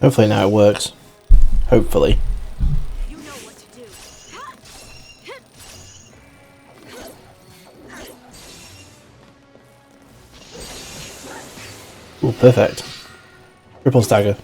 Hopefully now it works. Hopefully. You know what to do. Ooh, perfect. Triple stagger.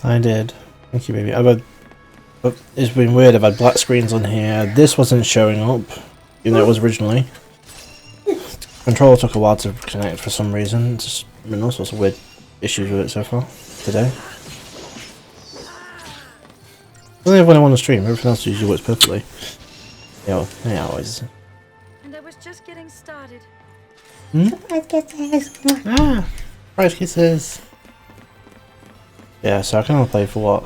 I did. Thank you, baby. But it's been weird. I've had black screens on here. This wasn't showing up, even though it was originally. Controller took a while to connect for some reason. Just been all sorts of weird issues with it so far today. Only when I want to stream. Everything else usually works perfectly. Yeah, always. And I was just getting started. Surprise kisses. Ah, prize kisses. Yeah, so I can only play for what?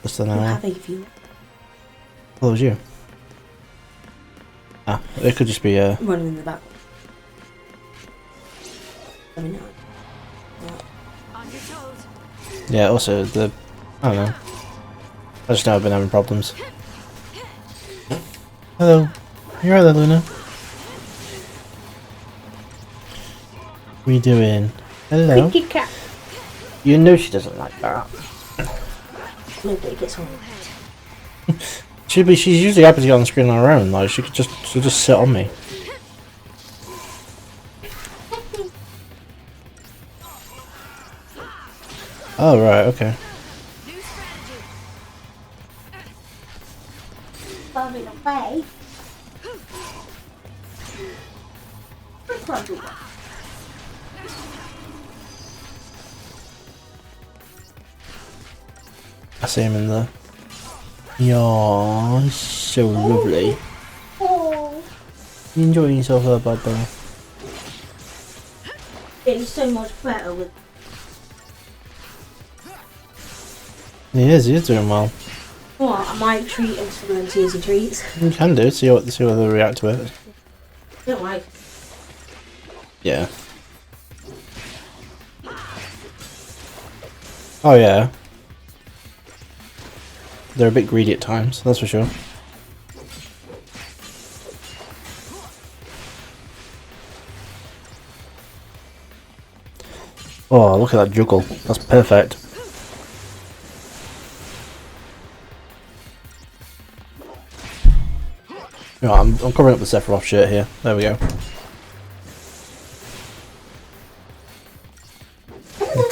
Just an hour? Have a view. What was you? Ah, it could just be Running in the back. I mean, On your toes. yeah, also the... I don't know. I just know I've been having problems. Hello. You're right there, Luna. What are you doing? Hello. Kitty cat. You know she doesn't like that. Nobody gets on. She's usually happy to get on the screen on her own. Like she'll just sit on me. Oh right, okay. New strategy. Bobbing away. I can't do that. I see him in there. Yeah, so lovely. Oh, You enjoying yourself there, bud boy? getting so much better with. He is doing well. What? I might treat instruments easy treats. You can do, see how they react to it. Don't like. Yeah. Oh yeah. They're a bit greedy at times, that's for sure. Oh, look at that juggle. That's perfect. Yeah, I'm covering up the Sephiroth shirt here. There we go.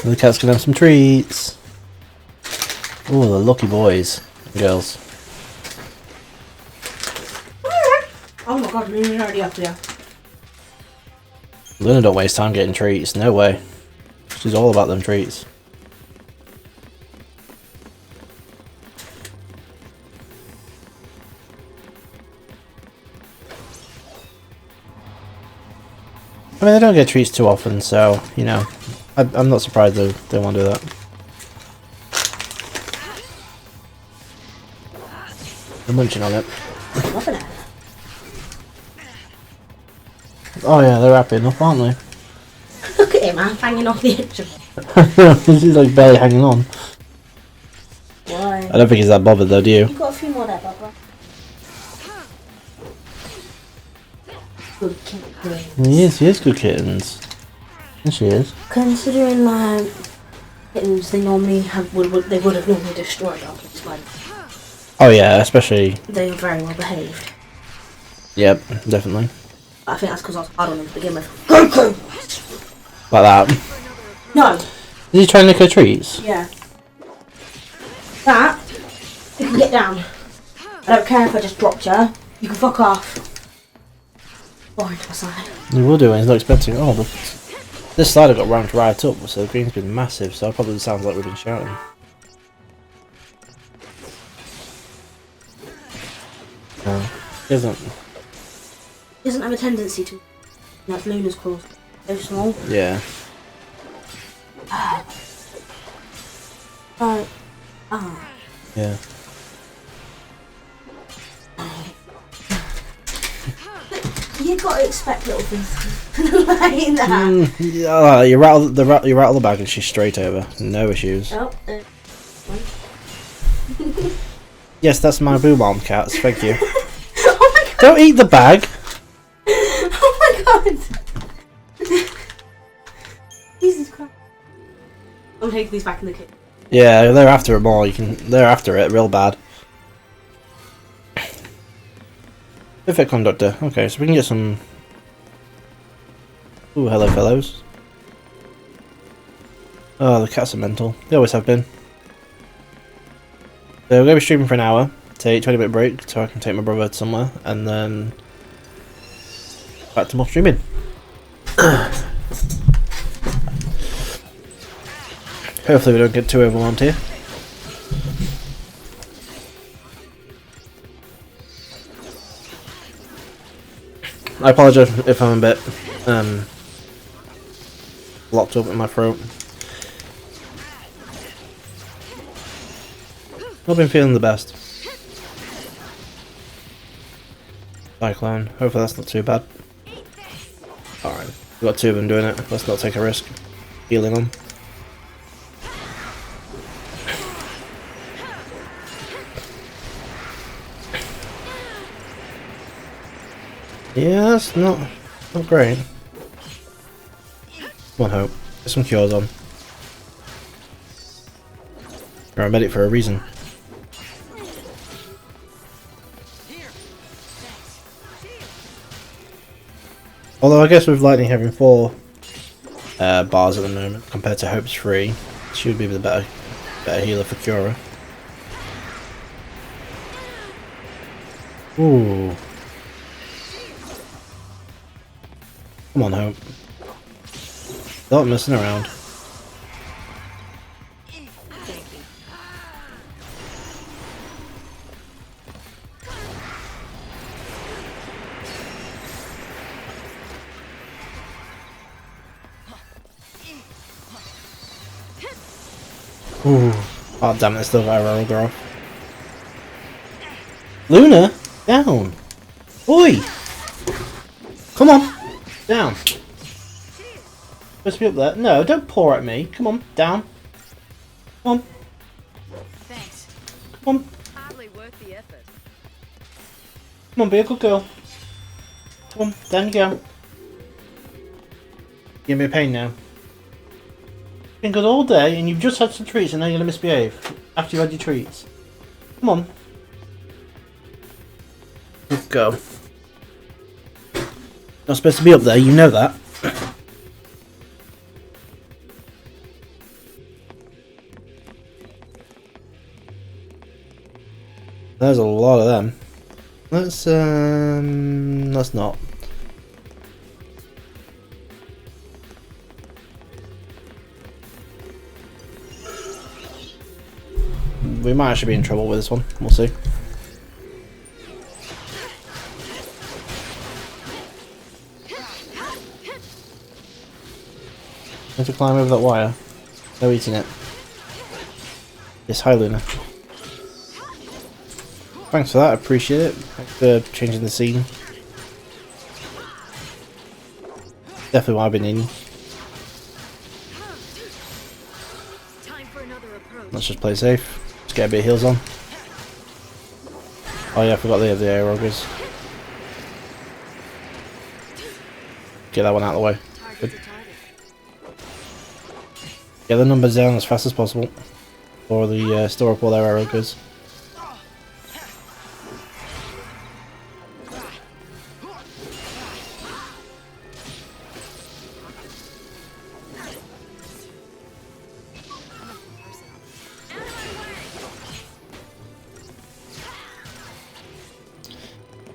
The cat's gonna have some treats. Oh, the lucky boys and girls. Oh my god, Luna's already up there. Luna don't waste time getting treats. No way. She's all about them treats. I mean, they don't get treats too often, so, you know, I'm not surprised they want to do that. They're munching on it. Loving it. Oh yeah, they're happy enough, aren't they? Look at him, I'm hanging off the edge of He's like barely hanging on. Why? I don't think he's that bothered though, do you? You've got a few more there, Barbara. Good kitten. He is good kittens. Yes, she is. Considering like kittens, they normally they would have normally destroyed our kids. Like Oh yeah, especially... they were very well behaved. Yep, definitely. I think that's because I was hard on them to begin with. Goku! Like that. No. Is he trying to lick her treats? Yeah. That you can get down. I don't care if I just dropped you. You can fuck off. Or into my side. He will do when he's not expecting. Oh, this slider got ramped right up, so the green's been massive, so it probably sounds like we've been shouting. No, he doesn't. He doesn't have a tendency to. That's Luna's claws. So small. Yeah. Right. Ah. Yeah. You got to expect little things like that. Yeah, you rattle the bag and she's straight over. No issues. Oh, Yes, that's my boo bomb cats. Thank you. oh my god! Don't eat the bag. Oh my god! Jesus Christ! I'm taking these back in the kitchen. Yeah, they're after it more. They're after it real bad. Perfect conductor. Okay, so we can get some. Ooh, hello, fellows. Oh, the cats are mental. They always have been. So we're going to be streaming for an hour. Take 20-minute break so I can take my brother somewhere, and then back to more streaming. Hopefully we don't get too overwhelmed here. I apologise if I'm a bit locked up in my throat. I've been feeling the best. Cyclone. Hopefully that's not too bad. Alright, we've got two of them doing it. Let's not take a risk. Healing them. Yeah, that's not great. Come on, Hope. Get some cures on. You're a medic for a reason. Although I guess with Lightning having 4 bars at the moment compared to Hope's 3, she would be the better healer for Cura. Ooh. Come on, Hope. Stop messing around. Ooh. Oh damn it, I still got a roll off. Luna? Down! Oi! Come on! Down! Supposed to be up there. No, don't pour at me. Come on, down. Come on. Thanks. Come on. Hardly worth the effort. Come on, be a good girl. Come on, down you go. Give me a pain now. Been good all day and you've just had some treats and now you're gonna misbehave after you had your treats. Come on. Good go. Not supposed to be up there, you know that. There's a lot of them. Let's not. We might actually be in trouble with this one. We'll see. Have to climb over that wire. No eating it. Yes, hi Luna. Thanks for that, I appreciate it. Thanks for changing the scene. Definitely what I've been in. Time for another approach. Let's just play safe. Let's get a bit of heals on. Oh yeah, I forgot they have the air augers. Get that one out of the way. Good. Get the numbers down as fast as possible. Or the store up all their air augers.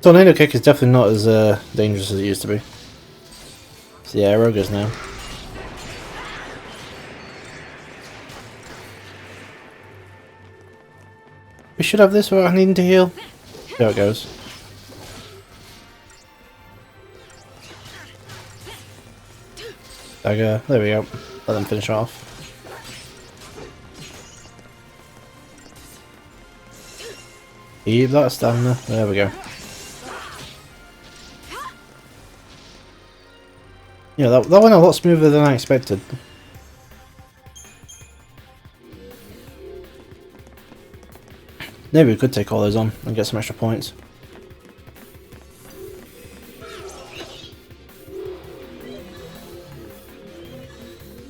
Tornado kick is definitely not as dangerous as it used to be. It's the air ogres now. We should have this without needing to heal. There it goes. Dagger. There we go. Let them finish off. Keep that stamina. There we go. Yeah, that went a lot smoother than I expected. Maybe we could take all those on and get some extra points.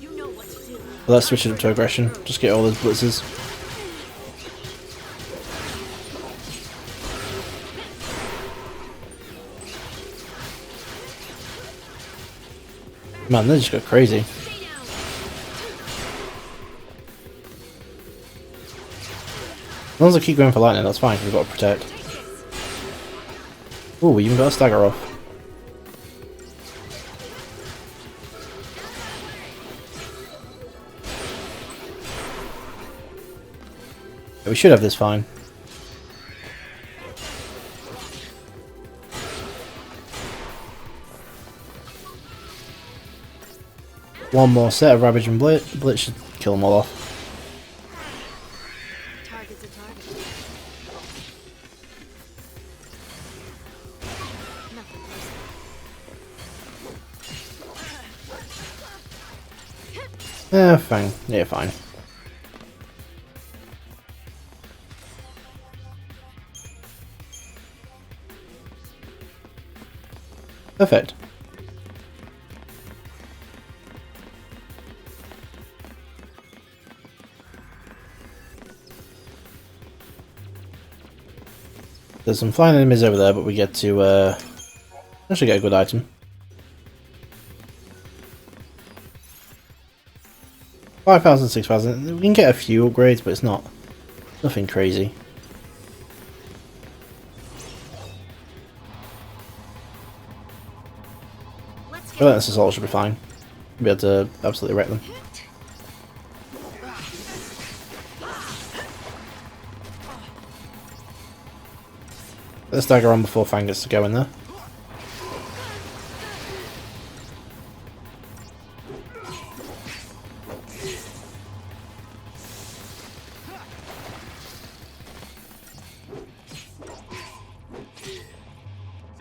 You know what to do. But let's switch it up to aggression. Just get all those blitzes. Man, they just got crazy. As long as I keep going for lightning, that's fine, we've got to protect. Ooh, we even got a stagger off. Yeah, we should have this fine. One more set of Ravage and Blitz should kill them all off. Target's a target. Nothing personal. Fine. Yeah, fine. Perfect. There's some flying enemies over there, but we get to actually get a good item. 5,000, 6,000. We can get a few upgrades, but it's nothing crazy. Let's Relentless Assault should be fine. We'll be able to absolutely wreck them. Get the stagger on before Fang gets to go in there.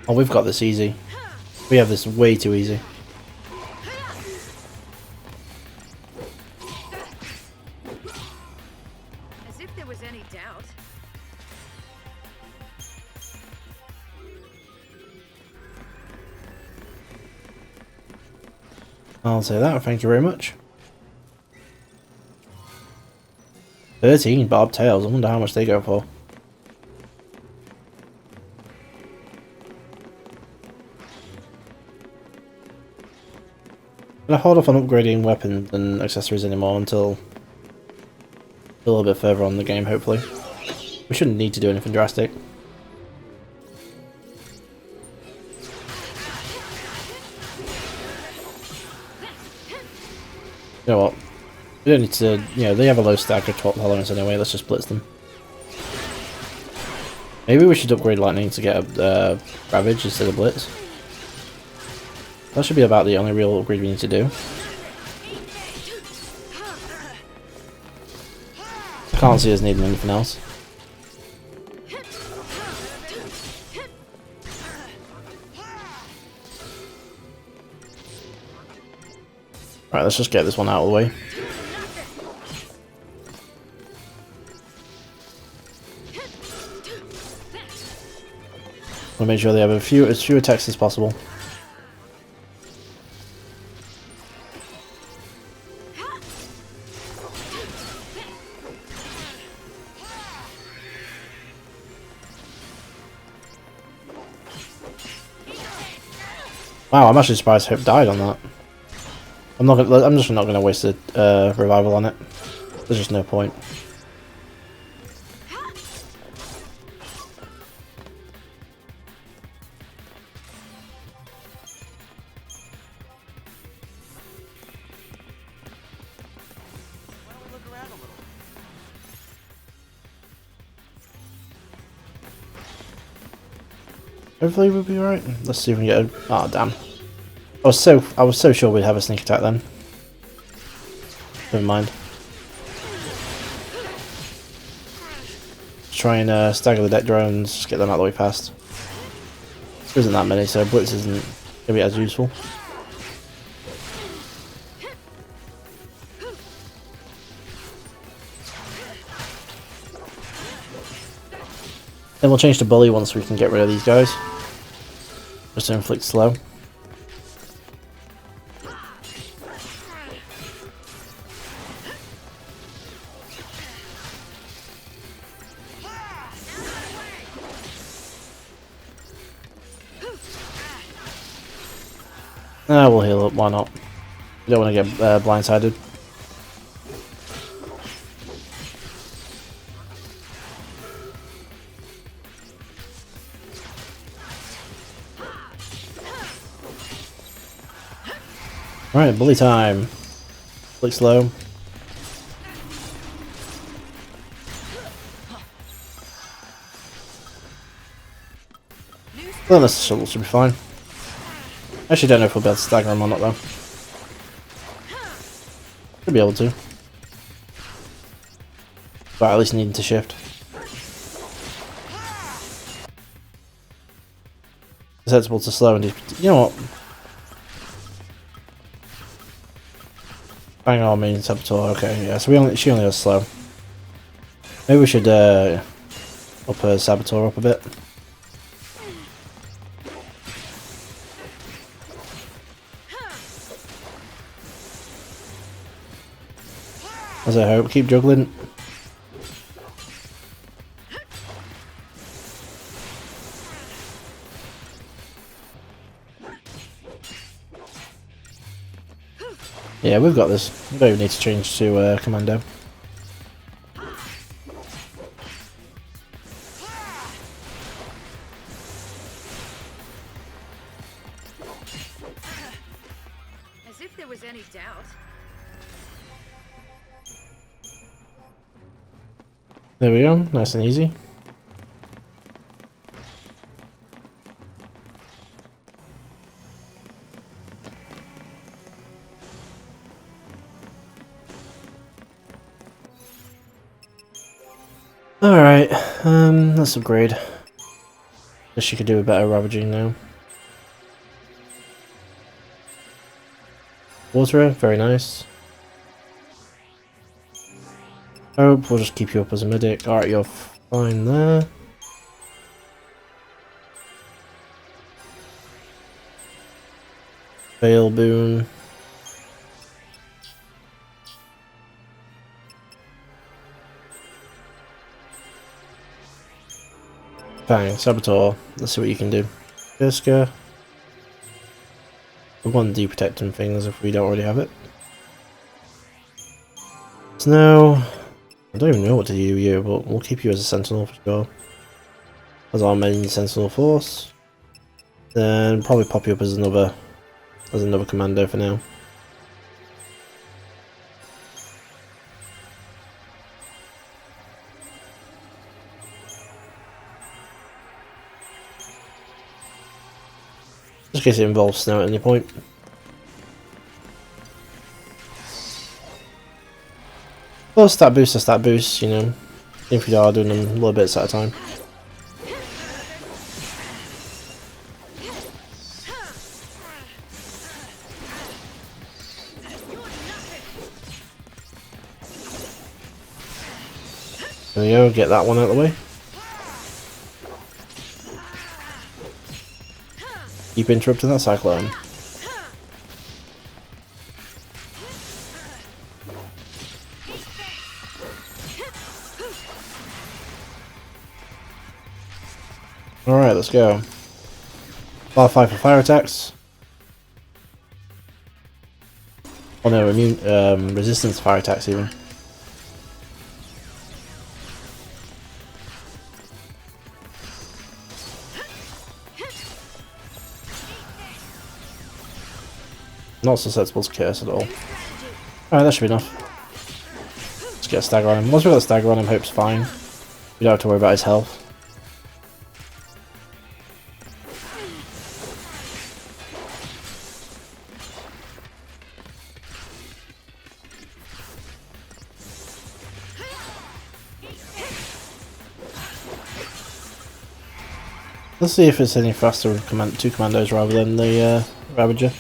Oh, we've got this easy. We have this way too easy. As if there was any doubt. I'll say that, thank you very much. 13 bobtails, I wonder how much they go for. I'm gonna hold off on upgrading weapons and accessories anymore until a little bit further on in the game, hopefully. We shouldn't need to do anything drastic. You know what? We don't need to, you know, they have a low stagger tolerance anyway, let's just blitz them. Maybe we should upgrade lightning to get a ravage instead of blitz. That should be about the only real upgrade we need to do. Can't see us needing anything else. Right, let's just get this one out of the way. We'll make sure they have as few attacks as possible. Wow, I'm actually surprised Hope died on that. I'm just not gonna waste a revival on it. There's just no point. Hopefully we'll be alright. Let's see if we can get a... Oh damn. I was so sure we'd have a sneak attack then. Never mind. Let's try and stagger the deck drones, just get them out of the way fast. There isn't that many, so Blitz isn't going to be as useful. Then we'll change to bully once we can get rid of these guys. Just to inflict slow. We'll heal up, why not? You don't want to get blindsided. Alright, bully time. Look slow. Well, this should be fine. I actually don't know if we'll be able to stagger him or not though. Should be able to. But at least needing to shift. Susceptible to slow and you know what? Bang on main saboteur, okay, yeah, so she only has slow. Maybe we should up her saboteur up a bit. As I hope, keep juggling. Yeah, we've got this. We don't even need to change to commando. As if there was any doubt. There we go, nice and easy. Alright, let's upgrade. Guess she could do a better ravaging now. Water, very nice. Hope, we'll just keep you up as a medic. Alright, you're fine there. Fail boon. Bang, saboteur. Let's see what you can do. Fisker. We want to do protecting things if we don't already have it. Snow. I don't even know what to do you, but we'll keep you as a sentinel for sure. As our main sentinel force. Then probably pop you up as another commando for now. Just in case it involves snow at any point. Well, stat boost to stat boost, you know. If we are doing them little bits at a time. There we go, get that one out of the way. Keep interrupting that cyclone. Alright, let's go. Bar 5 for fire attacks. Oh no, immune resistance to fire attacks even. Not susceptible to curse at all. Alright, that should be enough. Let's get a stagger on him. Once we've got a stagger on him, Hope's fine. We don't have to worry about his health. Let's see if it's any faster with two commandos rather than the Ravager.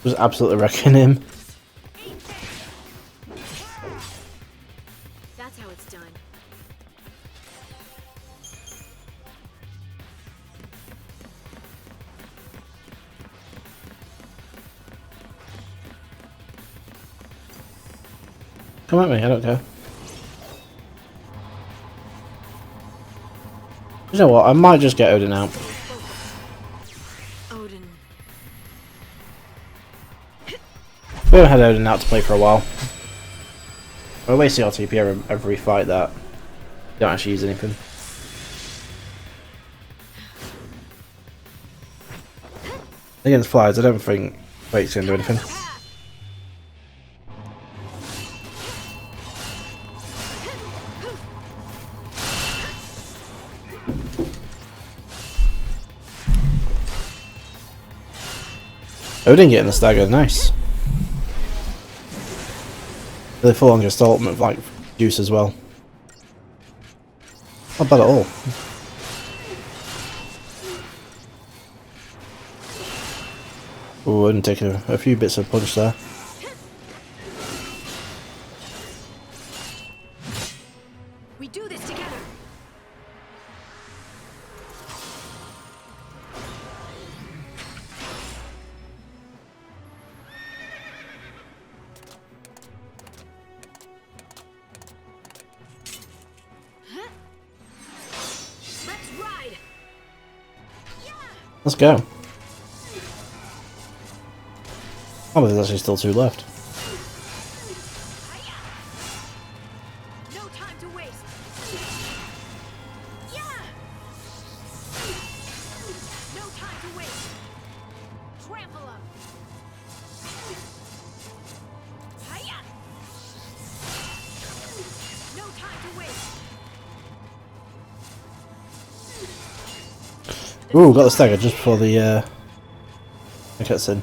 Was absolutely wrecking him. That's how it's done. Come at me, I don't care. You know what, I might just get Odin out. Odin. We haven't had Odin out to play for a while. We're wasting our TP every fight that don't actually use anything. Against flies, I don't think Wake's gonna do anything. Odin getting the stagger, nice. Really full on just ultimate like juice as well. Not bad at all. Ooh, Odin take a few bits of punch there. We do this together. Let's ride. Let's go. Oh, there's actually still 2 left. No time to waste. No time to waste. Trample him. No time to waste. Ooh, got the stagger just before the cutscene.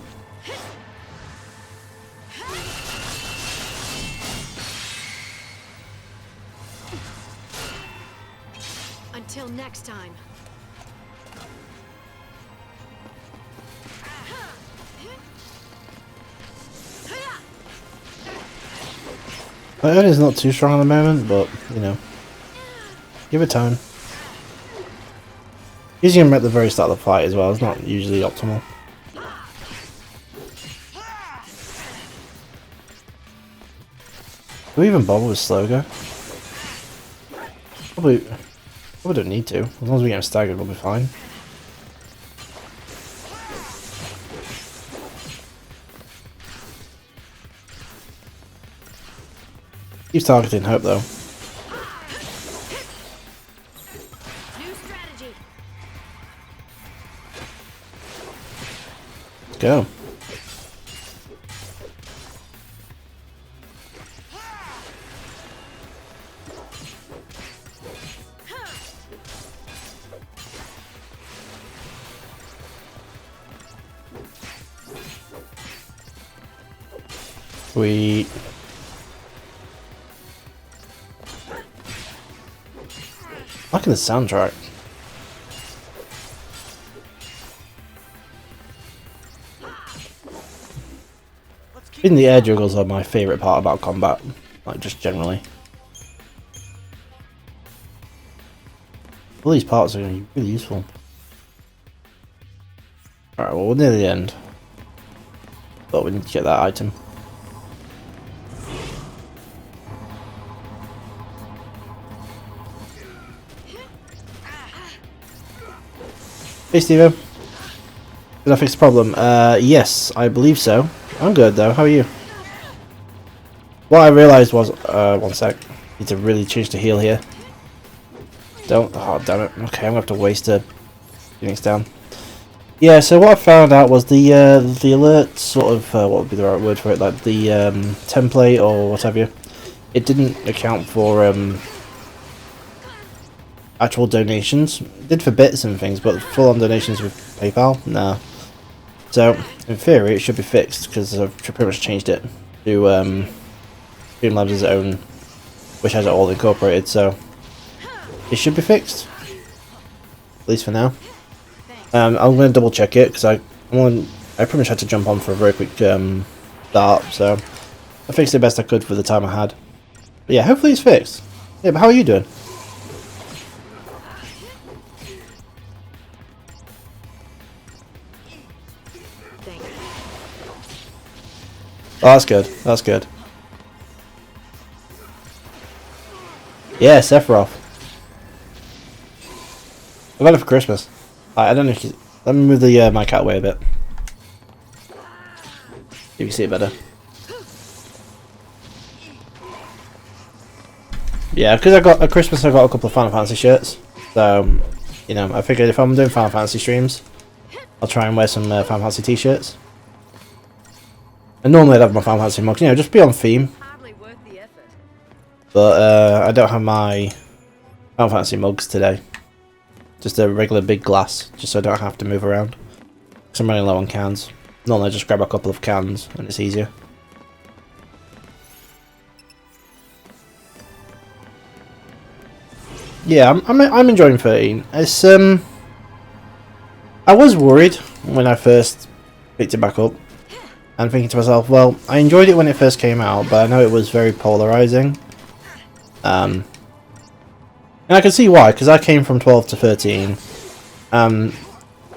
Until next time. Odin's not too strong at the moment, but you know, give it time. Using him at the very start of the fight as well is not usually optimal. Do we even bother with Slogo? Probably don't need to. As long as we get him staggered, we'll be fine. Keeps targeting Hope though. New strategy. Let's go. Sweet. Look at the soundtrack. In the air juggles are my favourite part about combat, like just generally. All these parts are going to be really useful. Alright, well we're near the end. But we need to get that item. Hey Steve, did I fix the problem? Yes, I believe so. I'm good though, how are you? What I realised was, one sec, need to really change the heal here. Don't, oh damn it, okay, I'm gonna have to waste a Phoenix down. Yeah, so what I found out was the alert sort of, what would be the right word for it, like the template or what have you, it didn't account for actual donations. It did for bits and things, but full-on donations with PayPal? Nah. So, in theory, it should be fixed, because I've pretty much changed it to Streamlabs' own, which has it all incorporated, so it should be fixed. At least for now. I'm going to double check it, because I I pretty much had to jump on for a very quick start, so I fixed the best I could for the time I had. But yeah, hopefully it's fixed. Yeah, but how are you doing? Oh, that's good. That's good. Yeah, Sephiroth. I got it for Christmas. I don't know if you... Let me move the my cat away a bit. If you see it better. Yeah, because I got at Christmas I got a couple of Final Fantasy shirts. So, you know, I figured if I'm doing Final Fantasy streams, I'll try and wear some Final Fantasy t-shirts. And normally I'd have my Final Fantasy mugs, you know, just be on theme. Hardly worth the effort. But I don't have my Final Fantasy mugs today. Just a regular big glass, just so I don't have to move around. Because I'm running low on cans. Normally I just grab a couple of cans and it's easier. Yeah, I'm enjoying 13. It's I was worried when I first picked it back up. And thinking to myself, well, I enjoyed it when it first came out, but I know it was very polarizing. And I can see why, because I came from 12 to 13.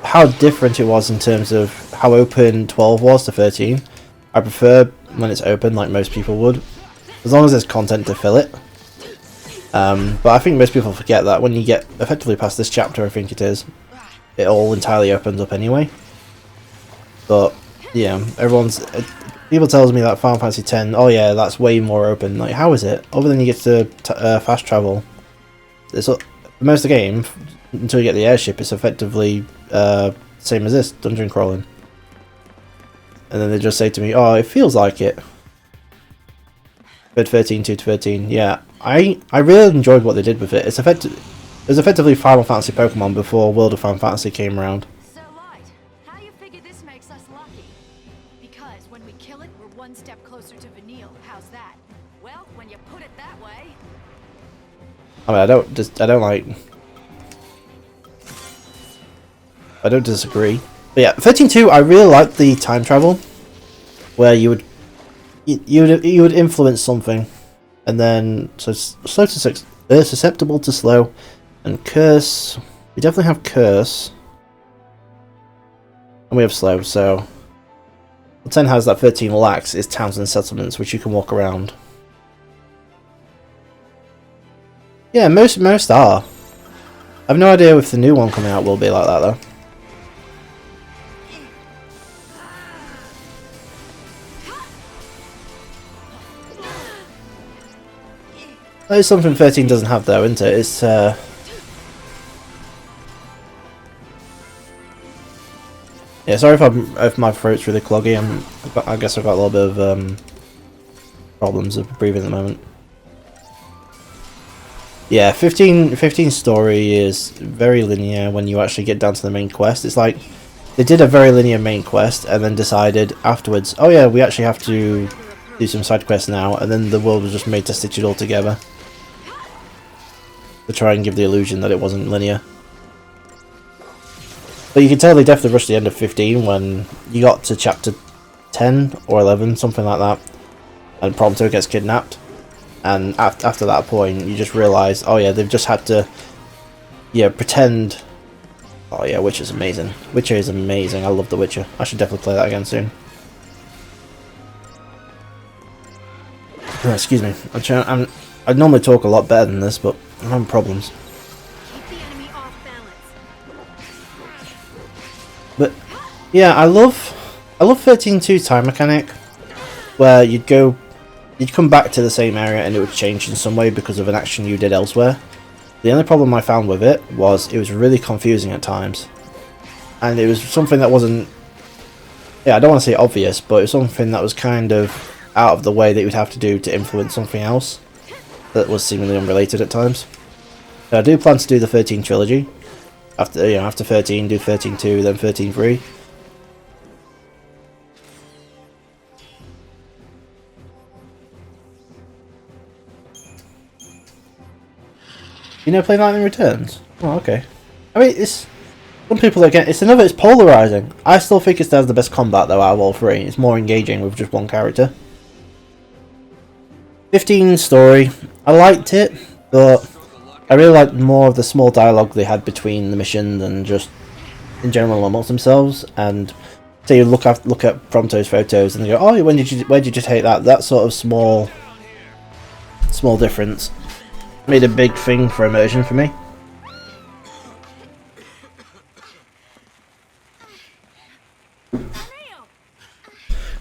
How different it was in terms of how open 12 was to 13. I prefer when it's open, like most people would, as long as there's content to fill it. But I think most people forget that when you get effectively past this chapter, I think it is, it all entirely opens up anyway. But yeah, everyone's... People tells me that Final Fantasy X, oh yeah, that's way more open. Like, how is it? Other than you get to fast travel, it's most of the game, until you get the airship, it's effectively same as this, dungeon crawling. And then they just say to me, oh, it feels like it. But 13, 2 to 13, yeah. I really enjoyed what they did with it. It was effectively Final Fantasy Pokemon before World of Final Fantasy came around. How you figure this makes us lucky? Because when we kill it, we're one step closer to Vanille. How's that? Well, when you put it that way. I mean, I don't disagree. But yeah, 13.2, I really liked the time travel, where you would influence something, and then so slow to susceptible to slow, and curse. We definitely have curse. And we have slow, so what 10 has that 13 lacks is towns and settlements, which you can walk around. Yeah, most are. I have no idea if the new one coming out will be like that though. That is something 13 doesn't have though, isn't it? It's yeah, sorry if my throat's really cloggy. I guess I've got a little bit of problems with breathing at the moment. Yeah, 15 story is very linear when you actually get down to the main quest. It's like they did a very linear main quest and then decided afterwards, oh yeah, we actually have to do some side quests now, and then the world was just made to stitch it all together to try and give the illusion that it wasn't linear. But you can tell they definitely rushed the end of 15 when you got to chapter 10 or 11, something like that, and Prompto gets kidnapped. And after that point, you just realise, oh yeah, they've just had to, yeah, pretend. Oh yeah, Witcher's amazing. Witcher is amazing. I love The Witcher. I should definitely play that again soon. Oh, excuse me. I normally talk a lot better than this, but I'm having problems. Keep the enemy off balance. But yeah, I love 13.2 time mechanic, where you'd come back to the same area and it would change in some way because of an action you did elsewhere. The only problem I found with it was it was really confusing at times. And it was something that wasn't... Yeah, I don't want to say obvious, but it was something that was kind of out of the way that you would have to do to influence something else that was seemingly unrelated at times. So I do plan to do the 13 trilogy. After 13, do 13.2, then 13.3. You know, play Lightning Returns? Oh, okay. I mean, it's Some people again, it's polarizing. I still think it has the best combat though out of all three. It's more engaging with just one character. 15 story, I liked it, but I really liked more of the small dialogue they had between the missions and just in general amongst themselves. And say you look at Prompto's photos and they go, "Oh, where did you take that?" That sort of small difference made a big thing for immersion for me.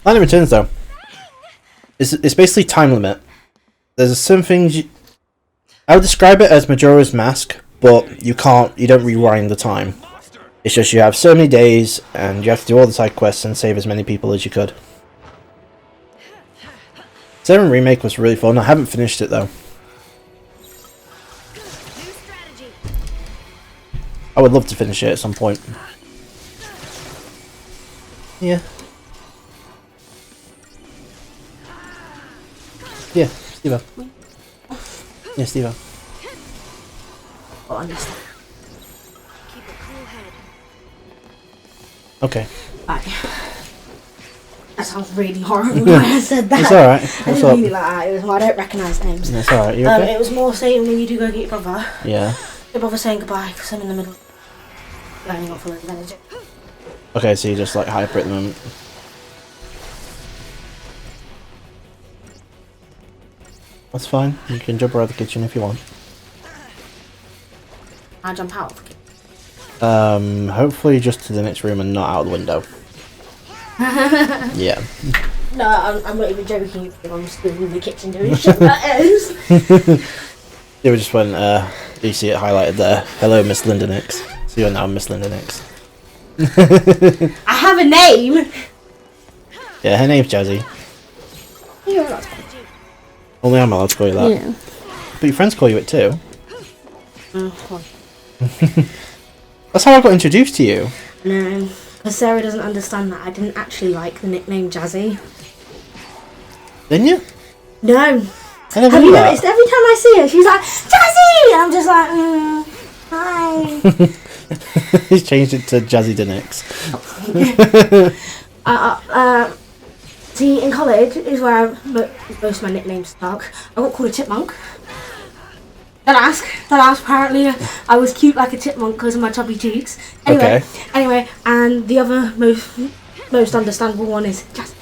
Lightning Returns though, it's basically time limit. There's some things I would describe it as Majora's Mask, but you don't rewind the time. It's just you have so many days and you have to do all the side quests and save as many people as you could. 7 Remake was really fun. I haven't finished it though. I would love to finish it at some point. Yeah. Yeah, Steve-O. Yeah, Steve-O. Oh, I understand. Keep a cool head. Okay. Right. That sounds really horrible when I said that. It's alright. I didn't mean it like that. It was, well, I don't recognise names. It's alright. You okay? It was more saying when you do go get your brother. Yeah. Your brother saying goodbye because I'm in the middle. Lining up for the energy. Okay, so you're just like hyper at the moment. That's fine. You can jump around the kitchen if you want. I jump out of the kitchen. Hopefully just to the next room and not out the window. Yeah. No, I'm not even joking. I'm still in the kitchen doing shit that is. Yeah, we just went, you see it highlighted there. Hello, Miss Lyndonix. So you're now Miss Lyndonix. I have a name! Yeah, her name's Jazzy. You're not. Only I'm allowed to call you that. Yeah. But your friends call you it too. Oh, That's how I got introduced to you. no, because Sarah doesn't understand that I didn't actually like the nickname Jazzy. Didn't you? No. I never Have knew you that. noticed every time I see her, she's like, Jazzy! And I'm just like, hi. He's changed it to Jazzy Denix. See, in college is where most of my nicknames stuck. I got called a chipmunk. Don't ask. Apparently, I was cute like a chipmunk because of my chubby cheeks. Anyway, and the other most understandable one is Jazz.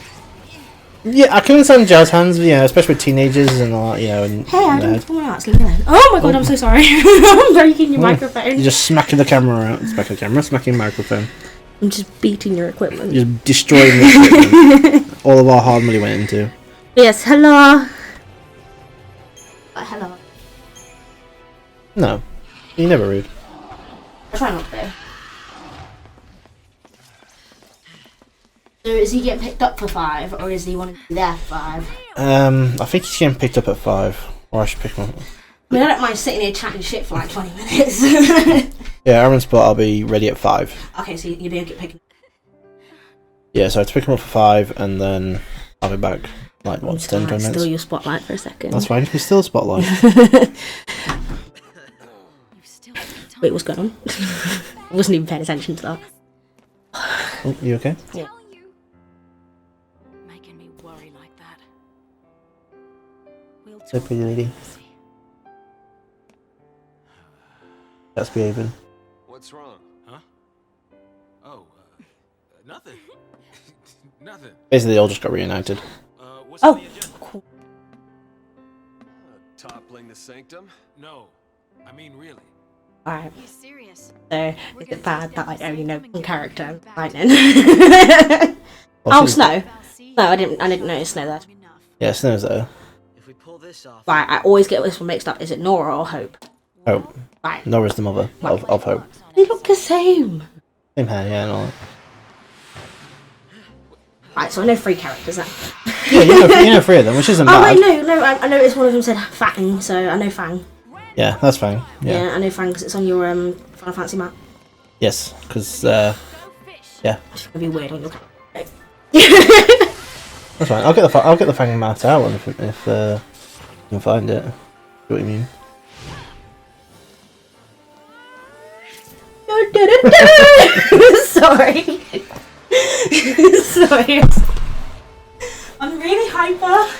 Yeah, I can understand jazz hands, yeah, especially with teenagers and all that, you know. And, Hey, I didn't pull my out. Oh my god, I'm so sorry. I'm breaking your microphone. You're just smacking the camera out. Smacking the camera, smacking the microphone. I'm just beating your equipment. You're just destroying the equipment. All of our hard money went into. Yes, hello. Hello. No. You're never rude. I try not to be. So is he getting picked up for 5, or is he wanting to be there for 5? I think he's getting picked up at 5. Or I should pick him up. I mean, I don't mind sitting here chatting shit for like 20 minutes. Yeah, Aaron's spot, I'll be ready at 5. Okay, so you'll be able to get picked up. Yeah, so I have to pick him up for 5, and then I'll be back, like, what, 10, 20 minutes? Steal your spotlight for a second. That's fine, you can still spotlight. Wait, what's going on? I wasn't even paying attention to that. Oh, you okay? Yeah. Making me worry like that. We'll So pretty lady. That's behaving. What's wrong? Huh? Oh, nothing. Nothing. Basically, they all just got reunited. What's Oh, the agenda? cool. Toppling the sanctum? No, I mean really. Alright, You serious? so is it bad that I only know one character? Lightning. Well, Oh, she's- Snow. No, I didn't notice Snow there. Yeah, Snow's there. If we pull this off, Right, I always get this one mixed up. Is it Nora or Hope? Hope. Right. Nora's the mother of Hope. They look the same. Same hair, yeah, and all that. Right, so I know 3 characters now. Yeah, you know 3 of them, which isn't Oh bad. wait, no, I noticed one of them said Fang, so I know Fang. Yeah, that's fine. Yeah. Yeah, I know Fang because it's on your Final Fantasy map. Yes, because, Go fish. yeah, It's gonna be weird on your. that's fine. I'll get the Fang mat out if you can find it. See what you mean? You're Sorry. Sorry. I'm really hyper.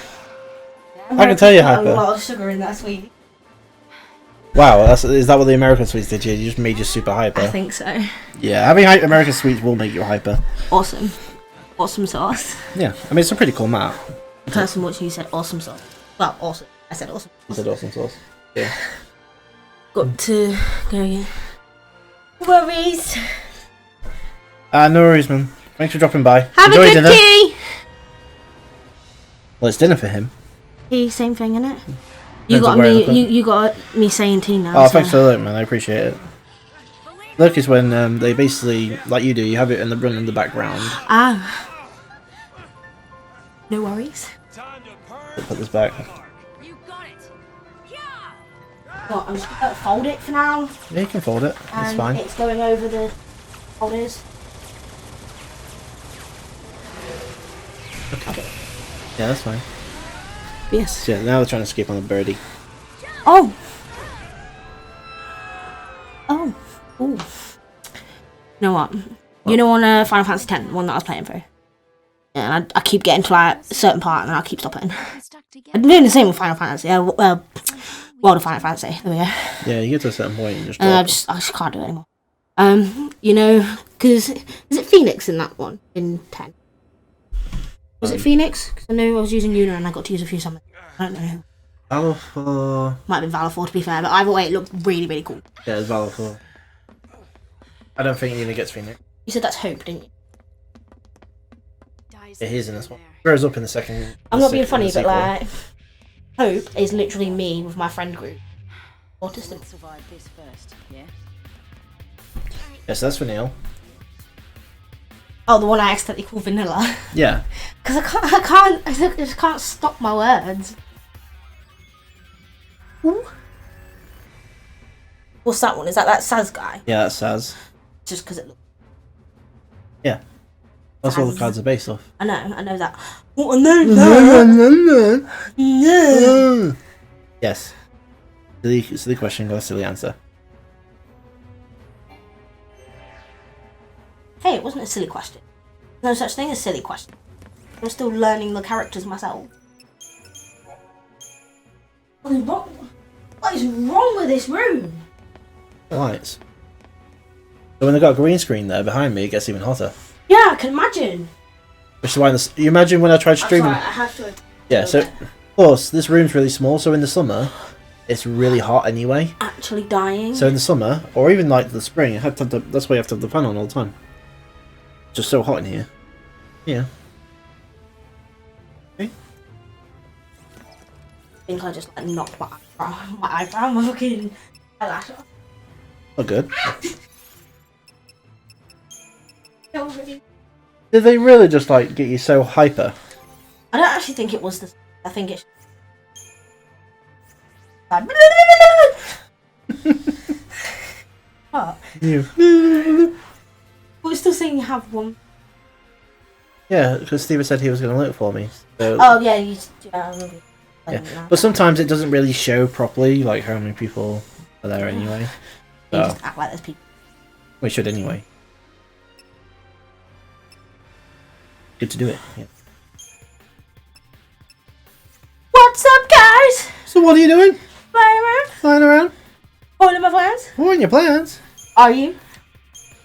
I can tell you're Put hyper. a lot of sugar in that sweet. Wow, is that what the American sweets did? You just made you super hyper. I think so. Yeah, having American sweets will make you hyper. Awesome. Awesome sauce. Yeah, I mean it's a pretty cool map. Person watching you said awesome sauce. Well, awesome. I said awesome. You said awesome sauce. Yeah. Got to go again. Worries. No worries, man. Thanks for dropping by. Have Enjoy a good dinner. tea. Well, it's dinner for him. Tea, same thing, innit? Depends on where I look. You got me saying tea now. Oh, so. thanks for the look, man. I appreciate it. Look is when they basically, like you do, you have it in the run in the background. Ah. No worries. Put this back. You got it. Well, I'm just gonna fold it for now. Yeah, you can fold it. That's And fine. it's going over the folders. Okay. Yeah, that's fine. Yes. So yeah, now they're trying to escape on the birdie. Oh. Oh. Ooh. You know what? You know on Final Fantasy X, the one that I was playing through. Yeah, and I keep getting to like a certain part and then I keep stopping. I'm doing the same with Final Fantasy. World of Final Fantasy. There we go. Yeah, you get to a certain point and just And drop. I just can't do it anymore. You know, because is it Phoenix in that one in 10? Was it Phoenix? Because I know I was using Yuna and I got to use a few summons. I don't know. Valor 4. Might have been Valor 4 to be fair, but either way, it looked really, really cool. Yeah, it's Valor 4. I don't think Yuna gets Phoenix. You said that's Hope, didn't you? Yeah, he's in this one. Grows up in the second. I'm not being funny, the but sequel. like, Hope is literally me with my friend group. Autistic. Survive this first, yeah? Yeah, so that's for Neil. Oh, the one I accidentally called Vanilla. Yeah. Because I just can't stop my words. Ooh. What's that one? Is that Saz guy? Yeah, that's Saz. Just because it looks. Yeah. That's what the Saz. cards are based off. I know that. Oh, I know that. No. Yes. Silly question, got a silly answer. Hey, it wasn't a silly question. No such thing as silly question. I'm still learning the characters myself. What is wrong? What is wrong with this room? The lights. So when they got a green screen there behind me, it gets even hotter. Yeah, I can imagine. Which is why you imagine when I tried streaming. I'm sorry, I have to. Yeah, so of course this room's really small, so in the summer it's really hot anyway. Actually dying. So in the summer, or even like the spring, that's why you have to have the fan on all the time. It's just so hot in here. Yeah. Okay. I think I just like knocked my eyebrow, my fucking eyelash off. Oh, good. Did they really just like get you so hyper? I don't actually think it was the. I think it's. Like, what? You. We're still saying you have one. Yeah, because Steve said he was going to look for me. So, Oh yeah, you. Yeah, I remember. yeah. But sometimes it doesn't really show properly, like how many people are there anyway. You So, just act like there's people. we should anyway. Good to do it. Yeah. What's up, guys? So what are you doing? Flying around, Flying around? holding my plans. What are your plans? Are you?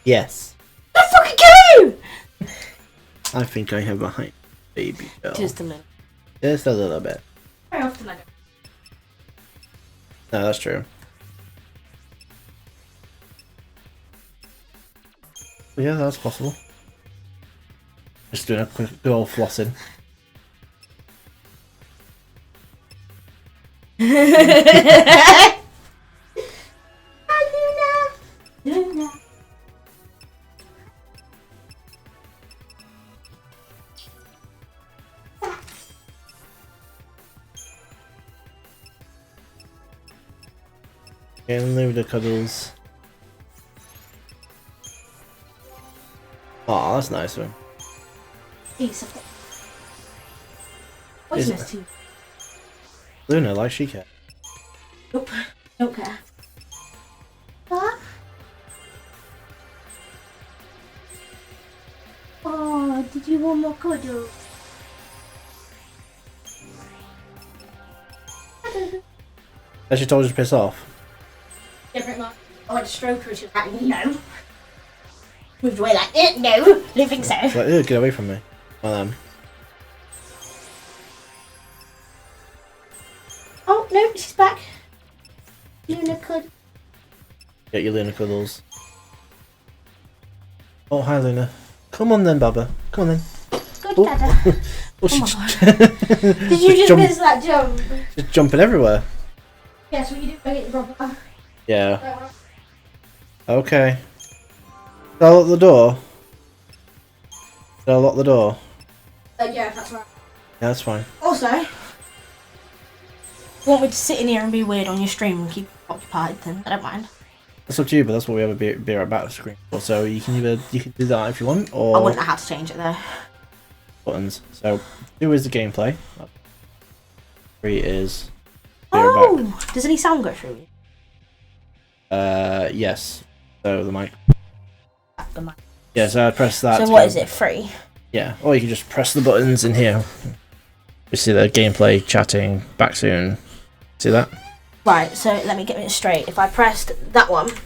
Yes. I fucking kill you! I think I have a height, baby girl. Just a little. Just a little bit. Very often I go. No, that's true. But yeah, that's possible. Just doing a quick good old flossing. Luna. And leave the cuddles. Oh, that's nice one. Piece of it. What's Is- this to you? Luna, like she can. Nope. Don't care. What? did you want more cuddle? Has she told you to piss off? Yeah, pretty much. I went to stroke her and she was like, no. Moved away like, no, don't think so. She's like, ew, get away from me. Well, Oh, no, she's back. Luna could. get your Luna cuddles. Oh, hi Luna. Come on then, Baba. Come on then. Good, Oh. Dada. Oh, she Oh my Did you just miss that jump? just jumping everywhere. Yes, well, you didn't make it proper. Yeah. Okay. Did I lock the door? Did I lock the door? Yeah, that's right. Yeah, that's fine. Also, if you want me to sit in here and be weird on your stream and keep you occupied, then I don't mind. That's up to you, but that's what we have a be right back screen for. So you can do that if you want, I or wouldn't know how to change it though. buttons. So 2 is the gameplay. 3 is be right Oh! Does any sound go through you? back. Yes. So the mic. The mic. Yeah, so I press that. So to what go- is it? Free? Yeah, or you can just press the buttons in here. You see the gameplay, chatting, back soon. See that? Right, so let me get it straight. If I pressed that one, it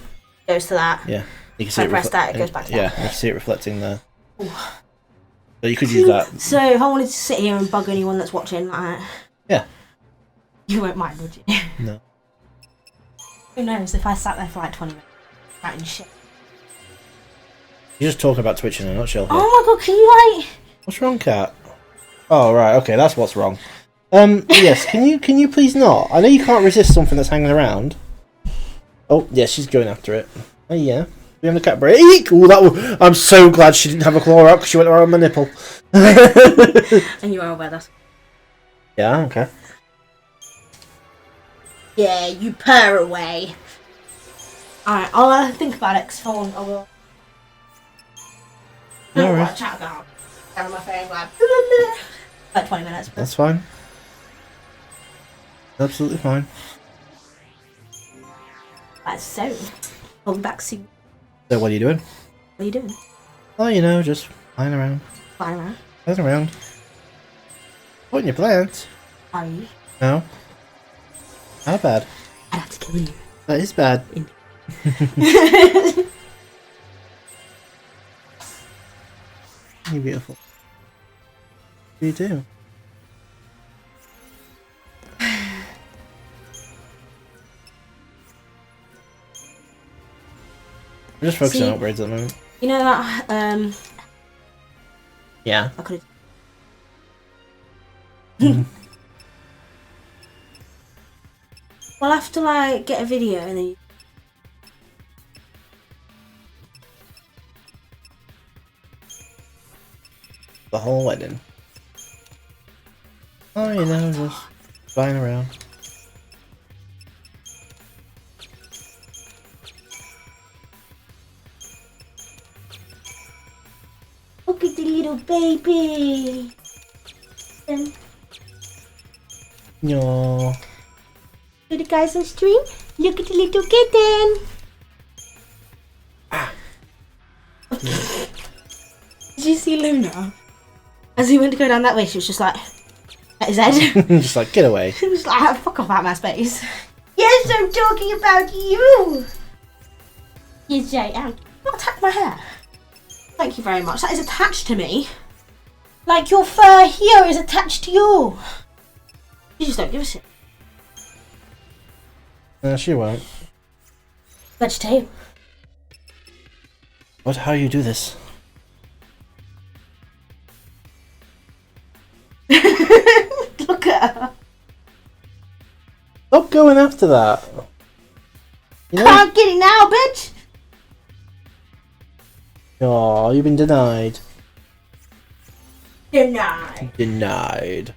goes to that. Yeah. You can If see I it press that, it goes back to yeah, that. you can see it reflecting there. So you could use that. So if I wanted to sit here and bug anyone that's watching, like, Yeah. you won't mind, would you? No. Who knows, if I sat there for like 20 minutes, writing shit. You just talk about Twitch in a nutshell here. Oh my god, can you like... What's wrong, cat? Oh right, okay, that's what's wrong. Yes, can you please not? I know you can't resist something that's hanging around. Oh, yeah, she's going after it. Oh yeah. We have the cat break. Ooh, I'm so glad she didn't have a claw out because she went around my nipple. And you are aware that's... Yeah, okay. Yeah, you purr away. Alright, I'll think about it, 'cause I will... I don't know what Alright. to chat about. Down on my phone, like... like 20 minutes. But... That's fine. Absolutely fine. That's so... I'll be back soon. So what are you doing? What are you doing? Oh, you know, just flying around. Flying around. Flying around. What in your plants? Are you? No. How bad? I'd have to kill you. That is bad. You're beautiful. You do. I'm just focusing on upgrades at the moment. You know that, Yeah. I could've... We'll have to, like, get a video and then... The whole wedding. Oh, you know, just flying around. Look at the little baby! No. To the guys on stream, look at the little kitten! Did you see Luna? As he went to go down that way, she was just like, at his head. Just like, get away. She was like, fuck off out my space. Yes, I'm talking about you! Yes, I am. Not attack my hair. Thank you very much. That is attached to me. Like your fur here is attached to you. You just don't give a shit. No, she won't. Vegetarian. What? How you do this? Look at her. Stop going after that. You know? Can't get it now, bitch. Oh, you've been denied. Denied. Denied.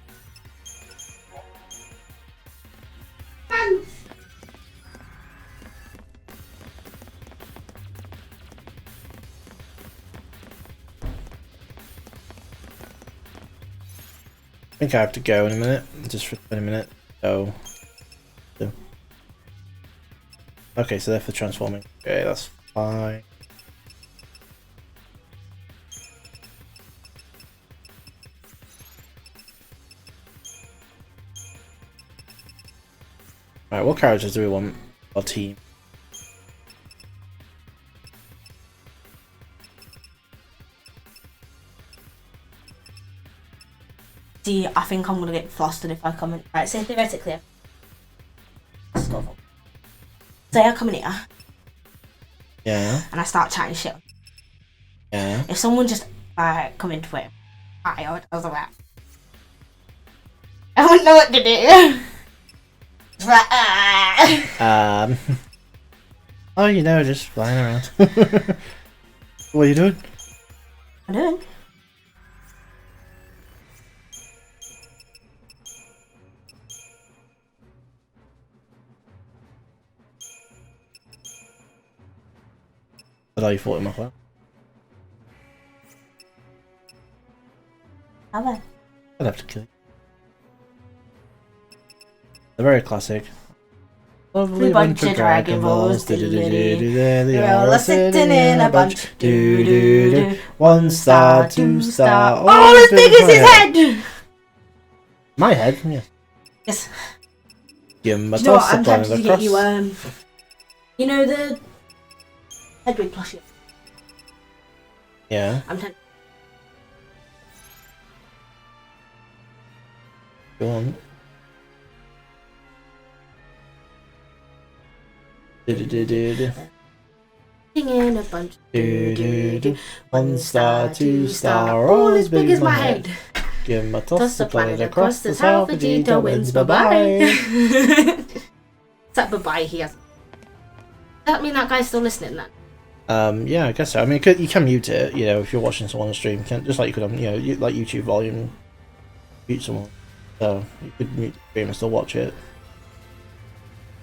I think I have to go in a minute, just for a minute. So, okay, so they're for transforming. Okay, that's fine. Right, what characters do we want? Our team. See, I think I'm gonna get flustered if I come in. Right, so theoretically, say I come in here Yeah. and I start chatting shit. Yeah. If someone just come into it, I was like, I don't know what to do. It's like, Oh, you know, just flying around. What are you doing? I'm doing. But you fought him off well. How then? I'd have to kill you. They're very classic. Lovely bunch of Dragon Balls. They all sitting in a bunch. Do. 1 star, 2 star. All as big as his head! My head? Yeah. Yes. Give him a Do you know what? toss I'm up on tempted to the get cross. you, you know the Hedwig plushie? Yeah. I'm tempted. Go on. Do. In a bunch. 1 star, 2 star. All as big as my head. Give him a toss up on it across. That's how Vegeta wins. Bye bye. Is that bye bye he has? Does that mean that guy's still listening then? Yeah, I guess so. I mean, you can mute it, you know, if you're watching someone on stream, you can, just like you could on, you know, like YouTube volume, mute someone. So you could mute the stream and still watch it.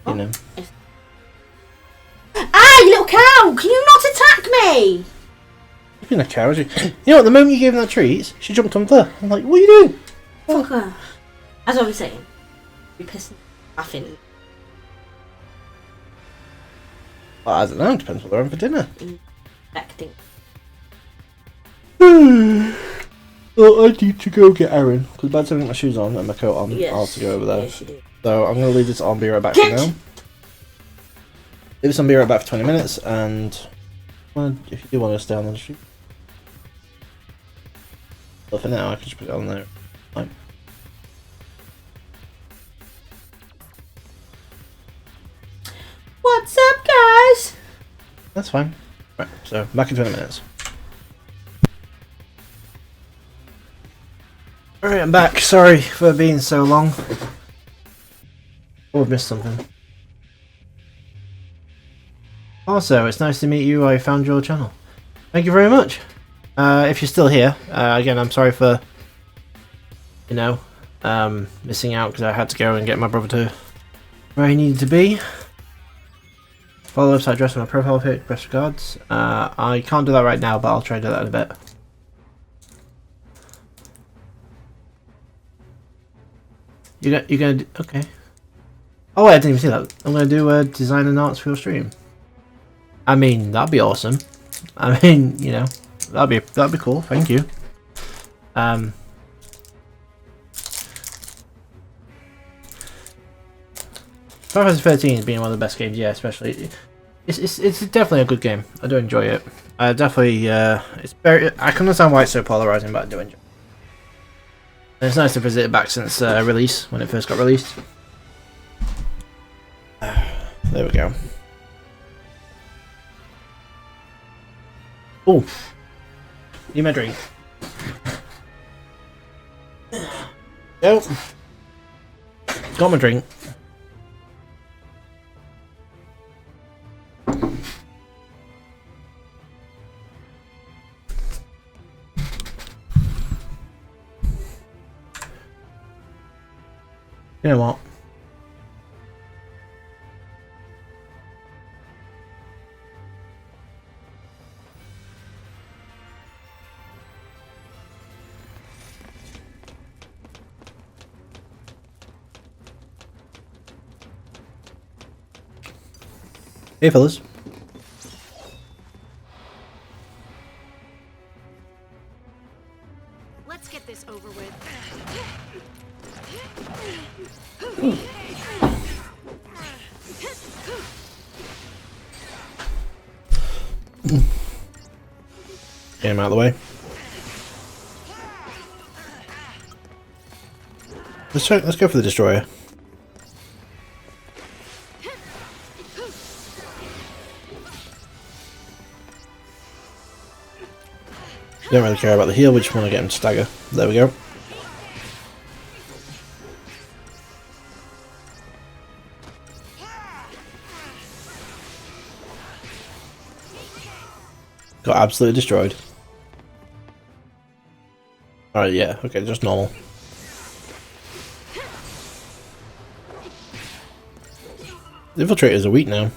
You know. Ah, you little cow! Can you not attack me? You've been a cow, you know what? The moment you gave him that treat, she jumped on there. I'm like, what are you doing? Fuck her. That's what I'm saying. You're pissing, laughing. Well, I don't know. Depends what they're having for dinner. Acting. Well, I need to go get Aaron because by the time I get my shoes on and my coat on, Yes. I'll have to go over there. Yes, you do. So I'm going to leave this on. Be right back for now. Leave this on. Be right back for 20 minutes, and well, if you do want to stay on the street, but for now, I can just put it on there. Right. What's up, guys? That's fine. Right. So back in 20 minutes. Alright, I'm back. Sorry for being so long. Oh, I've missed something. Also, it's nice to meet you. I found your channel. Thank you very much. If you're still here, again, I'm sorry for, you know, missing out because I had to go and get my brother to where he needed to be. Follow the website address on my profile pic. Best regards. I can't do that right now, but I'll try to do that in a bit. You're gonna do, okay. Oh wait, I didn't even see that. I'm gonna do design and arts for your stream. I mean, that'd be awesome. I mean, you know, that'd be cool. Thank you. Final Fantasy 13 is being one of the best games. Yeah, especially it's definitely a good game. I do enjoy it. I definitely it's very. I can understand why it's so polarizing, but I do enjoy it. And it's nice to visit it back since release, when it first got released. There we go. Oh, need my drink. Nope. Got my drink. You know what? Hey fellas. Let's get this over with. Get him out of the way. Let's go for the destroyer. Don't really care about the heal, we just want to get him to stagger. There we go. Got absolutely destroyed. Alright, yeah, okay, just normal. The infiltrators are weak now.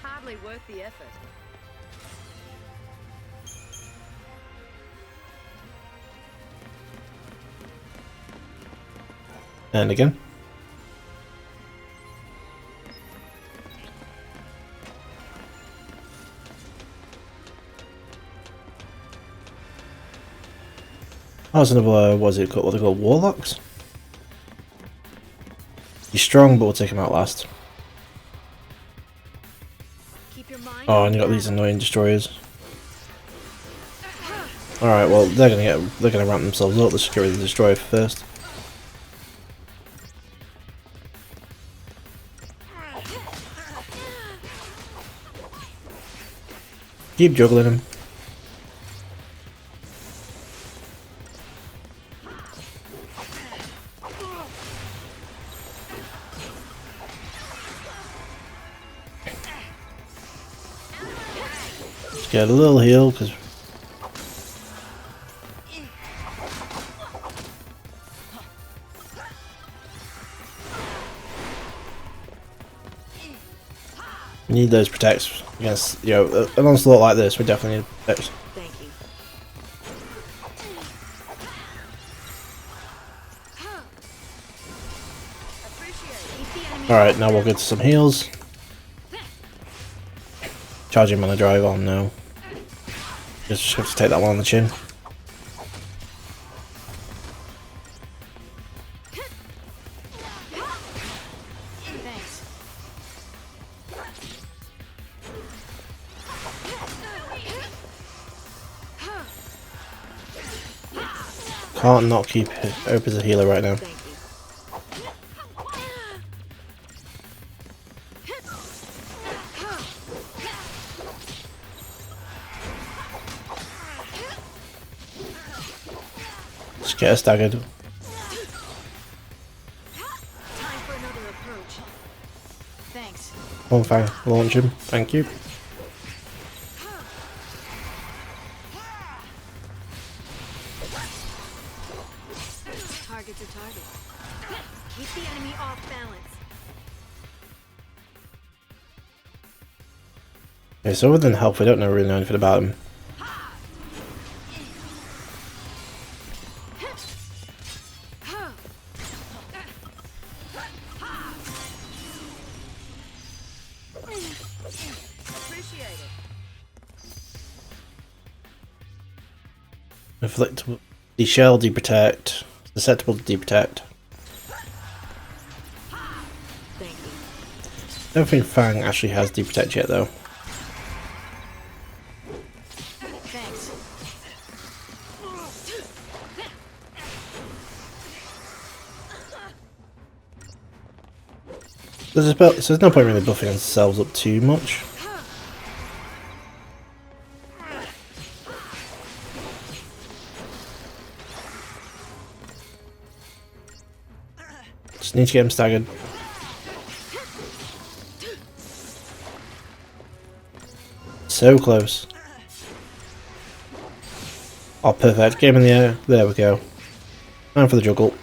Hardly worth the effort. And again. Oh, it's another, what they called? Warlocks? He's strong, but we'll take him out last. Keep your mind Oh, on and you got the these battle. annoying destroyers. Alright, well, they're gonna ramp themselves up. Let's get rid of the destroyer first. Keep juggling him. Let's get a little heal, because we need those protects against, you know, an onslaught like this. We definitely need protects. Thank you. Alright, now we'll get to some heals. Charging mana drive on now. Just have to take that one on the chin. Thanks. Can't not keep Hope as a healer right now. Thank you. Just get her staggered. Time for another approach. Thanks. One fang, launch him. Thank you. Target to target. Keep the enemy off balance. Okay, so other than health, we don't really know anything about him. Appreciate it. Inflict, de-shell, de-protect, susceptible to de-protect. Thank you. I don't think Fang actually has de-protect yet though. Thanks. So there's no point really buffing themselves up too much. Just need to get him staggered. So close. Oh, perfect. Get him in the air. There we go. Time for the juggle.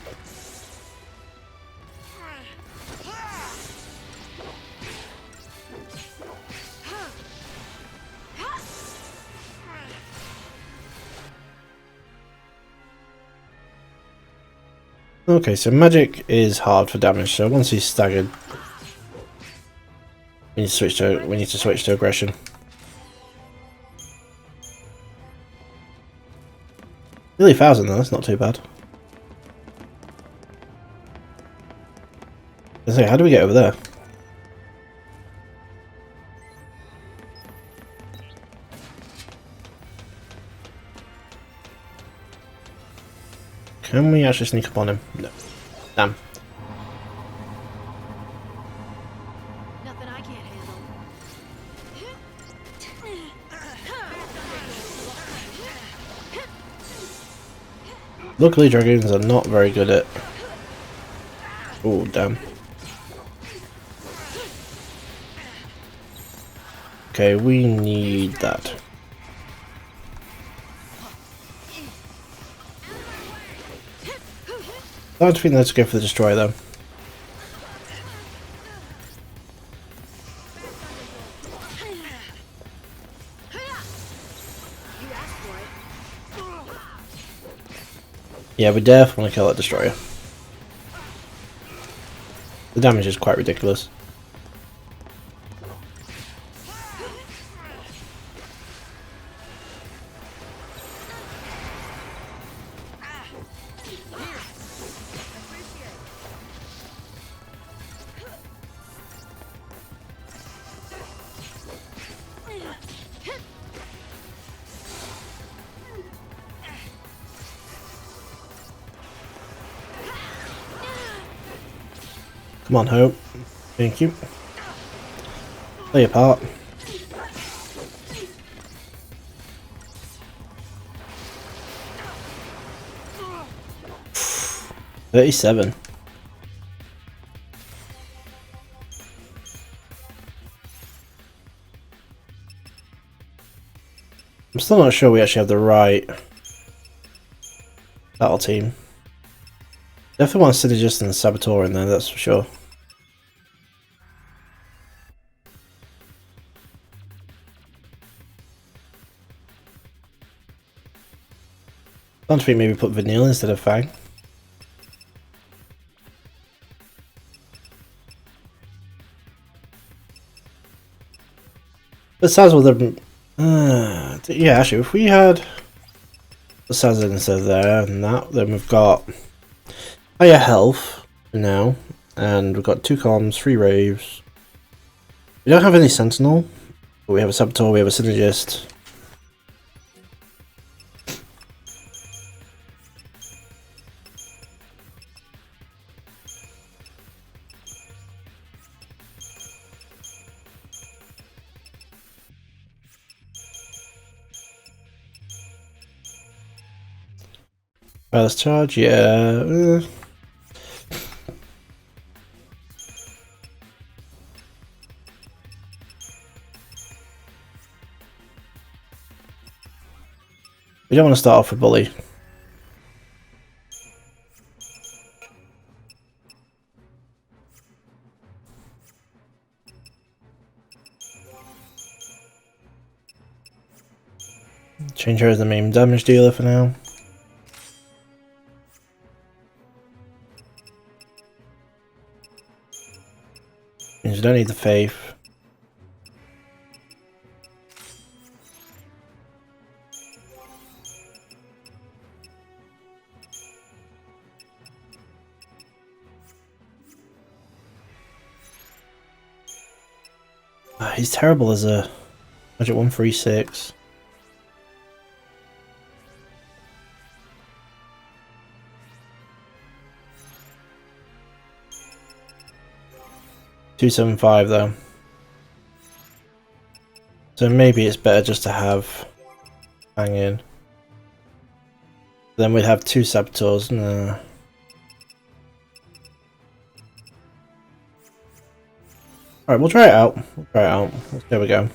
Okay, so magic is hard for damage, so once he's staggered, we need to switch to aggression. Nearly 1,000 though, that's not too bad. say, how do we get over there? Can we actually sneak up on him? No. Damn. Nothing I can't handle. Luckily, dragoons are not very good at... Oh, damn. Okay, we need that. I don't think let's go for the destroyer though. Yeah, we definitely want to kill that destroyer. The damage is quite ridiculous. Come on, Hope. Thank you. Play your part. $37. I'm still not sure we actually have the right battle team. Definitely want Synergist and Saboteur in there, that's for sure. I don't think maybe put Vanille instead of Fang. Besides, with the yeah, actually, if we had the Sazin instead of there and that, then we've got higher health now, and we've got 2 columns, 3 raves. We don't have any Sentinel, but we have a Saboteur, we have a Synergist. Let's charge, yeah. We don't want to start off with Bully. Change her as the main damage dealer for now. You don't need the faith. He's terrible as a budget 136. $275 though. So maybe it's better just to have Hang in. Then we'd have 2 Saboteurs. No. Alright, we'll try it out. There we go.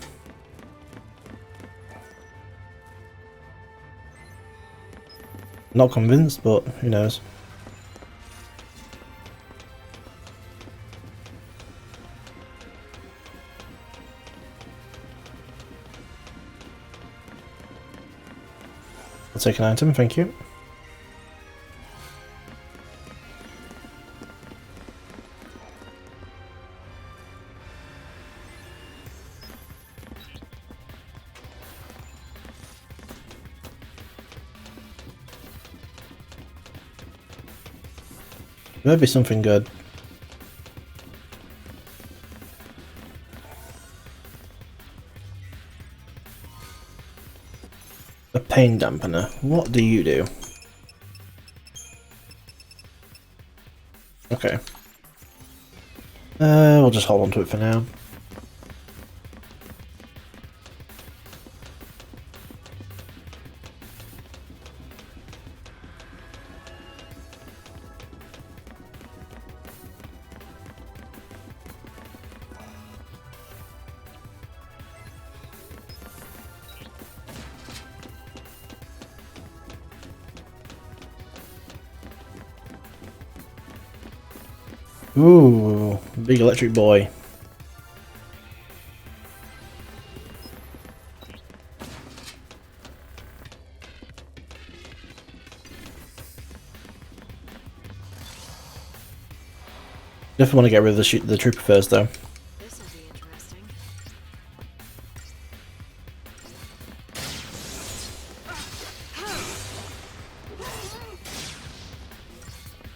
Not convinced, but who knows. I'll take an item, thank you. There'll be something good. pain dampener. What do you do? Okay. We'll just hold on to it for now. Ooh, big electric boy. Definitely want to get rid of the trooper first, though. This will be interesting.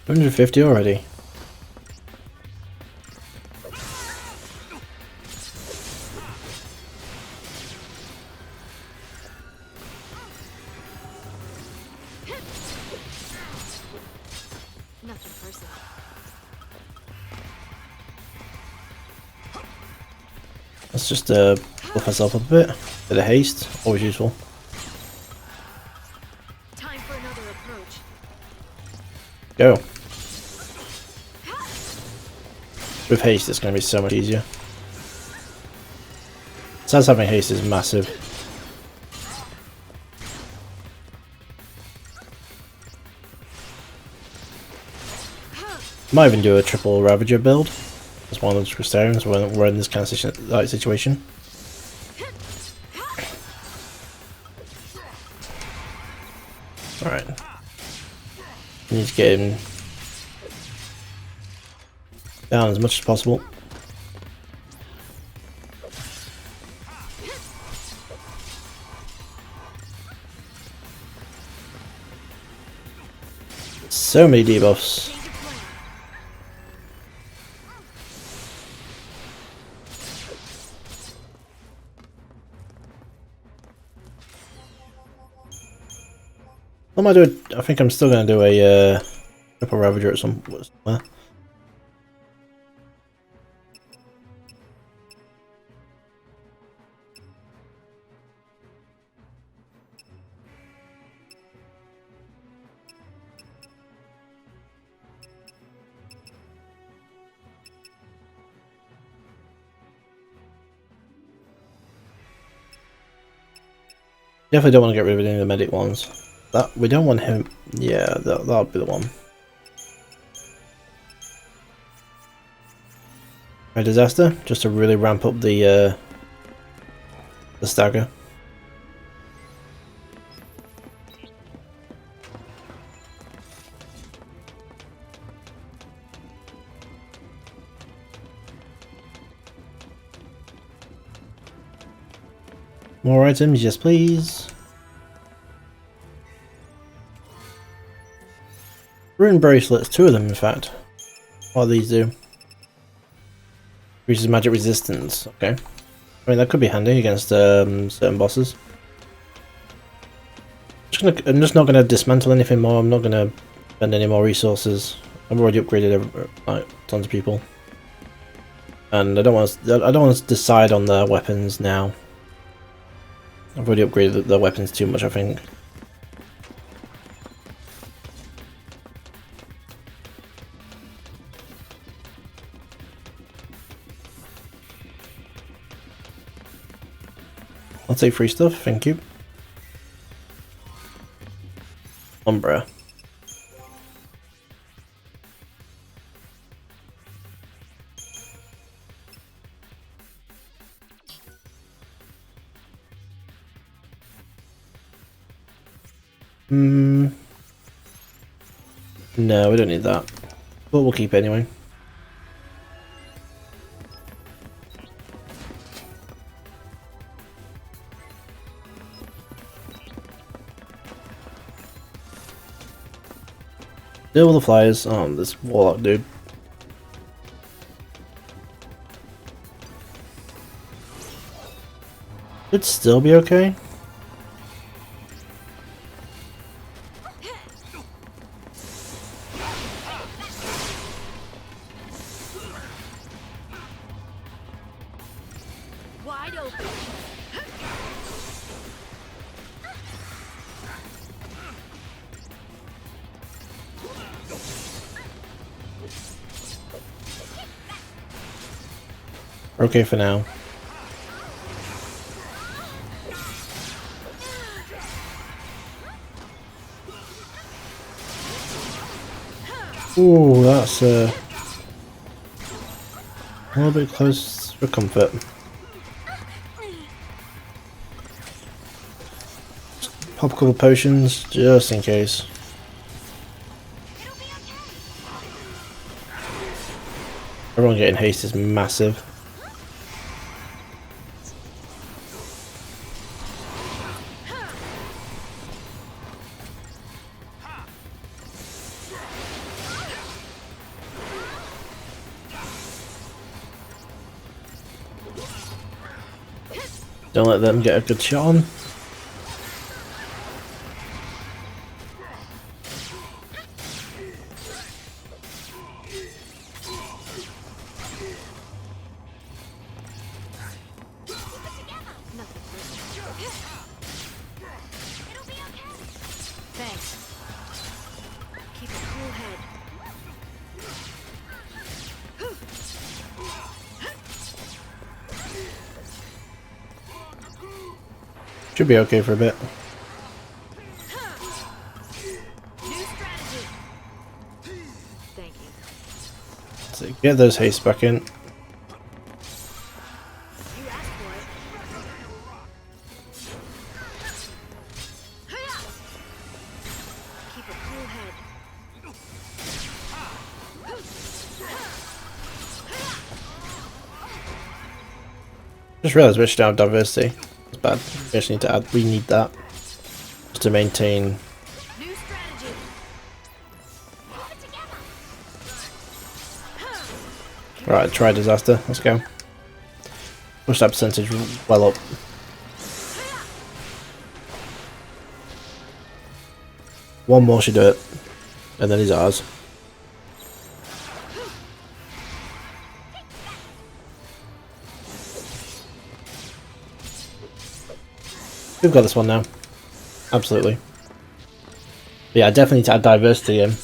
150 already. Nothing personal. Let's just buff ourselves up a bit. Bit of haste, always useful. Time for another approach. Go. With haste, it's going to be so much easier. Besides, having haste is massive. Might even do a triple Ravager build as one of those Crystarians when we're in this kind of situation. Alright. Need to get him down as much as possible. So many debuffs. What am I doing? I think I'm still going to do a triple Ravager at somewhere. Definitely don't want to get rid of any of the medic ones. That we don't want him. Yeah, that'll be the one. A disaster, just to really ramp up the stagger. More items, yes please. Rune bracelets, 2 of them in fact. What do these do? Increases magic resistance, okay. I mean that could be handy against certain bosses. I'm just not going to dismantle anything more, I'm not going to spend any more resources. I've already upgraded like tons of people. And I don't want to decide on their weapons now. I've already upgraded the weapons too much, I think. I'll take free stuff, thank you. Umbra. No, we don't need that. But we'll keep it anyway. Deal with the flyers. Oh, this warlock dude. Should still be okay. We're okay for now. Ooh, that's a little bit close for comfort. Pop a couple potions just in case. Everyone getting haste is massive. Don't let them get a good shot on. Thanks. Keep a cool head. Should be okay for a bit. New strategy. Thank you. So get those haste back in. You asked for it. Keep a cool head. Just realised we should have diversity. It's bad. We actually need to add. We need that just to maintain. New strategy. Keep it together. Right, try disaster. Let's go. Push that percentage well up. One more should do it, and then he's ours. We've got this one now. Absolutely. But yeah, I definitely need to add diversity in.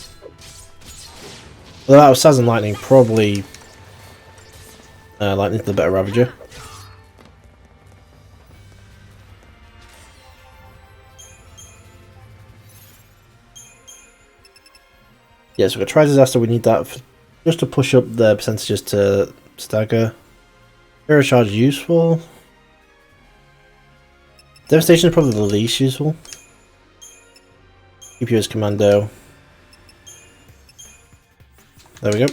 Although that was Saz and Lightning, probably Lightning's the better Ravager. Yeah, so we've got Try Disaster, we need that just to push up the percentages to stagger. Hero Charge useful. Devastation is probably the least useful. Keep you as Commando. There we go.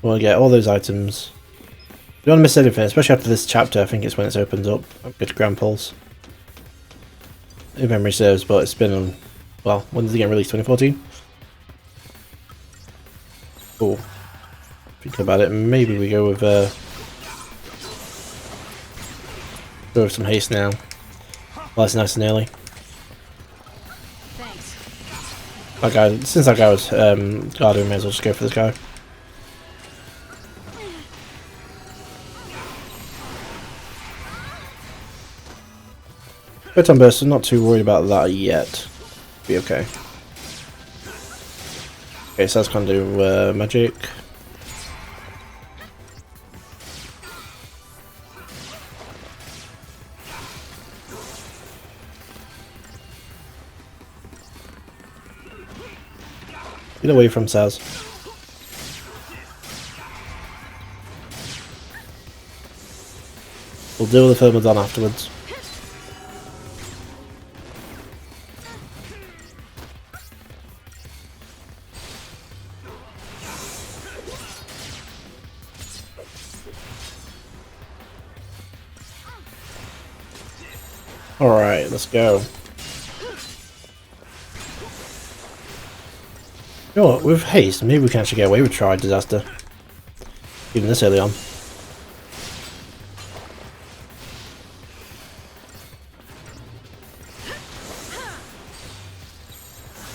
We'll get all those items. You don't want to miss anything, especially after this chapter. I think it's when it's opened up. Good Grand Pulse. If memory serves, but it's been, well, when did it get released? 2014? Cool. Thinking about it, maybe we go with some haste now. Well, that's nice and early. Thanks. That guy, since that guy was Guardian, may as well just go for this guy. Photon Burst, I'm not too worried about that yet. Be okay. Okay, so that's gonna do magic. Get away from Saz. We'll deal with the Thermodon afterwards. Alright, let's go. You know what, with haste, maybe we can actually get away with Try Disaster. Even this early on.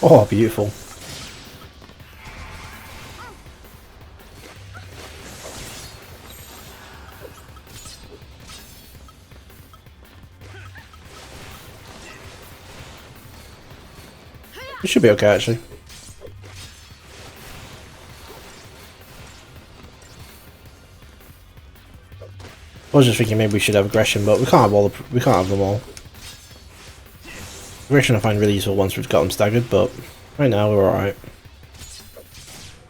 Oh, beautiful. It should be okay, actually. I was just thinking maybe we should have aggression, but we can't have we can't have them all. Aggression I find really useful once we've got them staggered, but right now we're alright.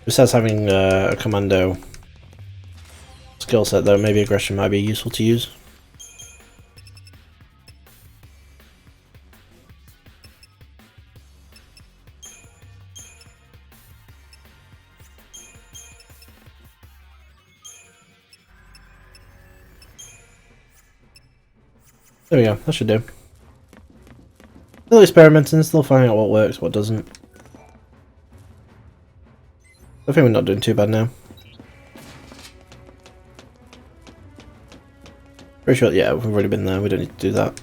Besides having a commando skill set though, maybe aggression might be useful to use. There we go, that should do. Still experimenting, still finding out what works, what doesn't. I think we're not doing too bad now. Pretty sure, yeah, we've already been there, we don't need to do that.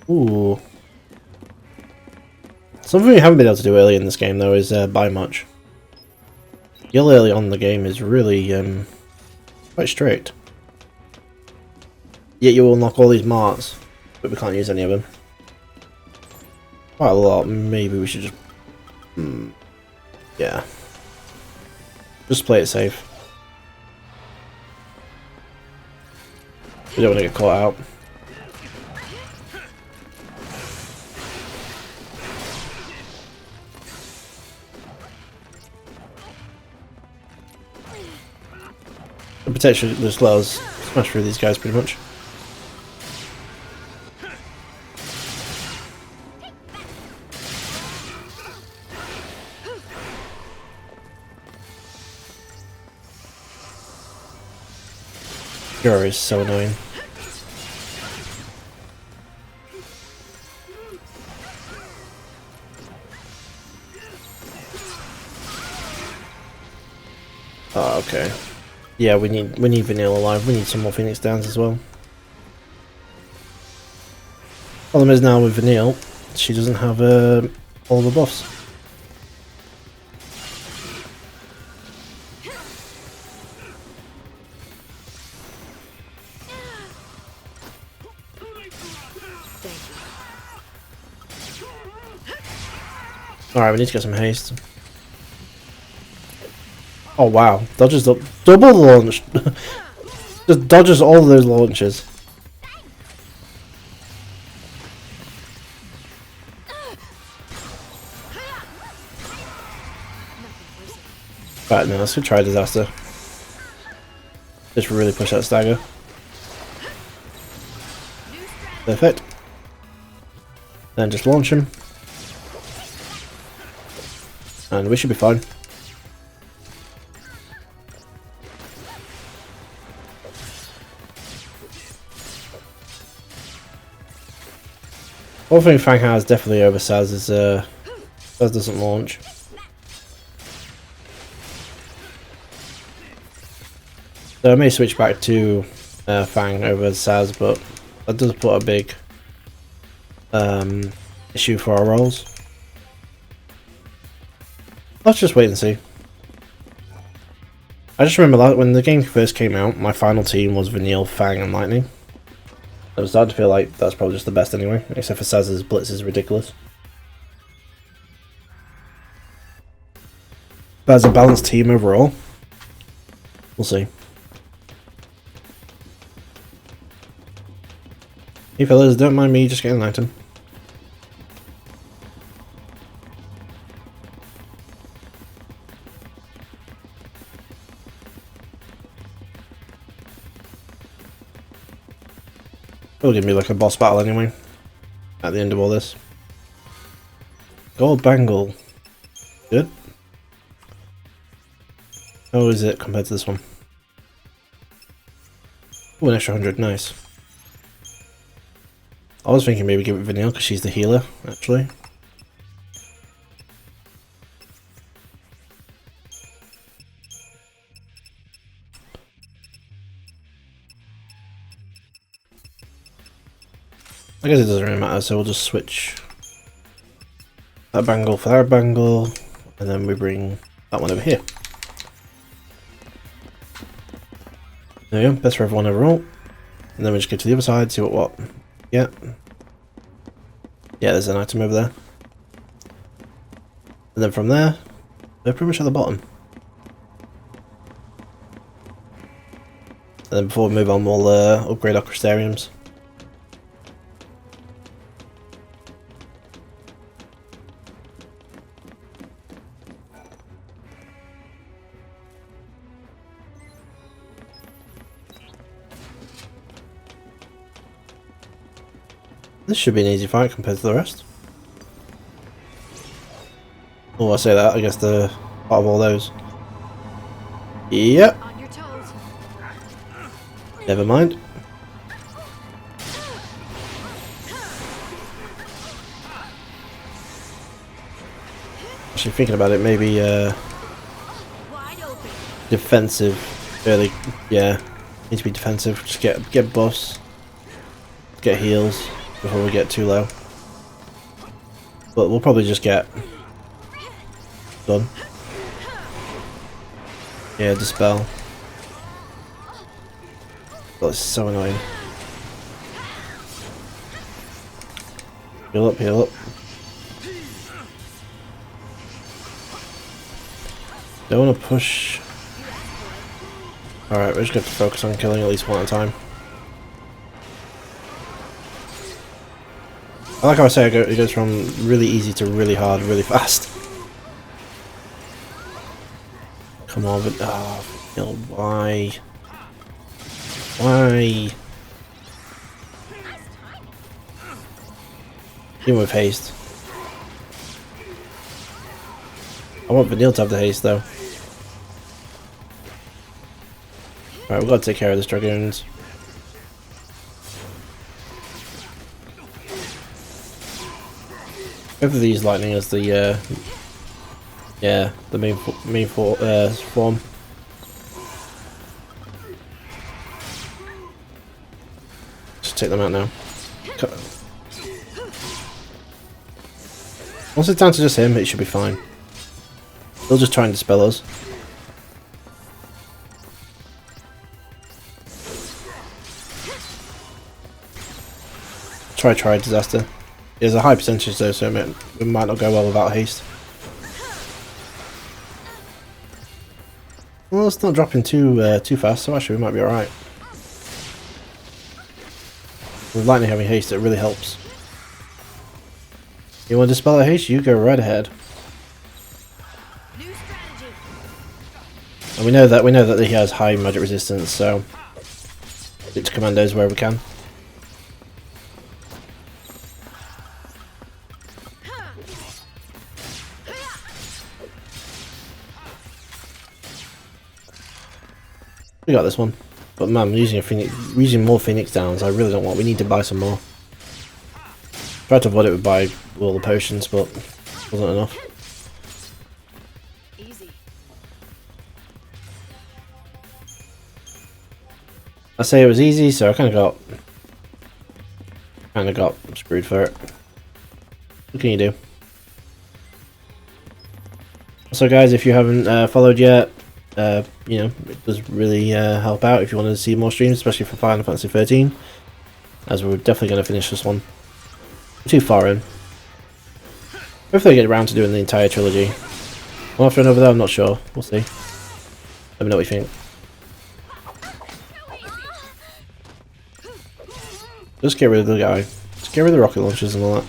Ooh. Something we haven't been able to do early in this game though is buy much. Heal early on in the game is really quite strict. Yet you will unlock all these marks, but we can't use any of them. Quite a lot, maybe we should just... yeah. Just play it safe. We don't want to get caught out. The protection just let us smash through these guys pretty much. Fury is so annoying. Oh, okay. Yeah, we need Vanille alive. We need some more Phoenix Downs as well. Problem is now with Vanille, she doesn't have all the buffs. Alright, we need to get some haste. Oh wow, dodges double the launch. Just dodges all of those launches. Right, now let's go try disaster. Just really push that stagger. Perfect. Then just launch him. And we should be fine. One thing Fang has definitely over Saz is Saz doesn't launch. So I may switch back to Fang over Saz, but that does put a big issue for our rolls. Let's just wait and see. I just remember that when the game first came out, my final team was Vanille, Fang and Lightning. I was starting to feel like that's probably just the best anyway, except for Saz's Blitz is ridiculous. But as a balanced team overall, we'll see. Hey fellas, don't mind me just getting an item. It'll give me like a boss battle anyway, at the end of all this. Gold bangle. Good. How is it compared to this one? Oh, an extra 100, nice. I was thinking maybe give it Vanille because she's the healer, actually. I guess it doesn't really matter, so we'll just switch that bangle for that bangle, and then we bring that one over here. There we go, best for everyone overall. And then we just go to the other side, see what. Yeah. Yeah, there's an item over there. And then from there, they're pretty much at the bottom. And then before we move on, we'll upgrade our crystariums. This should be an easy fight compared to the rest. Oh, I say that, I guess the part of all those. Yep. On your toes. Never mind. Actually, thinking about it, maybe Wide open. defensive. Really, yeah. Need to be defensive. Just get buffs, get heals before we get too low. But we'll probably just get done. Yeah, dispel. That's so annoying. Heal up, heal up. Don't want to push. Alright, we're just going to focus on killing at least one at a time. I like how I say it goes from really easy to really hard, really fast. Come on, but why? Why? Even with haste. I want Vanille to have the haste though. Alright, we've got to take care of the Dragoons. Both of these lightning as the yeah, the main form. Just take them out now. Once it's down to just him, it should be fine. They'll just try and dispel us. Try disaster. There's a high percentage though, so it might not go well without haste. Well, it's not dropping too fast, so actually we might be alright. With lightning having haste, it really helps. You want to dispel a haste? You go right ahead. New strategy. And we know that he has high magic resistance, so it's commandos where we can. We got this one, but man, using more Phoenix Downs, I really don't want. We need to buy some more. Tried to avoid it with buy all the potions, but wasn't enough. Easy. I say it was easy, so I kind of got screwed for it. What can you do? So guys, if you haven't followed yet, you know, it does really help out if you want to see more streams, especially for Final Fantasy XIII, as we're definitely going to finish this one. We're too far in. Hopefully I get around to doing the entire trilogy. One after another though, I'm not sure. We'll see. Let me know what you think. Just get rid of the guy. Just get rid of the rocket launchers and all that.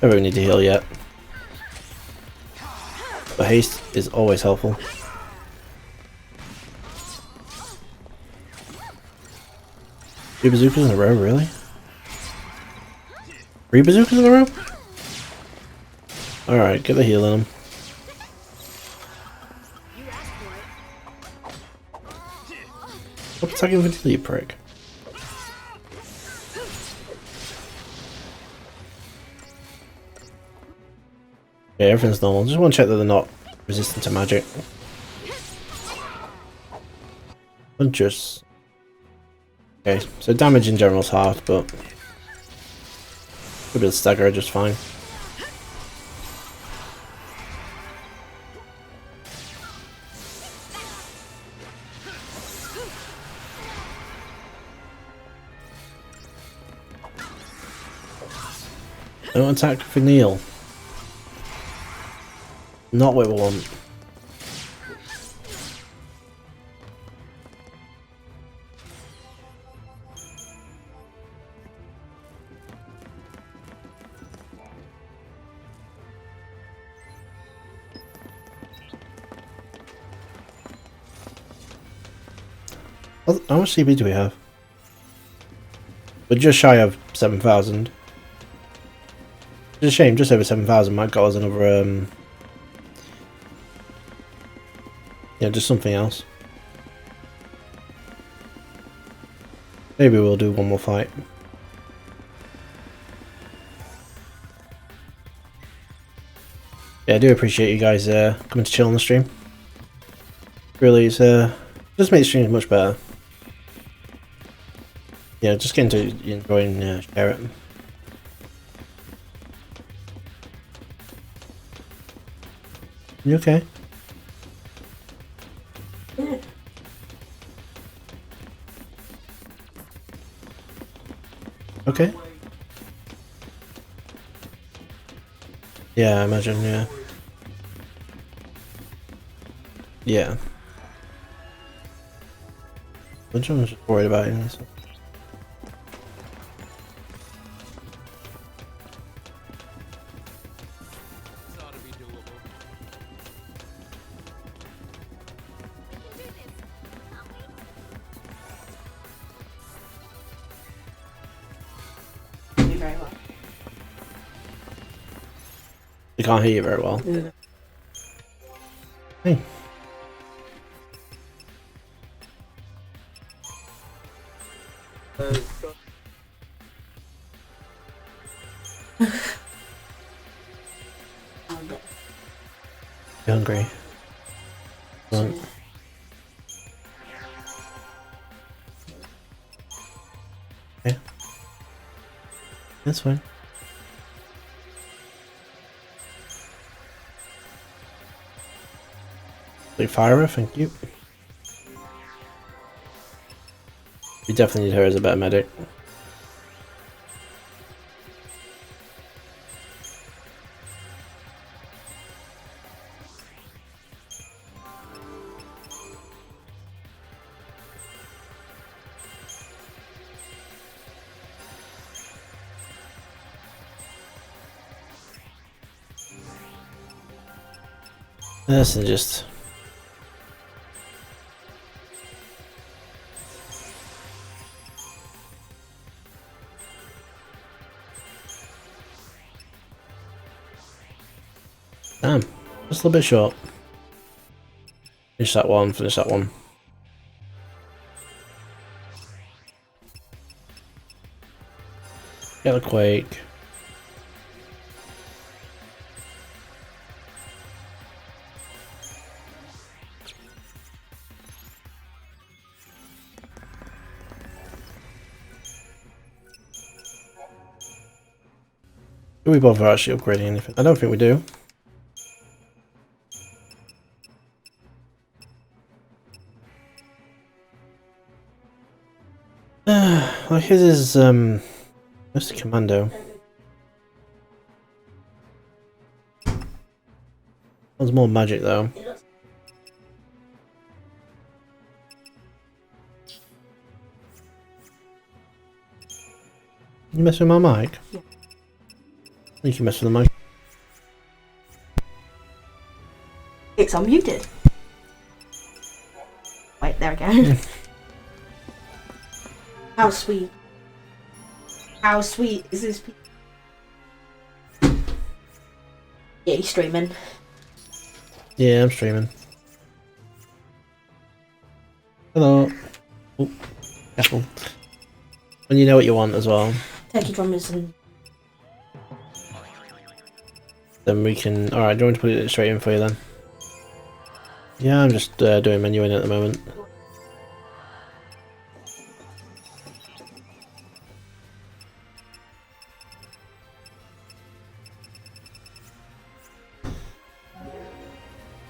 I don't really need to heal yet. But haste is always helpful. 3 bazookas in a row, really? 3 bazookas in a row? Alright, get the heal in him. Stop attacking Vanilla, you prick. Yeah, everything's normal. Just want to check that they're not resistant to magic. And just... Okay, so damage in general is hard, but... Could be able to stagger her just fine. Don't attack Vanille. Not what we want. How much CP do we have? We're just shy of 7,000. It's a shame, just over 7,000 might got us another, yeah, just something else. Maybe we'll do one more fight. Yeah, I do appreciate you guys coming to chill on the stream. Really, it's just makes streams much better. Yeah, just getting to enjoy and share it. You okay? Yeah. Okay. Yeah, I imagine, yeah. Yeah. I'm just worried about it. So. This ought to be doable. Do very well. You can't hear you very well. Yeah. Hey. You hungry? Want? Okay. That's fine. Fire, thank you. You definitely need her as a better medic. This is just... Damn, just a little bit short. Finish that one, finish that one. Get a quake. Do we bother actually upgrading anything? I don't think we do. Like his is mostly commando. There's more magic though. You mess with my mic? Yeah. You can mess with the mic. It's unmuted. Wait, there we go. How sweet. How sweet is this? Yeah, he's streaming. Yeah, I'm streaming. Hello. Oh, careful. When you know what you want as well, Turkey drummers and... then we can... Alright, do you want to put it straight in for you then? Yeah, I'm just doing menuing at the moment.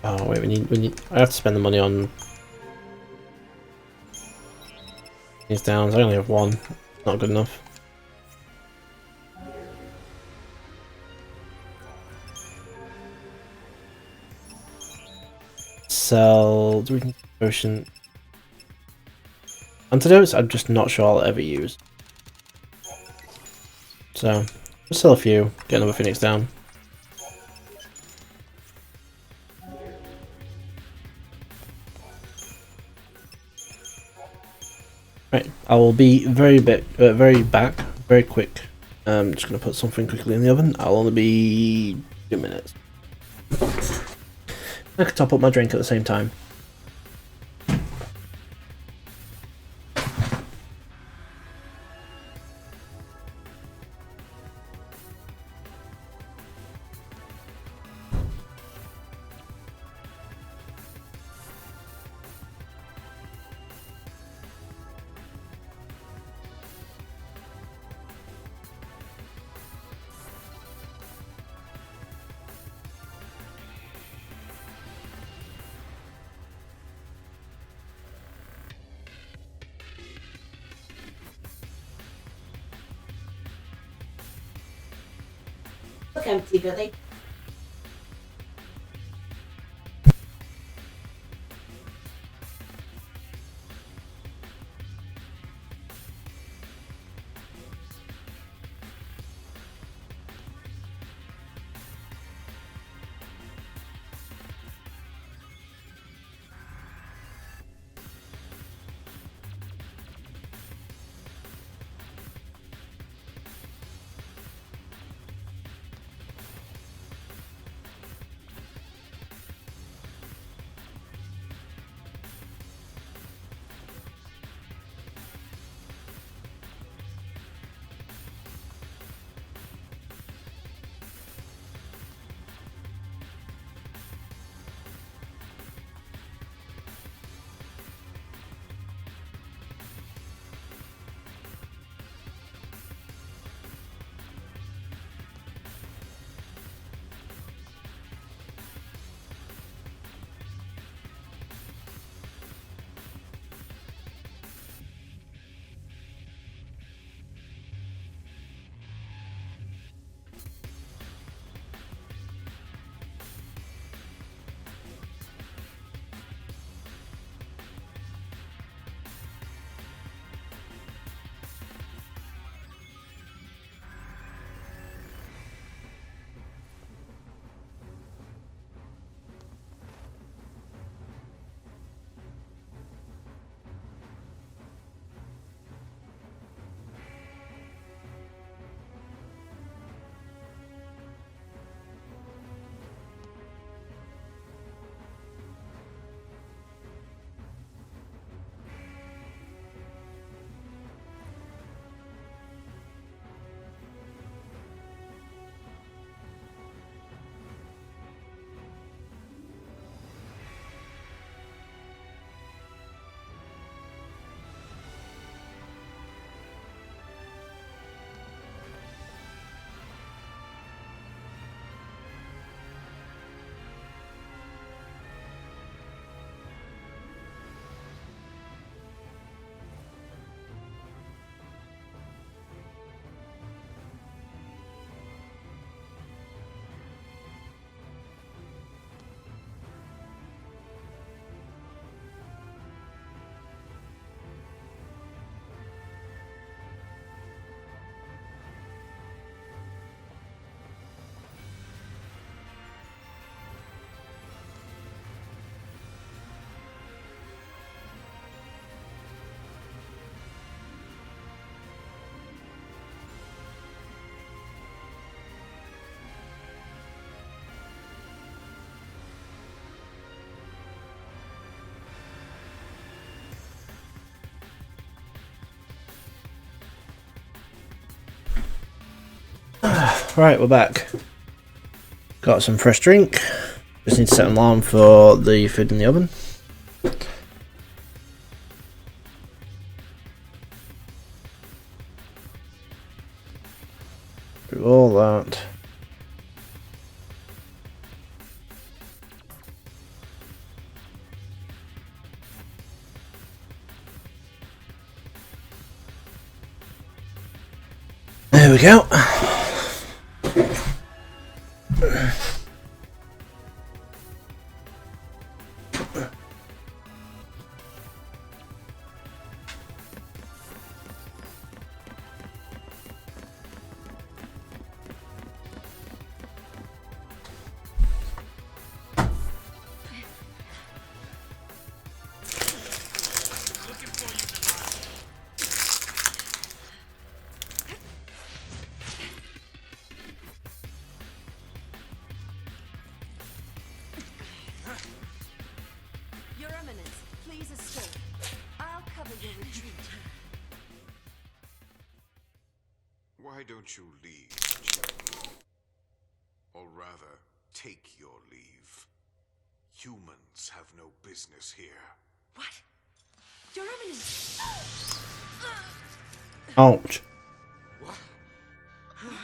Oh wait, we need. I have to spend the money on these downs. I only have one. Not good enough. sell drinking potion antidotes. I'm just not sure I'll ever use. So, just sell a few, get another Phoenix down. Right, I will be very quick. I'm just gonna put something quickly in the oven. I'll only be 2 minutes. I can top up my drink at the same time. Look empty, Billy. Right, we're back. Got some fresh drink. Just need to set an alarm for the food in the oven. Do all that. There we go. don't you leave, Chief? Or rather, take your leave. Humans have no business here. What? Your Eminence! Ouch. What?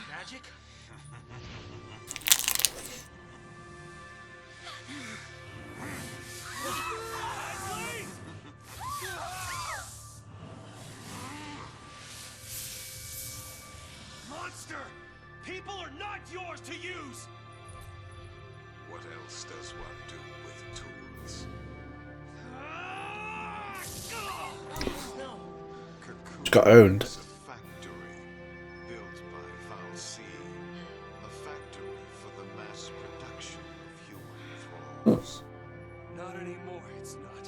Magic? Monster! People are not yours to use! What else does one do with tools? Just got owned. Is a factory built by Valsea. A factory for the mass production of human thralls. Not anymore, it's not.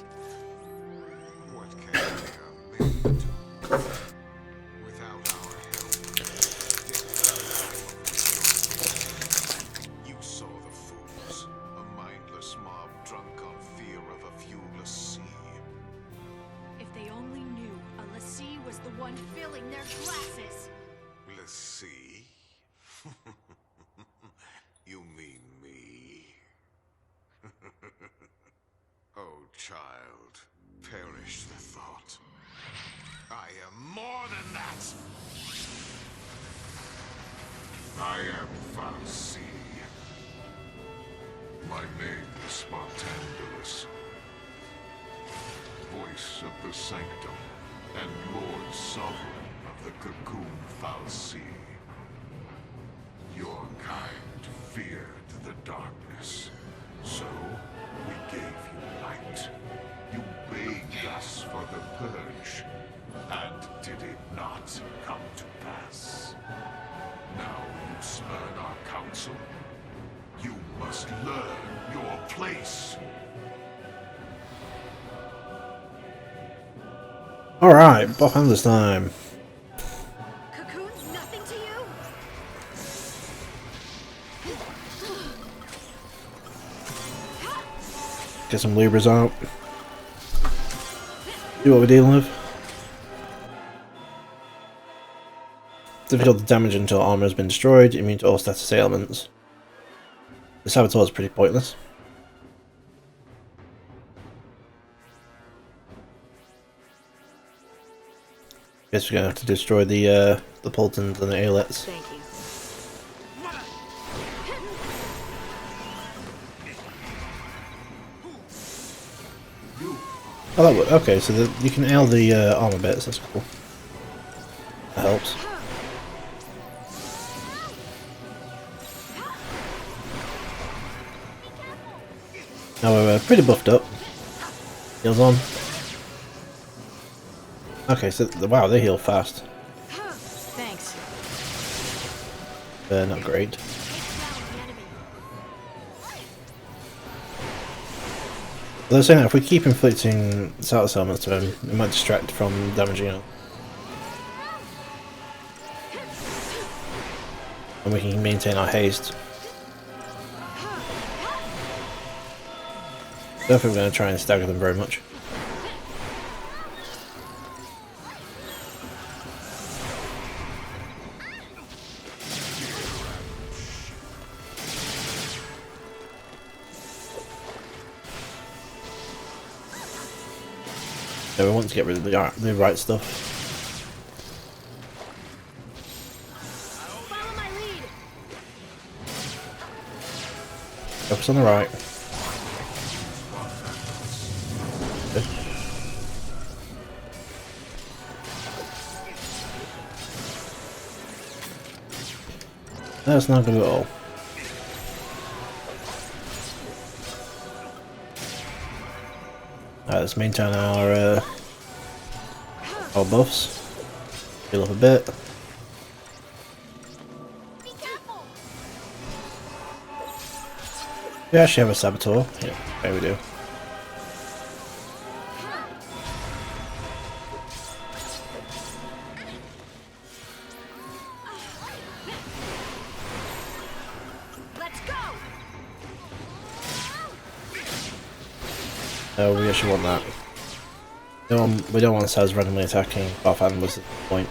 What can they are made to? Without our help, you saw the fools. A mindless mob drunk on fear of a viewless sea. If they only knew a Lassie was the one filling their glasses. Let's see. You mean me? Oh, child, perish the thought. I am more than that. I am Valsea. My name is Spartandulus, voice of the Sanctum and Lord Sovereign of the Cocoon Valsea. Your kind feared the darkness, so we gave you light. You begged us for the purge, and did it not come to pass? Now you spurn our counsel? You must learn your place. Alright, Bob Handler's time. Cocoon's nothing to you? Get some Libras out. See what we're dealing with. Difficult to damage until armor has been destroyed, immune to all status ailments. The Saboteur is pretty pointless. Guess we're gonna have to destroy the Poltons and the Ailets. Thank you. Oh, that worked. Okay, so you can ail the armor bits. That's cool. That helps. Now we're pretty buffed up. Heals on. Okay, so wow, they heal fast. Thanks. Not great. Take down the enemy. They're saying that if we keep inflicting status ailments to him, it might distract from damaging him. And we can maintain our haste. I don't think we're going to try and stagger them very much. Yeah, we want to get rid of the right stuff. Follow my lead. Focus on the right. Good. That's not good at all. Alright, let's maintain our buffs. Heal up a bit. Be careful. We actually have a Saboteur. Yeah, there we do. Let's go. No, we actually want that. We don't want Saz randomly attacking offhand was the point.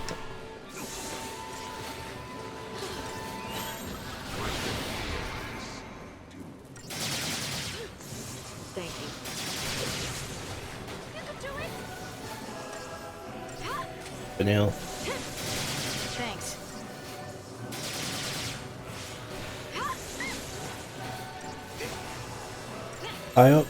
Vanille. Thanks. High up.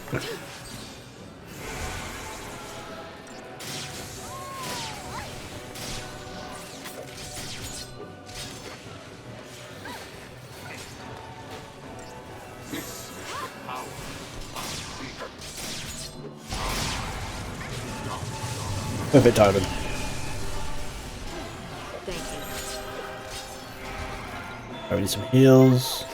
Perfect timing. Thank you. I need some heals.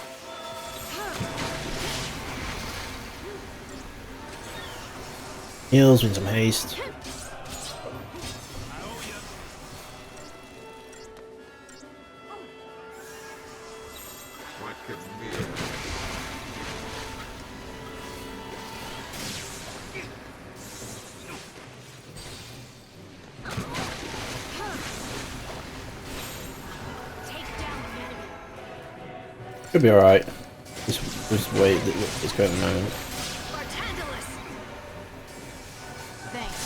Heals, we need some haste. What can mere Take down the enemy. Could be alright. Just wait, it's going to know. Bartandalus. Thanks.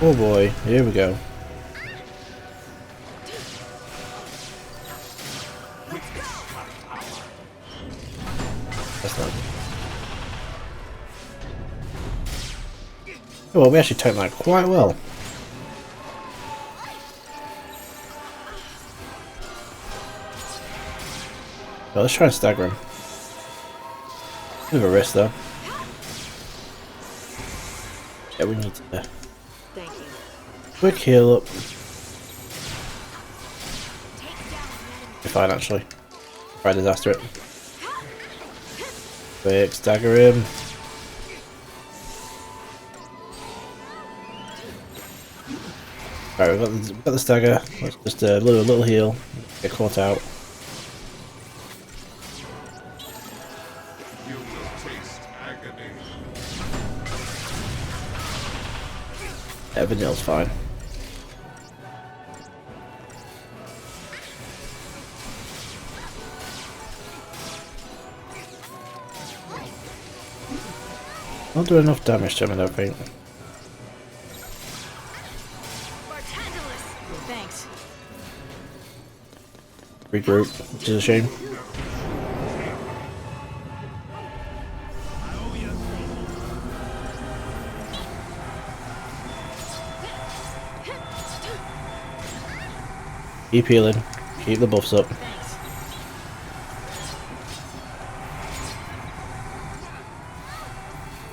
Oh boy, here we go. That's not. Oh, well, we actually took that quite well. Well, let's try and stagger him. Bit of a risk though. Yeah, we need to. Thank you. Quick heal up. Take down the enemy. Be fine actually. Try disaster it. Quick, stagger him. Alright, we've got the stagger. Let's just a little heal. Get caught out. you will taste agony. Yeah, Vanille's fine. Not do enough damage to him, I don't think. Bartandalus. Thanks. Regroup, which is a shame. Keep healing. Keep the buffs up. Thanks.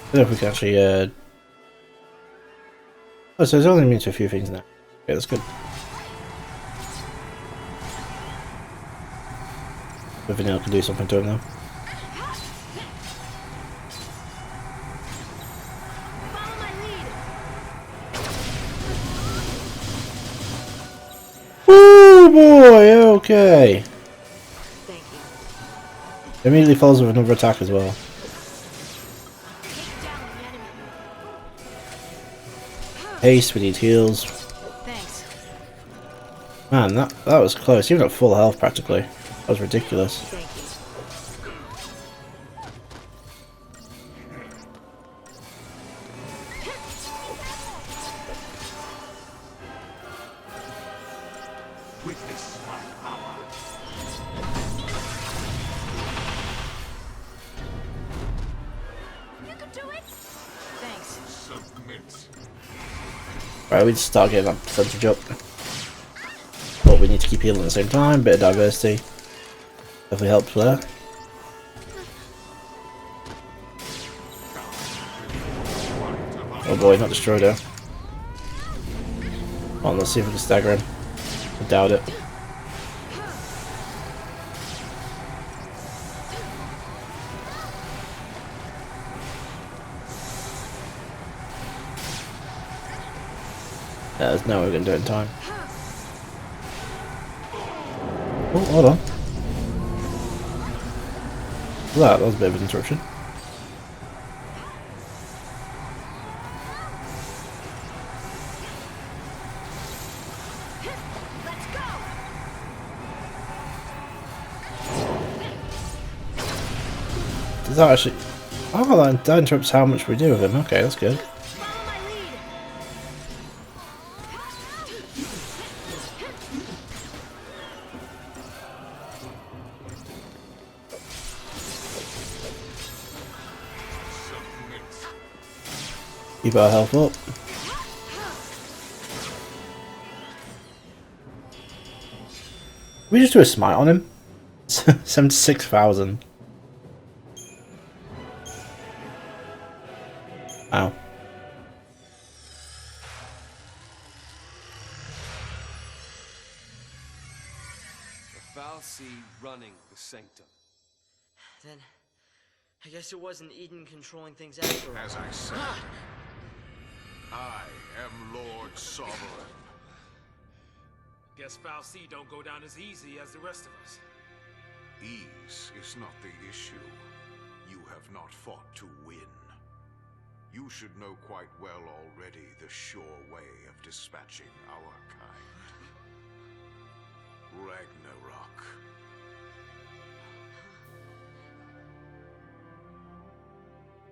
I don't know if we can actually, oh, so it's only immune to a few things now. Okay, that's good. The Vanille can do something to him though. Follow my lead. Oh boy, okay. Thank you. Immediately follows with another attack as well. Take down the enemy. Haste, we need heals. Thanks. Man, that was close. Even at full health practically. That was ridiculous. Thank you. Witness my power. You can do it. Thanks. Submit. Right, we just start getting that percentage up. But we need to keep healing at the same time. Bit of diversity. Definitely helps there. Oh boy, not destroyed her. Come on, let's see if we can stagger him. I doubt it. Yeah, there's no way we're gonna do it in time. Oh, hold on. That was a bit of an interruption. Let's go. Does that actually... Oh, that interrupts how much we do with him. Okay, that's good. Follow my Keep our health up. We just do a smite on him. 76,000. Ow. The foul sea running the sanctum. Then, I guess it wasn't Eden controlling things after all. As I said, I am Lord Sovereign. Guess foul sea don't go down as easy as the rest of us. Ease is not the issue. You have not fought to win. You should know quite well already the sure way of dispatching our kind. Ragnarok.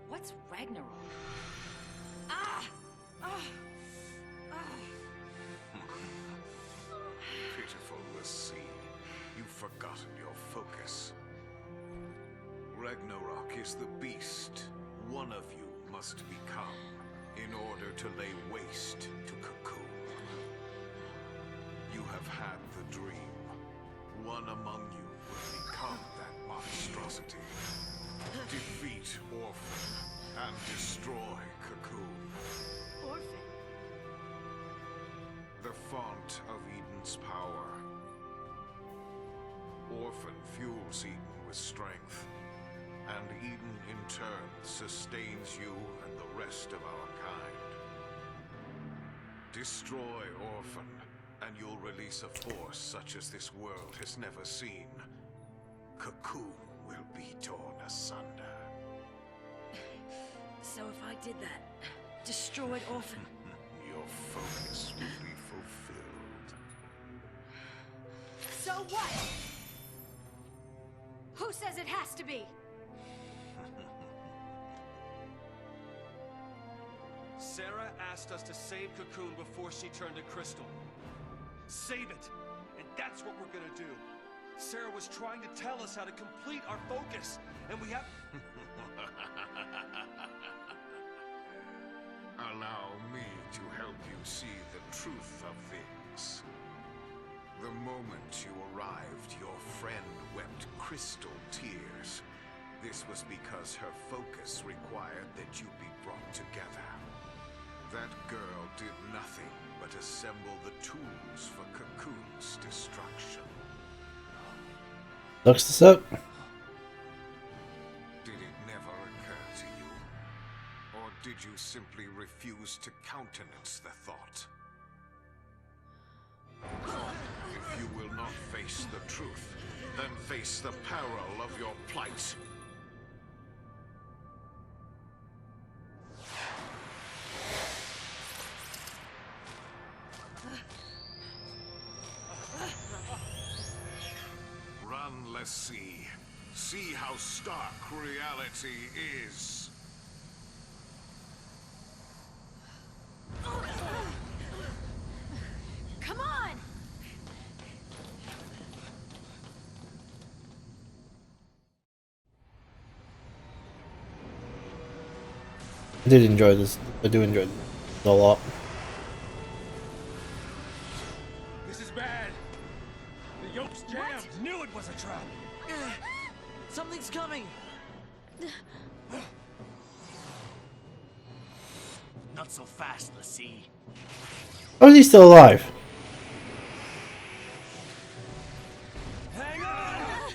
What's Ragnarok? Ah! Ah! Pitiful Lassie, you've forgotten your focus. Ragnarok is the beast one of you must become in order to lay waste to Cocoon. You have had the dream. One among you will become that monstrosity. Defeat Orphan and destroy Cocoon. Orphan. The font of Eden's power. Orphan fuels Eden with strength, and Eden in turn sustains you and the rest of our kind. Destroy Orphan, and you'll release a force such as this world has never seen. Cocoon will be torn asunder. So if I did that, destroyed Orphan, Your focus will be fulfilled. so what? Who says it has to be? Sarah asked us to save Cocoon before she turned to Crystal. Save it! And that's what we're gonna do. Sarah was trying to tell us how to complete our focus, and we have... Allow me to help you see the truth of things. The moment you arrived, your friend wept crystal tears. This was because her focus required that you be brought together. That girl did nothing but assemble the tools for Cocoon's destruction. Looks this up. Did it never occur to you? Or did you simply refuse to countenance the thought? If you will not face the truth, then face the peril of your plight. Run, let's see. See how stark reality is. Come on! I did enjoy this. I do enjoy this a lot. This is bad. The yoke's jammed. Knew it was a trap. Something's coming! Not so fast, Lassie. How is he still alive? Hang on!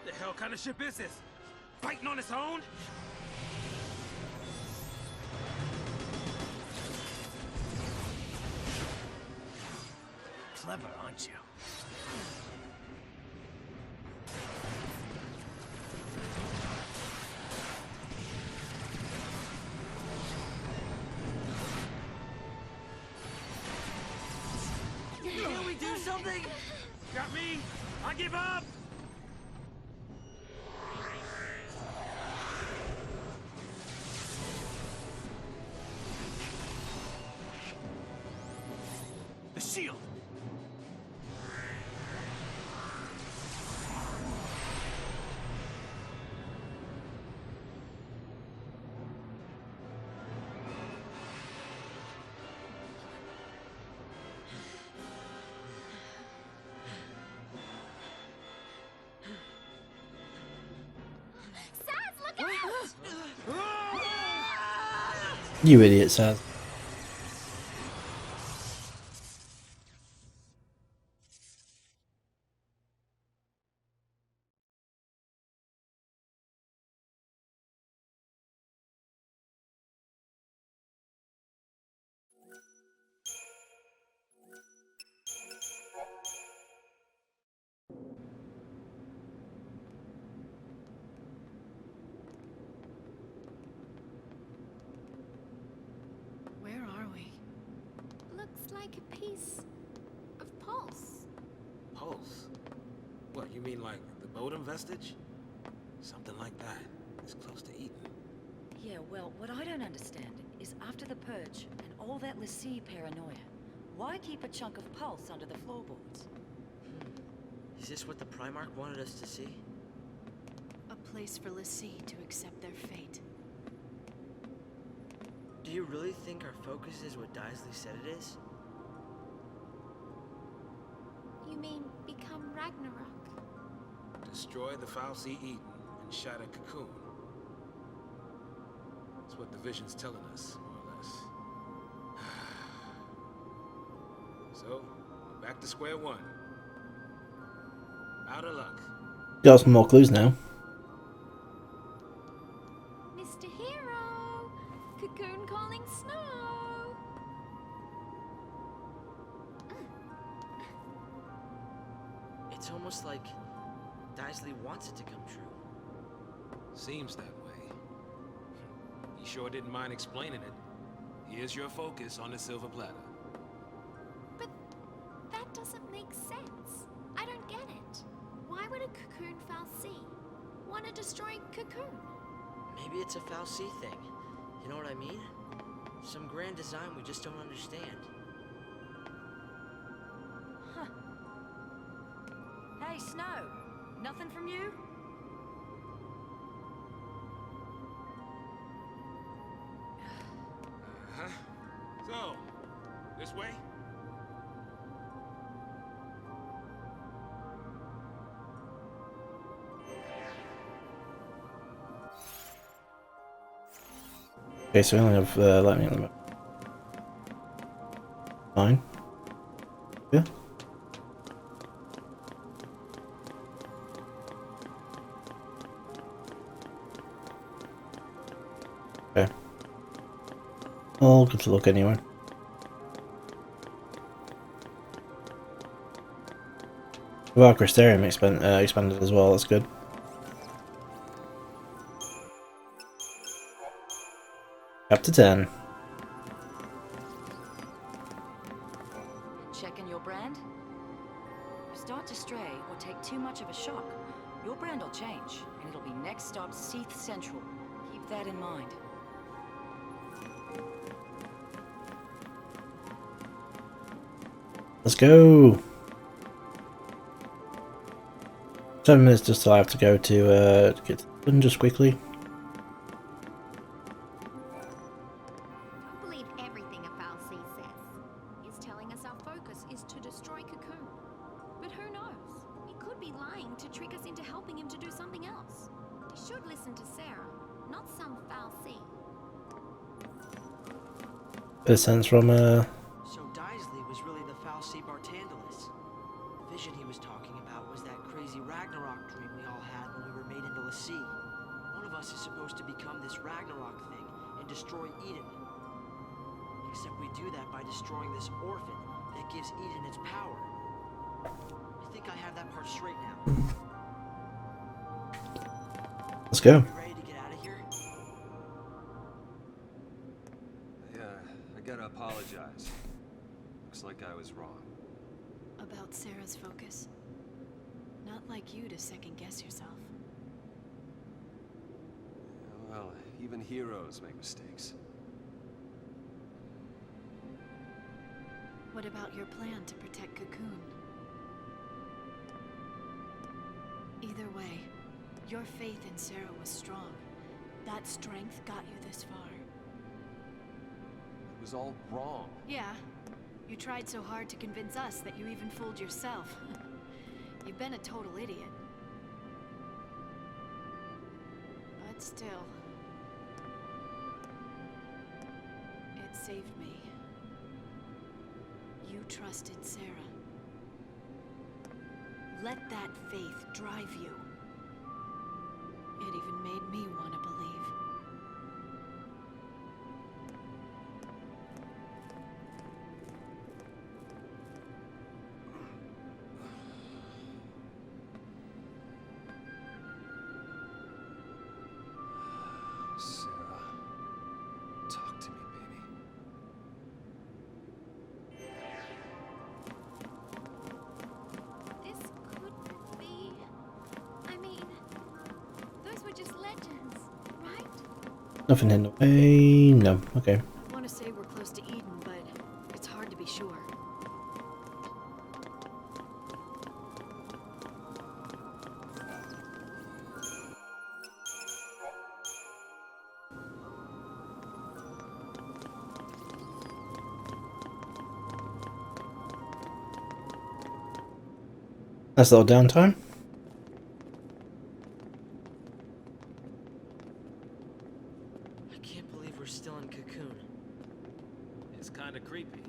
The hell kind of ship is this? Fighting on its own? Clever, aren't you? I give up! The shield! You idiot, Saz. Where are we? Looks like a piece of pulse. Pulse? What, you mean like the Bodum vestige? Something like that. It's close to Eden. Yeah, well, what I don't understand is after the purge and all that Lassie paranoia, why keep a chunk of pulse under the floorboards? Is this what the Primarch wanted us to see? A place for Lassie to accept their fate. Do you really think our focus is what Daisley said it is? You mean become Ragnarok? Destroy the Fal'Cie Eden and shatter Cocoon. That's what the vision's telling us, more or less. So, we're back to square one. Out of luck. Got some more clues now. Mr. Hero! Cocoon calling Snow! It's almost like Daisley wants it to come true. Seems that way. You sure didn't mind explaining it. Here's your focus on the silver platter. But that doesn't make sense. I don't get it. Why would a Cocoon Fal'Cie want to destroy Cocoon? Maybe it's a Fal'Cie thing. You know what I mean? Some grand design we just don't understand. Huh. Hey, Snow. Nothing from you? Uh-huh. So, this way? Okay, so we only have lightning on the map. Fine. Yeah. Okay. All good to look anyway. Well, Crystarium expanded as well, that's good. Chapter 10. Checking your brand? You start to stray or take too much of a shock, your brand will change, and it'll be next stop XIII Central. Keep that in mind. Let's go! 7 minutes just till I have to go to get done just quickly. Don't believe everything a Fal'Cie says. He's telling us our focus is to destroy Cocoon. But who knows? He could be lying to trick us into helping him to do something else. We should listen to Sarah, not some Fal'Cie. Bit of sense from So Daisley was really the Fal'Cie Bartandalis. The vision he was talking about was that crazy Ragnarok dream we all had when we were made into Lassie. One of us is supposed to become this Ragnarok thing and destroy Eden. Except we do that by destroying this orphan that gives Eden its power. I think I have that part straight now. let's go. You ready to get out of here? I gotta apologize. Looks like I was wrong. About Sarah's focus. second guess yourself. Well, even heroes make mistakes. What about your plan to protect Cocoon? Either way, your faith in Sarah was strong. That strength got you this far. It was all wrong. Yeah. You tried so hard to convince us that you even fooled yourself. You've been a total idiot. But still... it saved me. You trusted Sarah. Let that faith drive you. It even made me want to believe. Sarah, talk to me, baby. This could be... I mean, those were just legends, right? Nothing in the way. No. Okay. I want to say we're close to Eden, but it's hard to be sure. Nice little downtime. I can't believe we're still in Cocoon. It's kinda creepy.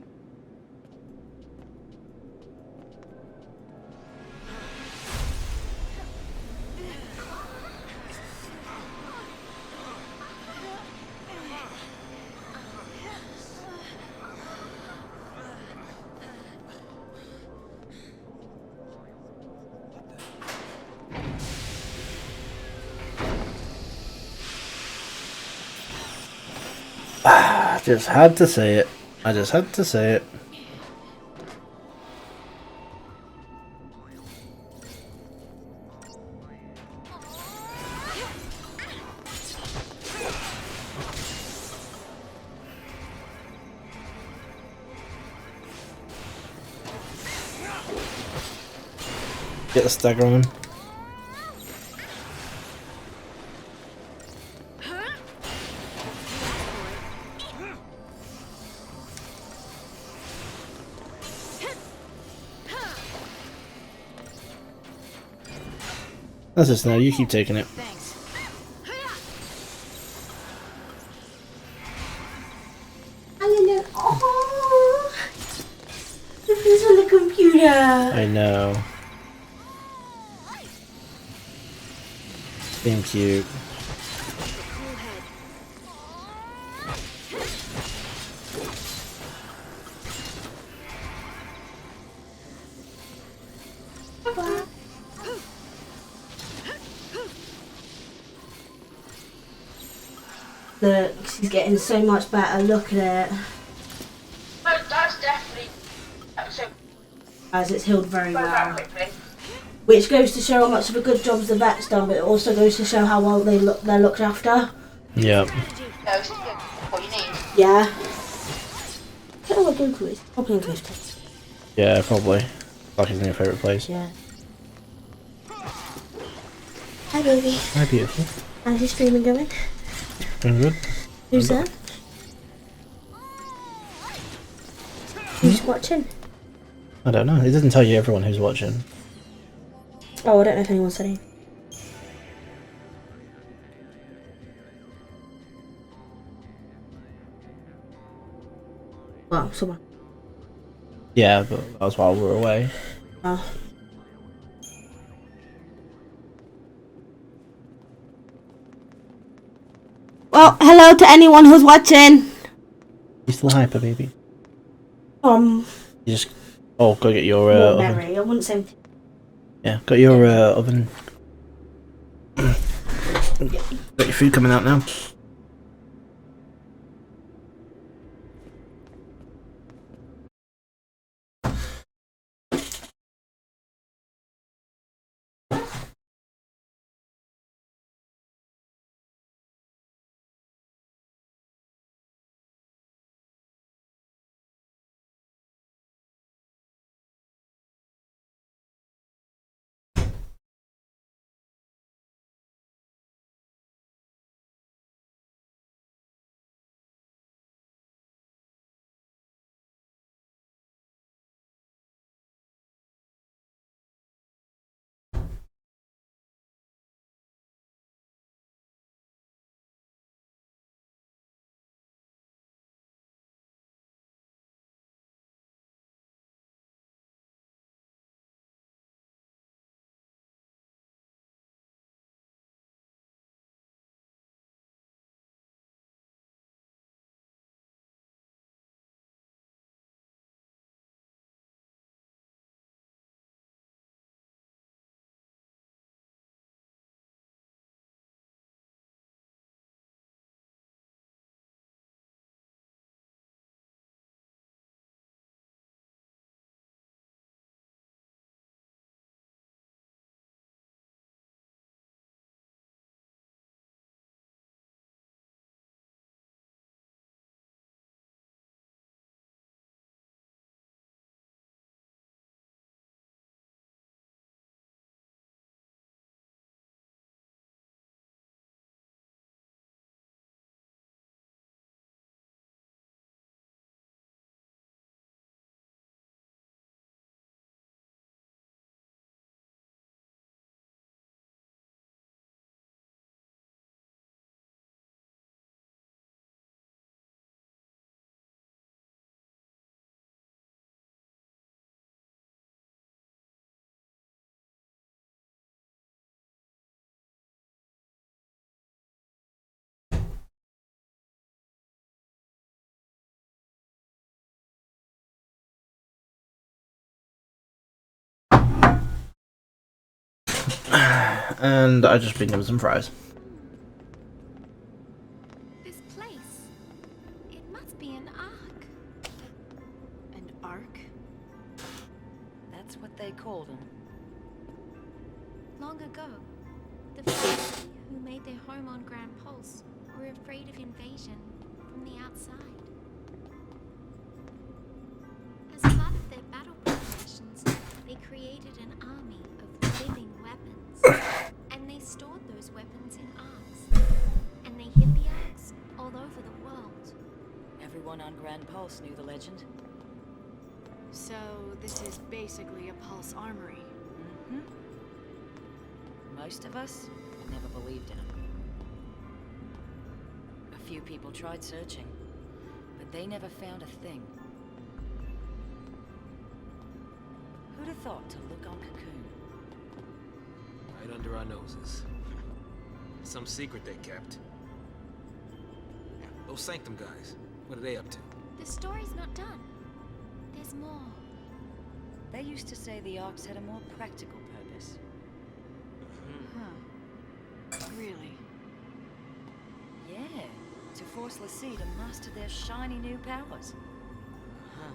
I just had to say it. I just had to say it. Get the stagger on him. That's it now, you keep taking it. Thanks. And then, oh, this is on the computer. I know. Being cute. Cool head. Look, she's getting so much better. Look at it. That's definitely so As it's healed very very well. quickly. Which goes to show how much of a good job the vet's done, but it also goes to show how well they're looked after. Yeah. No, it's what you need. Yeah. I don't know what Goku is. Probably in 50. Yeah, probably. Like his new favourite place. Yeah. Hi, baby. Hi, beautiful. How's your streaming going? Doing good. Who's that? Who's watching? I don't know. It doesn't tell you everyone who's watching. Oh, I don't know if anyone's saying. Well, someone. Yeah, but that was while we were away. Oh. Well, hello to anyone who's watching. You still hyper, baby? You just... Oh, go get your more oven. merry. I wouldn't say. Yeah, got your oven. Got your food coming out now. And I just bring him some fries. This place. It must be an ark. An ark? That's what they call them. Long ago, the family who made their home on Grand Pulse were afraid of invasion from the outside. As part of their battle preparations, they created an army of living weapons. And they stored those weapons in arks. And they hid the arks all over the world. Everyone on Grand Pulse knew the legend. So, this is basically a Pulse armory. Mm-hmm. Most of us never believed in them. A few people tried searching, but they never found a thing. Who'd have thought to look on Cocoon? Right under our noses. Some secret they kept. Those Sanctum guys, what are they up to? The story's not done. There's more. They used to say the arcs had a more practical purpose. Huh. Really? Yeah, to force Lassie to master their shiny new powers. Huh.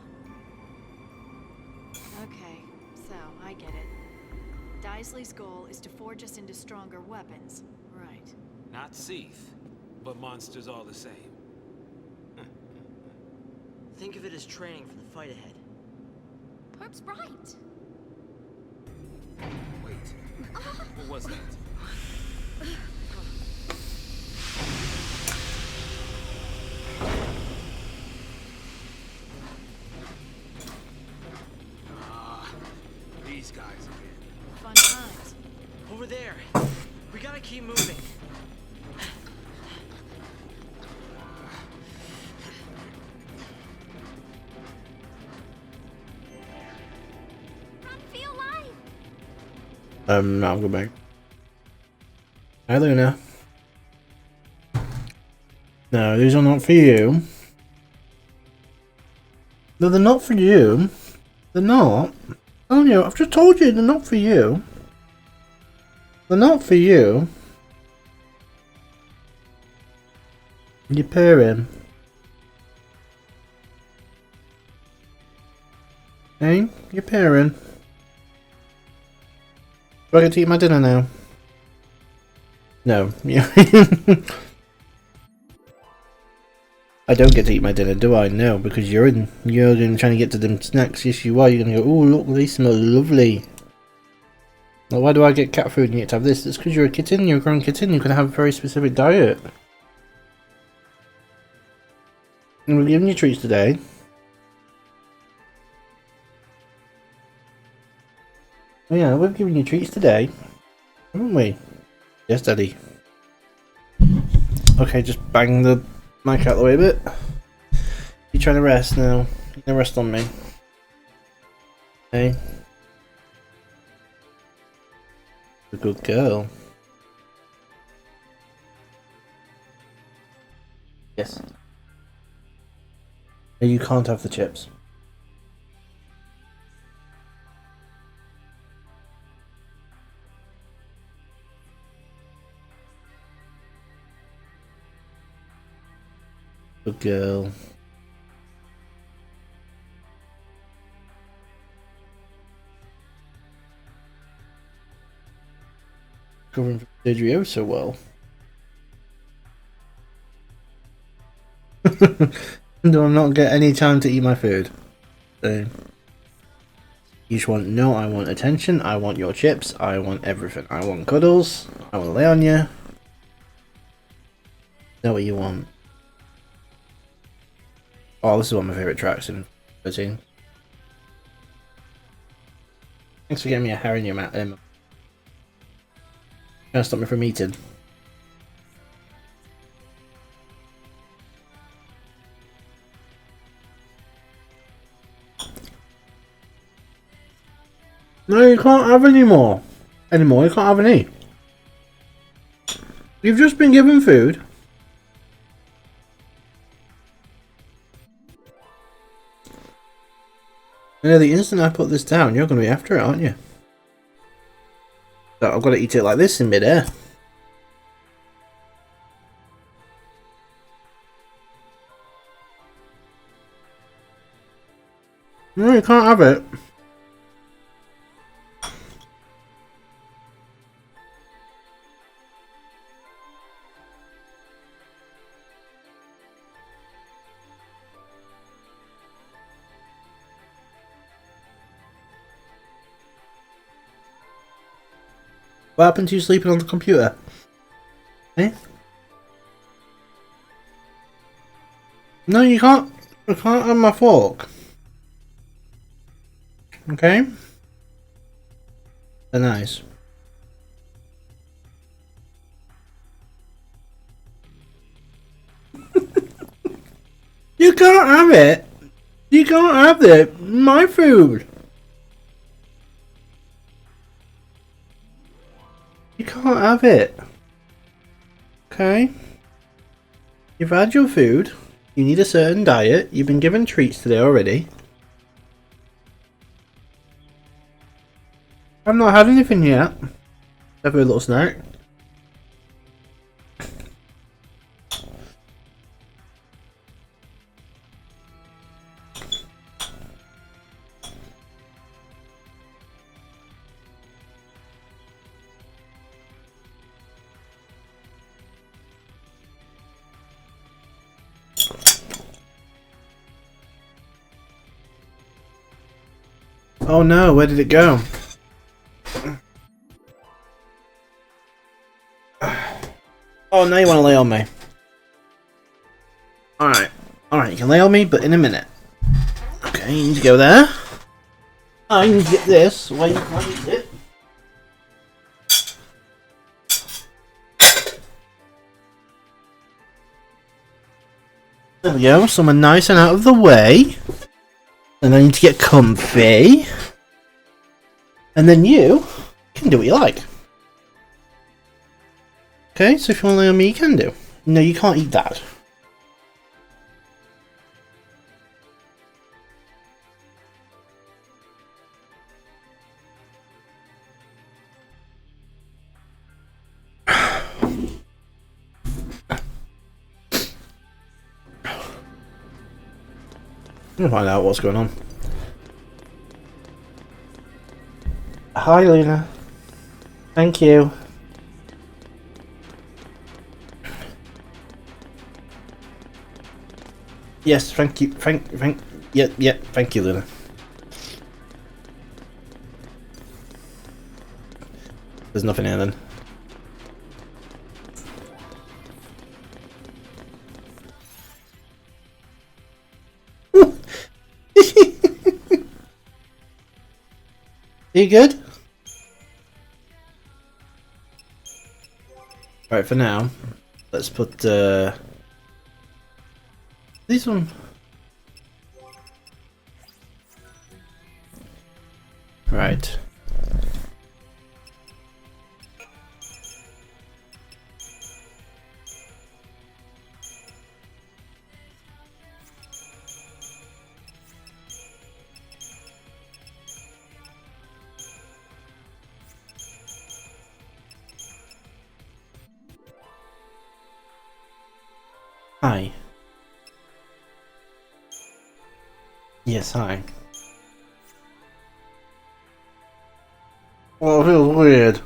Okay, so I get it. Daisley's goal is to forge us into stronger weapons. Right. Not XIII, but monsters all the same. Think of it as training for the fight ahead. Pope's right. Wait, what was that? These guys again. Fun times. Over there. We gotta keep moving. Run for your life. I'll go back. Hi, Luna. No, these are not for you. No, they're not for you. They're not. Oh no, I've just told you they're not for you. They're not for you. You're purring. Hey, you're purring. Do I get to eat my dinner now? No. Yeah. I don't get to eat my dinner, do I? No, because you're going to try to get to them snacks. Yes, you are. You're going to go, oh, look, they smell lovely. Well, why do I get cat food and you get to have this? It's because you're a kitten, you're a grown kitten, you can have a very specific diet. And we're giving you treats today. Oh yeah, we're giving you treats today. Haven't we? Yes, Daddy. Okay, just bang the mic out the way a bit. You trying to rest now? You can rest on me. Okay. A good girl. Yes. No, you can't have the chips. Good girl. Covering for surgery oh so well. Do I not get any time to eat my food? So, you just want, no, I want attention, I want your chips, I want everything. I want cuddles, I want to lay on you. Is that what you want? Oh, this is one of my favourite tracks in 13. Thanks for getting me a hair in your mouth. Trying to stop me from eating. No, you can't have any more. You can't have any. You've just been given food. Yeah, the instant I put this down, you're going to be after it, aren't you? So I've got to eat it like this in midair. No, you can't have it. What happened to you sleeping on the computer? Eh? No, you can't. You can't have my fork. Okay? They're nice. You can't have it. You can't have it. My food. You can't have it. Okay? You've had your food. You need a certain diet. You've been given treats today already. I've not had anything yet. Have a little snack. Oh no, where did it go? Oh, now you want to lay on me. Alright. Alright, you can lay on me, but in a minute. Okay, you need to go there. I need to get this. Why you can't eat it? There we go, somewhere nice and out of the way. And I need to get comfy. And then you can do what you like. Okay, so if you want to lay on me, you can do. No, you can't eat that. I'm gonna find out what's going on. Hi, Luna. Thank you. Yes, thank you. Yep, thank you, Luna. There's nothing here then. Are you good? Right, for now, let's put these one. Right. Hi. Yes, hi. Oh, it feels weird.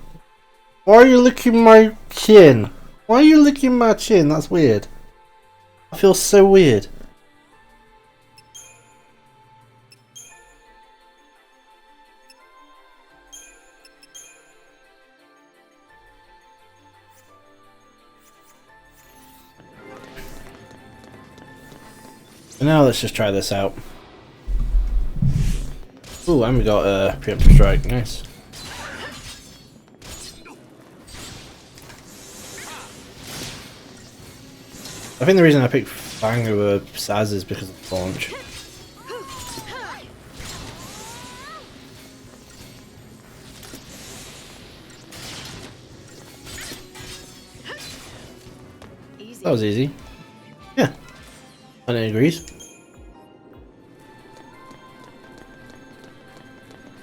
Why are you licking my chin? Why are you licking my chin? That's weird. I feel so weird. Now let's just try this out. Ooh, and we got a preemptive strike. Nice. I think the reason I picked Fang over Saz is because of the launch. Easy. That was easy. Yeah. I agrees.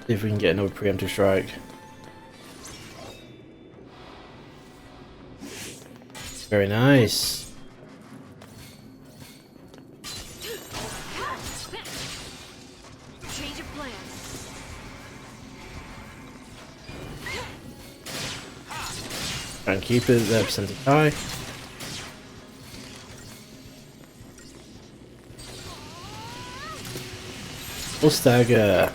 See if we can get another preemptive strike. Very nice. Change of plans. Try and keep it the percentage high. Full stagger.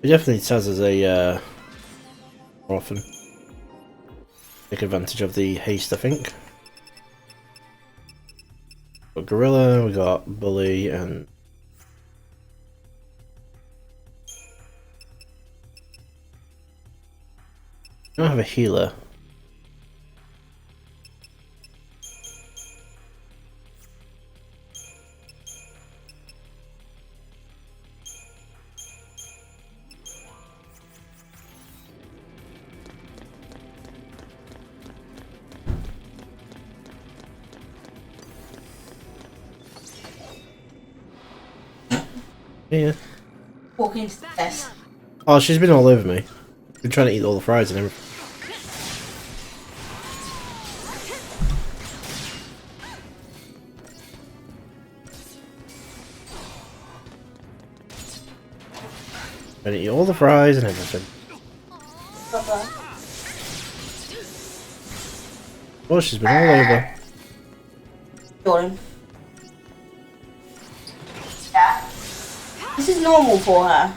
It definitely says as a more often take advantage of the haste, I think. Got Gorilla, we got Bully, and I don't have a healer. Yeah. Walk into the desk. Oh, she's been all over me. Been trying to eat all the fries and everything. Trying to eat all the fries and everything. Oh, she's been all over. Jordan. Yeah. This is normal for her.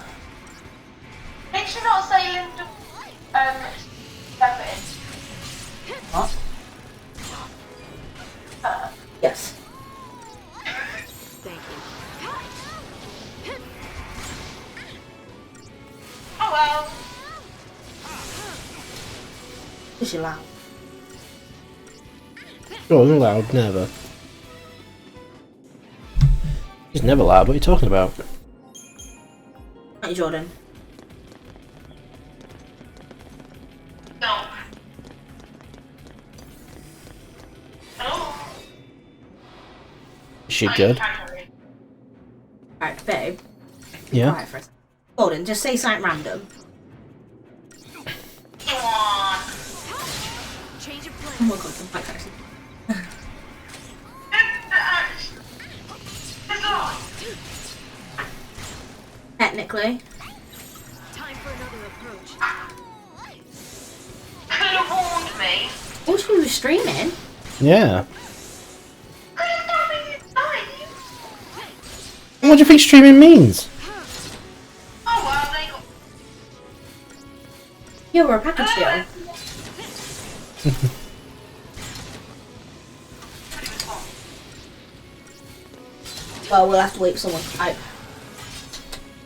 Did she not say Linda 7? What? Yes. Thank you. Oh well. Is she loud? Jordan loud, never. She's never loud, what are you talking about? Hey, Jordan. No. Hello? Is she good? Alright, babe. Yeah? Quiet for a second. Jordan, just say something random. Come on. Change of Oh plans. my god, I'm quite actually. Technically. Time for another approach. Could have warned me. Oh, she was streaming. Yeah. Could have done me inside. What do you think streaming means? Oh well, they got. Yeah, we're a package deal. Well, we'll have to wait for someone to type.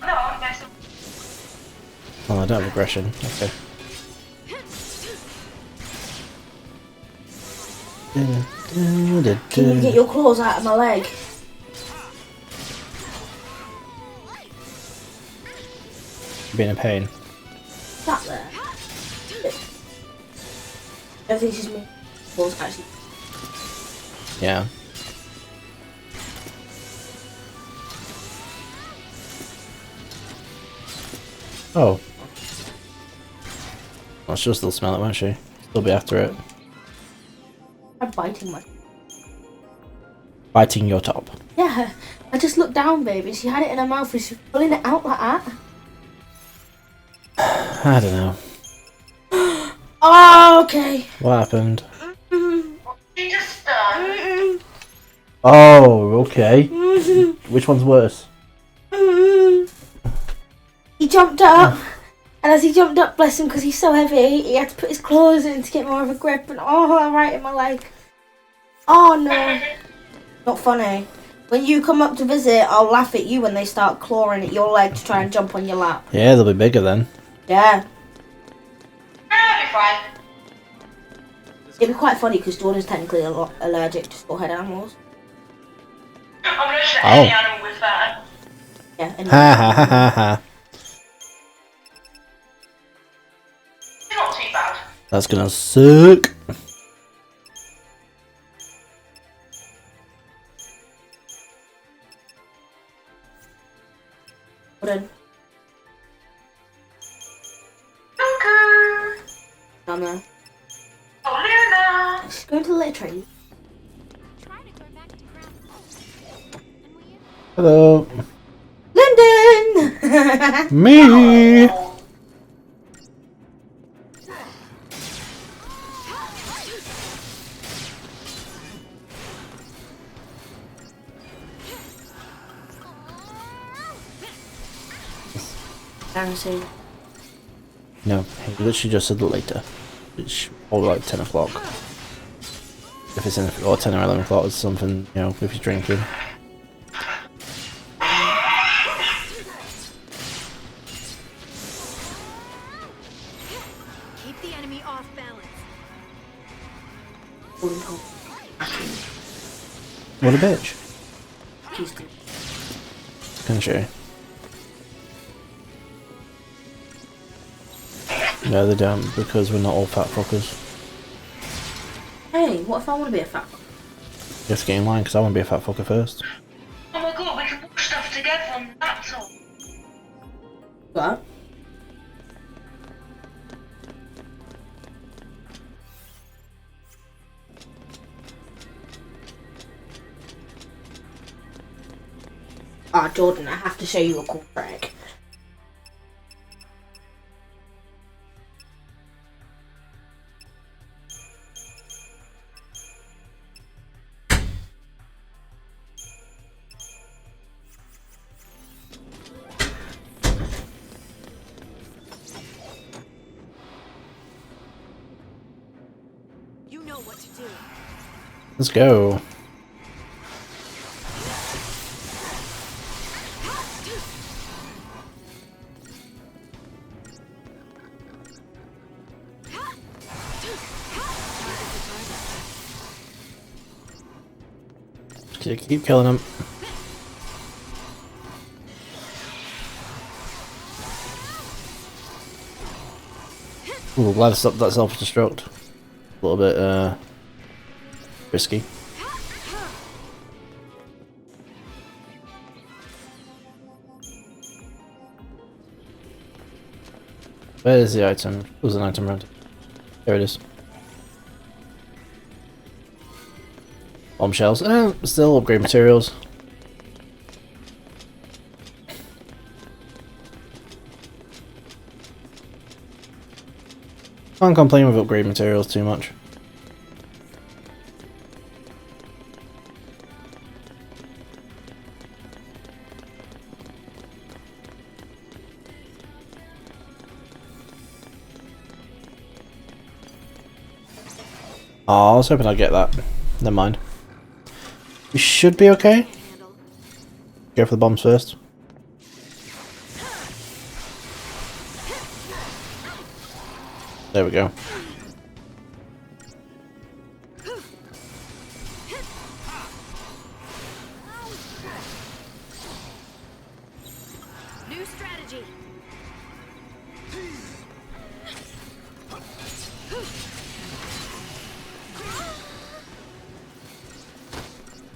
No, I guess. Oh, I don't have aggression. Okay. Can you get your claws out of my leg? Being a pain. That there. I think she's me. Claws actually. Yeah. Oh. Well, she'll still smell it, won't she? Still be after it. I'm biting my. Biting your top. Yeah, I just looked down, baby. She had it in her mouth and she's pulling it out like that. I don't know. Oh, okay. What happened? She just done. Oh, okay. Which one's worse? He jumped up, and as he jumped up, bless him, because he's so heavy, he had to put his claws in to get more of a grip, and oh, right in my leg. Oh no. Not funny. When you come up to visit, I'll laugh at you when they start clawing at your leg to try and jump on your lap. Yeah, they'll be bigger then. Yeah. That'll be fine. It'd be quite funny because Jordan's technically allergic to small-head animals. I'm gonna shoot Oh. any animal with that. Yeah. And Ha ha ha ha ha. That's gonna suck. Then. I'm there. Oh, Go to the little train. Try to go back to ground zero. And we Hello. Lyndon! Me. Guaranteed. No, he literally just said later. It's probably like 10 o'clock. If it's in, or 10 or 11 o'clock or something, you know, if he's drinking. Keep the enemy off balance. What a bitch. He's good. Can show you. No, they don't, because we're not all fat fuckers. Hey, what if I want to be a fat fuck? You have to get in line, because I want to be a fat fucker first. Oh my god, we can watch stuff together on the laptop. What? Ah, Jordan, I have to show you a cool trick. You know what to do. Let's go. Keep killing him. Ooh, glad I stopped that self-destruct. A little bit risky. Where is the item? There's an item around. There it is. Bombshells. Still upgrade materials. Can't complain with upgrade materials too much. Oh, I was hoping I'd get that. Never mind. We should be okay. Go for the bombs first. There we go. New strategy.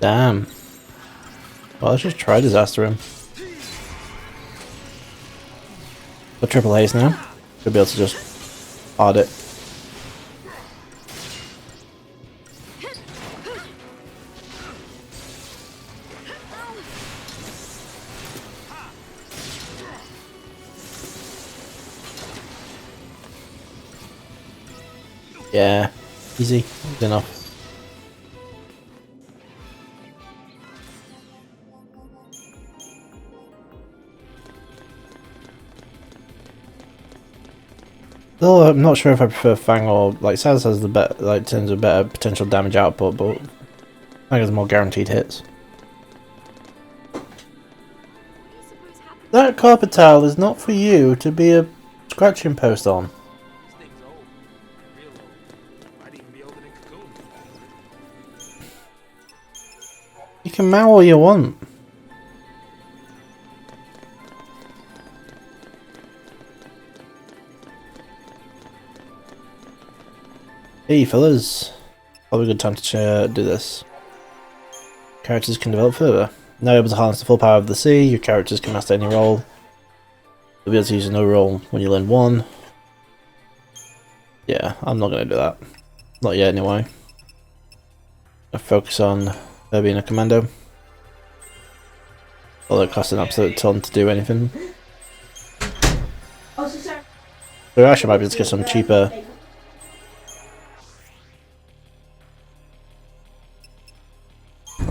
Damn. Well, let's just try disaster him. Got triple haste now. Should be able to just hard it. Yeah, easy. Good enough. Though I'm not sure if I prefer Fang or like Saz has the better, like in terms of better potential damage output, but Fang has more guaranteed hits. That carpet tile is not for you to be a scratching post on. This thing's old. Real old. Might even be older than Cocoon. You can mow all you want. Hey fellas, probably a good time to do this. Characters can develop further. Now able to harness the full power of the sea, your characters can master any role. You'll be able to use another role when you learn one. Yeah, I'm not going to do that. Not yet anyway. I focus on her being a commando. Although it costs an absolute ton to do anything. So actually might be able to get some cheaper.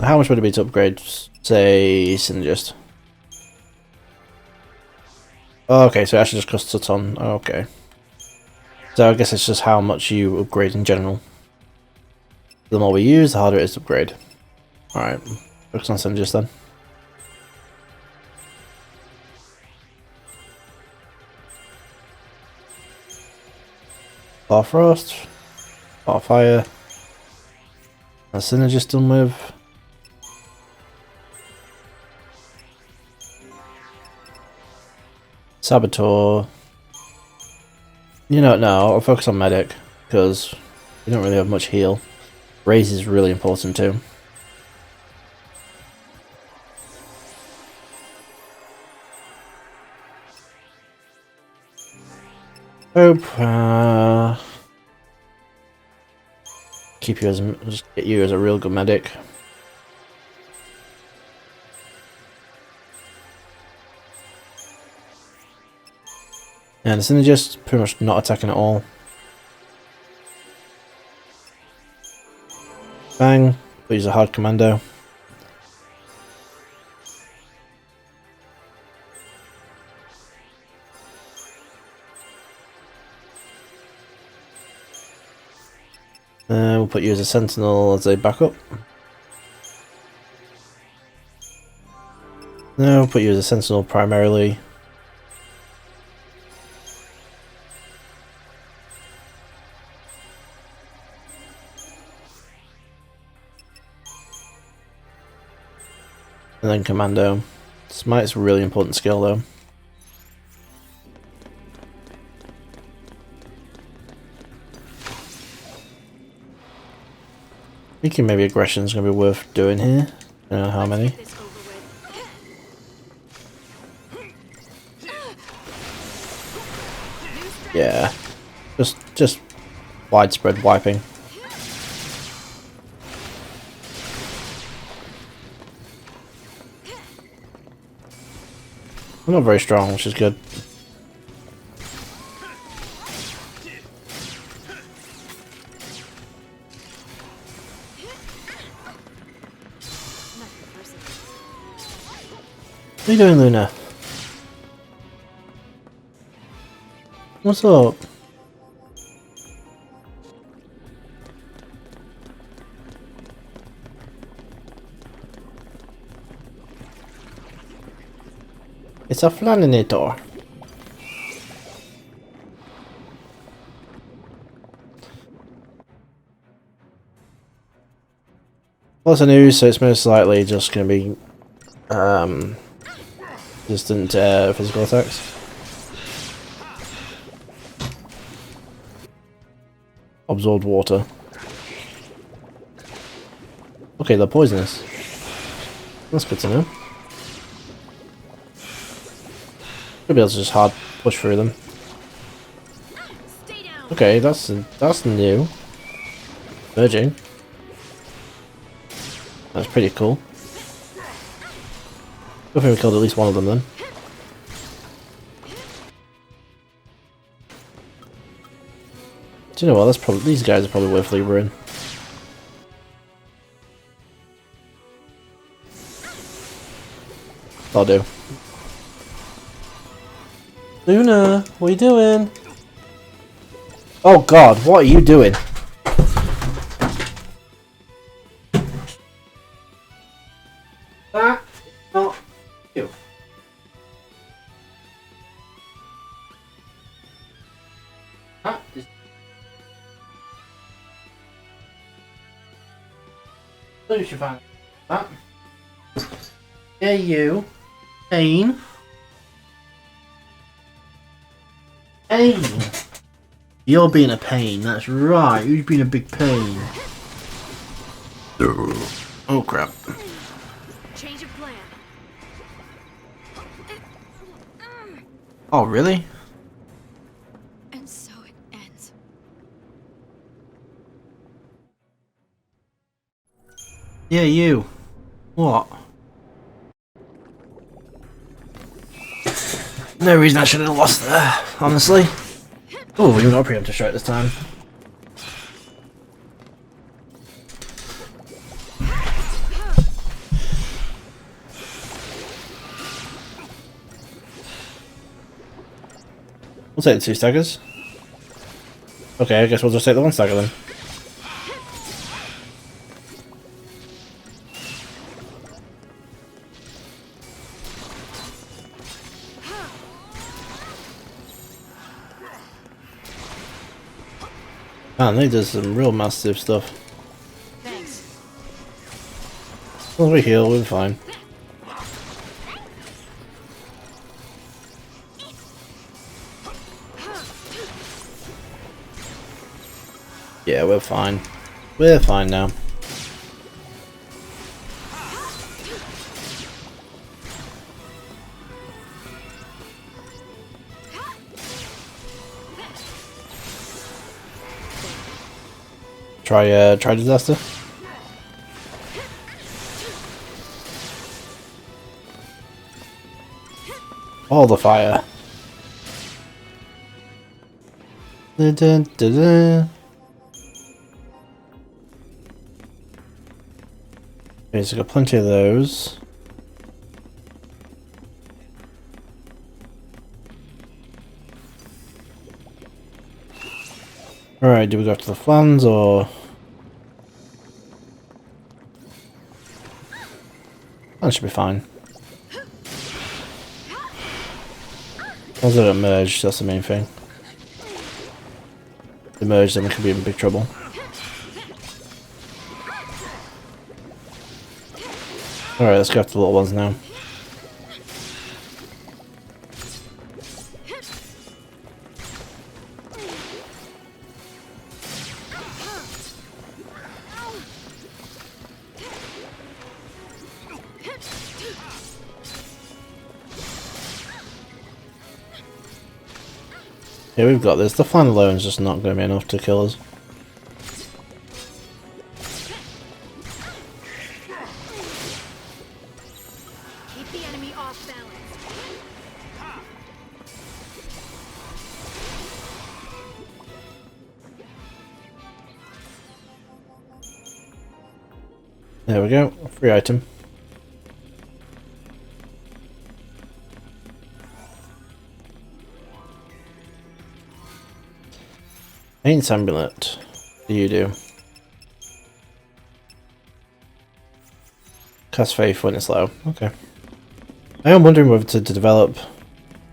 How much would it be to upgrade, say, Synergist? Oh, okay, so it actually just costs a ton. Oh, okay. So I guess it's just how much you upgrade in general. The more we use, the harder it is to upgrade. Alright, focus on Synergist then. Bar Frost, Bar Fire. That's Synergist done with. Saboteur. You know, no, I'll focus on Medic, because we don't really have much heal. Raise is really important too. Hope, keep you as, just get you as a real good medic. And the Synergist, pretty much not attacking at all. Bang, but use a hard commando. We'll put you as a sentinel as a backup. No, we'll put you as a sentinel primarily. And then commando. Smite's a really important skill though. Thinking maybe aggression's gonna be worth doing here. I don't know how many. Yeah. Just widespread wiping. I'm not very strong, which is good. What are you doing, Luna? What's up? It's a flaninator. Lots of news, so it's most likely just going to be distant physical attacks. Absorbed water. Okay, they're poisonous. That's good to know. Should be able to just hard push through them. Okay, that's new. Merging. That's pretty cool. I think we killed at least one of them then. Do you know what? That's probably, these guys are probably worth leaving. I'll do. Luna, what are you doing? Oh god, what are you doing? That is not you. That is... So you should find that. Yeah, you. Pain. Pain. You're being a pain, that's right. You've been a big pain. Oh crap. Change of plan. Oh really? And so it ends. Yeah, you. What? No reason I should have lost there, honestly. Oh, we got a preemptive strike this time. We'll take the 2 staggers. Okay, I guess we'll just take the 1 stagger then. Man, they did some real massive stuff. Thanks. Well, we heal, we're fine. Yeah, we're fine. We're fine now. Try disaster. All the fire. Dun, dun, dun, dun. Okay, so got plenty of those. Alright, do we go to the flanks or... That should be fine. As long as they don't merge, that's the main thing. If they merge, then we could be in big trouble. Alright, let's go after the little ones now. Yeah, we've got this. The flan alone is just not going to be enough to kill us. Keep the enemy off balance. There we go. Free item. Ain't amulet. What do you do? Cast faith when it's low. Okay. I am wondering whether to develop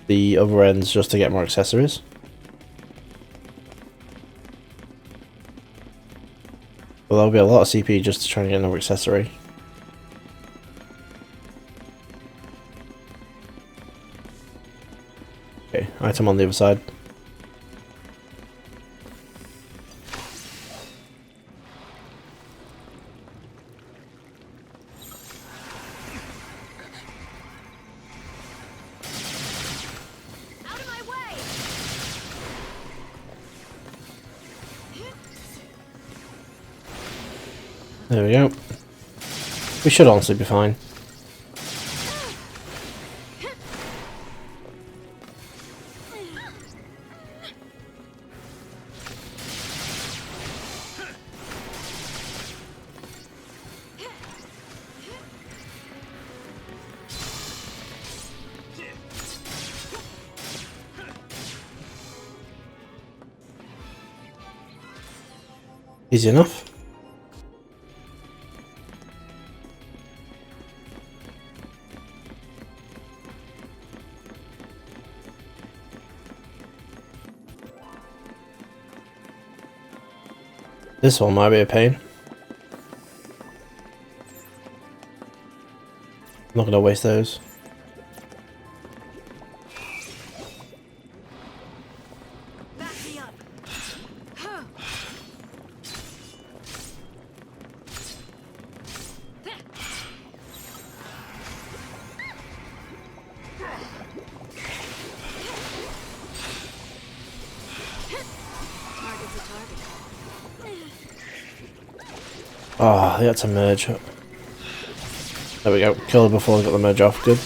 the other ends just to get more accessories. Well, there'll be a lot of CP just to try and get another accessory. Okay, item on the other side. Out of my way! There we go. We should honestly be fine. Easy enough. This one might be a pain. I'm not gonna waste those. Back me up. Oh, they had to merge. There we go. Kill her before I got the merge off. Good.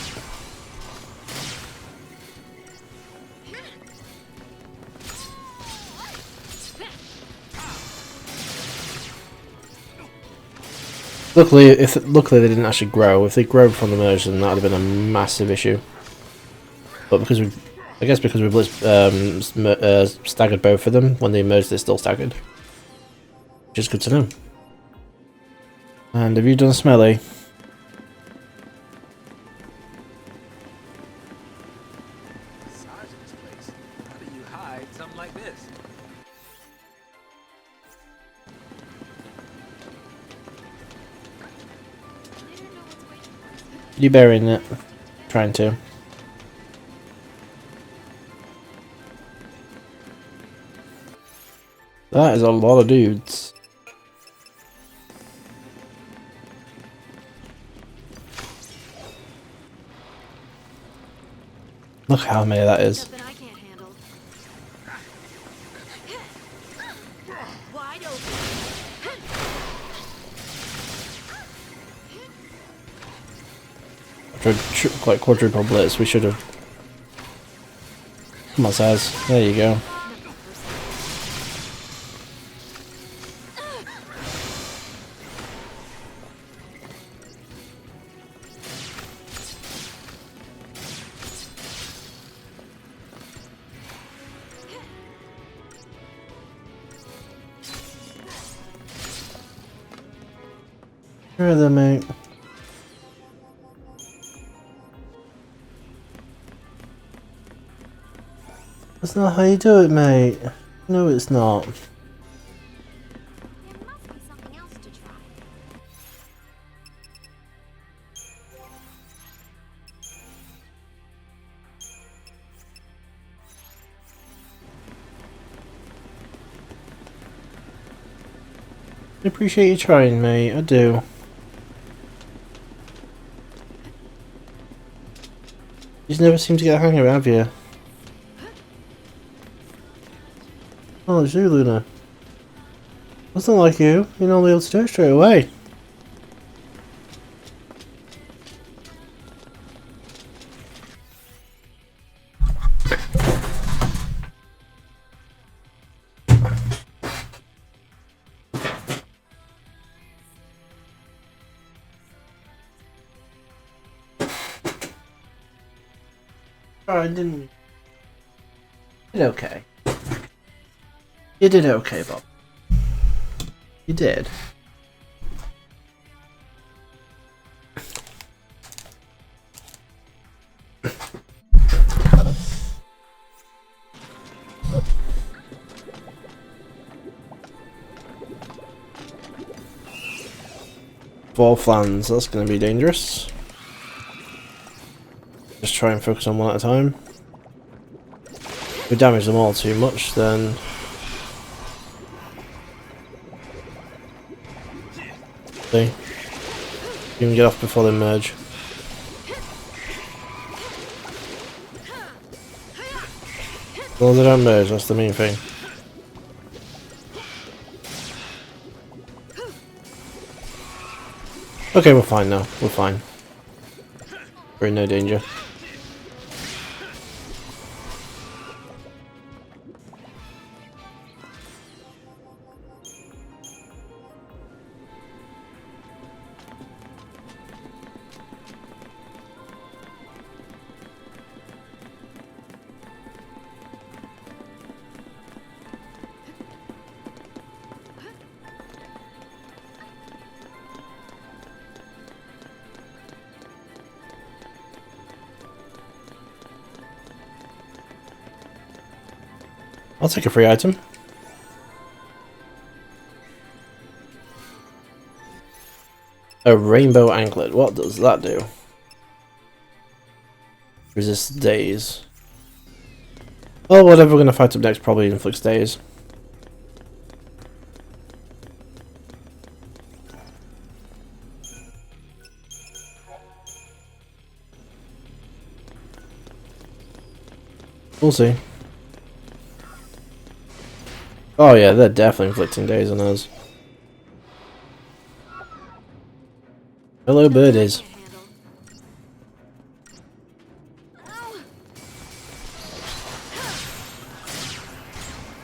Luckily they didn't actually grow. If they grow from the merge, then that would have been a massive issue. But because I guess because we staggered both of them, when they merged they're still staggered. Which is good to know. And have you done Smelly? Sergeant's place. How do you hide something like this? You burying it? Trying to. That is a lot of dudes. Look how many that is. Nothing I can't handle. Wide open. Like quadruple blitz, we should have. Come on, Saz. There you go. Where are they, mate? That's not how you do it, mate. No, it's not. There must be something else to try. I appreciate you trying, mate. I do. You just never seem to get a hang of it, have you? Oh, it's you, Luna. That's not like you. You're not able to do it straight away. I didn't. You did okay. You did okay, Bob. You did. Four flans, that's going to be dangerous. Just try and focus on one at a time. If we damage them all too much, then... See? You can get off before they merge. Well, they don't merge, that's the main thing. Okay, we're fine now. We're fine. We're in no danger. I'll take a free item. A rainbow anklet. What does that do? Resist daze. Well, whatever we're going to fight up next probably inflicts daze. We'll see. Oh yeah, they're definitely inflicting daze on us. Hello, birdies.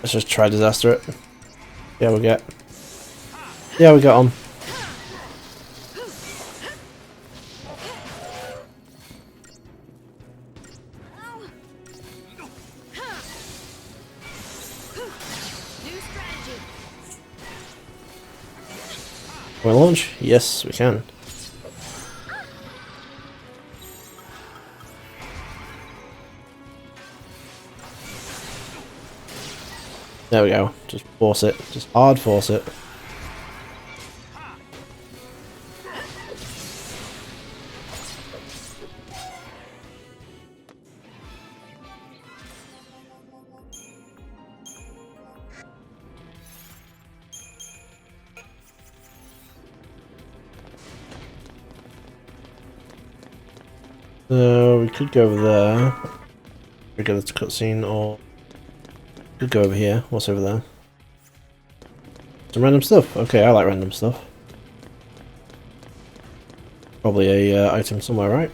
Let's just try disaster it. Yeah, we get. Yeah, we got him. Can we launch? Yes, we can. There we go. Just force it. Just hard force it. So we could go over there. We go to cutscene, or we could go over here. What's over there? Some random stuff. Okay, I like random stuff. Probably a item somewhere, right?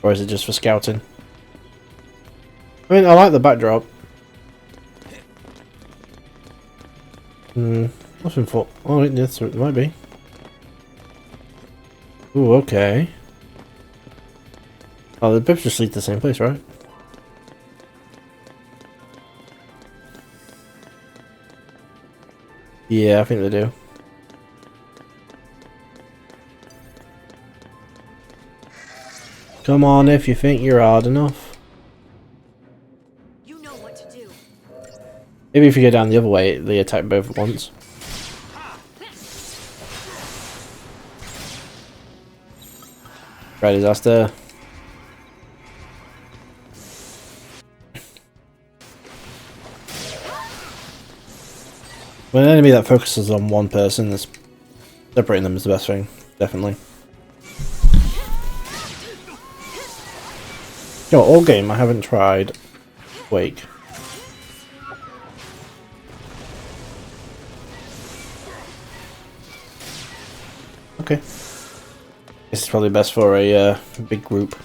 Or is it just for scouting? I mean, I like the backdrop. Nothing for. Oh, yes, it might be. Ooh, okay. Oh, the pips just lead to the same place, right? Yeah, I think they do. Come on, if you think you're hard enough. You know what to do. Maybe if you go down the other way, they attack both at once. Right, disaster. When an enemy that focuses on one person, separating them is the best thing, definitely. Yo, all game I haven't tried Wake. Okay. This is probably best for a big group.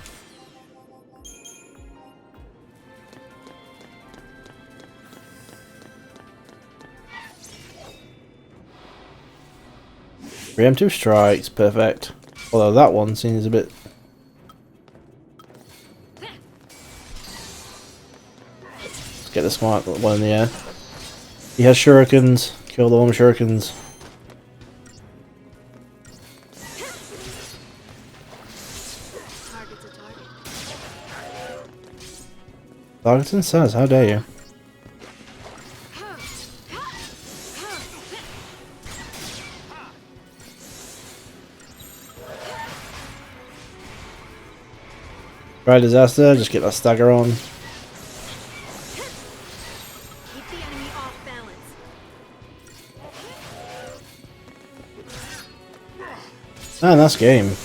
Preemptive strikes, perfect. Although that one seems a bit. Let's get the smart one in the air. He has shurikens. Kill the one with shurikens. Targeting says, how dare you? Right, disaster, just get that stagger on. Keep the enemy off balance. And that's game.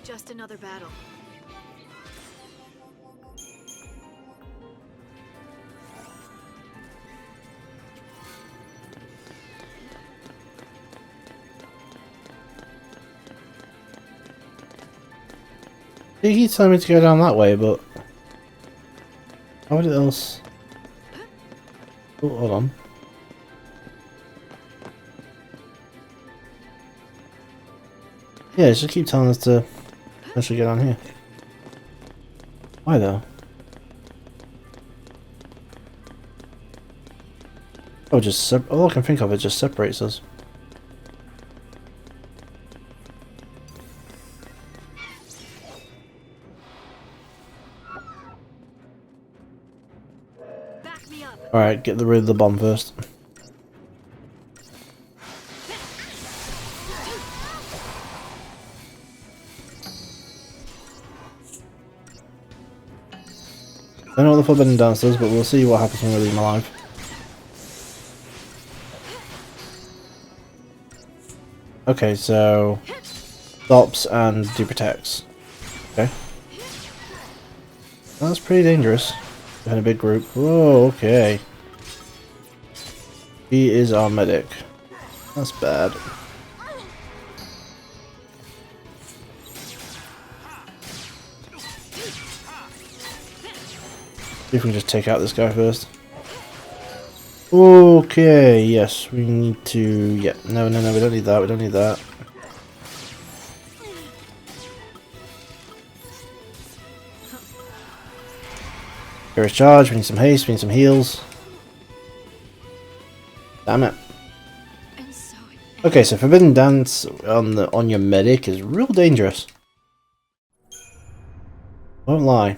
Just another battle. He keeps telling me to go down that way, but how would it else? Oh, hold on. Yeah, just keep telling us to actually get on here. Why though? Oh, just all I can think of it just separates us. Back me up. All right, get rid of the bomb first. I don't know what the forbidden dance does, but we'll see what happens when we leave him alive. Okay, so stops and do protects. Okay. That's pretty dangerous. In a big group. Whoa, okay. He is our medic. That's bad. See if we can just take out this guy first. Okay, yes, we need to... Yeah, no, no, no, we don't need that, we don't need that. Here's charge, we need some haste, we need some heals. Damn it. Okay, so Forbidden Dance on your medic is real dangerous. Won't lie.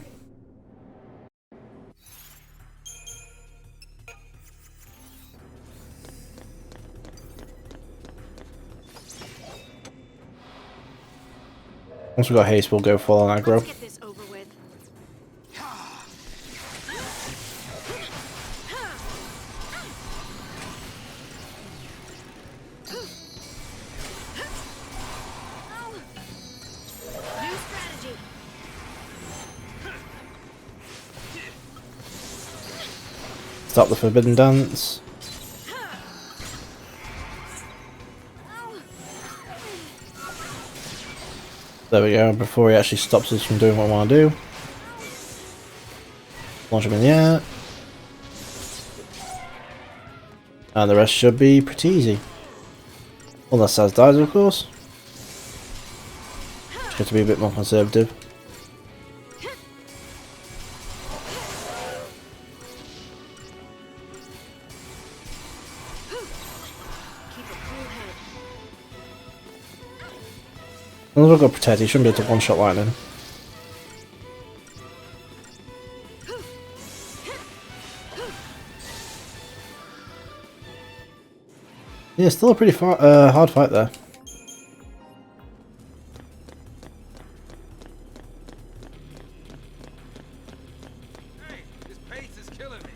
Once we got haste, we'll go full on aggro. Stop the Forbidden Dance. There we go, before he actually stops us from doing what I want to do. Launch him in the air. And the rest should be pretty easy. Unless Saz dies, of course. Just got to be a bit more conservative. As long as we've got Protect, he shouldn't be able to one-shot lightning. Yeah, still a pretty hard fight there. Hey, this pace is killing me.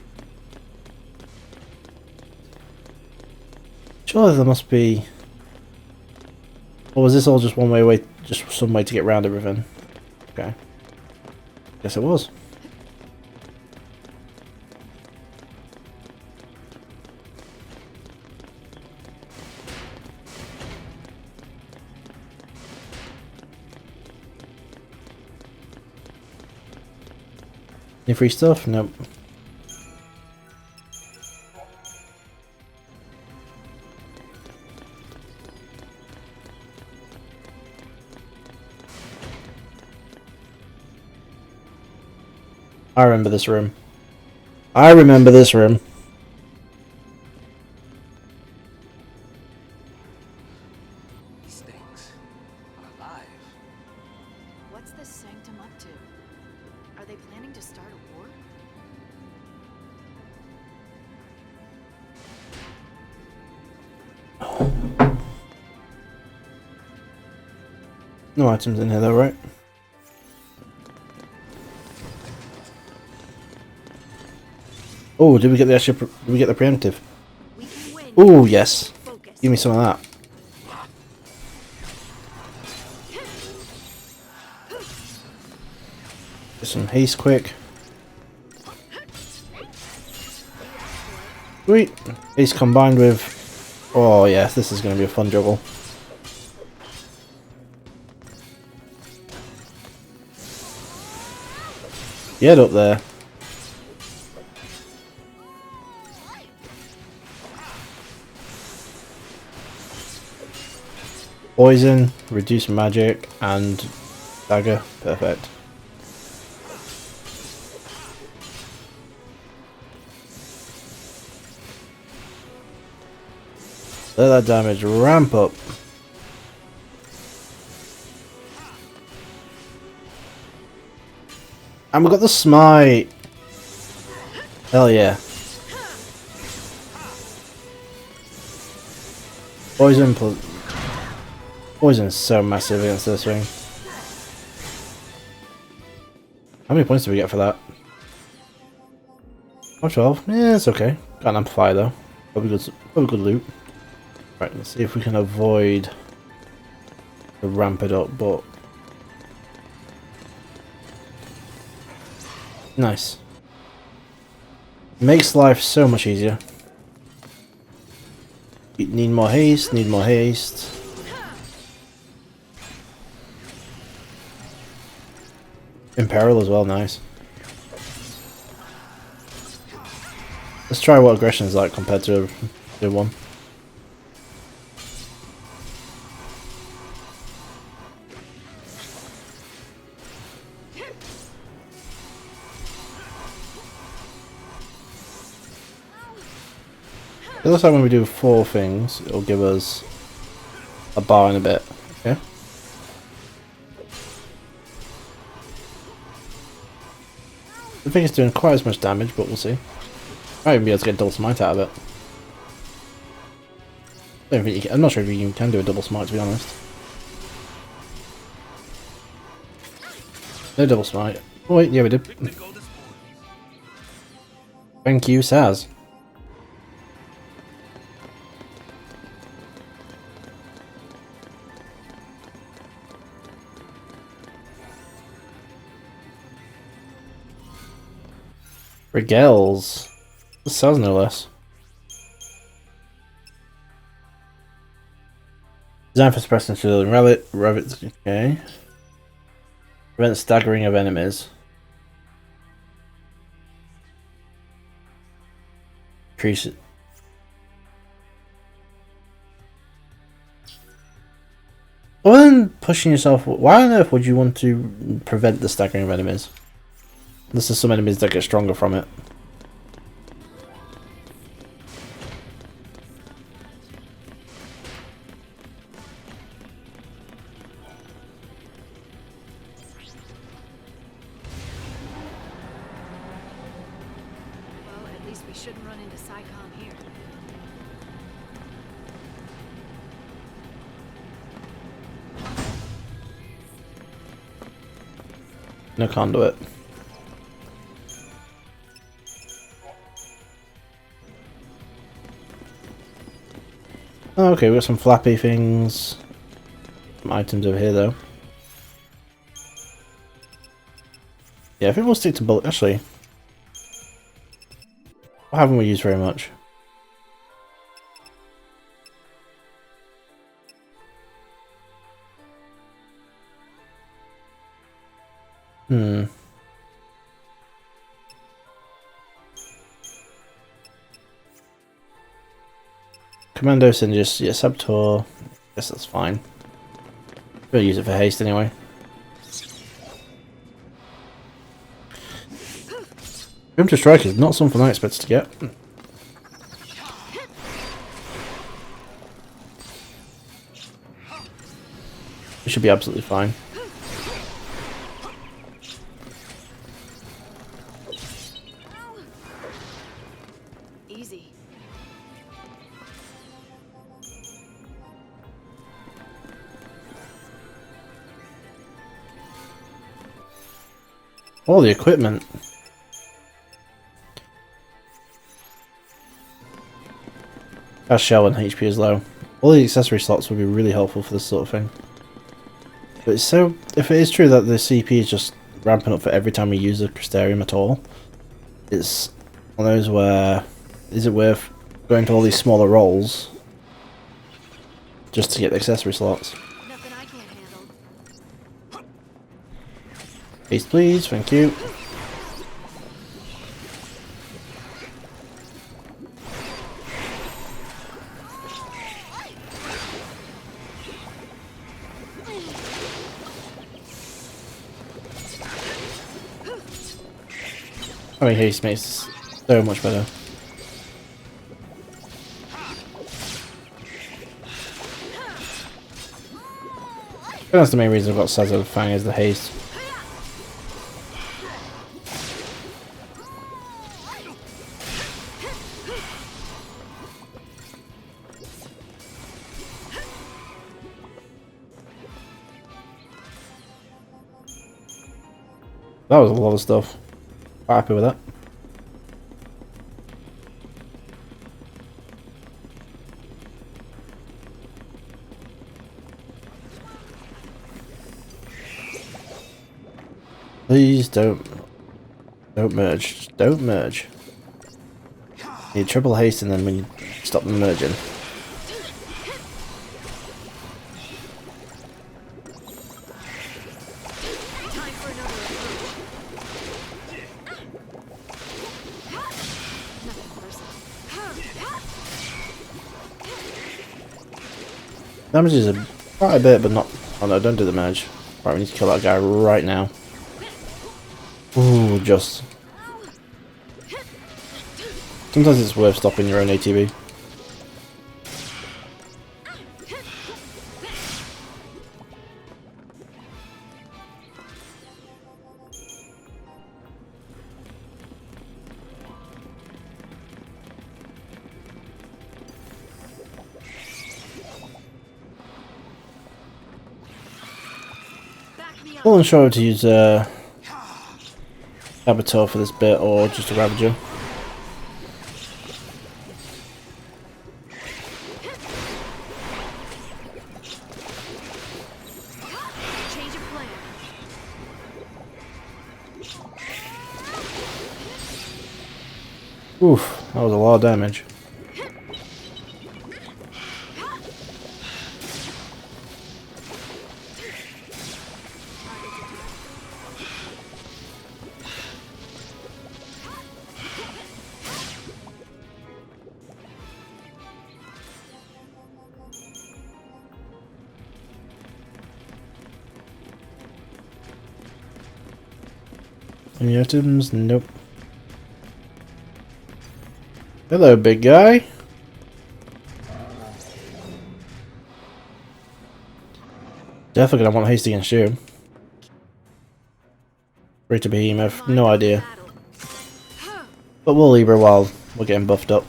Surely there must be... Or was this all just one way, just some way to get around everything? Okay. Guess it was. Any free stuff? Nope. I remember this room. I remember this room. These things are alive. What's this sanctum up to? Are they planning to start a war? No items in here though, right? Oh, did we get the actual? Did we get the preemptive? Oh yes. Give me some of that. Get some haste quick. Sweet. Haste combined with... Oh yes, this is going to be a fun juggle. Get up there. Poison, reduce magic, and dagger. Perfect. Let that damage ramp up. And we got the smite. Hell yeah. Poison plus... Poison is so massive against this thing. How many points do we get for that? Oh, 12. Yeah, it's okay. Got an amplifier though. Probably good loot. Right, let's see if we can avoid the ramp it up, but... Nice. Makes life so much easier. Need more haste, need more haste. Imperil as well, nice. Let's try what aggression is like compared to the one. It looks like when we do 4 things, it'll give us a bar in a bit. Okay. I think it's doing quite as much damage, but we'll see. Might even be able to get double smite out of it. I don't think you can, I'm not sure if you can do a double smite, to be honest. No double smite. Oh wait, yeah we did. Thank you, Saz. Regales. Saz no less. Designed for suppressing shield and rabbits. Okay. Prevent staggering of enemies. Increase it. Other than pushing yourself, why on earth would you want to prevent the staggering of enemies? This is some enemies that get stronger from it. Well, at least we shouldn't run into Psycom here. No conduit. Okay, we've got some flappy things. Some items over here though. Yeah, I think we'll stick to bullet. Actually, what haven't we used very much? Commandos and just, yeah, Saboteur. Guess that's fine. We'll use it for haste anyway. Room to Strike is not something I expected to get. It should be absolutely fine. Easy. All the equipment. Fast shell and HP is low. All the accessory slots would be really helpful for this sort of thing. But it's so, if it is true that the CP is just ramping up for every time we use a Crystarium at all, it's one of those where, is it worth going to all these smaller rolls just to get the accessory slots? Nothing I can't handle. Haste please, thank you. I mean, haste makes so much better. That's the main reason I've got Sazza Fang is the haste. That was a lot of stuff. Quite happy with that. Please don't. Don't merge. Just don't merge. Need triple haste and then when you stop them merging. Damage is quite a bit, but not. Oh no, don't do the merge. Right, we need to kill that guy right now. Ooh, just. Sometimes it's worth stopping your own ATB. I'm not sure to use Saboteur for this bit or just a Ravager. Change of plan. Oof, that was a lot of damage. Any items? Nope. Hello, big guy. Definitely gonna want haste against you. Greater Behemoth, no idea. But we'll leave her while we're getting buffed up.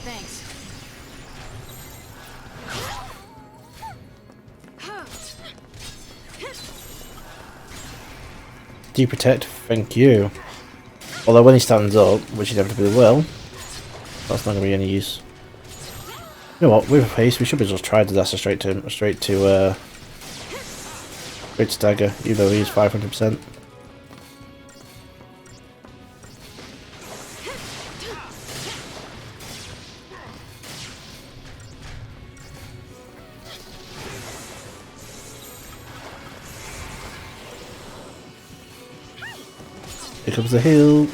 Thanks. Deprotect, thank you. Although when he stands up, which he inevitably will, that's not gonna be any use. You know what? With haste, we should be just try disaster straight to dagger, even though he's 500%. Here comes the hill.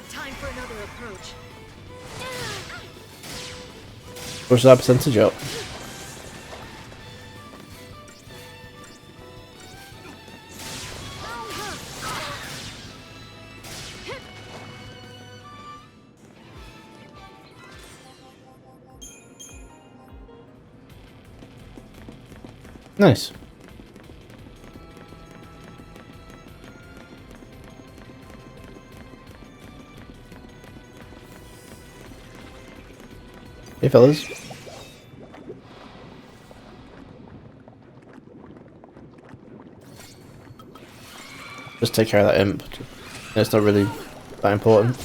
Time for another approach. Push that percentage up. Nice. Hey fellas. Just take care of that imp. It's not really that important.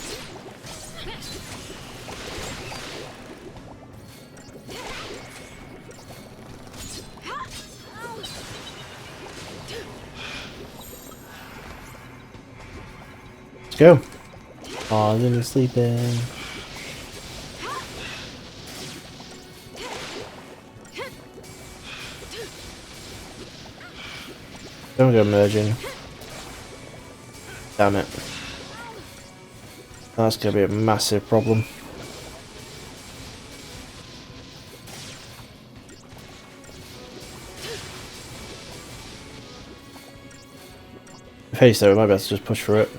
Let's go. Aw, Lyndon's sleeping. Don't go merging. Damn it. That's gonna be a massive problem. With haste though, we might be able to just push through it.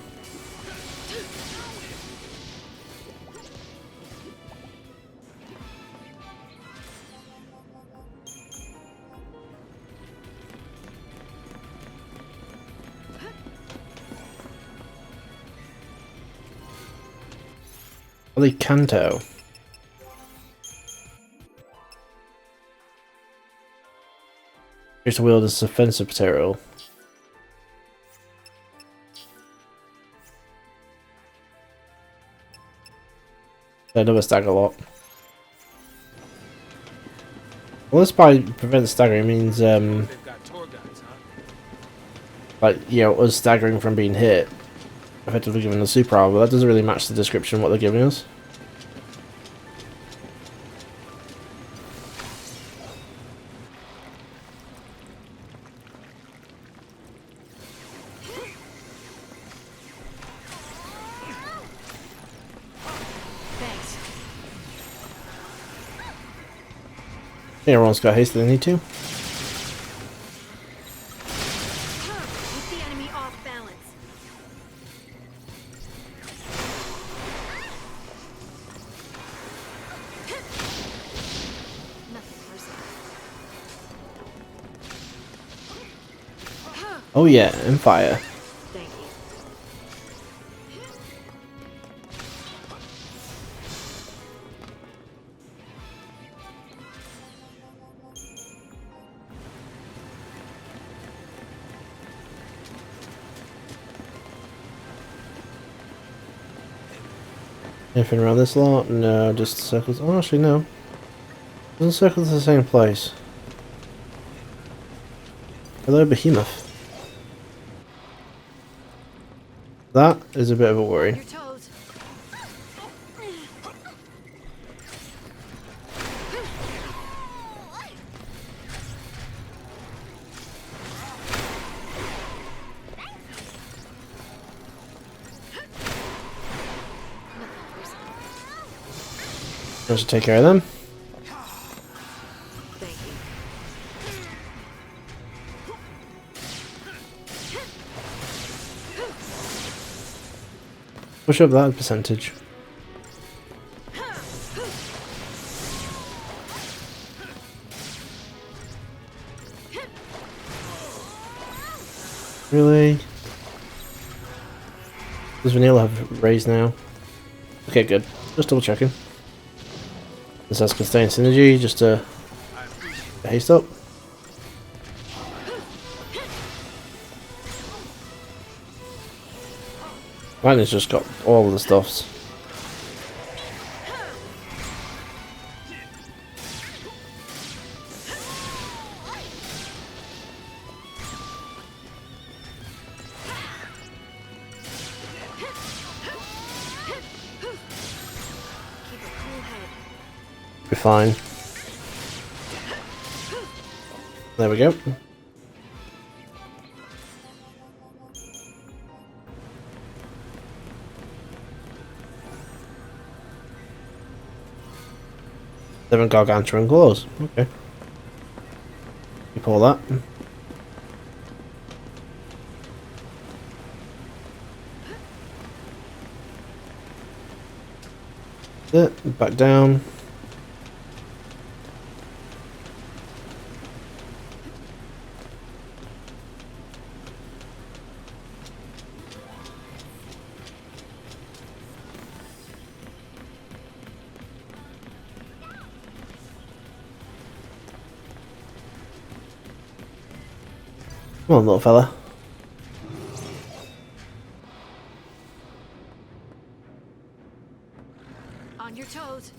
Holy Kanto. Here's to wield as offensive material. Another stagger lot. Well, this by prevent staggering means They've got tour guides, huh? like, you know, us staggering from being hit, effectively giving us super armor. That doesn't really match the description of what they're giving us. Thanks. Yeah, everyone's got haste if they need to. Keep the enemy off balance. Nothing personal. Oh yeah, and fire. Thank you. Anything around this lot? No, just circles. Oh, actually, no. Doesn't circle to the same place. Hello, behemoth. That is a bit of a worry. Your toes. I should take care of them. Thank you. Push up that percentage. Really? Does Vanilla have raised now? Okay, good. Just double checking. This has sustained synergy just to haste up. Mine has just got all of the stuffs. Be fine. There we go. Seven gargantuan claws. Okay. You pull that. It. Back down. Come on, little fella. On your toes.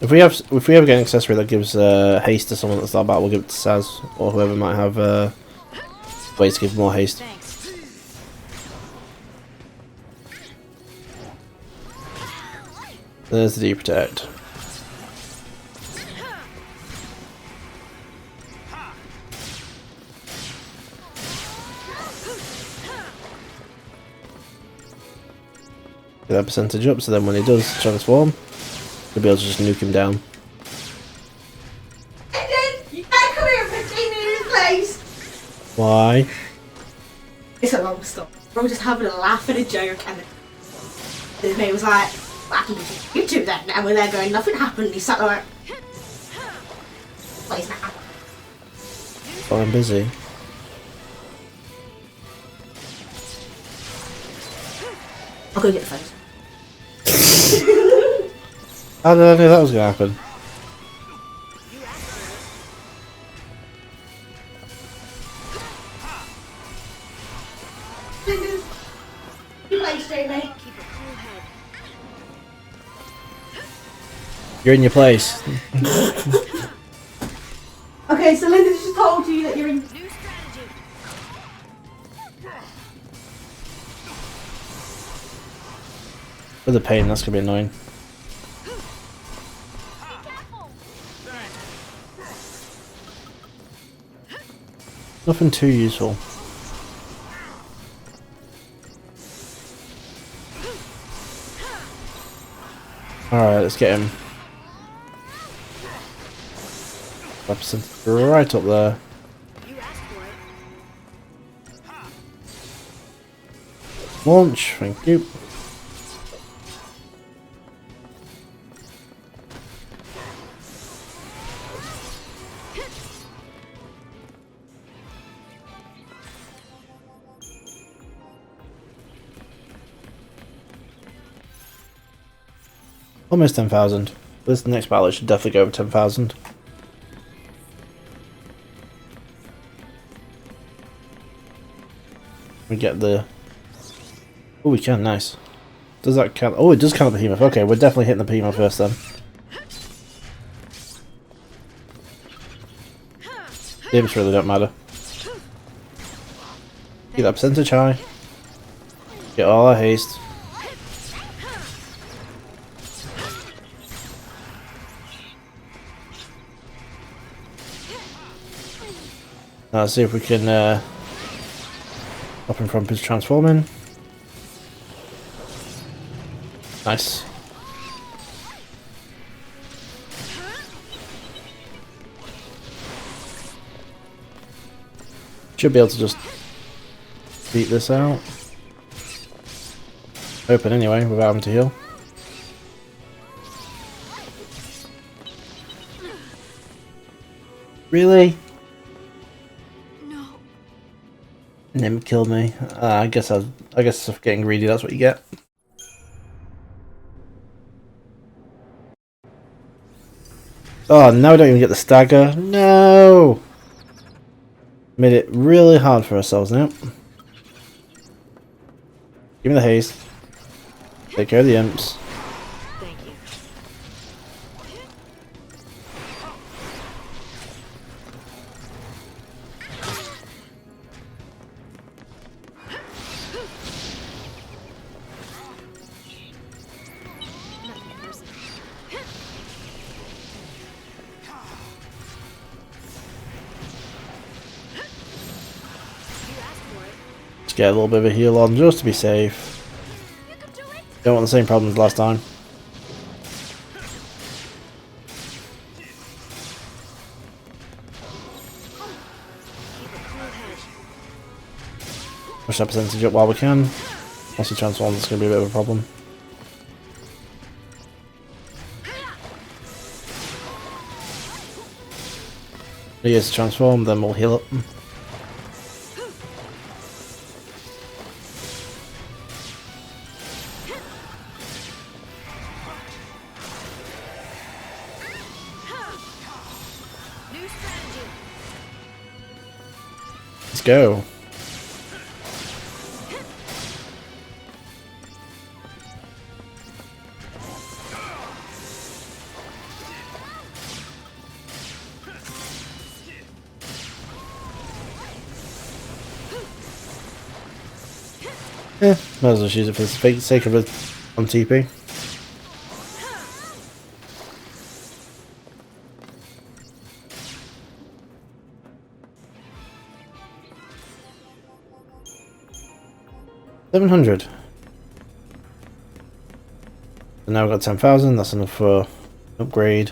If we ever get an accessory that gives haste to someone at the start of battle, we'll give it to Saz or whoever might have ways to give more haste. Thanks. There's the D-Protect. Get that percentage up so then when he does transform, we'll be able to just nuke him down. You can't come here and put Jamie in his place. Why? It's a long story. We're just having a laugh and a joke, and his mate was like, "What happened to you two then?" And we're there going, "Nothing happened." He sat there like, "What is that?" Oh, I'm busy. I'll go get the phones. How did I know that was going to happen? You play, Jamie. Keep a cool head. You're in your place. Okay, so Linda just told you that you're in. New strategy. For the pain, that's gonna be annoying. Nothing too useful. Alright, let's get him. Represent right up there. You asked for it. Launch, thank you. Almost 10,000. This next battle should definitely go over 10,000. We get the... Oh, we can, nice. Does that count? Oh, it does count the behemoth. Okay, we're definitely hitting the behemoth first then. The imps really don't matter. Get that percentage high. Get all our haste. Now let's see if we can up in front of his transforming. Nice. Should be able to just beat this out. Open anyway, without having to heal. Really? Nim killed me. I guess if getting greedy, that's what you get. Oh, now we don't even get the stagger. No! Made it really hard for ourselves now. Give me the haste. Take care of the imps. Thank you. Nothing personal. Let's get a little bit of a heal on just to be safe. Don't want the same problems last time. Push that percentage up while we can. Once he transforms, it's going to be a bit of a problem. He is transformed, then we'll heal up. New strategy. Let's go. Might as well use it for the sake of it on TP. $700. So now we've got 10,000. That's enough for upgrade.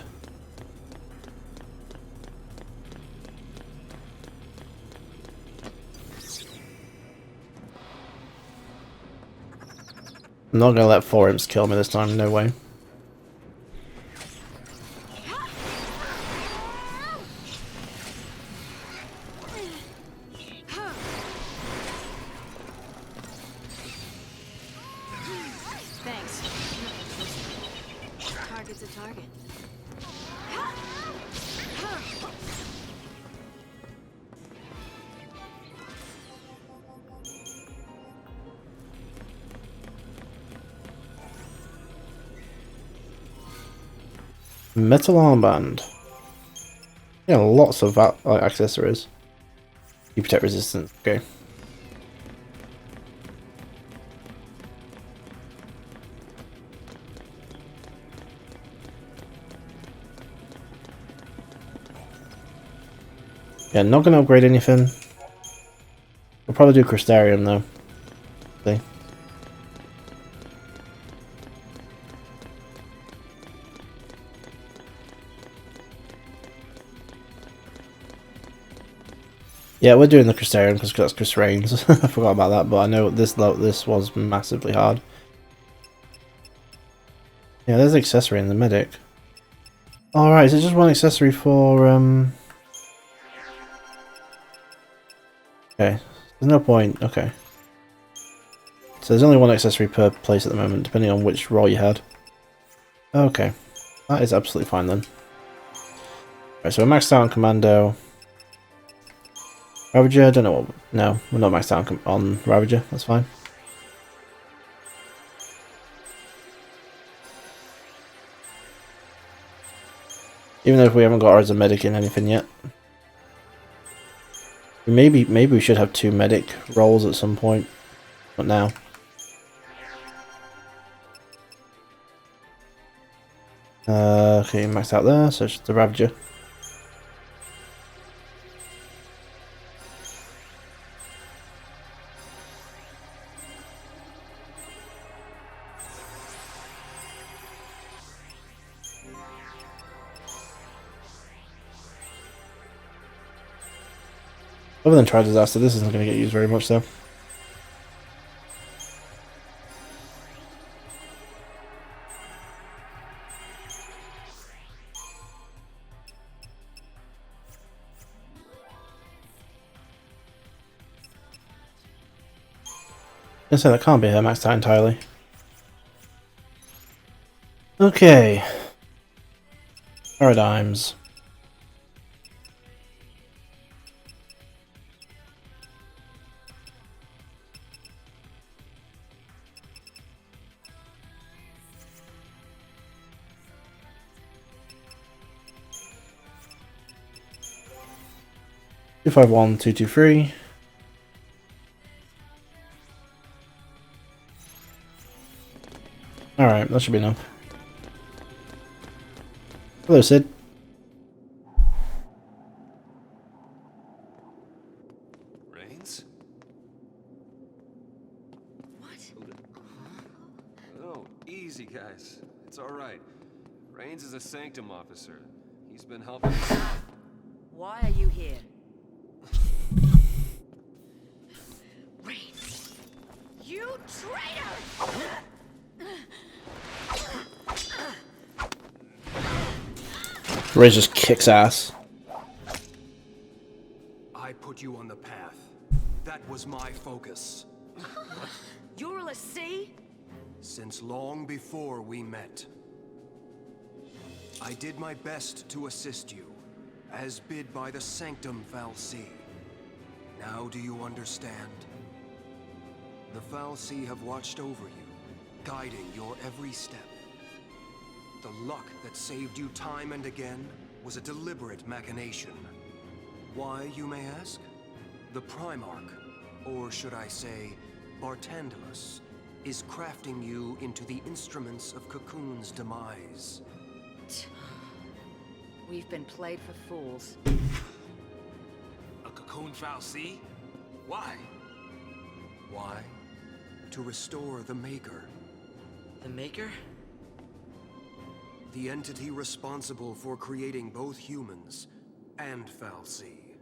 I'm not gonna let 4 imps kill me this time, no way. Thanks. Nothing personal. Target's a target. Metal armband. Yeah, lots of accessories. You protect resistance. Okay. Yeah, not gonna upgrade anything. We'll probably do Crystarium though. See. Yeah, we're doing the Crystarium because that's Chris Reigns. I forgot about that, but I know this was massively hard. Yeah, there's an accessory in the medic. Alright, so just one accessory for okay. There's no point. Okay. So there's only one accessory per place at the moment, depending on which role you had. Okay. That is absolutely fine then. Right, so we're maxed out on Commando. Ravager, I don't know what... No, we're not maxed out on Ravager, that's fine. Even though we haven't got ours as a medic in anything yet. Maybe we should have 2 medic roles at some point. Not now. Okay, maxed out there, so it's just the Ravager. Other than Tri Disaster, this isn't going to get used very much though. I say that can't be her maxed out entirely. Okay. Paradigms. Two 5-1, 2-2-3. Alright, that should be enough. Hello, Sid. Reigns? What? Oh, easy, guys. It's alright. Reigns is a Sanctum officer. He's been helping us out. Why are you here? Reigns! You traitor! Ray just kicks ass. I put you on the path. That was my focus. You're a Lassie? Since long before we met. I did my best to assist you, as bid by the Sanctum Fal'Cie. Now do you understand? The Fal'Cie have watched over you, guiding your every step. The luck that saved you time and again was a deliberate machination. Why, you may ask? The Primarch, or should I say, Bartandalus, is crafting you into the instruments of Cocoon's demise. We've been played for fools. A Cocoon Fal'Cie? Why? Why? To restore the Maker. The Maker? The entity responsible for creating both humans and Fal'Cie.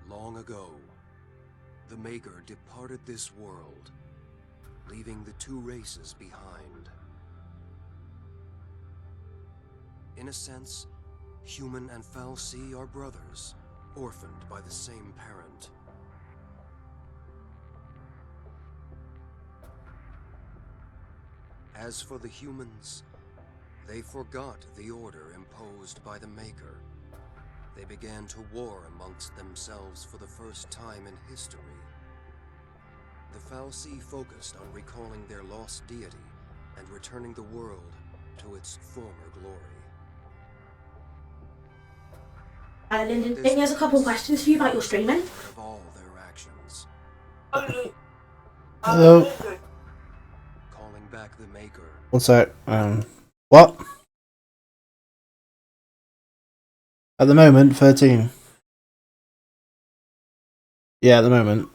Long ago, the Maker departed this world, leaving the 2 races behind. In a sense, human and Fal'Cie are brothers, orphaned by the same parent. As for the humans, they forgot the order imposed by the Maker. They began to war amongst themselves for the first time in history. The Fal'Cie focused on recalling their lost deity and returning the world to its former glory. Lyndon, Jamie has a couple of questions for you about your streaming. Of all their actions. Hello. Calling back the Maker. One sec. What? At the moment, 13. Yeah, at the moment.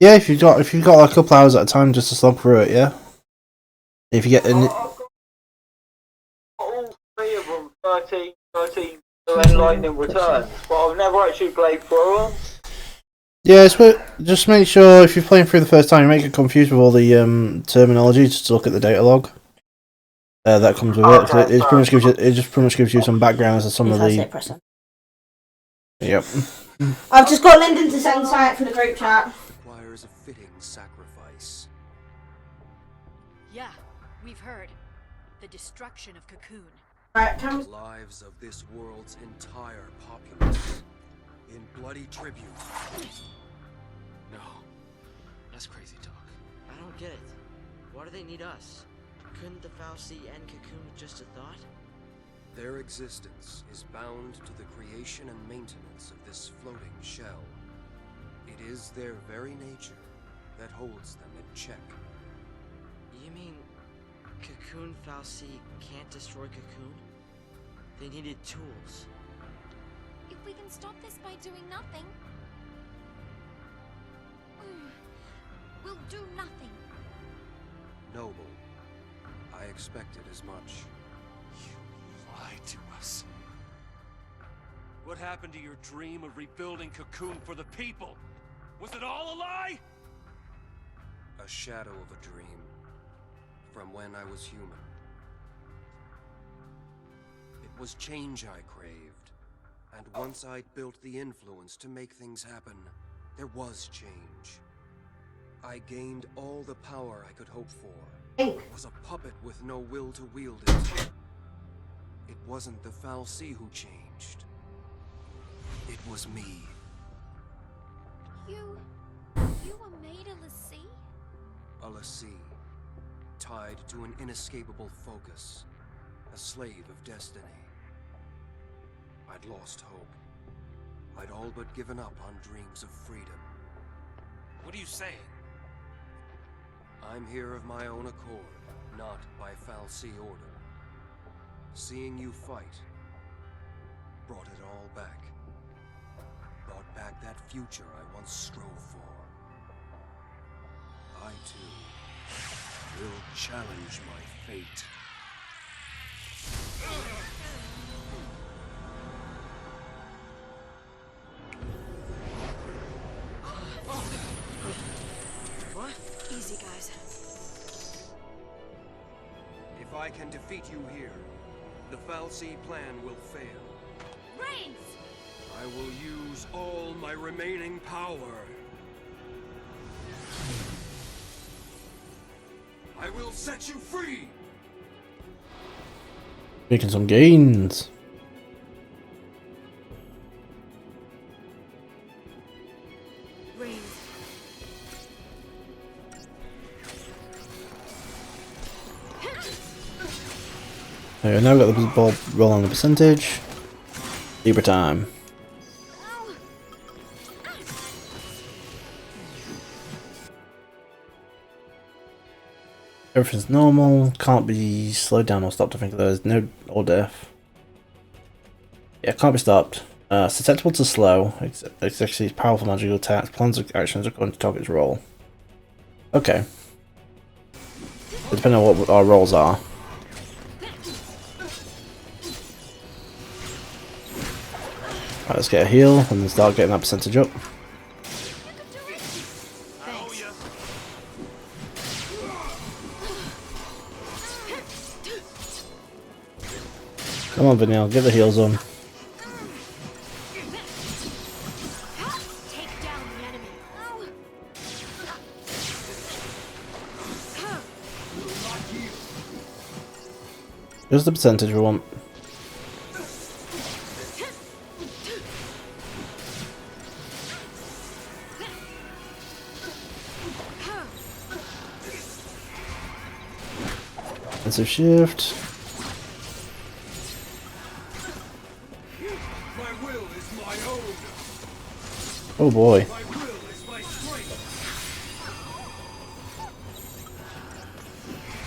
Yeah, if you've got like a couple hours at a time just to slog through it, yeah. If you get in. All three of them, 13, and then Lightning Returns, but I've never actually played through them. Yeah, it's just make sure if you're playing through the first time, you make it confused with all the terminology. Just to look at the data log that comes with it. So it just pretty much gives you some background as to some of the. Yep. I've just got Lyndon to send site for the group chat. Requires a fitting sacrifice. Yeah, we've heard. The destruction of Cocoon. Right, The lives of this world's entire populace in bloody tribute. No. That's crazy talk. I don't get it. Why do they need us? Couldn't the Fal'Cie end Cocoon with just a thought? Their existence is bound to the creation and maintenance of this floating shell. It is their very nature that holds them in check. You mean Cocoon Fal'Cie can't destroy Cocoon? They needed tools. If we can stop this by doing nothing, we'll do nothing. Noble. I expected as much. You lied to us. What happened to your dream of rebuilding Cocoon for the people? Was it all a lie? A shadow of a dream. From when I was human. It was change I craved. And once I'd built the influence to make things happen, there was change. I gained all the power I could hope for. Was a puppet with no will to wield it. It wasn't the Fal'Cie who changed. It was me. You were made a l'Cie? A l'Cie. Tied to an inescapable focus. A slave of destiny. I'd lost hope. I'd all but given up on dreams of freedom. What are you saying? I'm here of my own accord, not by Fal'Cie order. Seeing you fight brought it all back. Brought back that future I once strove for. I, too, will challenge my fate. What? Easy, guys. If I can defeat you here, the Fal'Cie plan will fail. Reigns! I will use all my remaining power. I will set you free! Making some gains. Reigns. There we go, now we've got the ball roll on the percentage. Libra time. Everything's normal, can't be slowed down or stopped. I think there's no or death. Yeah, can't be stopped. Susceptible to slow, executes powerful magical attacks, plans of actions according to target's roll. Okay. Depending on what our rolls are. Right, let's get a heal and then start getting that percentage up. Come on, Vanille, get the heals on. Take down the enemy. Here's the percentage we want. Defensive shift. My will is my own. Oh boy. My will is my strength.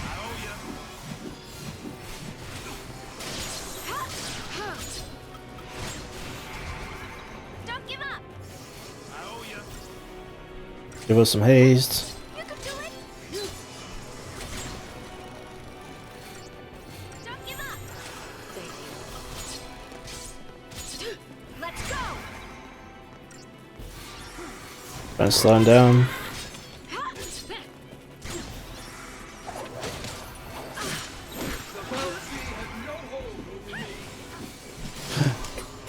I owe ya. Don't give up. I owe ya. Give us some haste. You can do it. Don't give up. Let's go. Trying to slow him down.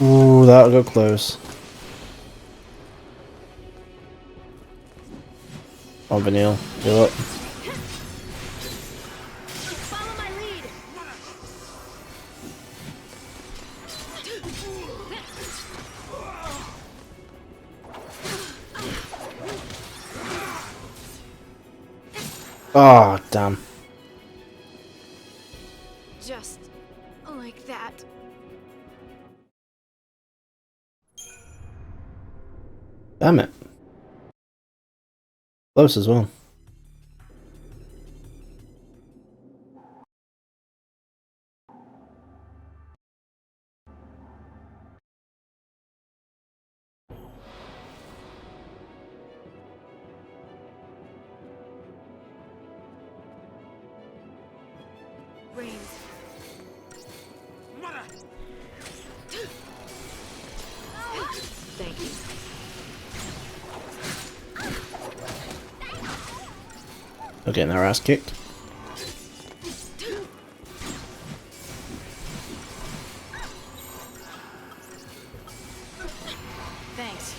Ooh, that'll go close. Oh, Vanille, heal up. Follow my lead. Oh, damn. Just like that. Damn it. Close as well. Rain. Thank you. They're getting their ass kicked. Thanks.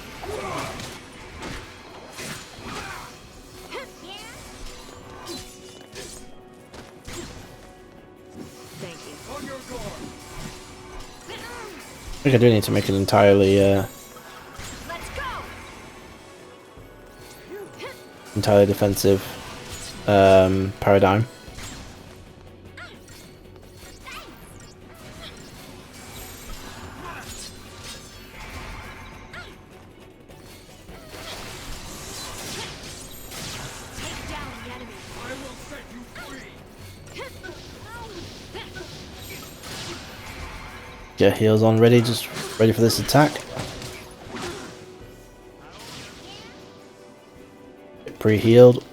Thank you. On your guard. I think I do need to make it entirely, Let's go. entirely defensive, paradigm. Take down the enemy. I will set you free. Get heals on ready, just ready for this attack. Get pre-healed.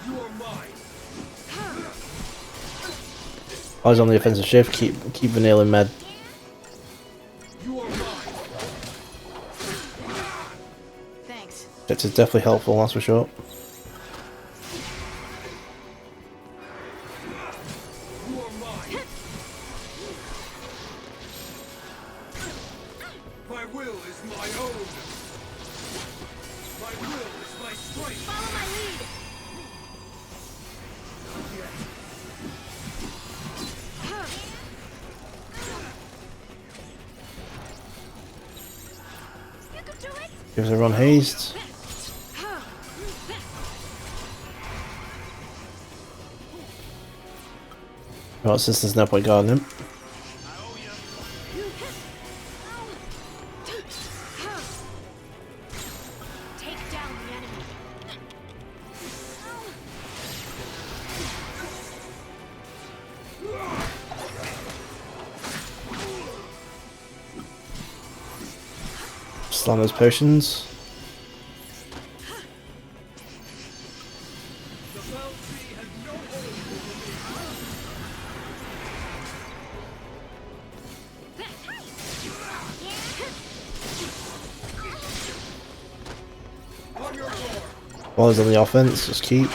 You are mine. Always on the offensive shift, keep Vanille in med. You are mine. Thanks. That is definitely helpful, that's for sure. You are mine. My will is my own. My will is my strength. Follow my lead. You can do it. Gives everyone haste. Well, since there's no point guarding him. Take down the enemy. Slam those potions. The bounty has no hold over me. On your guard. While he's on the offense, just keep.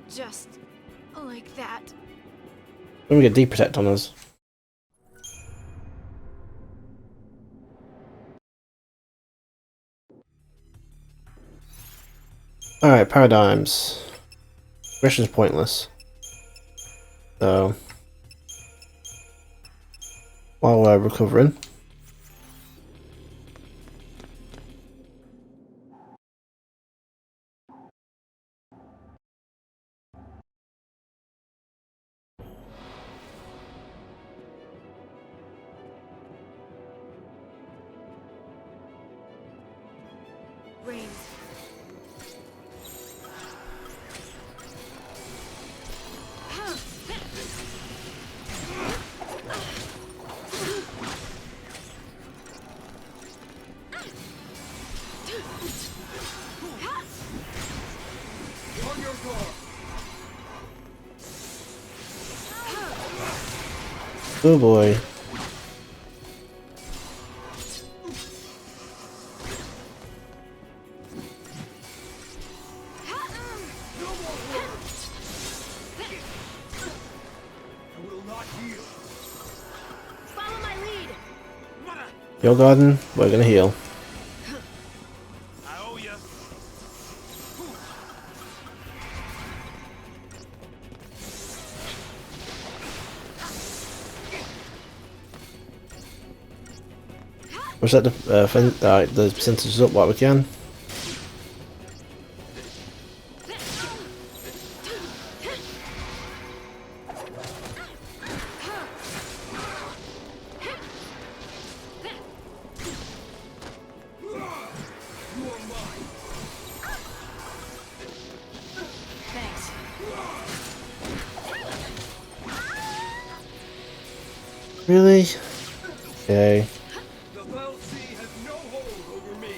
Just like that. Then we get deep protect on us. Alright, paradigms. Aggression's pointless. So while we're recovering. brains. On your guard. Oh boy. I will not yield. Follow my lead. Your garden, we're gonna heal. I owe ya. We'll set the the percentages up while we can. Thanks. Really? Okay. The Fell Sea has no hold over me.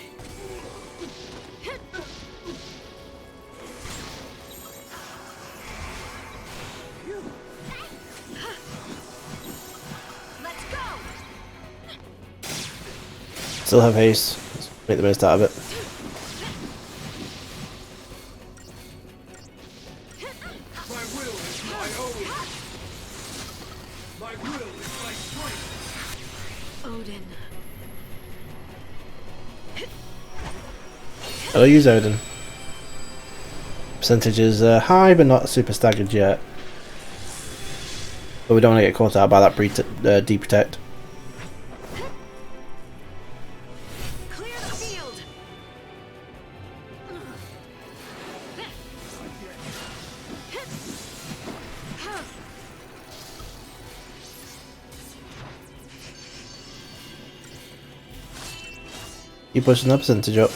Let's go. Still have haste. Let's make the most out of it. My will is my own. My will is my strength. Odin. I'll use Odin. Percentage is high, but not super staggered yet. But we don't want to get caught out by that deprotect. Clear the field. Keep pushing that percentage up.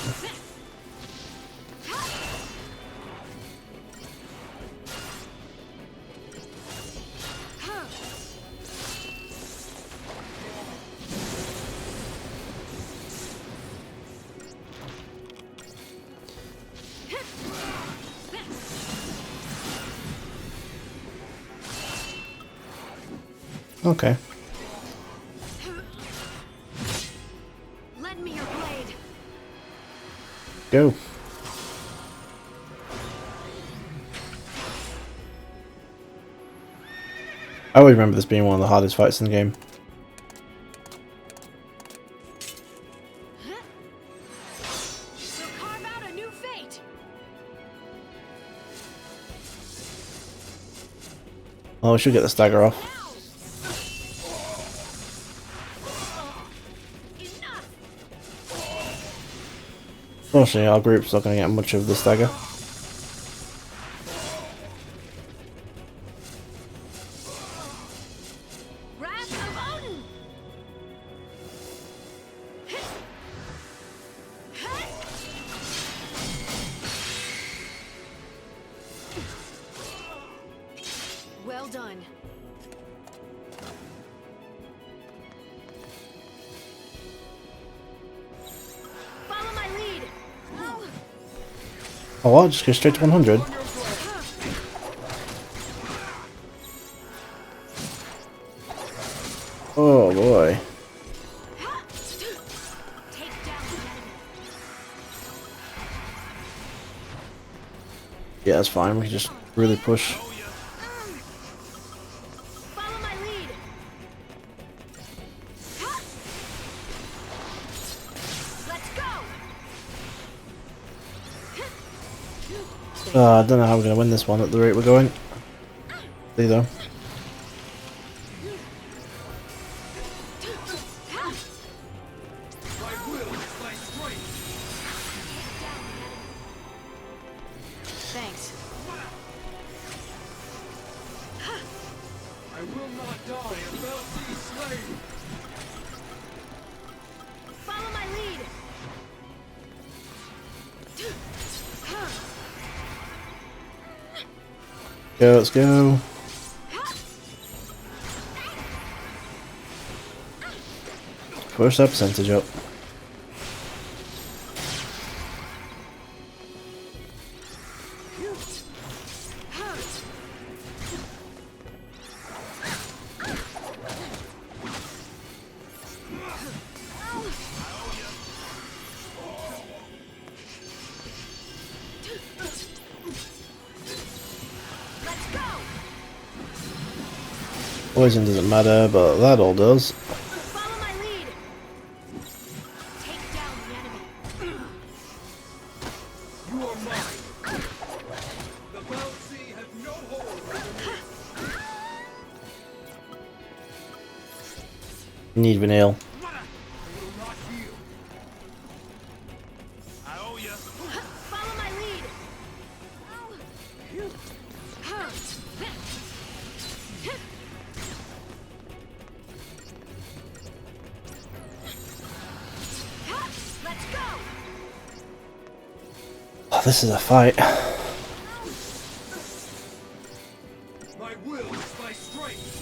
Okay. Lend me your blade. Go. I always remember this being one of the hardest fights in the game. We'll carve out a new fate. Oh, we should get the stagger off. Unfortunately, our group's not going to get much of the stagger. Wrath of Odin. Well done. Follow my lead. Oh. Oh, what? Just go straight to 100? Oh boy. Take down the enemy. Yeah, that's fine. We can just really push. Follow my lead. Let's go. I don't know how we're going to win this one at the rate we're going. See though. My will is my strength. Thanks. I will not die a Fell Sea slave. Follow my lead. Go, let's go. Push that percentage up. Poison doesn't matter, but that all does. Follow my lead. Take down the enemy. You are mine. The Bouncy has no hold over me. Need Vanille. I owe you. Follow my lead. Let's go. Oh, this is a fight. My will is my strength.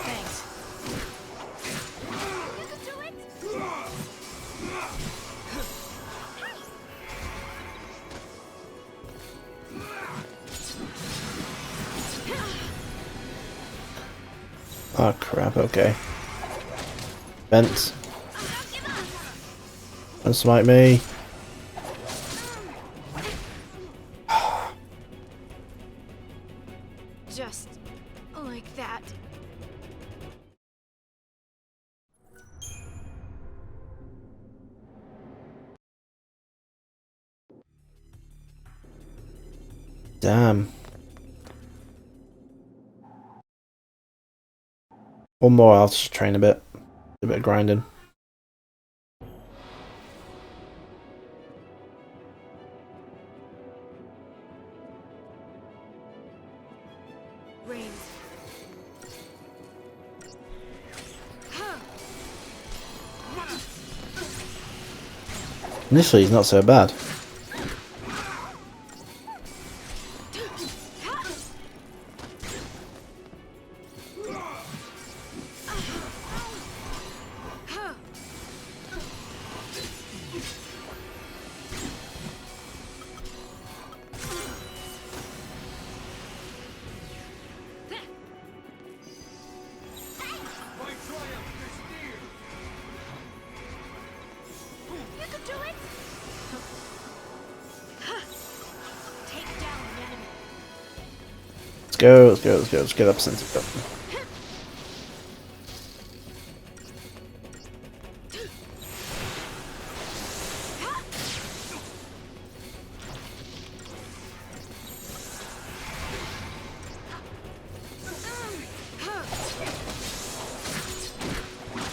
Thanks. You can do it! Oh crap, okay. Bent. Don't smite me. Just like that. Damn. One more, I'll just train a bit. A bit of grinding. Rains. Initially, he's not so bad. My triumph is near. You can do it! Take down the enemy. Let's go, let's go, let's go. Let's get up percentage up.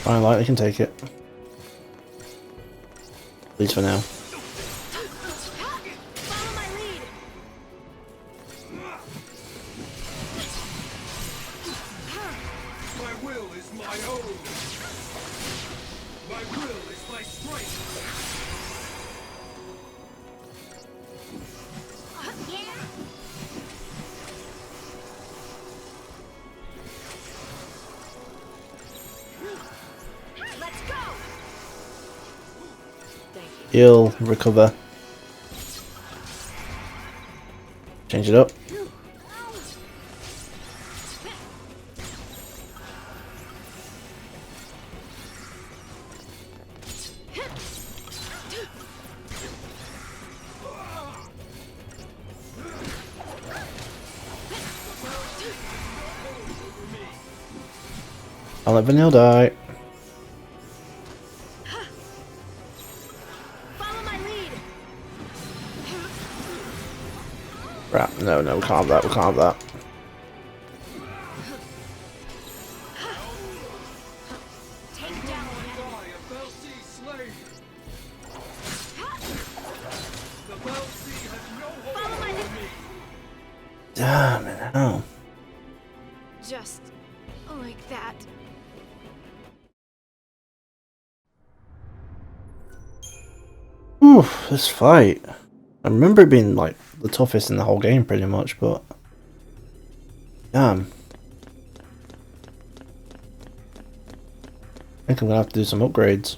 Fine, light, they can take it. At least for now. Follow my lead. My will is my own. My will is my strength. Let's go. Thank you. Heal, recover. Change it up. I'll let Vanille die. Follow my lead. Crap, no, no, we can't have that, we can't have that. Take down the enemy. I am Bouncy slain. The Bouncy has no hold Follow my over lead. me. Damn it, hell. Just like that. Oof, this fight. I remember it being like the toughest in the whole game pretty much, but damn. I think I'm gonna have to do some upgrades.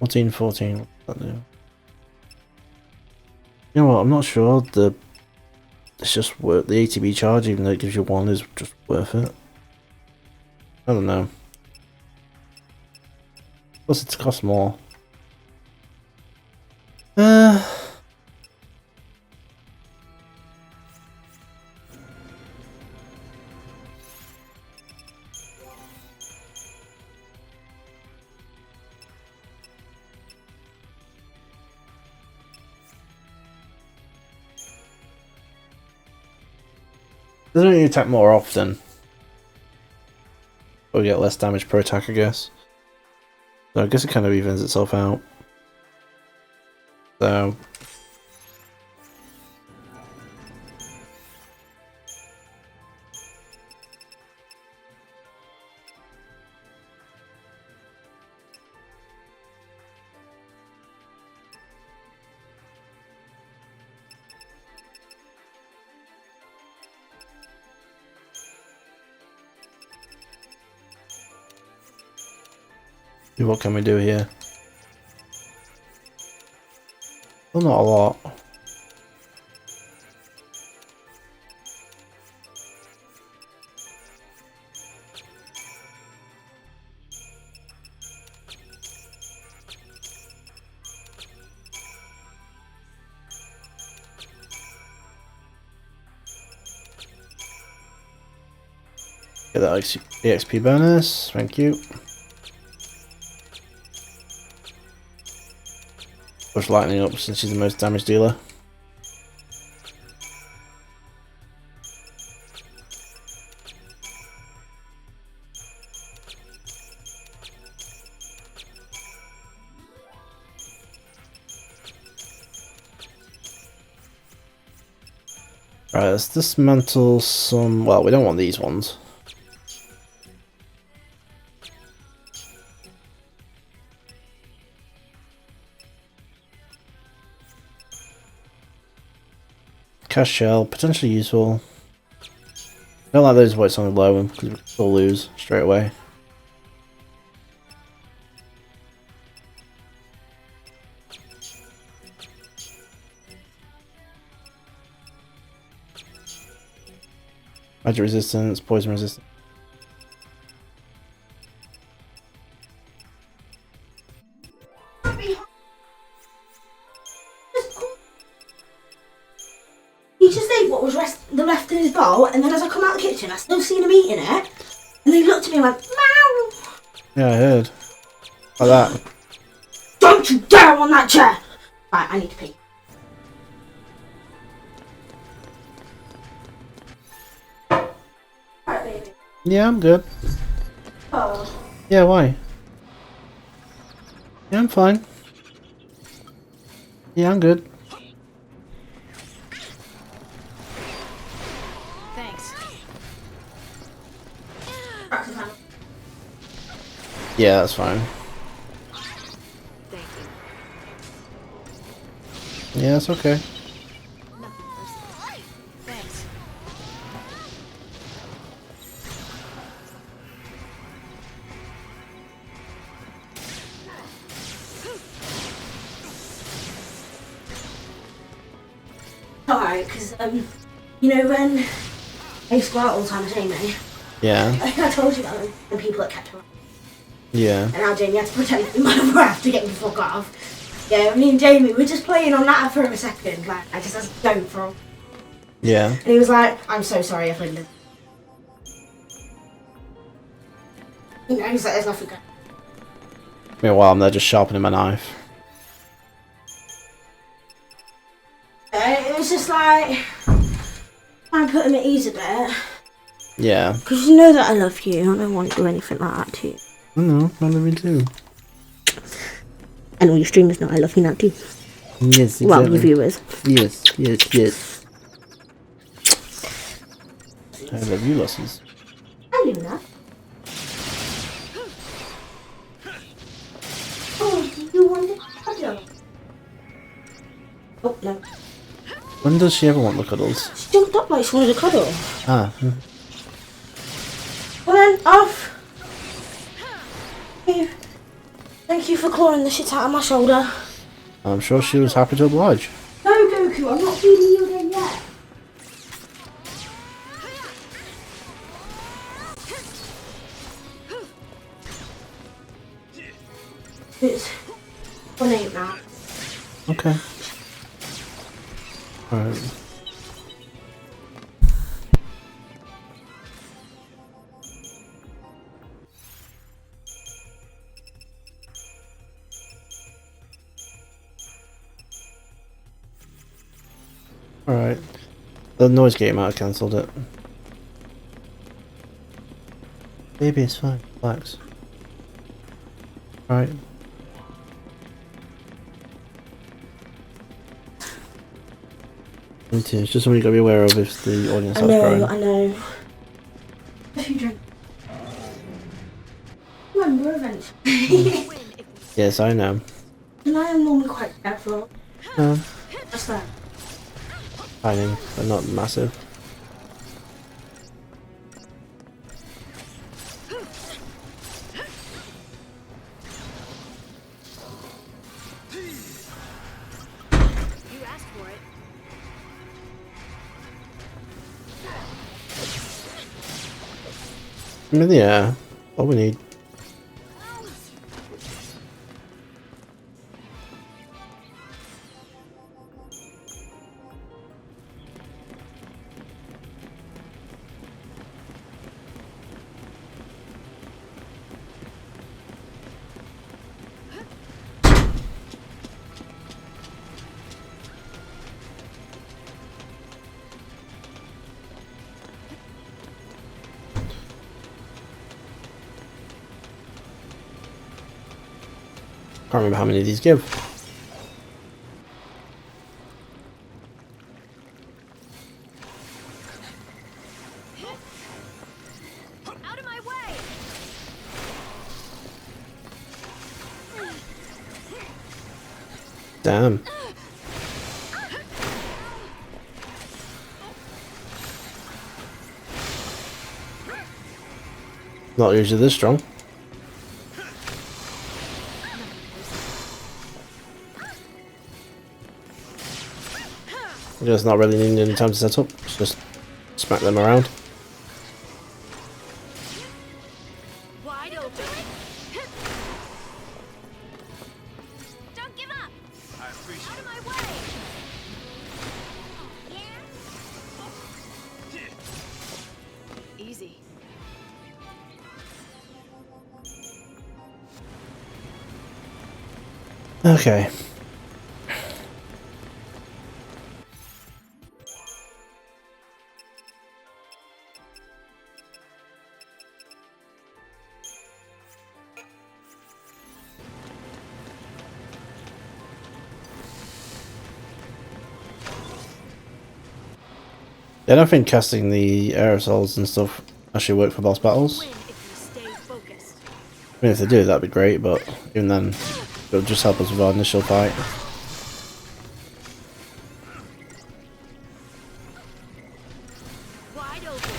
$14, $14. What's that do? You know what? I'm not sure. It's just worth the ATB charge, even though it gives you one, is just worth it. I don't know. Plus, it costs more. Doesn't mean you attack more often. Or get less damage per attack, I guess. So I guess it kind of evens itself out. So what can we do here? Well, not a lot. Get that EXP bonus, thank you. Push lightning up since she's the most damage dealer. Right, let's dismantle some. Well, we don't want these ones. Cash shell, potentially useful. Don't like those whites on the low because we can still lose straight away. Magic resistance, poison resistance. He just ate what was left in his bowl, and then as I come out the kitchen, I still seen him eating it, and he looked at me and went, meow! Yeah, I heard. Like that. Don't you dare on that chair! Right, I need to pee. Right, baby. Yeah, I'm good. Oh. Yeah, why? Yeah, I'm fine. Yeah, I'm good. Thanks. Yeah, that's fine. Thank you. Yeah, it's okay. Nothing personal. Thanks. Alright, because, you know when I used to go out all the time with Jamie? Yeah. I think I told you about the people that kept her up. Yeah. And how Jamie had to pretend to be my breath to get me to fuck off. Yeah, me and Jamie were just playing on that for a second, like, I just as a don't for him. Yeah. And he was like, I'm so sorry, I've Lyndon. You know, he's like, there's nothing good. Meanwhile, I'm there just sharpening my knife. It was just like, trying to put him at ease a bit. Yeah. Because you know that I love you. I don't want to do anything like that to you. No, I love you too. And all your streamers know I love you now too. Yes, exactly. Well, your viewers. Yes. I love you, losses. I knew that. Oh, do you want to cuddle? Oh, no. When does she ever want the cuddles? She jumped up like she wanted to cuddle. Ah. Well then, off. Thank you for clawing the shit out of my shoulder. I'm sure she was happy to oblige. No, Goku, I'm not feeding you again yet. It's 1-8 now. Okay. Alright. Alright. The noise game out cancelled it. Baby, it's fine. Relax. Alright. Me too. It's just something you gotta be aware of if the audience starts growing. I know. If you drink. Remember eventually. Yes, I know. And I am normally quite careful. Just that. Tiny, but not massive. You asked for it. I mean, yeah, all we need. Can't remember how many of these give. Out of my way! Damn. Not usually this strong. Just not really needing any time to set up. Just smack them around. Wide open. Don't give up. I appreciate Out of my way. Easy. Okay. Yeah, I don't think casting the aerosols and stuff actually work for boss battles. Win if you stay focused. I mean, if they do, that'd be great, but even then, it'll just help us with our initial fight. Wide open.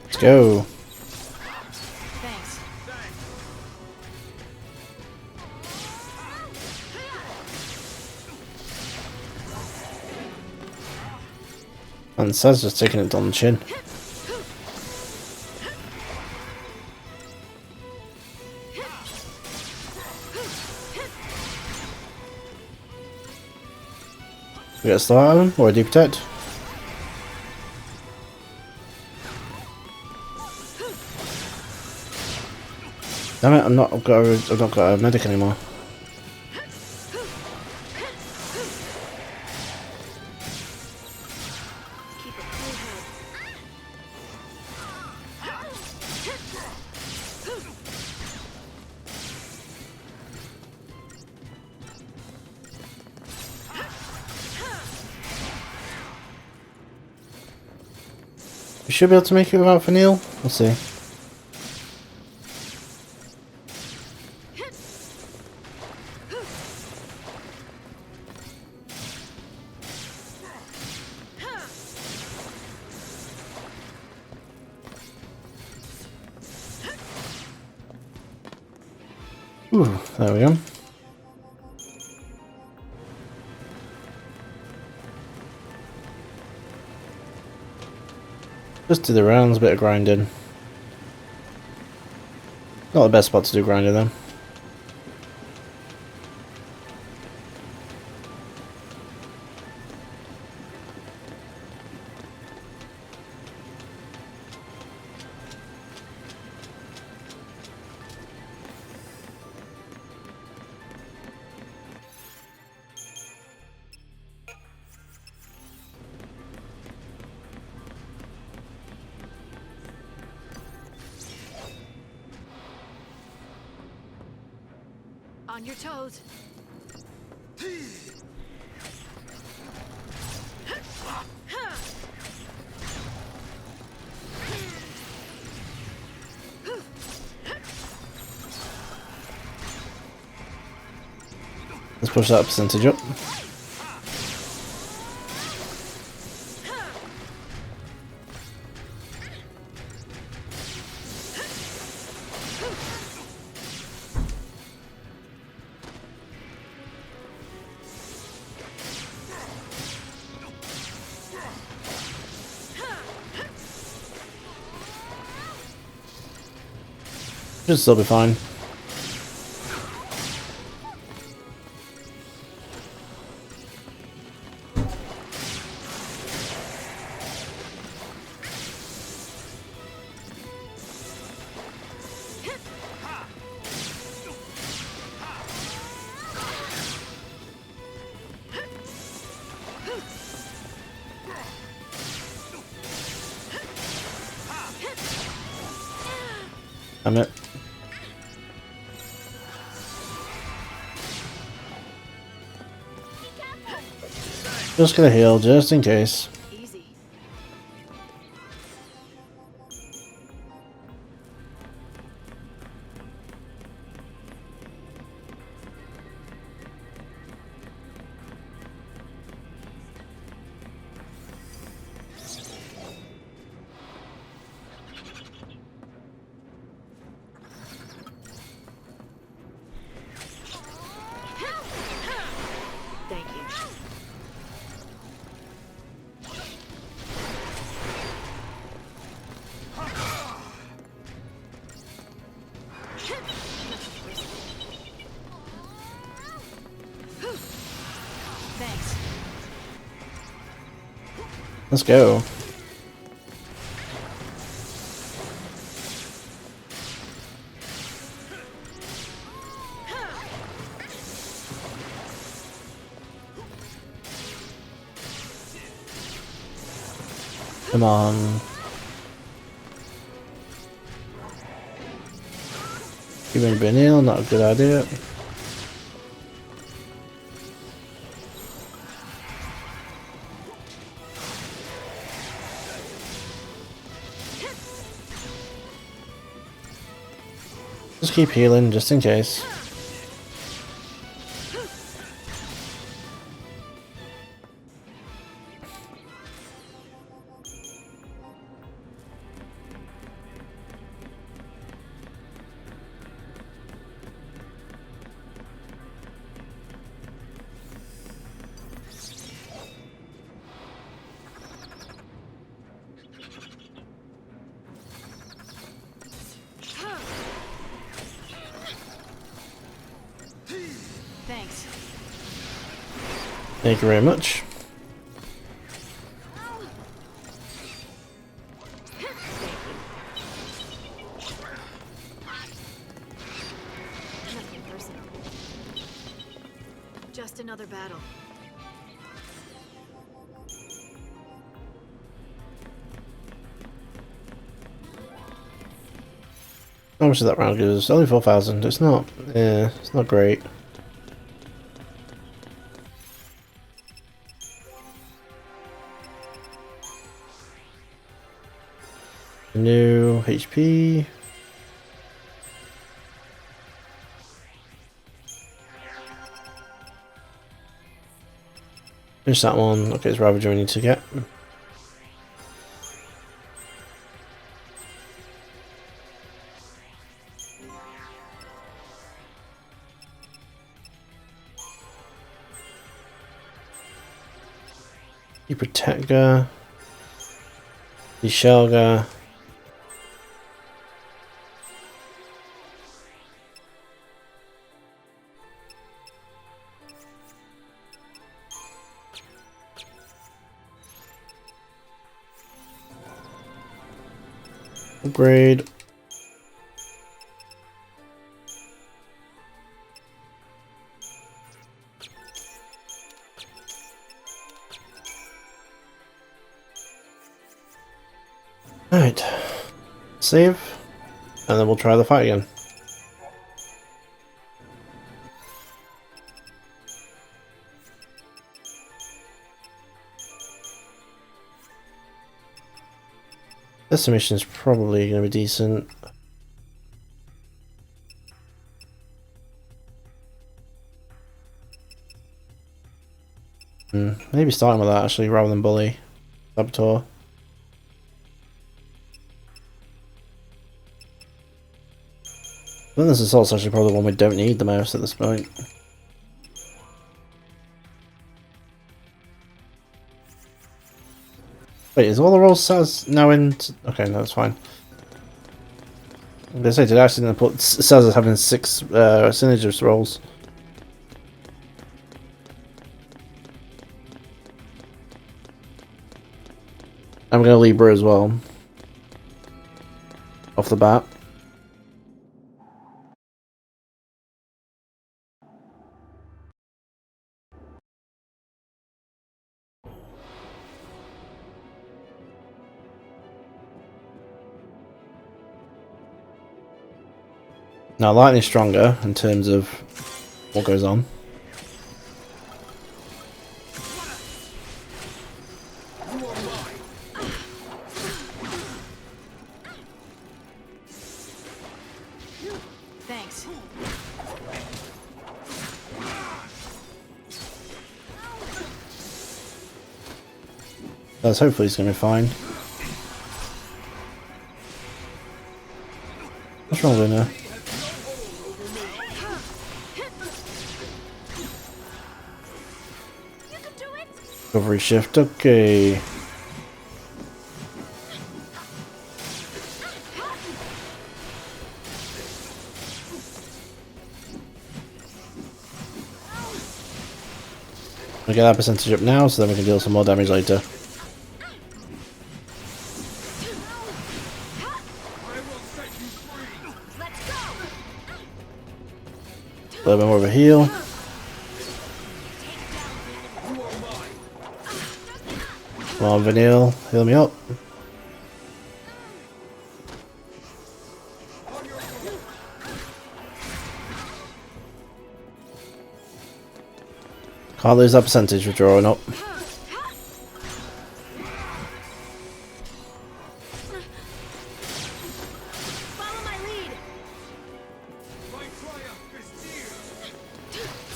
Let's go. Thanks. And Saz just taking it on the chin. We got a star on him or a deep protect. Damn it! I've not got a medic anymore. We should be able to make it without Fenil. We'll see. Ooh, there we go. Just do the rounds, bit of grinding. Not the best spot to do grinding though. On your toes. Let's push that percentage up. Should still be fine. Damn it. Just gonna heal, just in case. Easy. Thank you. Thanks. Let's go. Come on. Even Benil, not a good idea. Just keep healing, just in case. Thanks. Thank you very much. Just another battle. How much did that round give us? Only 4,000. It's not, yeah, it's not great. New HP. Finish that one. Okay, it's Ravager we need to get. You Protector. The Shelga. Upgrade. Alright. Save. And then we'll try the fight again. This mission is probably going to be decent. Maybe starting with that actually, rather than Bully. Saboteur. I think this assault's actually probably the one we don't need the most at this point. Wait, is all the rolls Saz now in? Okay, no, that's fine. They say, did I actually put Saz as having 6 Synergist rolls? I'm gonna Libra as well. Off the bat. Now, Lightning's stronger in terms of what goes on. Thanks. That's hopefully he's gonna be fine. What's wrong with her? Recovery shift, okay. We get that percentage up now, so then we can deal some more damage later. A little bit more of a heal. Come on, Vanille, heal me up. Can't lose that percentage with drawing up.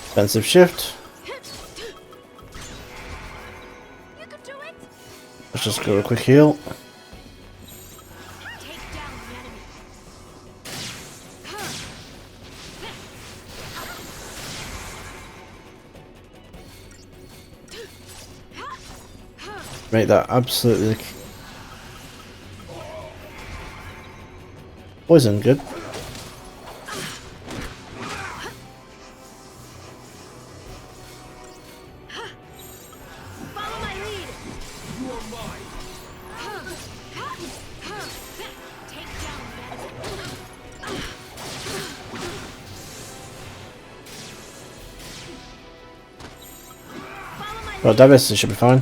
Defensive shift. Let's just go a quick heal. Make that absolutely poison, good. Well, diversity should be fine.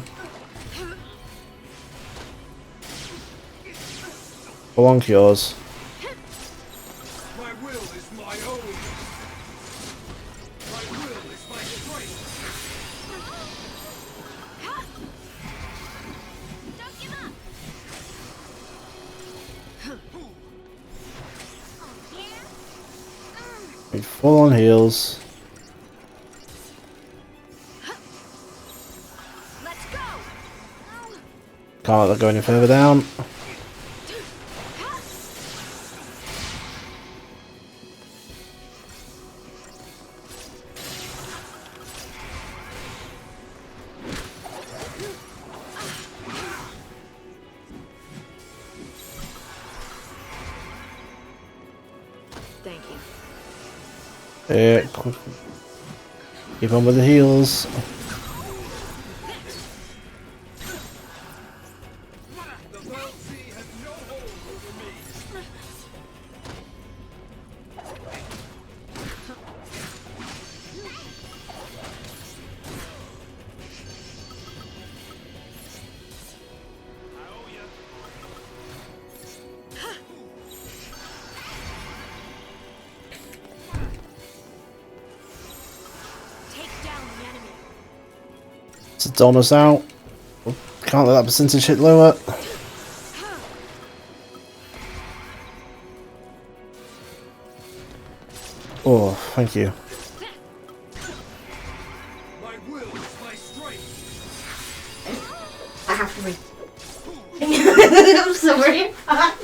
Full on cures. My will is my own. My will is my strength. Don't give up. Need full on heals. Let's go. Can't let that go any further down. Thank you. Yeah, keep on with the heals. The Foul Sea has no hold over me. I owe ya. Take down the enemy. It's almost out. Can't let that percentage hit lower. Oh, thank you. My will is my strength. I have to read. I'm sorry. Oh,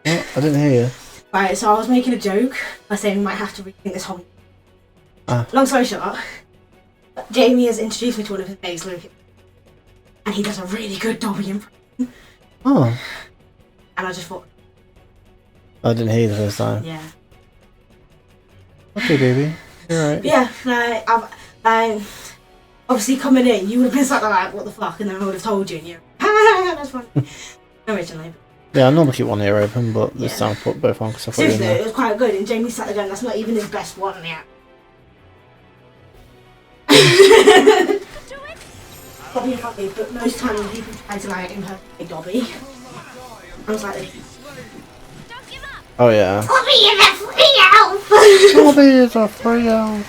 I didn't hear you. Right, so I was making a joke by saying we might have to rethink this whole. Long story short, Jamie has introduced me to one of his mates, Luke, and he does a really good Dobby impression. Oh, And I just thought, I didn't hear you the first time. yeah. Okay, baby. You're right. Yeah, obviously coming in, you would have been sat there like, what the fuck, and then I would have told you, and you, that's fine. Originally. Yeah, I normally keep one ear open, but this Yeah. time I put both on because I thought you Seriously, were it was quite good, and Jamie sat there going, that's not even his best one yet. Dobby and Dobby, but most times when people try to like impersonate Dobby, I was like, Oh yeah. Dobby is a free elf! Dobby is a free elf.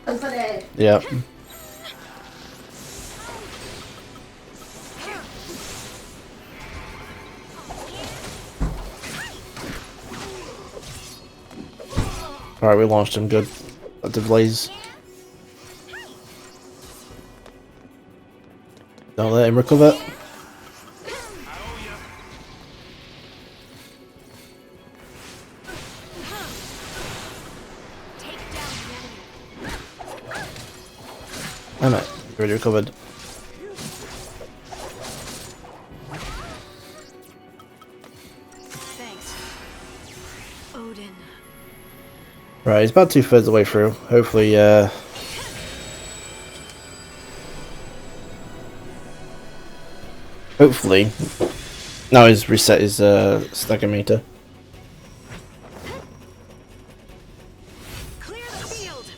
That's it. Yep. Alright, we launched him good at the blaze. Don't let him recover. Damn it, he already recovered. Thanks. Odin. Right, he's about 2/3 of the way through. Hopefully, hopefully. Now he's reset his stagger meter. Clear the field.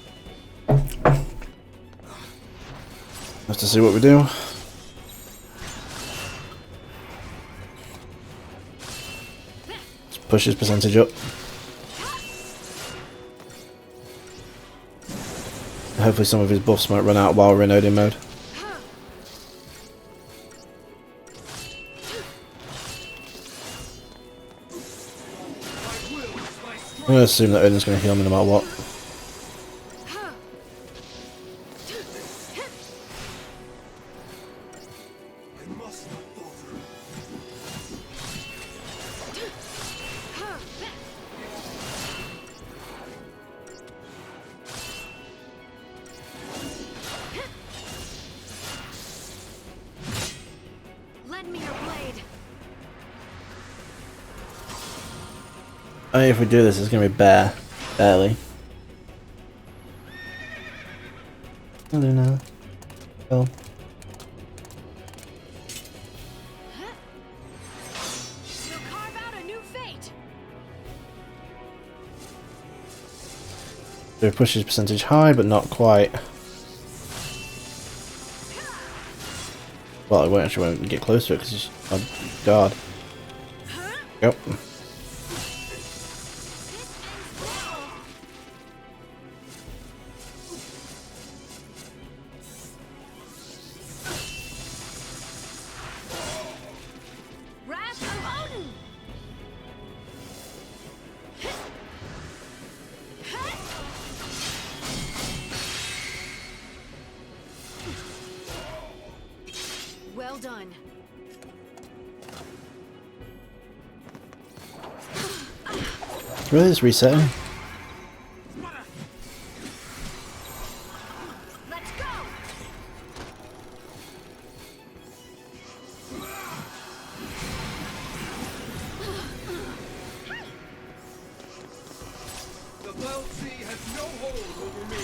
Have to see what we do. Let's push his percentage up. Hopefully some of his buffs might run out while we're in Odin mode. I'm going to assume that Odin's going to heal me no matter what. Lend me your blade. I mean, if we do this, it's going to be barely. Hello now. Oh. We'll carve out a new fate. So we push his percentage high, but not quite. Well, I won't actually get close to it because oh god. Yep. Wrath of Odin! Well done. Really, just resetting? Let's go! The Belt Sea has no hold over me.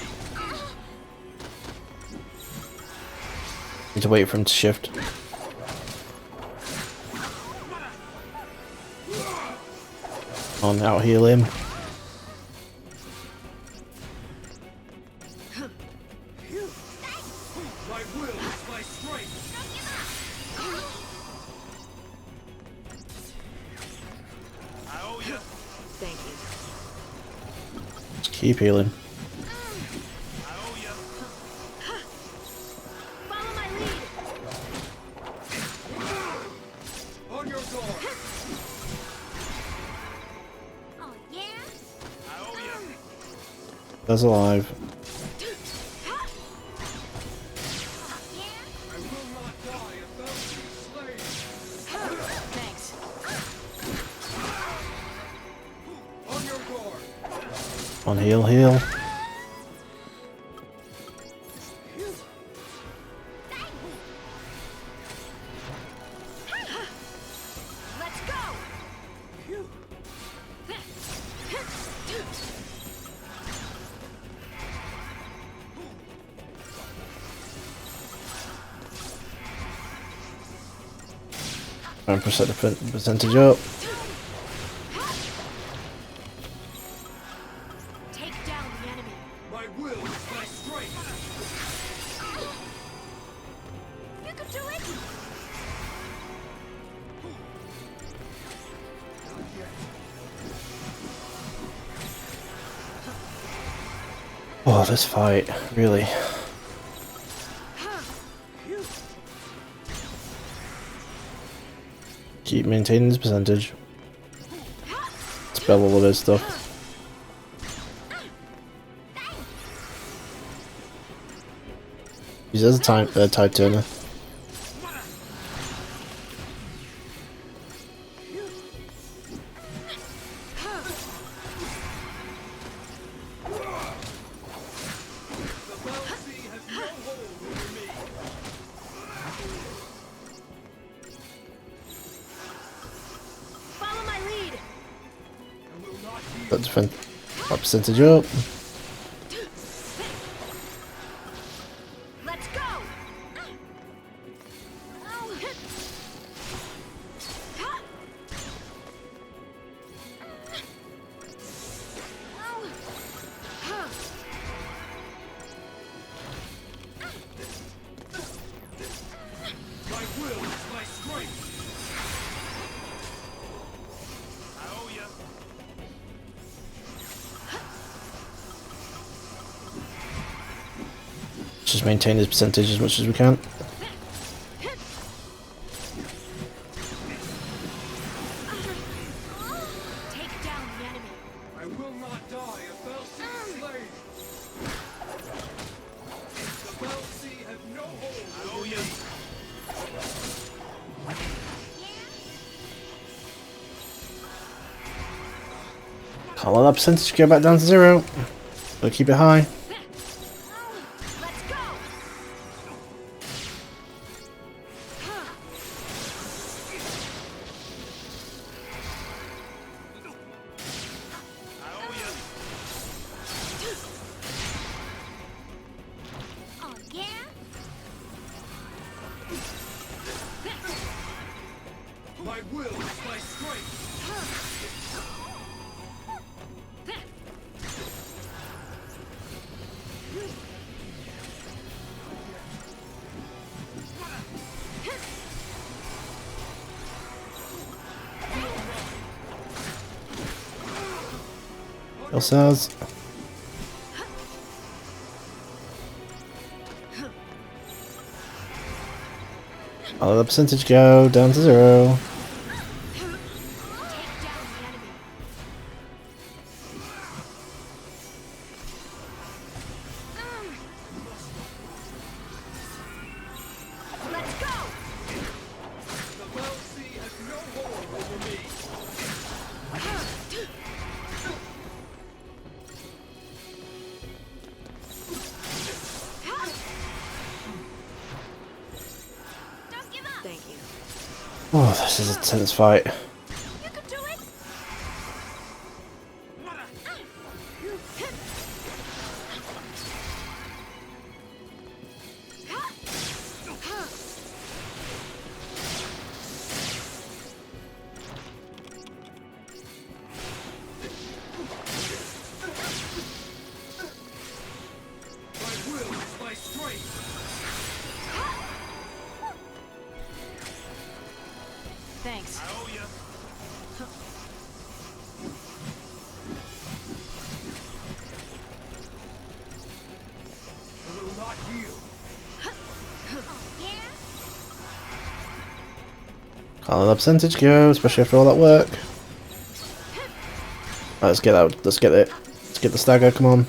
Need to wait for him to shift. On out heal him. My will is my strength. I owe you. Thank you. Just keep healing. I owe you. Follow my lead! On your guard. Oh, yeah? I owe you. That's alive. I will not die if Belt Sea slain. Thanks. On your guard. On heal, heal. Let's go! Try and push that percentage up. Take down the enemy. My will is my strength. You can do it! Oh, this fight, really. Keep maintaining this percentage. Spell all of this stuff. Use as a tide turner. The Belt Sea has no hold over me. Follow my lead! I will not yield. Got defend that percentage up. Let's go! My will is my strength. I owe you. Just maintain this percentage as much as we can. Take down the enemy. I will not die if Belt Sea is slain. The Belt Sea has no hold over me. Can't let that percentage go back down to 0. Gotta keep it high. Let's go! I owe you. Oh, yeah? My will is my strength. Kill cells. I'll let the percentage go down to 0. Oh, this is a tense fight. Thanks. I owe you. I will not yield. Can't let the percentage go, especially after all that work. Right, let's get out. Let's get it. Let's get the stagger. Come on.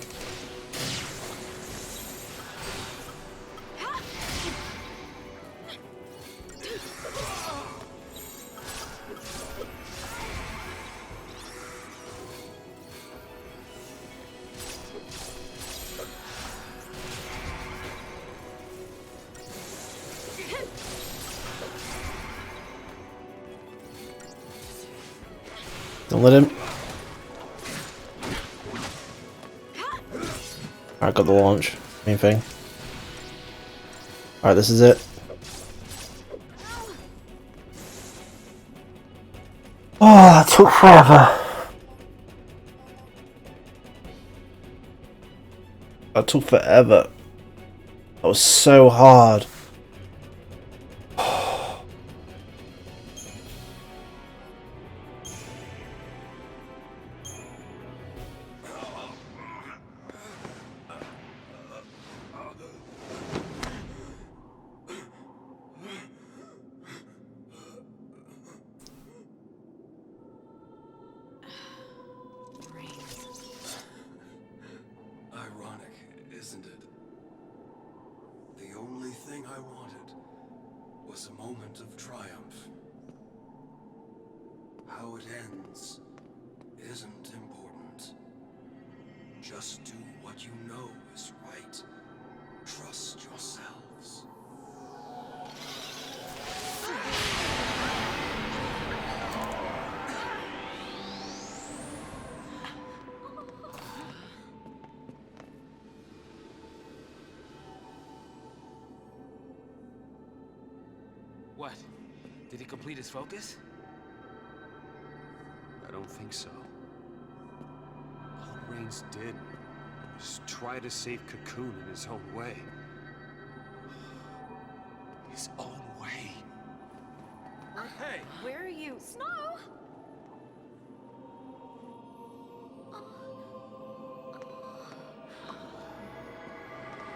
Don't let him. Alright, got the launch. Main thing. Alright, this is it. Oh, that took forever. That took forever. That was so hard. Ironic, isn't it? The only thing I wanted was a moment of triumph. How it ends isn't important. Just do what you know is right. Trust yourselves. What? Did he complete his focus? I don't think so. All Reigns did was try to save Cocoon in his own way. His own way. Hey! Where are you? Snow!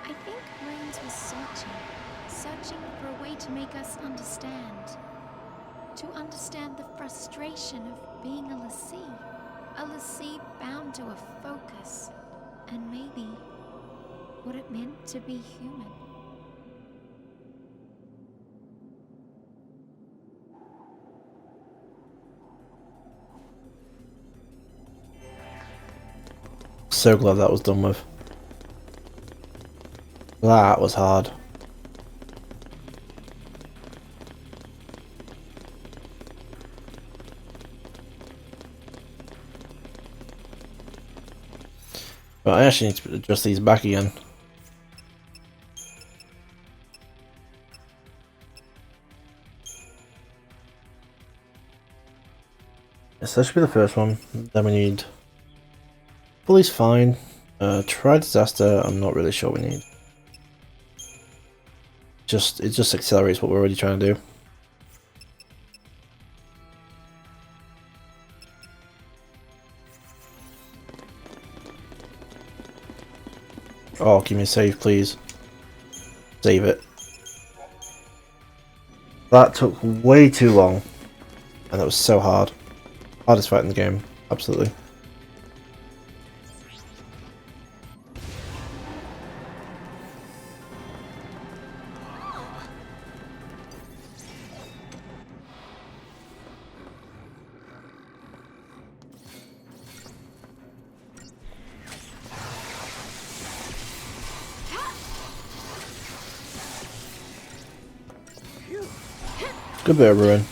I think Reigns was searching for a way to make us understand. To understand the frustration of being a Lassie bound to a focus, and maybe what it meant to be human. So glad that was done with. That was hard. But I actually need to adjust these back again. Yes, that should be the first one. Then we need Bully's fine. Try Disaster, I'm not really sure we need. It just accelerates what we're already trying to do. Oh, give me a save, please. Save it. That took way too long. And that was so hard. Hardest fight in the game. Absolutely. Good bit of ruin.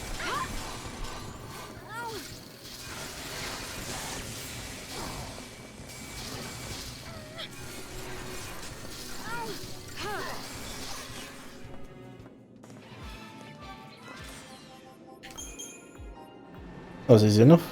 That was easy enough.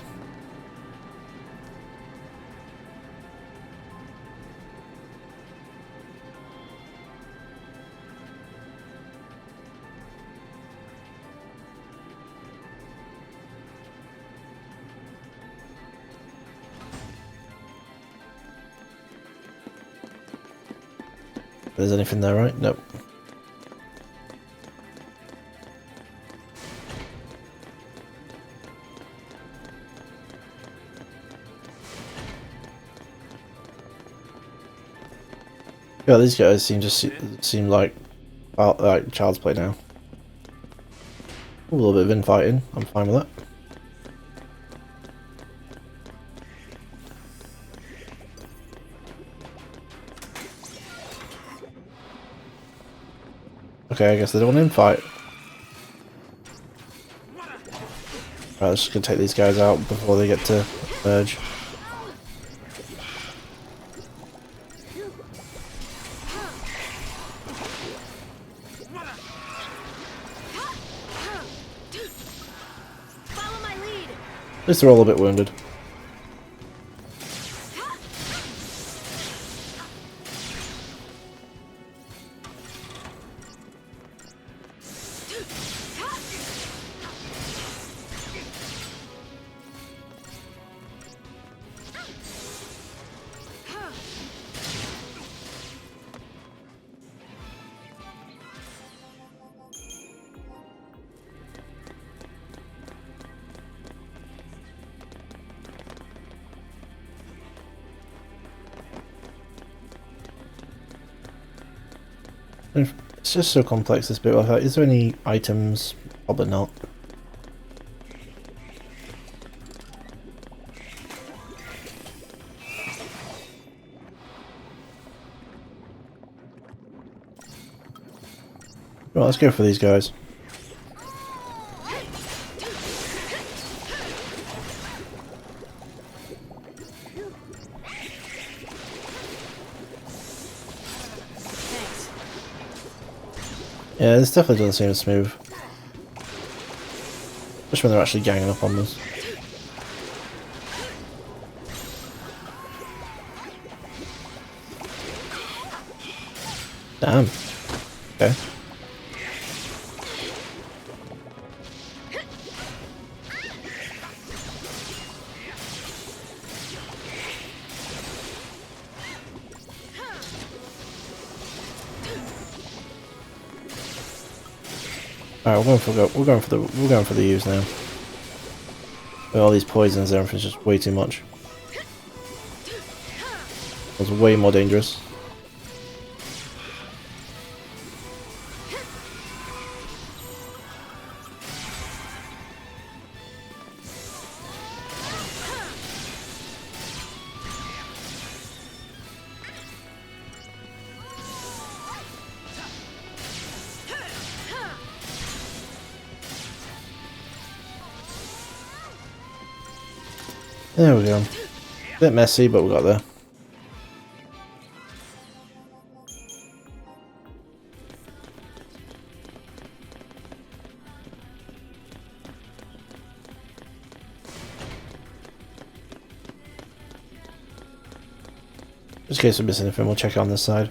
There's anything there, right? Nope. Yeah, these guys seem like child's play now. A little bit of infighting. I'm fine with that. Okay, I guess they don't want to infight. Right, let's just go take these guys out before they get to merge. At least they're all a bit wounded. It's just so complex, this bit. Like, is there any items? Probably not. Right, let's go for these guys. Yeah, this definitely doesn't seem smooth. Especially when they're actually ganging up on us. Damn. Okay. Alright, we're going for the use now. With all these poisons, everything's just way too much. It was way more dangerous. There we go. Bit messy, but we got there. Just in case we're missing anything, we'll check it on this side.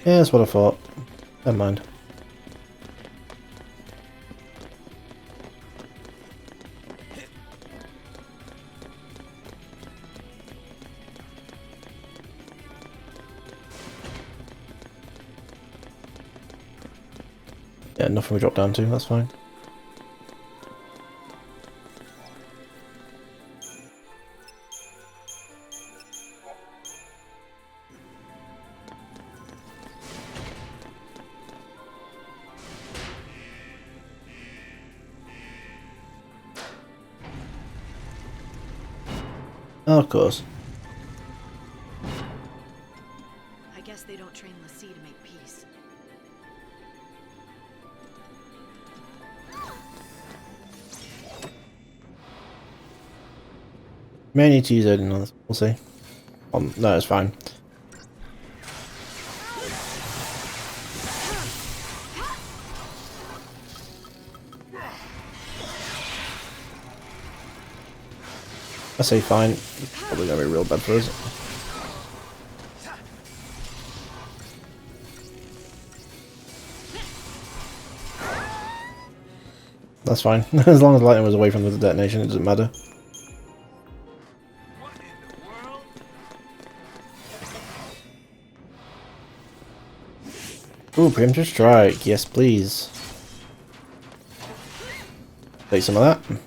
Yeah, that's what I thought. Never mind. Yeah, nothing we drop down to, that's fine. Oh, of course. I guess they don't train Lassie to make peace. May need to use it in others, we'll see. No, it's fine. I say fine, it's probably gonna be real bad for us. That's fine. As long as lightning was away from the detonation, it doesn't matter. Ooh, preemptive strike. Yes, please. Take some of that.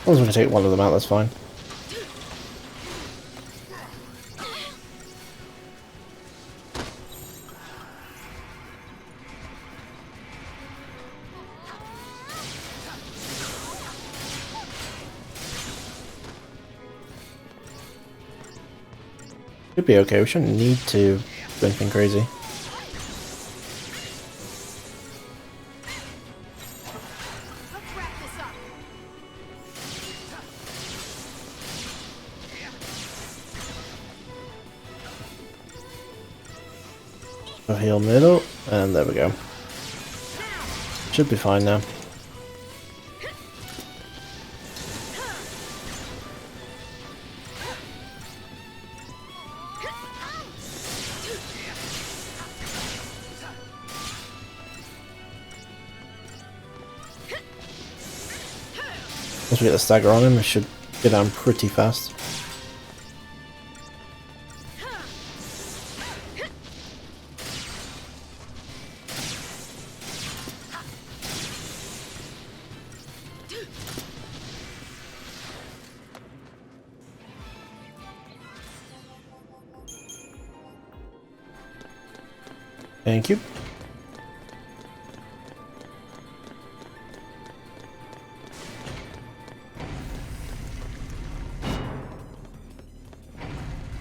I was going to take one of them out, that's fine. Should be okay, we shouldn't need to do anything crazy. Heal middle, and there we go. Should be fine now. Once we get the stagger on him, it should get down pretty fast. Thank you.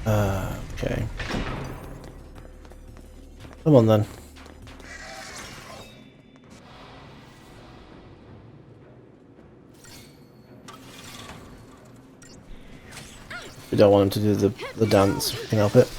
Okay. Come on then. We don't want him to do the dance, if we can help it.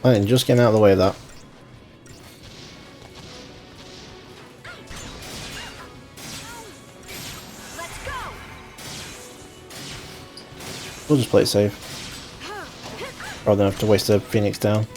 Fine, just getting out of the way of that. We'll just play it safe. Rather than have to waste a Phoenix down.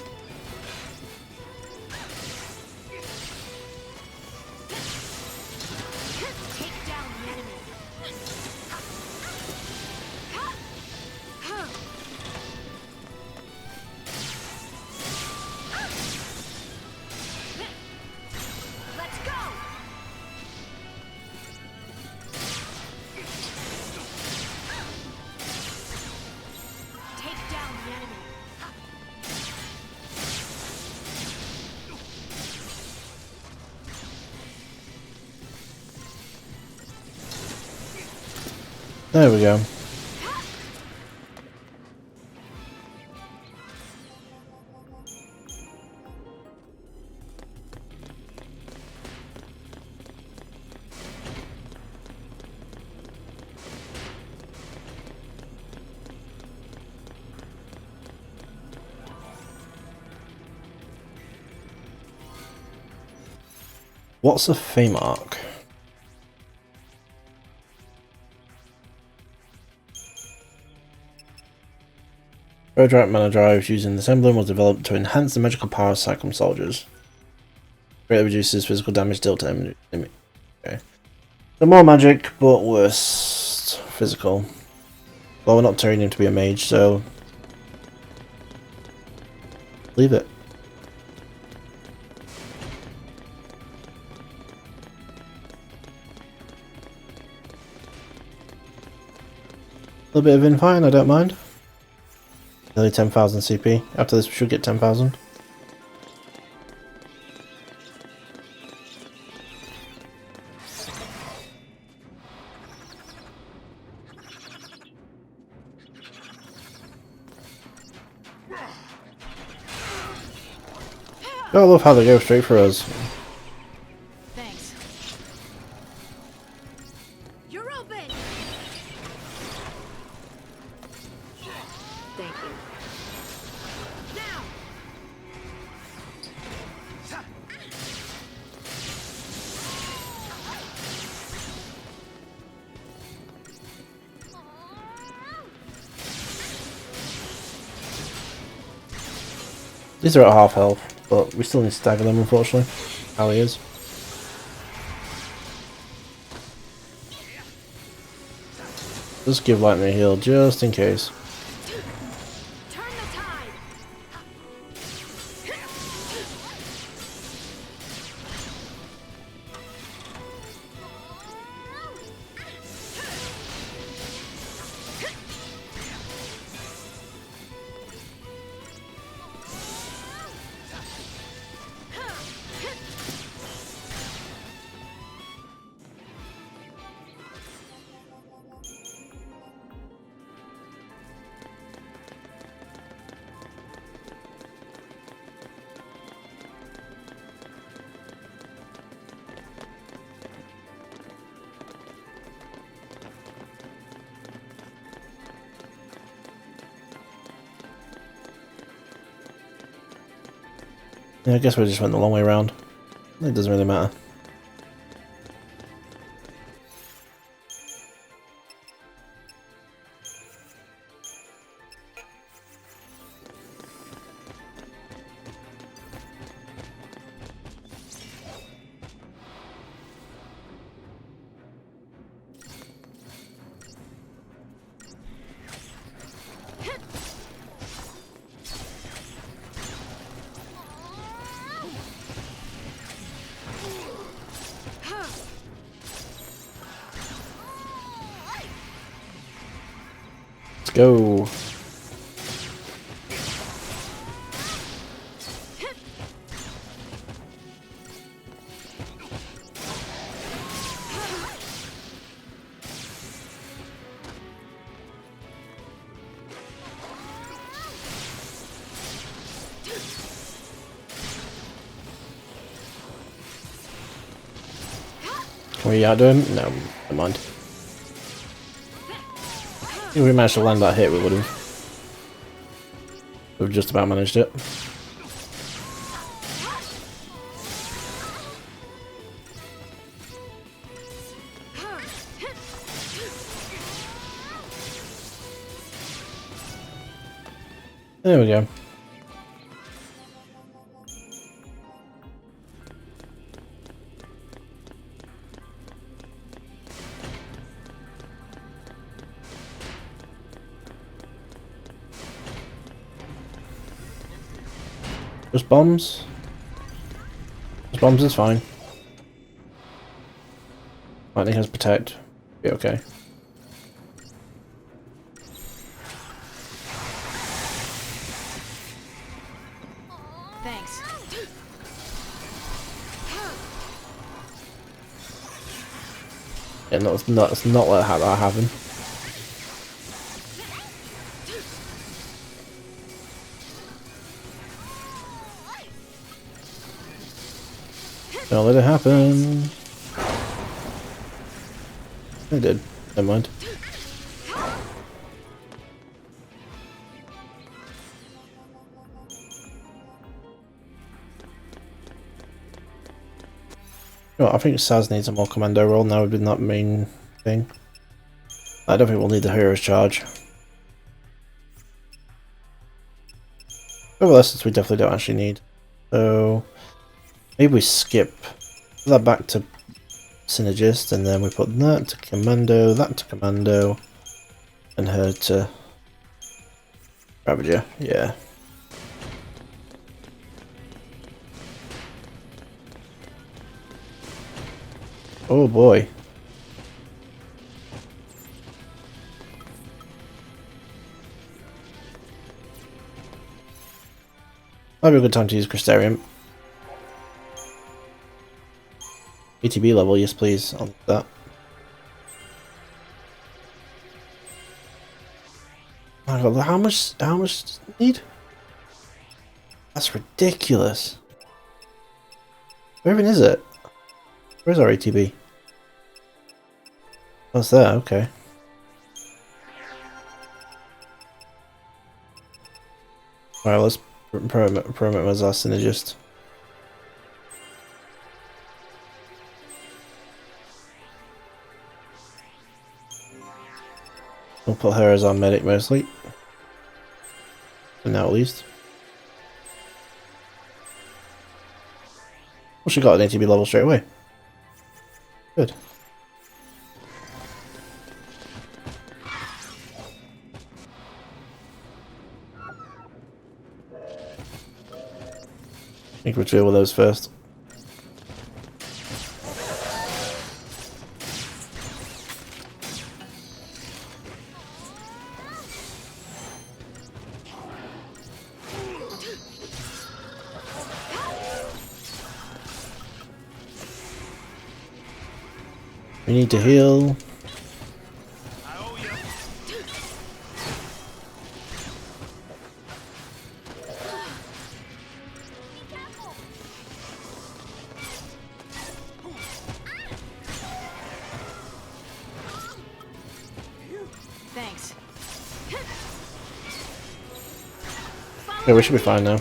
There we go. What's a fame arc? Roadrat mana drives using this emblem was developed to enhance the magical power of Cyclone soldiers. Greatly reduces physical damage dealt to enemy. Okay. So more magic, but worse physical. Well, we're not turning him to be a mage, so leave it. A little bit of infine, I don't mind. Nearly 10,000 CP. After this we should get 10,000. I love how they go straight for us. Thanks. You're open. Thank you. Now. These are at half health, but we still need to stagger them, unfortunately. How he is. Just give Lightning a heal, just in case. Turn the tide. Yeah, I guess we just went the long way around. It doesn't really matter. Let's go. Can we outdo him? No, never mind. If we managed to land that hit, we would have. We've just about managed it. There we go. Just bombs? Just bombs is fine. Lightning has protect. Be okay. Thanks. Yeah, let's not let that happen. Don't let it happen. I did. Never mind. I think Saz needs a more commando role now with that main thing. I don't think we'll need the hero's charge. Nevertheless, we definitely don't actually need. So maybe we skip that back to Synergist, and then we put that to commando, that to commando, and her to Ravager. Yeah. Oh boy. Might be a good time to use Crystarium. ATB level, yes please, on that. Oh my god, how much does it need? That's ridiculous. Where even is it? Where's our ATB? Oh, it's there, okay. Alright, let's promote him as our Synergist. We'll put her as our medic mostly. For now at least. Well, she got an ATB level straight away. Good. I think we'll deal with those first. We need to heal. Thanks. Yeah, we should be fine now.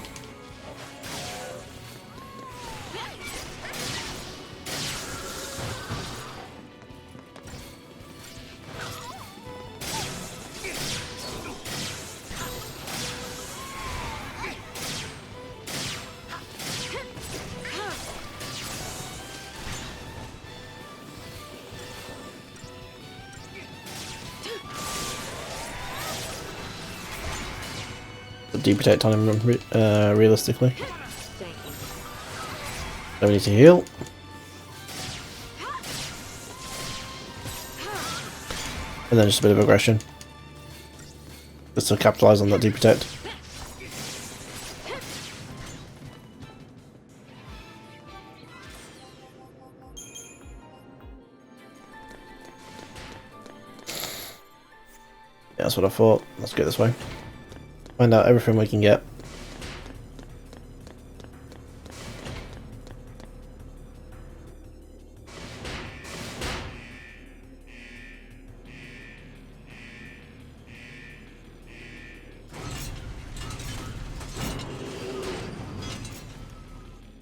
Deep protect on him realistically. Then we need to heal. And then just a bit of aggression. Just to capitalise on that deep protect. Yeah, that's what I thought. Let's go this way. Find out everything we can get.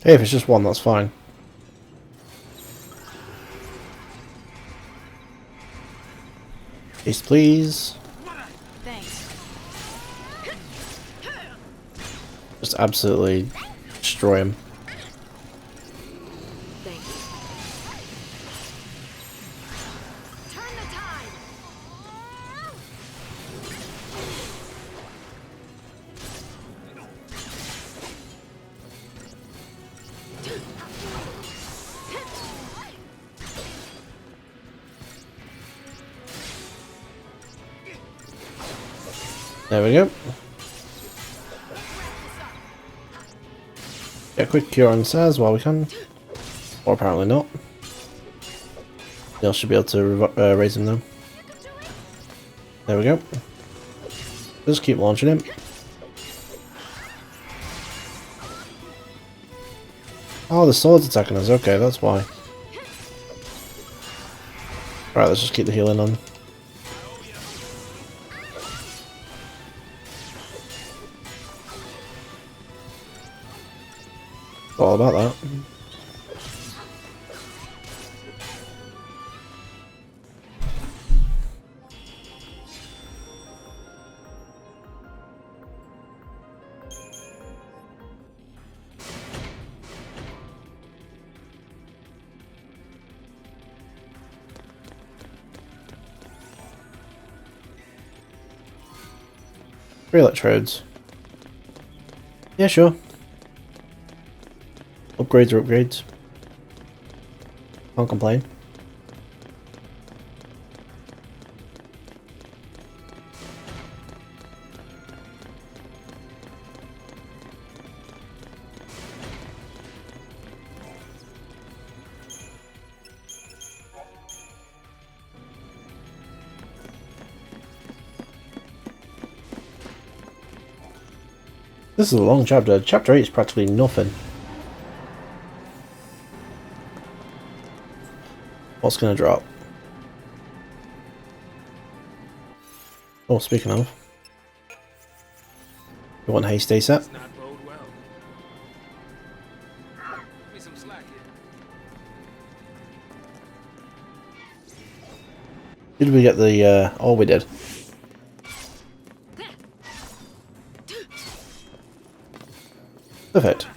Hey, if it's just one, that's fine. Haste, please. Just absolutely destroy him. There we go. Get a quick cure on Saz while we can. Or apparently not. Neil should be able to raise him though. There we go. Just keep launching him. Oh, the sword's attacking us. Okay, that's why. Alright, let's just keep the healing on. All about that. 3 electrodes. Yeah, sure. Upgrades are upgrades. Can't complain. This is a long chapter. Chapter 8 is practically nothing. What's gonna drop? Oh, speaking of. You want haste ASAP? Does not bode well. Give me some slack here. Did we get the, oh, we did. Perfect.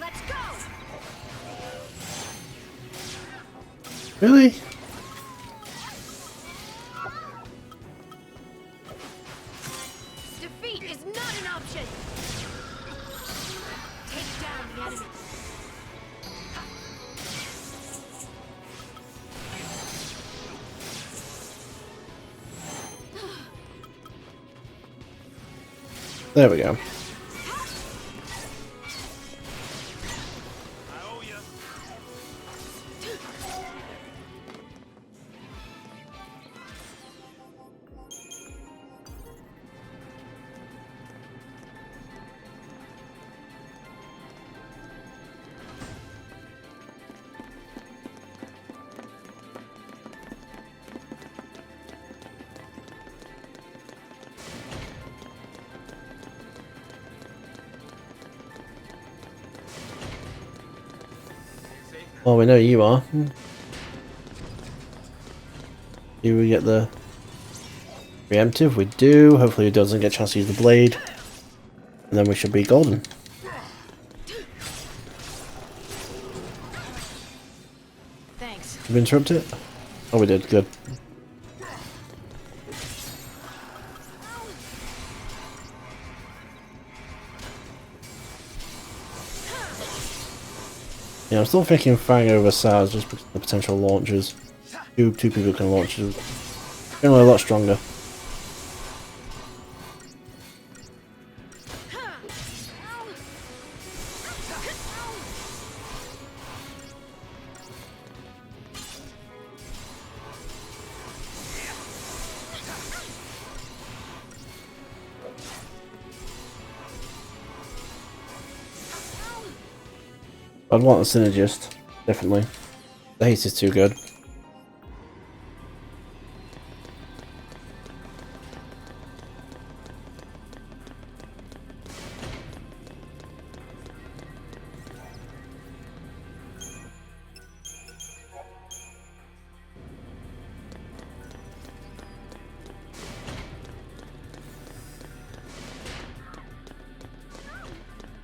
Let's go. Really? Defeat is not an option. Take down the enemy. There we go. Well, we know you are. Do we get the preemptive? We do. Hopefully he doesn't get a chance to use the blade. And then we should be golden. Thanks. Did we interrupt it? Oh, we did. Good. Yeah, I'm still thinking firing over SARS just because of the potential launches. Two people can launch it. Generally a lot stronger. I'd want a synergist, definitely. The haste is too good.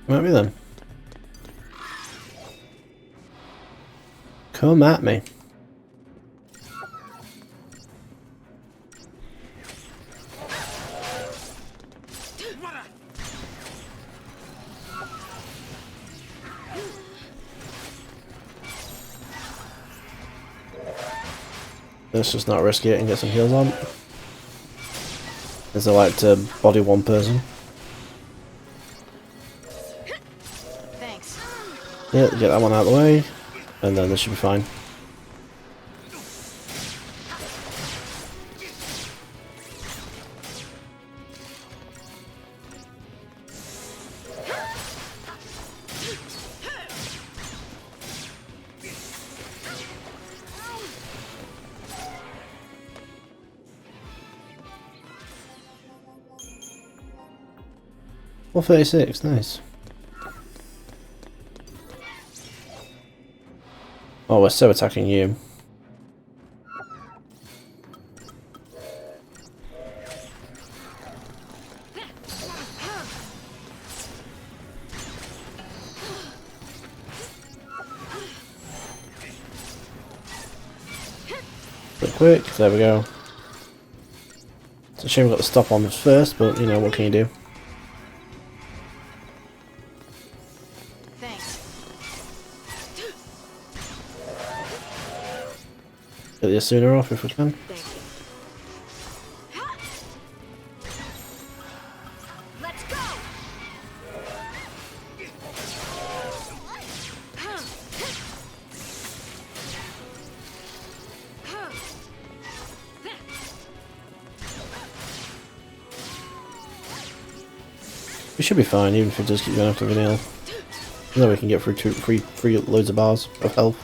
Might be then. Come at me. Let's just not risk it and get some heals on. As I like to body one person. Thanks. Yeah, get that one out of the way. And then this should be fine. Well, 36, nice. Oh, we're so attacking you. quick. There we go. It's a shame we got the stop on first, but you know, what can you do? Thanks. Get the sooner off if we can. Thank you. Let's go. We should be fine, even if it does keep going after Vanille. Then we can get through three loads of bars of health.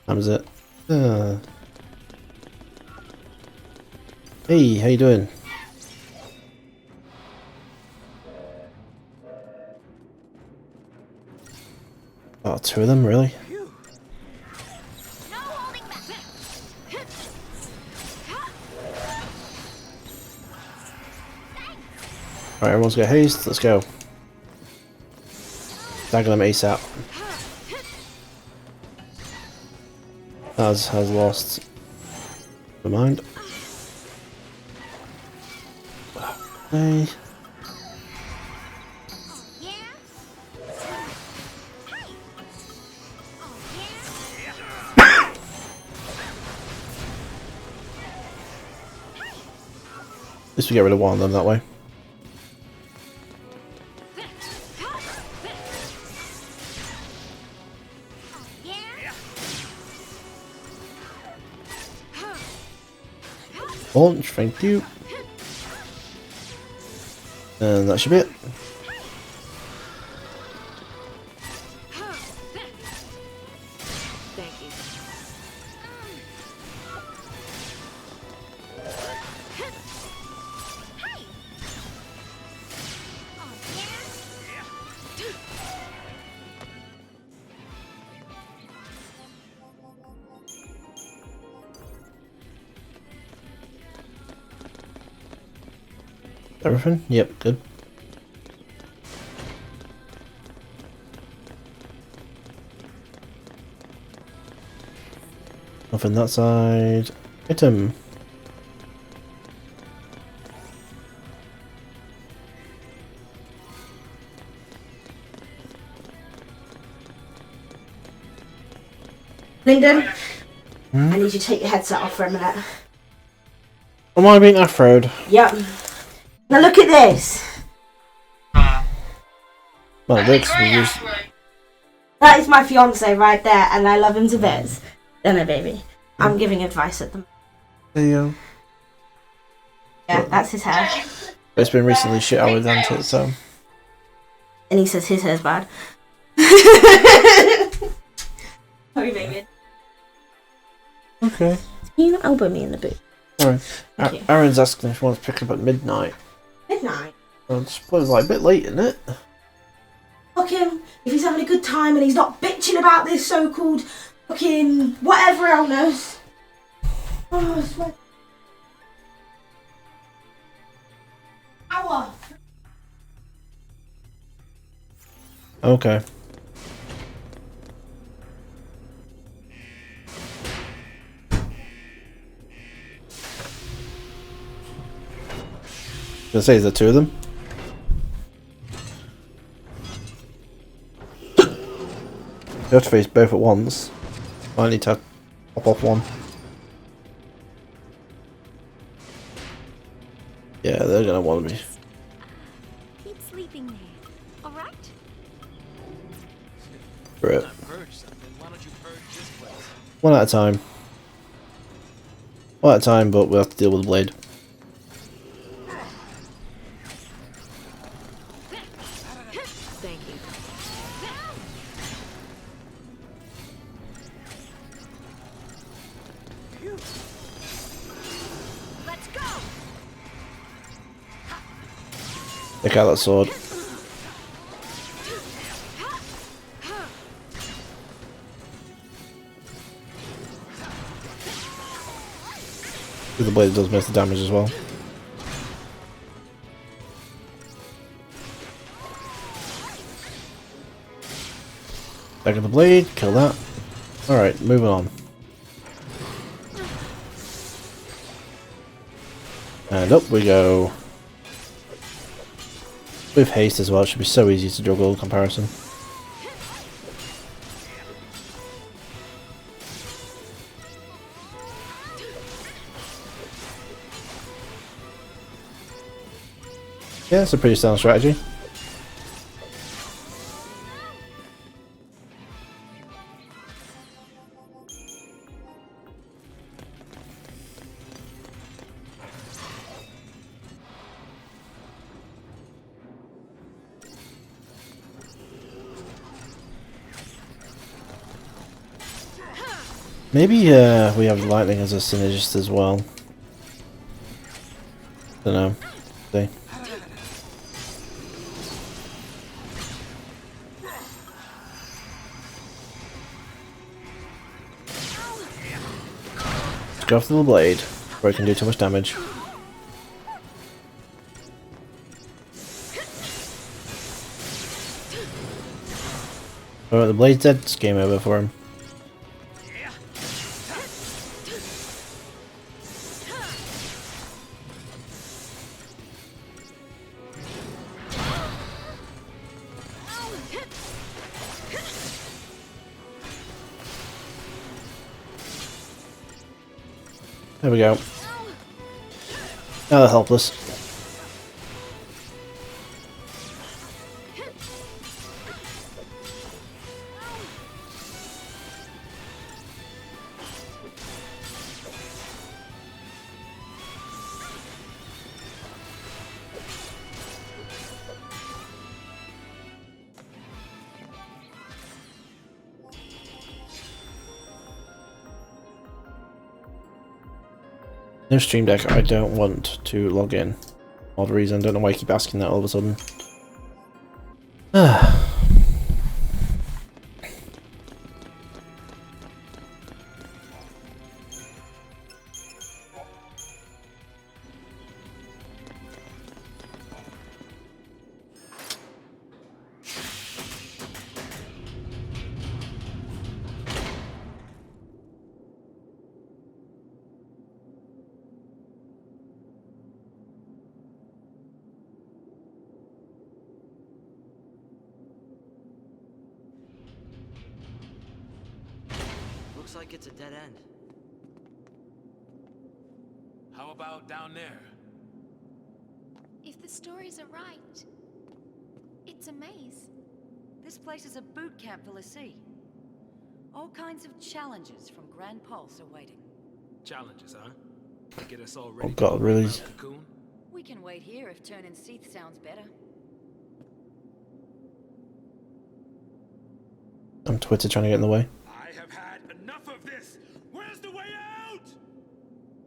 Time is it? Hey, how you doing? Oh, two of them, really? Alright, everyone's got haste, let's go. Dagger them ASAP. Has lost the mind. Okay. At least we get rid of one of them that way. Launch, thank you. And that should be it. Thank you. Everything? Yep, good. Nothing that side. Item. Lyndon, I need you to take your headset off for a minute. Am I being afroed? Yep. Now look at this. Well, Rick's used. That is my fiance right there, and I love him to bits. Don't know, baby. I'm giving advice at them. There you go. Yeah, that's his hair. It's been recently shit out with it, so. And he says his hair's bad. Sorry, baby. Okay. Can you not elbow me in the boot? Alright. Aaron's asking if he wants to pick up at midnight. Midnight? Well, it's probably like a bit late, isn't it? Fuck him. If he's having a good time and he's not bitching about this so-called fucking whatever illness. Oh, I swear. Hour. Okay. I was gonna say, is there two of them? You have to face both at once. I need to pop off one. Yeah, they're gonna want me. Keep sleeping there, alright? Right. One at a time. One at a time, but we'll have to deal with the blade. Thank you. Take out that sword. The blade does most of the damage as well. Back of the blade, kill that. Alright, moving on. And up we go. With haste as well, it should be so easy to juggle in comparison. Yeah, it's a pretty sound strategy. Maybe we have lightning as a synergist as well. Don't know. See. Let's go after the blade before it can do too much damage. Alright, the blade's dead. It's game over for him. There we go. Now they're helpless. No stream deck, I don't want to log in. Odd reason, don't know why I keep asking that all of a sudden. Looks like it's a dead end. How about down there? If the stories are right, it's a maze. This place is a boot camp for Lassie. All kinds of challenges from Grand Pulse are waiting. Challenges, huh? To get us all ready. Oh god, really? Cocoon? We can wait here if turning Seath sounds better. I'm Twitter trying to get in the way. I have had enough of this! Where's the way out?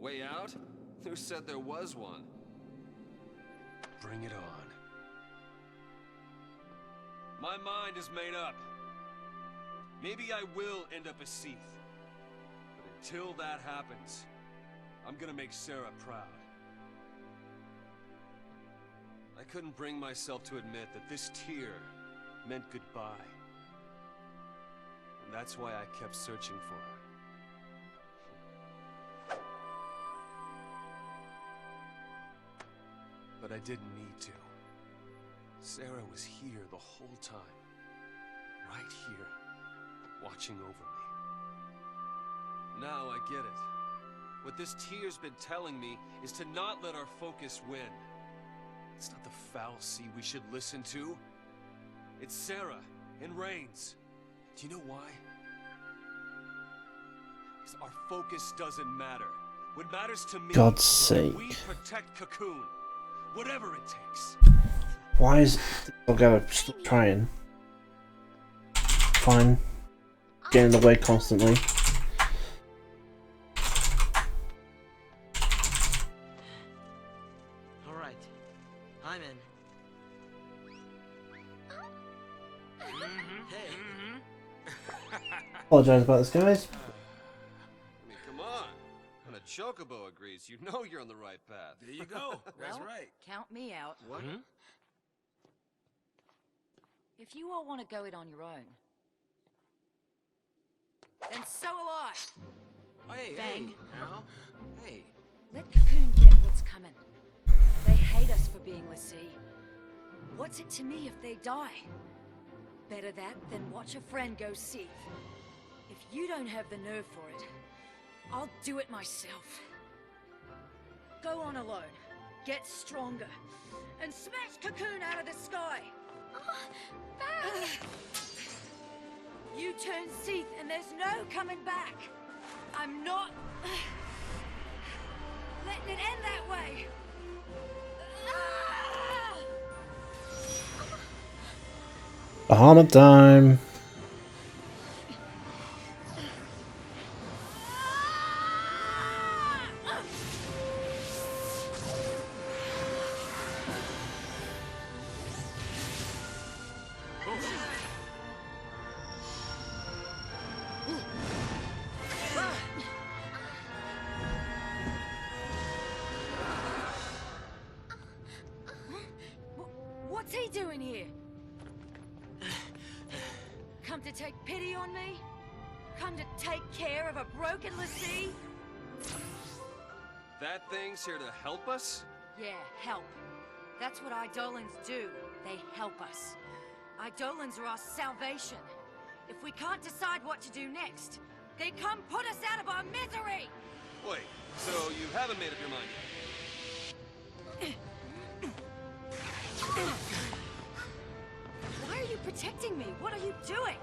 Way out? Who said there was one? Bring it on. My mind is made up. Maybe I will end up a Seath. But until that happens, I'm gonna make Sarah proud. I couldn't bring myself to admit that this tear meant goodbye. And that's why I kept searching for her. But I didn't need to. Sarah was here the whole time. Right here. Watching over me. Now I get it. What this tear's been telling me is to not let our focus win. It's not the foul sea we should listen to. It's Sarah and Reigns. Do you know why? Because our focus doesn't matter. What matters to me God's is sake. that we protect Cocoon. Whatever it takes. Why is I gotta stop trying? Fine. Get in the way constantly. Alright. I'm in. Apologize about this, guys. I mean, come on. When a chocobo agrees, you know you're on the right path. There you go. That's Well, right. count me out. What? If you all want to go it on your own, then so will I. Hey, Bang. hey, Al. Hey. Let Cocoon get what's coming. They hate us for being Lassie. What's it to me if they die? Better that than watch a friend go seethe. If you don't have the nerve for it, I'll do it myself. Go on alone, get stronger, and smash Cocoon out of the sky! You turn Seath and there's no coming back! I'm not... letting it end that way! Bahamut time. What's he doing here? Come to take pity on me? Come to take care of a broken Lassie? That thing's here to help us? Yeah, help. That's what Eidolons do. They help us. Eidolons are our salvation. If we can't decide what to do next, they come put us out of our misery! Wait, so you haven't made up your mind yet? Why are you protecting me? What are you doing?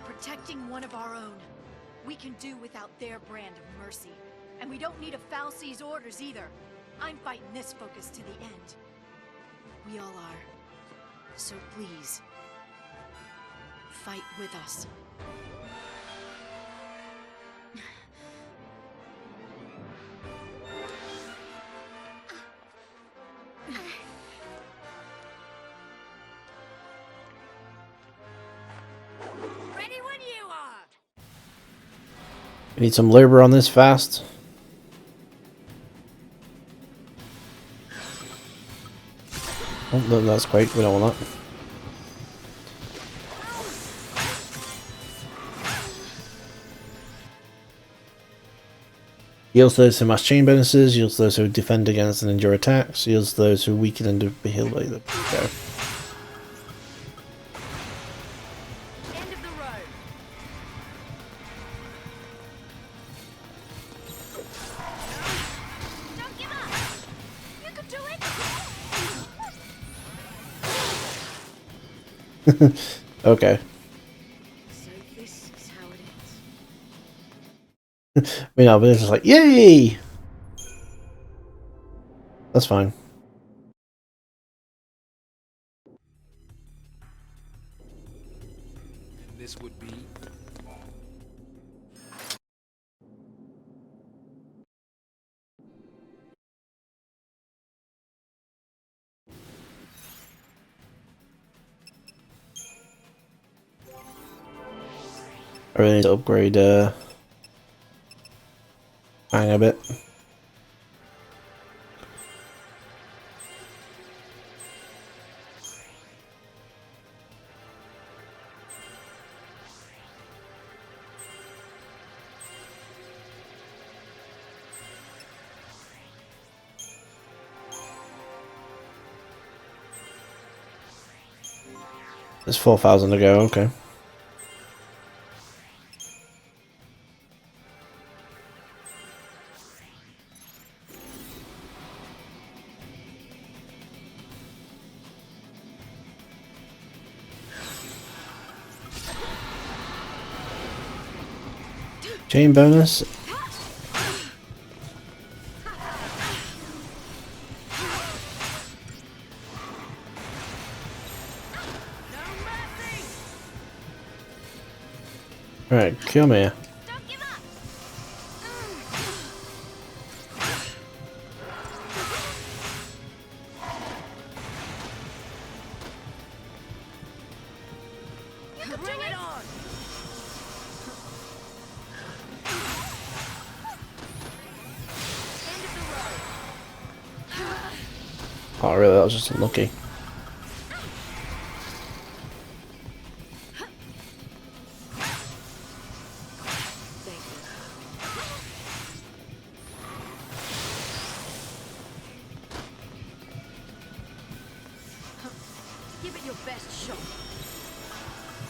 Protecting one of our own. We can do without their brand of mercy. And we don't need a Fal'Cie's orders either. I'm fighting this focus to the end. We all are. So please, fight with us. Ready when you are! We need some labor on this fast. Oh, no, that's quick. We don't want that. Heals those who mass chain bonuses, heals those who defend against and endure attacks, heals those who weaken and be healed by the go. End of the road. Don't give up! You can do it! Okay. So this is how it ends. I mean, but it's just like, yay! That's fine. And this would be... I really need to upgrade Hang a bit. There's 4,000 to go, okay. Chain bonus. Alright, come here. Don't give up! Bring it on! Oh really, that was just unlucky. Give it your best shot.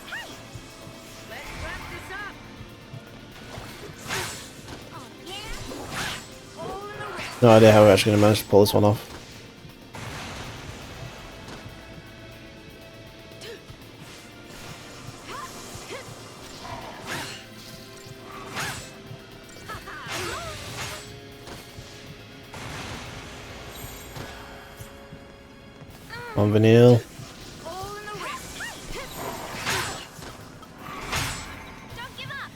Hey! Let's wrap this up! Oh, yeah? All in the rest. No idea how we're actually going to manage to pull this one off. On Vanille. All in the rest. Don't give up!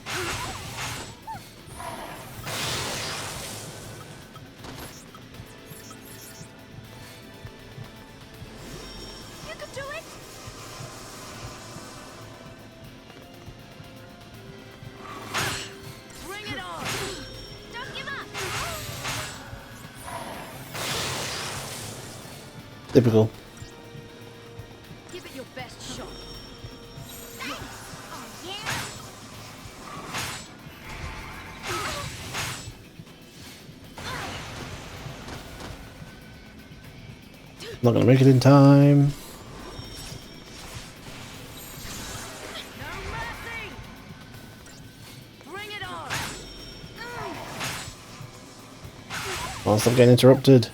You can do it! Bring it on! Don't give up! Typical. Give it your best shot. Oh, yeah? Not going to make it in time. No mercy! Bring it on! I'll stop getting interrupted.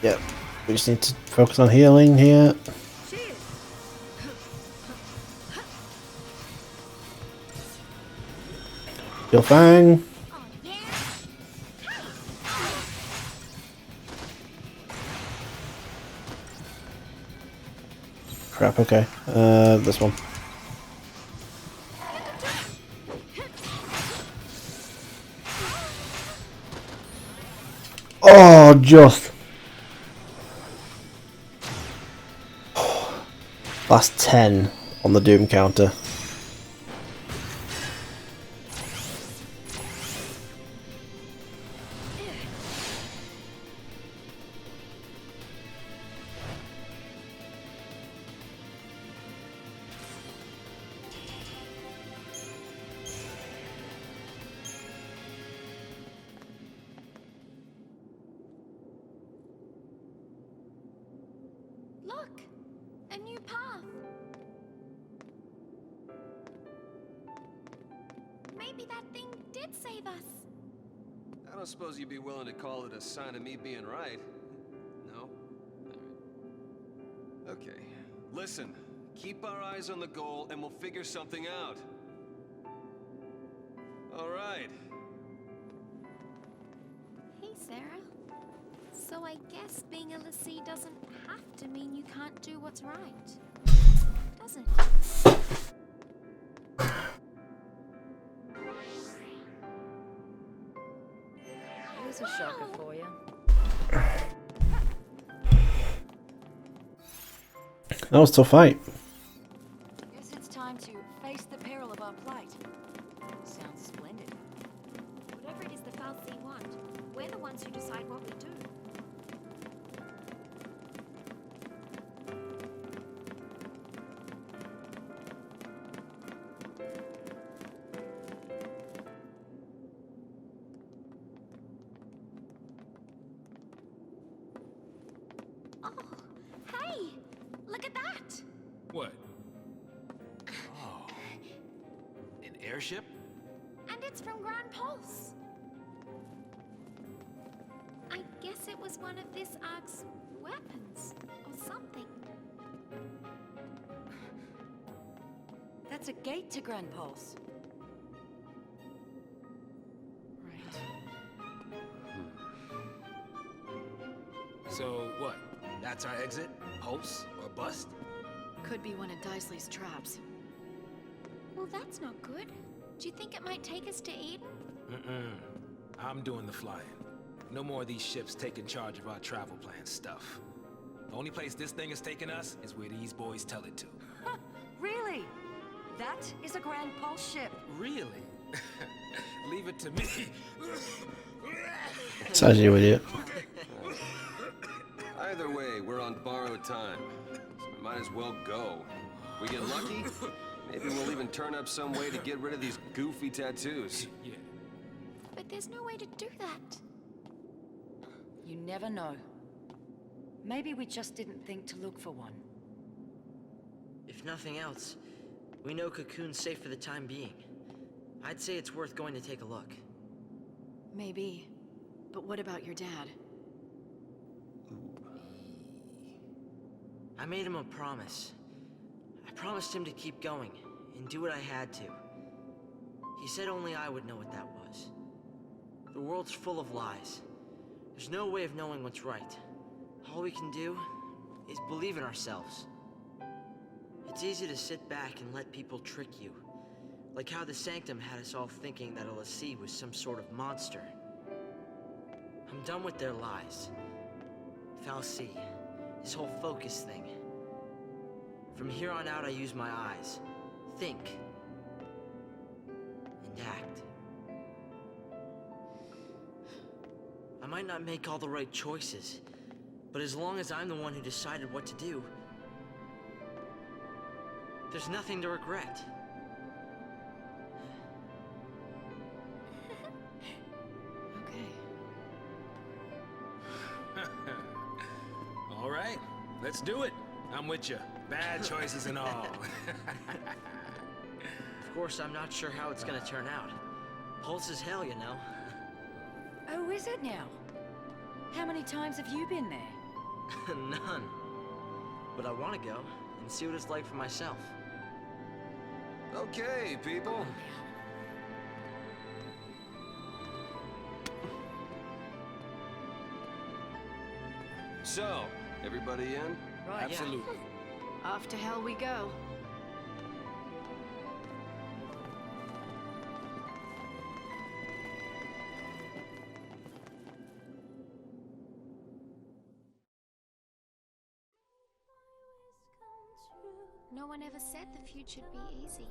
Yep, we just need to focus on healing here. Kill Fang. Crap, okay. This one. Oh, just. Last 10 on the Doom counter. Look! A new path! Maybe that thing did save us. I don't suppose you'd be willing to call it a sign of me being right. No? Alright. Okay. Listen, keep our eyes on the goal and we'll figure something out. Alright. Hey, Sarah. So I guess being a Lassie doesn't have to mean you can't do what's right. Does it? Here's a shocker for you. That was a tough fight. Guess it's time to face the peril of our plight. Sounds splendid. Whatever it is the Fal'Cie want, we're the ones who decide what we do. Oh, hey! Look at that! What? Oh. An airship? And it's from Grand Pulse. I guess it was one of this Ark's weapons, or something. That's a gate to Grand Pulse. Right. So what? That's our exit? Pulse or bust? Could be one of Daisley's traps. Well, that's not good. Do you think it might take us to Eden? I'm doing the flying. no more of these ships taking charge of our travel plan stuff. The only place this thing is taking us is where these boys tell it to. Really? That is a Grand Pulse ship. Really? Leave it to me. Says you idiot. Either way, we're on borrowed time. So we might as well go. We get lucky, maybe we'll even turn up some way to get rid of these goofy tattoos. Yeah. But there's no way to do that. You never know. Maybe we just didn't think to look for one. If nothing else, we know Cocoon's safe for the time being. I'd say it's worth going to take a look. Maybe. But what about your dad? I made him a promise. I promised him to keep going and do what I had to. He said only I would know what that was. The world's full of lies. There's no way of knowing what's right. All we can do is believe in ourselves. It's easy to sit back and let people trick you. Like how the Sanctum had us all thinking that a l'Cie was some sort of monster. I'm done with their lies. fal'Cie, this whole focus thing. From here on out, I use my eyes. Think. And act. I might not make all the right choices, but as long as I'm the one who decided what to do, there's nothing to regret. Okay. All right, let's do it. I'm with you. Bad choices and all. Of course, I'm not sure how it's gonna turn out. Pulse is hell, you know. Oh, is it now? How many times have you been there? None. But I want to go and see what it's like for myself. Okay, people. So, everybody in? Right, Absolutely. Off to hell we go. No one ever said the future'd be easy.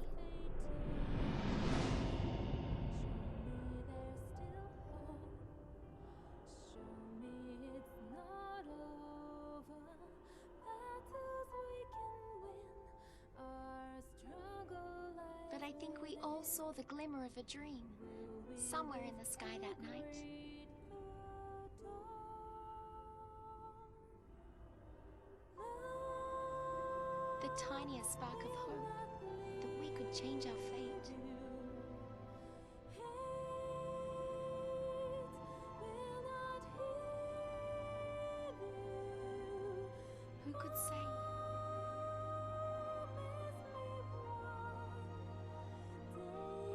But I think we all saw the glimmer of a dream, somewhere in the sky that night. The tiniest spark of hope that we could change our fate. Who could say?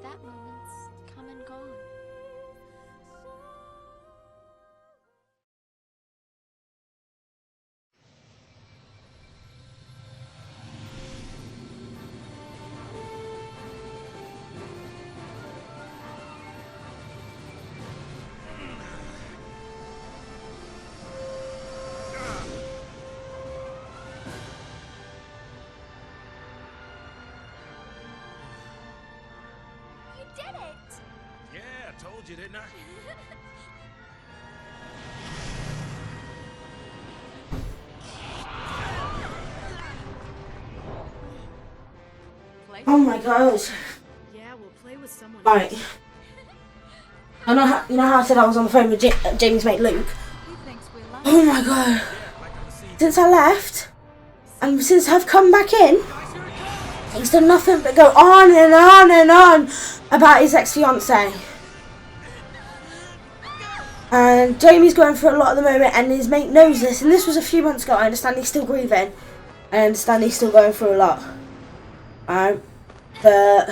That moment's come and gone. You did it! Yeah, I told you, didn't I? Play? Oh my god. Yeah, we'll play with someone Right. else. I know how, you know how I said I was on the phone with Jamie's mate Luke? He thinks we're lucky. Oh my god. Since I left, and since I've come back in, he's done nothing but go on and on and on about his ex-fiancée. And Jamie's going through a lot at the moment, and his mate knows this, and this was a few months ago. I understand he's still grieving. I understand he's still going through a lot. But...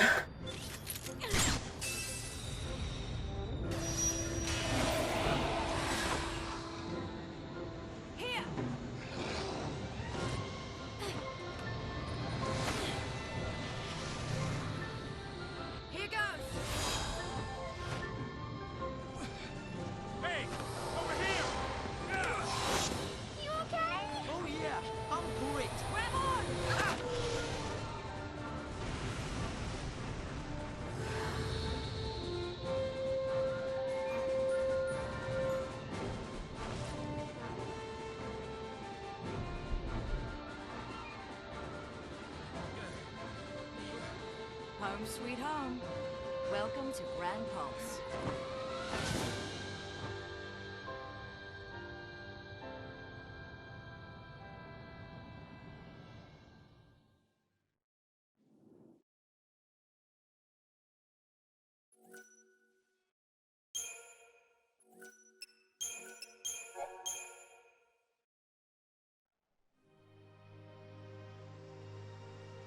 Here goes. Hey, over Home sweet home. Welcome to Grand Pulse.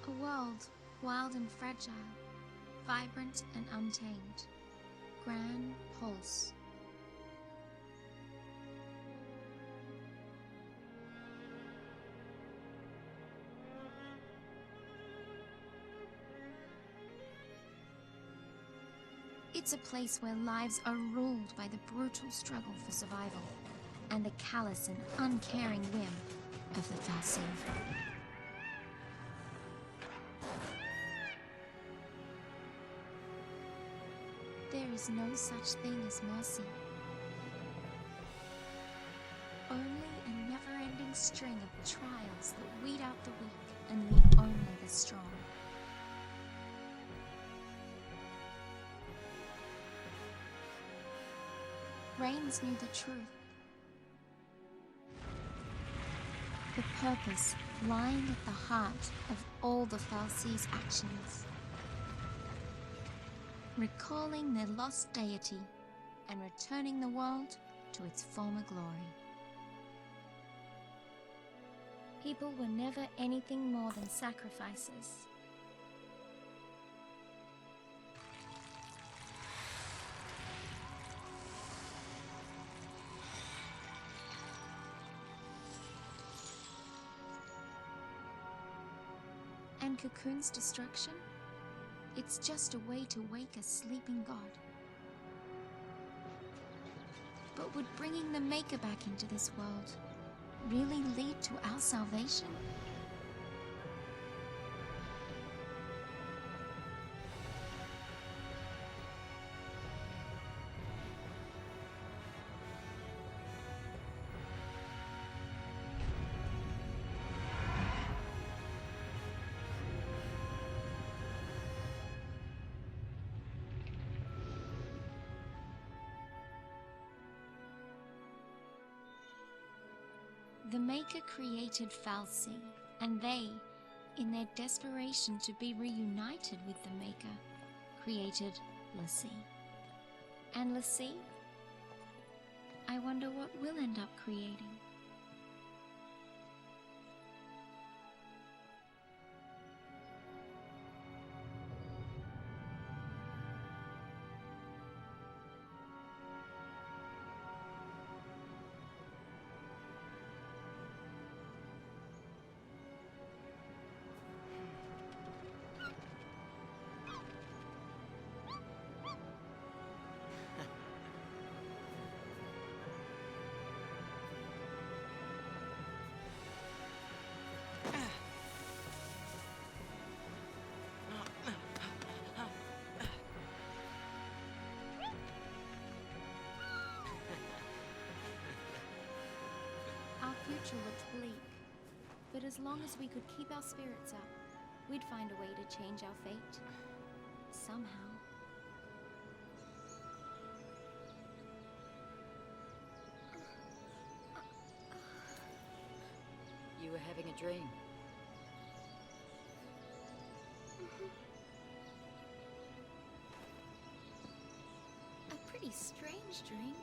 A world wild and fragile, vibrant and untamed. Grand Pulse. It's a place where lives are ruled by the brutal struggle for survival and the callous and uncaring whim of the fal'Cie. There is no such thing as mercy. Only a never-ending string of trials that weed out the weak and leave only the strong. Reigns knew the truth. The purpose lying at the heart of all the fal'Cie's actions. Recalling their lost deity and returning the world to its former glory. People were never anything more than sacrifices. And Cocoon's destruction? It's just a way to wake a sleeping god. But would bringing the Maker back into this world really lead to our salvation? The Maker created fal'Cie, and they, in their desperation to be reunited with the Maker, created l'Cie. And l'Cie? I wonder what we'll end up creating. Our future looked bleak, but as long as we could keep our spirits up, we'd find a way to change our fate. Somehow. You were having a dream. A pretty strange dream.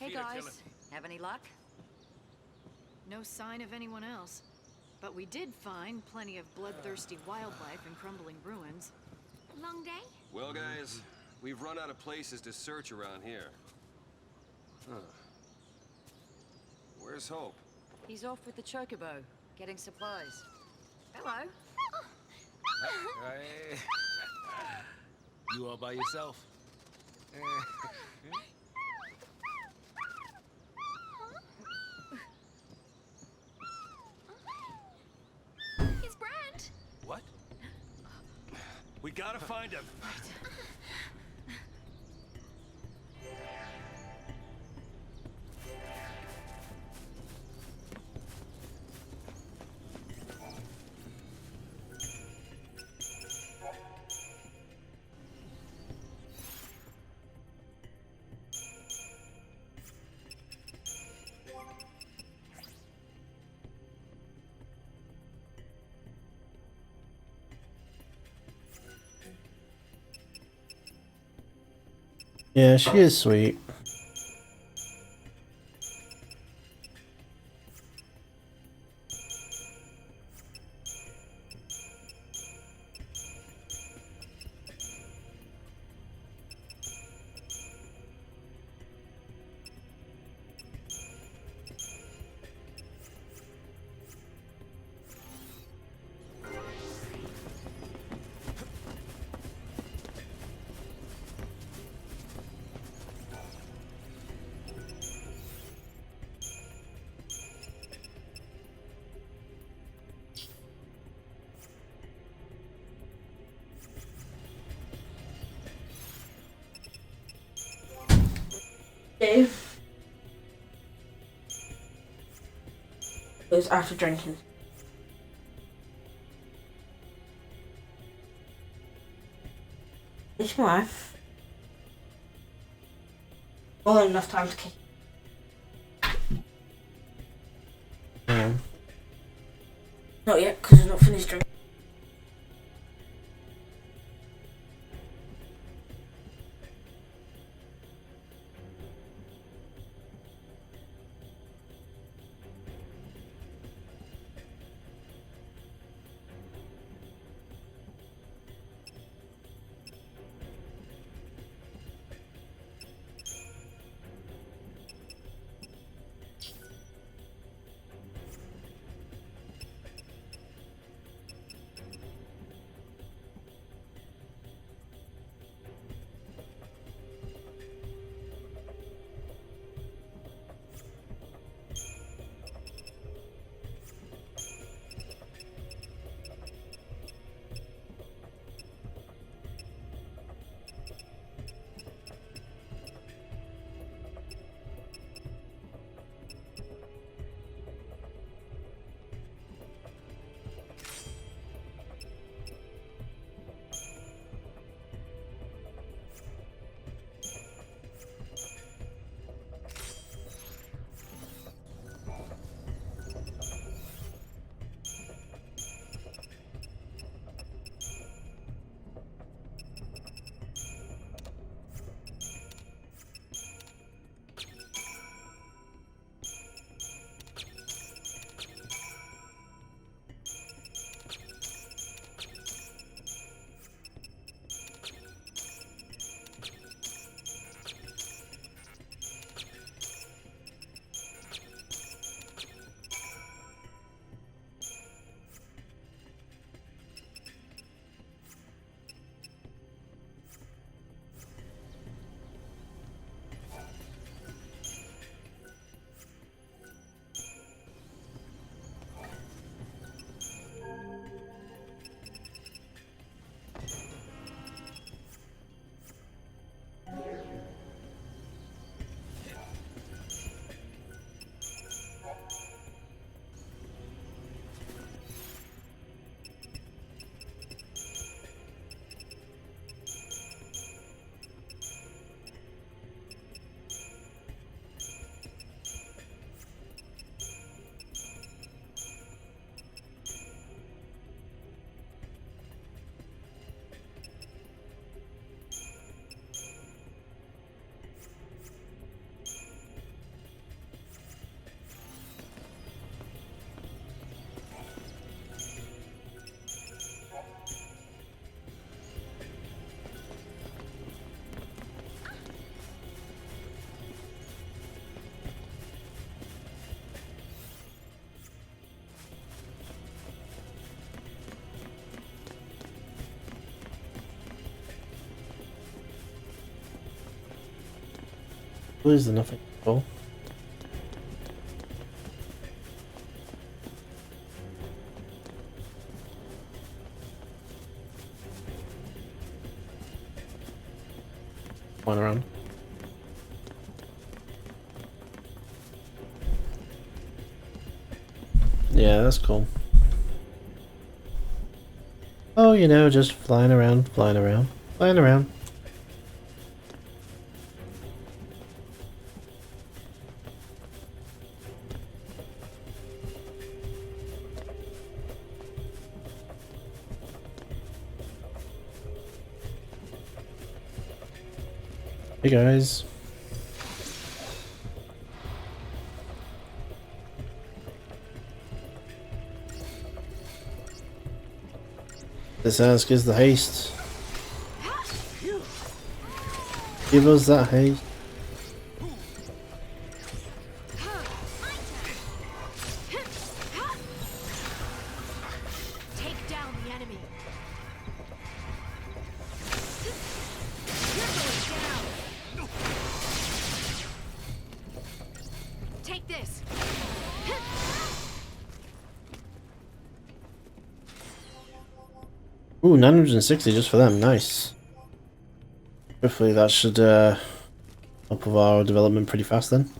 Hey guys, have any luck? No sign of anyone else. But we did find plenty of bloodthirsty wildlife in crumbling ruins. Long day? Well, guys, we've run out of places to search around here. Huh. Where's Hope? He's off with the Chocobo, getting supplies. Hello. Hey. You all by yourself? We gotta find him. Yeah, she is sweet. Dave goes after drinking. It's my wife. More than enough time to kick. Yeah. Not yet, because I've not finished drinking. What is the nothing? Oh. flying around. Yeah, that's cool. Oh, you know, just flying around, flying around, flying around. Hey guys. This ask is the haste. Give us that haste. Take down the enemy. You're going down. Take this. Ooh, 960 just for them. Nice. Hopefully that should help with our development pretty fast then.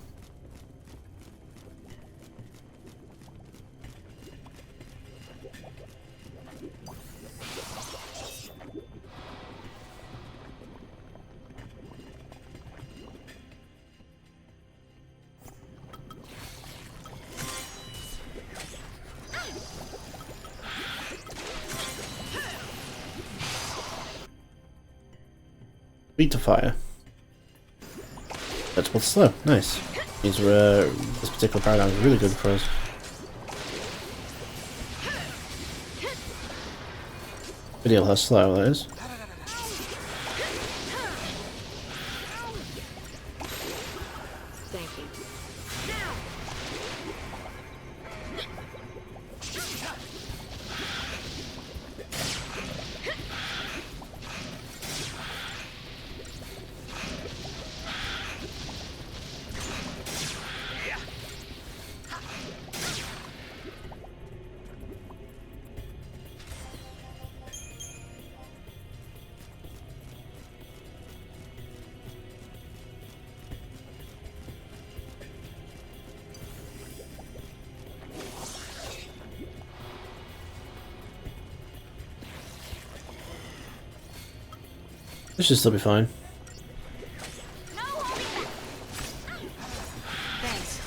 Speed to fire. That's what's slow. Nice. Means this particular paradigm is really good for us. Video how slow that is. Thank you. This should still be fine. Thanks.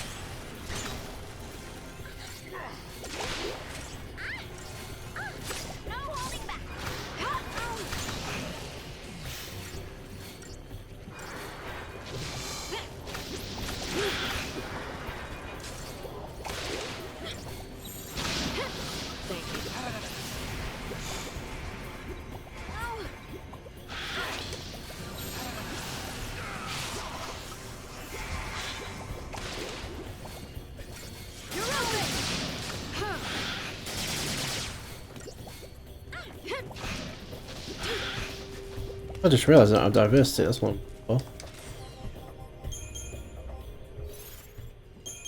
I just realised that I have diversity, that's not well.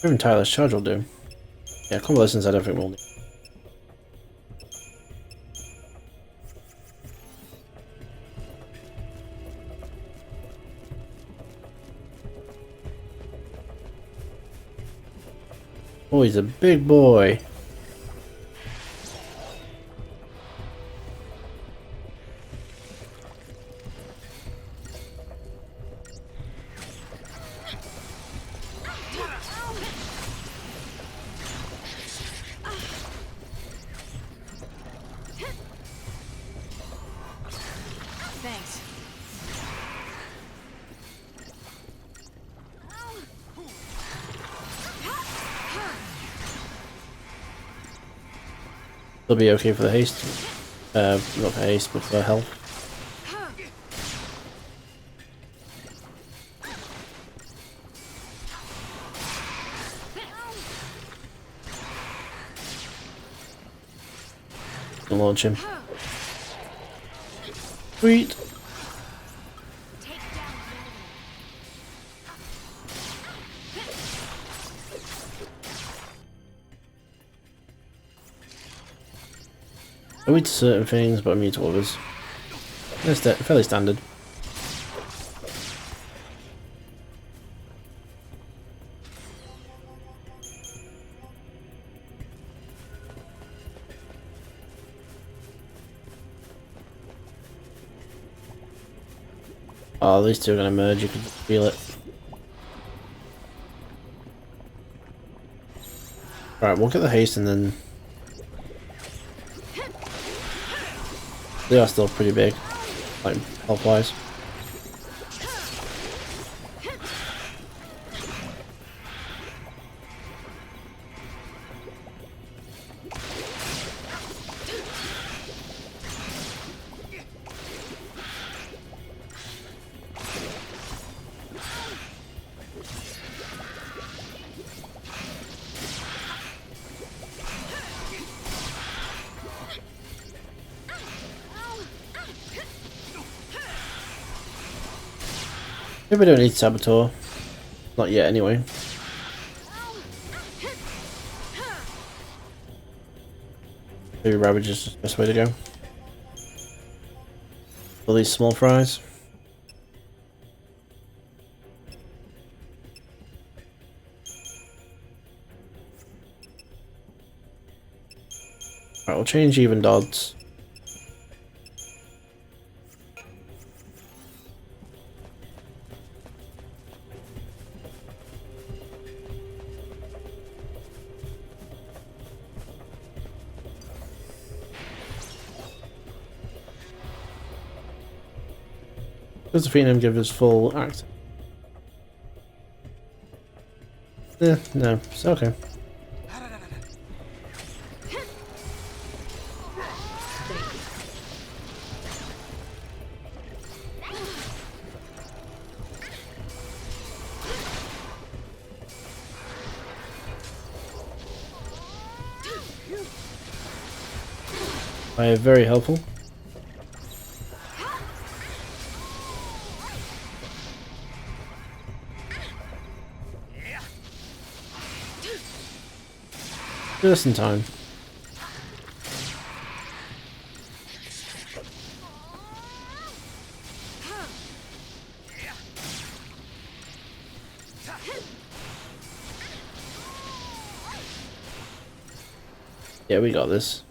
Even tireless charge will do. Yeah, convalescence I don't think we'll need. Oh, he's a big boy. Thanks. They'll be okay for the haste. Not for haste, but for health. I'll launch him. Sweet. I weak to certain things, but I'm immune to others. That's fairly standard. Oh, these two are gonna merge, you can feel it. Alright, we'll get the haste and then... They are still pretty big, like, health-wise. Maybe we don't need Saboteur. Not yet, anyway. Maybe Ravage is the best way to go. All these small fries. Alright, we'll change even dodds. Does defeat him give us full act? No, it's okay. Very helpful. Just in time. Yeah, we got this.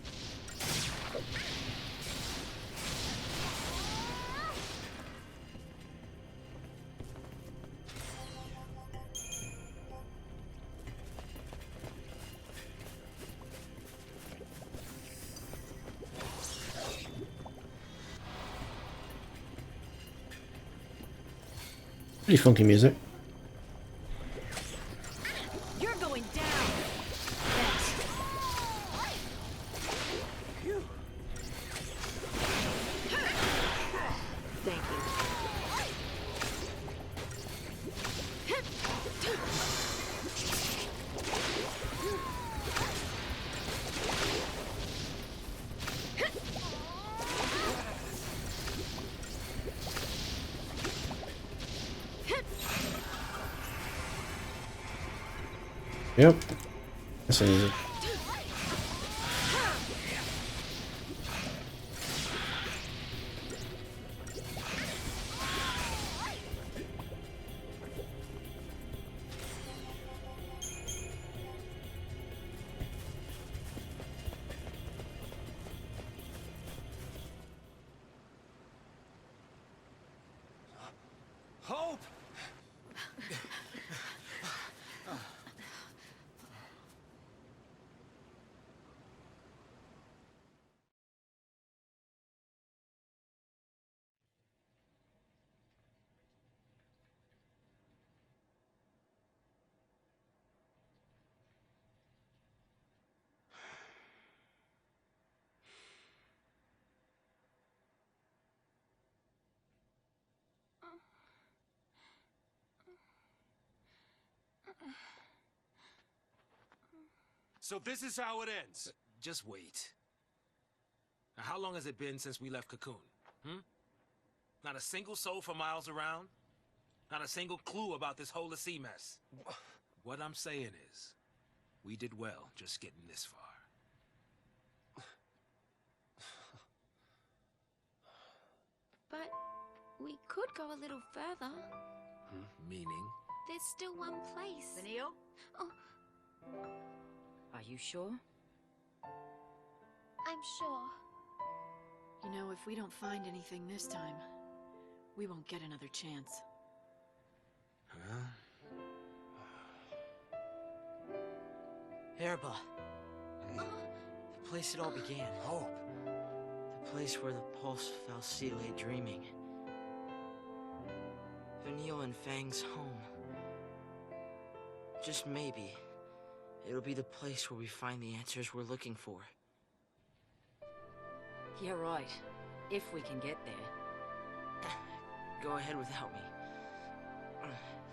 Pretty funky music. You're going down. Thank you. Yep. That's easy. Hope! So this is how it ends. Just wait. Now, how long has it been since we left Cocoon? Not a single soul for miles around? Not a single clue about this whole sea mess? What I'm saying is, we did well just getting this far. But we could go a little further. Meaning? There's still one place. Vanille? Oh, Are you sure? I'm sure. You know, if we don't find anything this time, We won't get another chance. Erba. The place it all began. Hope. The place where the Pulse Fal'Cie lay dreaming. Vanille and Fang's home. Just maybe, it'll be the place where we find the answers we're looking for. You're right. If we can get there. Go ahead without me.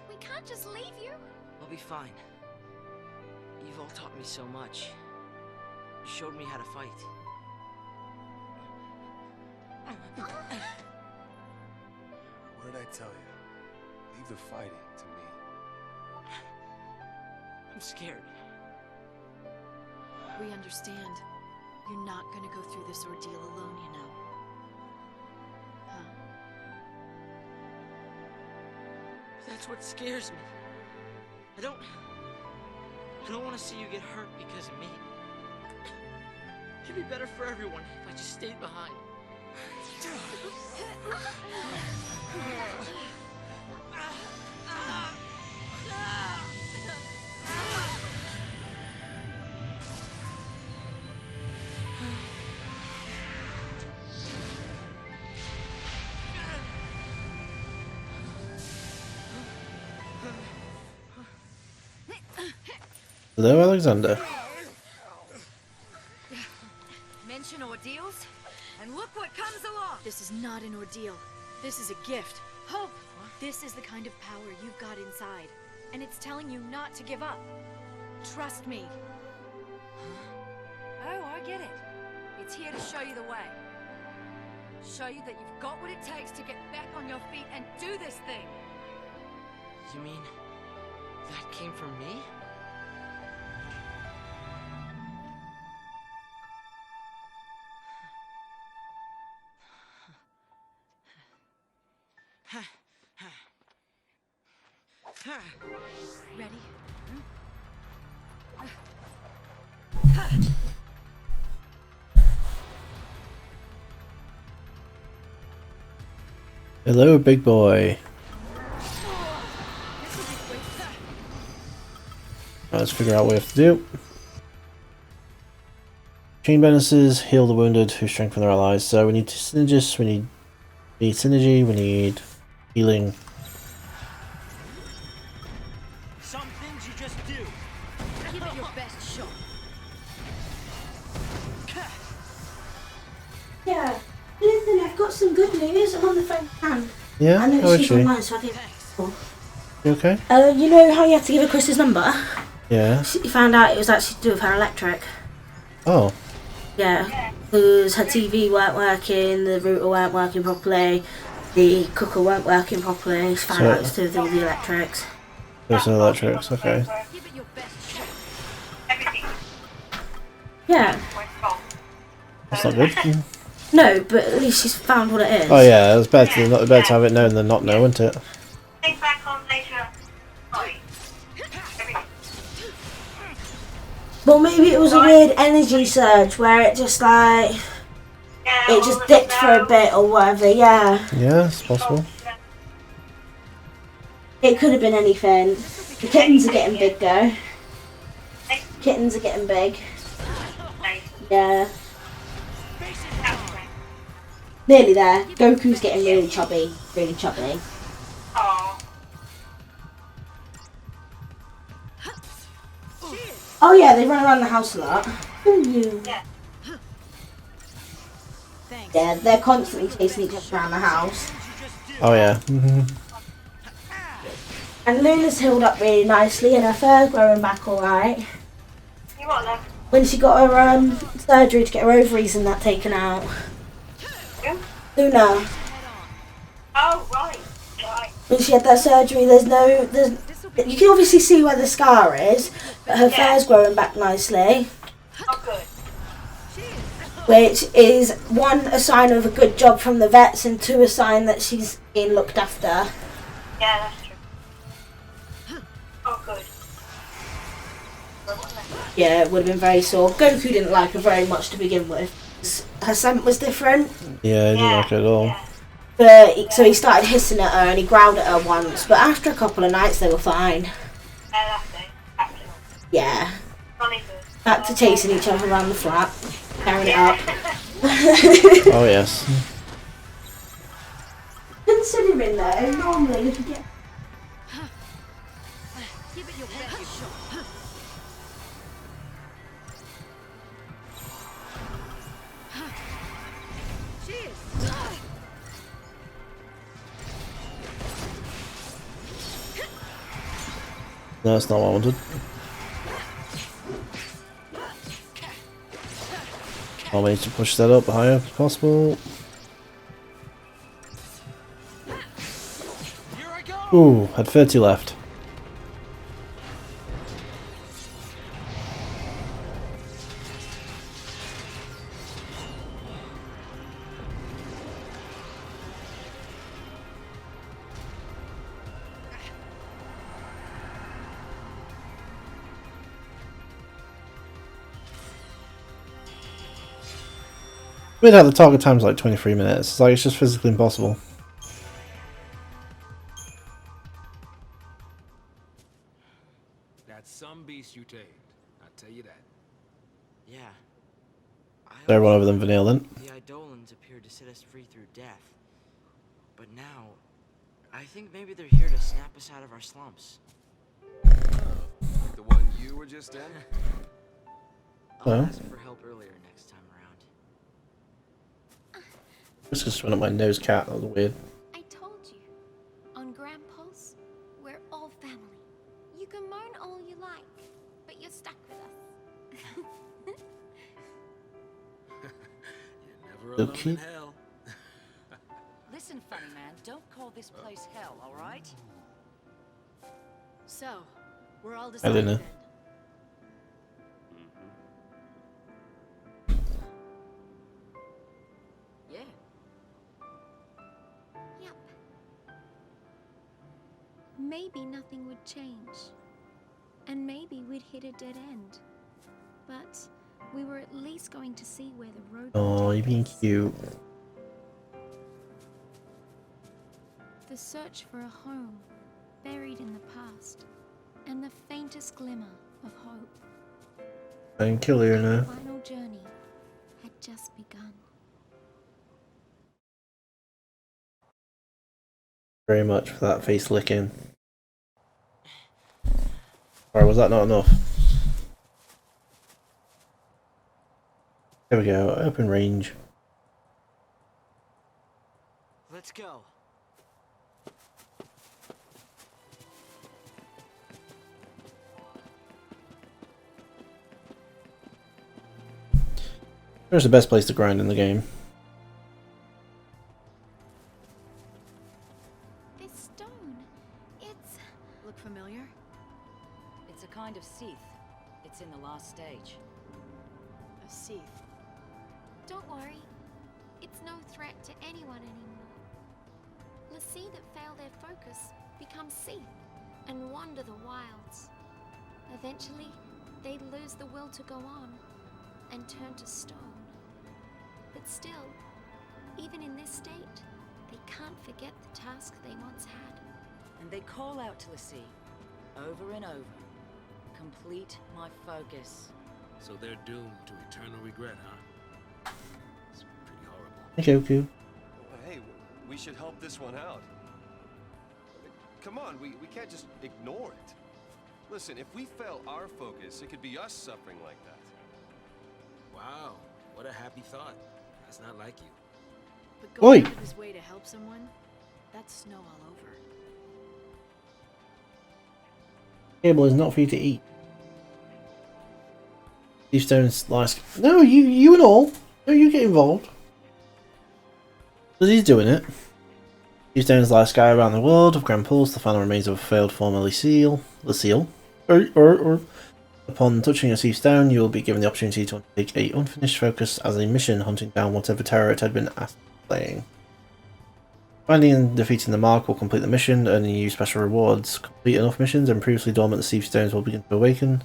We can't just leave you. I'll be fine. You've all taught me so much. You showed me how to fight. What did I tell you? Leave the fighting to me. I'm scared. We understand. You're not gonna go through this ordeal alone, you know. Huh? That's what scares me. I don't want to see you get hurt because of me. It'd be better for everyone if I just stayed behind. Hello, Alexander. Mention ordeals, and look what comes along. This is not an ordeal. This is a gift. Hope! This is the kind of power you've got inside. And it's telling you not to give up. Trust me. Oh, I get it. It's here to show you the way. Show you that you've got what it takes to get back on your feet and do this thing. You mean that came from me? Ready? Hello, big boy. Let's figure out what we have to do. Chain bonuses, heal the wounded who strengthen their allies. So we need two synergists, we need synergy, we need healing. Some things you just do. Give it your best shot. Yeah. Listen, I've got some good news. I'm on the phone with Anne. Yeah? I know How is she's she? online, so I gave her. You okay? You know how you had to give her Chris's number? Yeah. She found out it was actually to do with her electric. Oh. Yeah. Because her TV weren't working, the router weren't working properly, the cooker weren't working properly. She found out it was to do with all the electrics. There's an electrics, okay. Give it your best shot. Yeah. That's not good. No, but at least she's found what it is. Oh yeah, it's better to have it known than not know, isn't it? Think back on later. Well, maybe it was a weird energy surge where it just like it just dipped for a bit or whatever. Yeah. Yeah, it's possible. It could have been anything. The kittens are getting big though. Kittens are getting big. Yeah. Nearly there. Goku's getting really chubby. Really chubby. Oh yeah, they run around the house a lot. Ooh. Yeah, they're constantly chasing each other around the house. Oh yeah. And Luna's healed up really nicely and her fur's growing back alright. You what, love? When she got her surgery to get her ovaries and that taken out. Who? Luna. Oh, right. Right. When she had that surgery, you can obviously see where the scar is, but her fur's growing back nicely. Oh, good. Which is one, a sign of a good job from the vets, and two, a sign that she's being looked after. Yeah, that's true. Oh, good. Yeah, it would have been very sore. Goku didn't like her very much to begin with. Her scent was different. Yeah, I didn't like it at all. But so he started hissing at her and he growled at her once, but after a couple of nights they were fine. Yeah. Back to chasing each other around the flat, carrying it up. Oh yes. Considering though, normally you get. Give it your best shot. Cheers. No, that's not what I wanted. I'll manage to push that up higher as possible. Ooh, had 30 left. We'd have the target time's like 23 minutes. It's like it's just physically impossible. That's some beast you tamed. I'll tell you that. Yeah. So everyone other than Vanille then. The Eidolons appeared to set us free through death. But now, I think maybe they're here to snap us out of our slumps. Like the one you were just in? I'll ask for help earlier next time around. This just went up my nose, cat. That was weird. I told you. On Grandpa's, we're all family. You can moan all you like, but you're stuck with us. You're never alone Okay. in hell. Listen, funny man, don't call this place hell, all right? So, we're all I decided don't know. then. Yeah. Yep. Maybe nothing would change. And maybe we'd hit a dead end. But we were at least going to see where the road Oh, would you're take being us. cute. The search for a home, buried in the past, and the faintest glimmer of hope. I can kill you The now. final journey had just begun. Very much for that face licking. Or was that not enough? There we go, open range. Let's go. Where's the best place to grind in the game? This stone, it's... Look familiar? It's a kind of Seath. It's in the last stage. A Seath. Don't worry. It's no threat to anyone anymore. The sea that fail their focus becomes sea and wander the wilds. Eventually, they lose the will to go on and turn to stone. But still, even in this state, they can't forget the task they once had. And they call out to the sea, over and over. Complete my focus. So they're doomed to eternal regret, huh? It's pretty horrible. Okay, okay. But hey, we should help this one out. Come on, we can't just ignore it. Listen, if we fail our focus, it could be us suffering like that. Wow, what a happy thought. That's not like you. But going Oi. out of his way to help someone, that's snow all over. Table is not for you to eat. Steve Stone's last. No, you and all. No, you get involved. Because he's doing it. Steve Stone's last guy around the world of Grand Pulse, the final remains of a failed former Lucille. Or upon touching a sea stone, you will be given the opportunity to undertake a unfinished focus as a mission, hunting down whatever terror it had been asked of playing. Finding and defeating the mark will complete the mission, earning you special rewards. Complete enough missions and previously dormant sea stones will begin to awaken,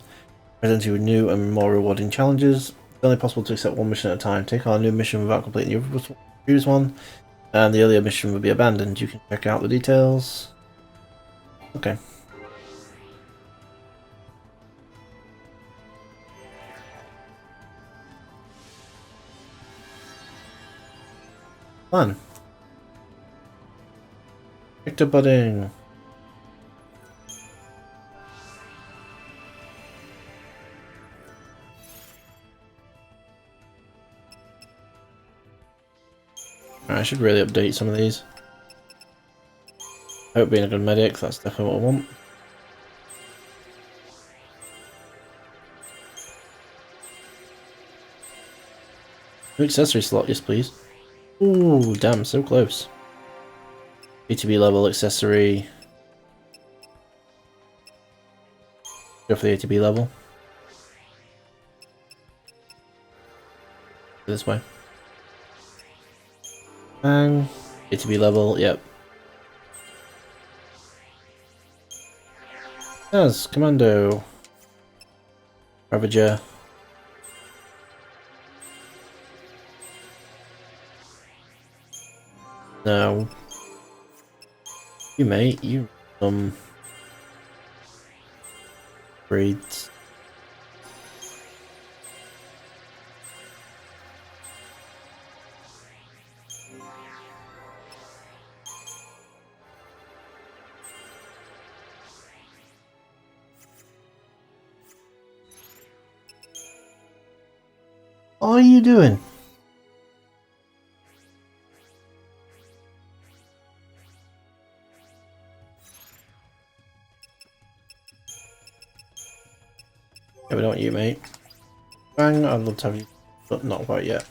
present you with new and more rewarding challenges. It's only possible to accept one mission at a time. Take on a new mission without completing the previous one, and the earlier mission will be abandoned. You can check out the details. Okay. Fun. Victor Budding. I should really update some of these. I hope being a good medic, that's definitely what I want. New accessory slot, yes please. Ooh, damn, so close. ATB level accessory. Go for the ATB level. This way. And ATB level, yep. Yes, Commando. Ravager. No. You mate, you breeds. What are you doing? Yeah, we don't want you, mate. Bang, I'd love to have you, but not quite yet.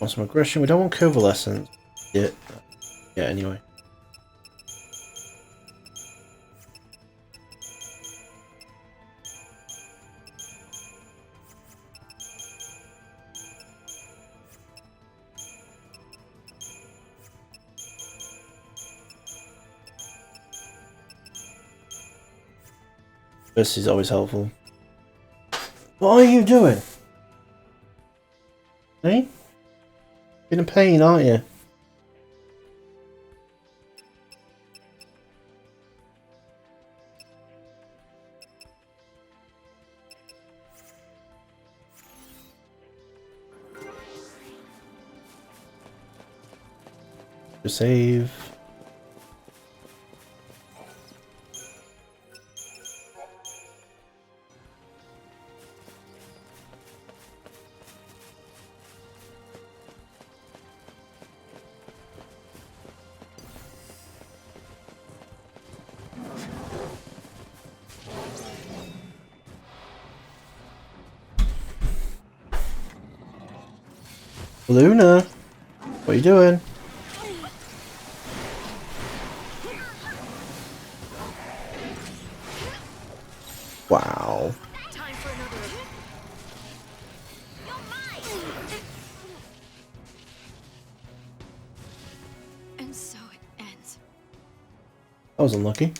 Want some aggression? We don't want convalescence yet. Yeah, anyway. This is always helpful. What are you doing? Hey? You're in pain, aren't you? To save. Luna, what are you doing? Wow. And so it ends. I was unlucky.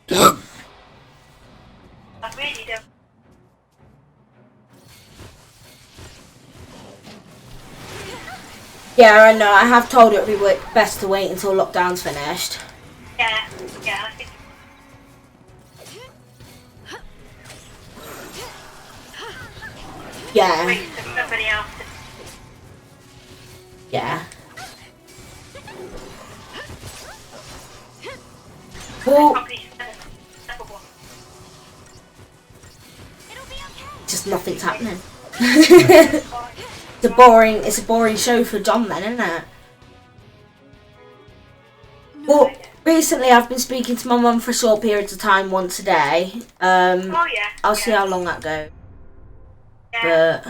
I really don't. Yeah, I know. I have told it would be best to wait until lockdown's finished. Yeah, I think. Yeah. Wait for somebody else to. Yeah. Well, just nothing's happening. It's a boring show for John then, isn't it? Well, recently I've been speaking to my mum for short periods of time once a day. I'll see how long that goes. But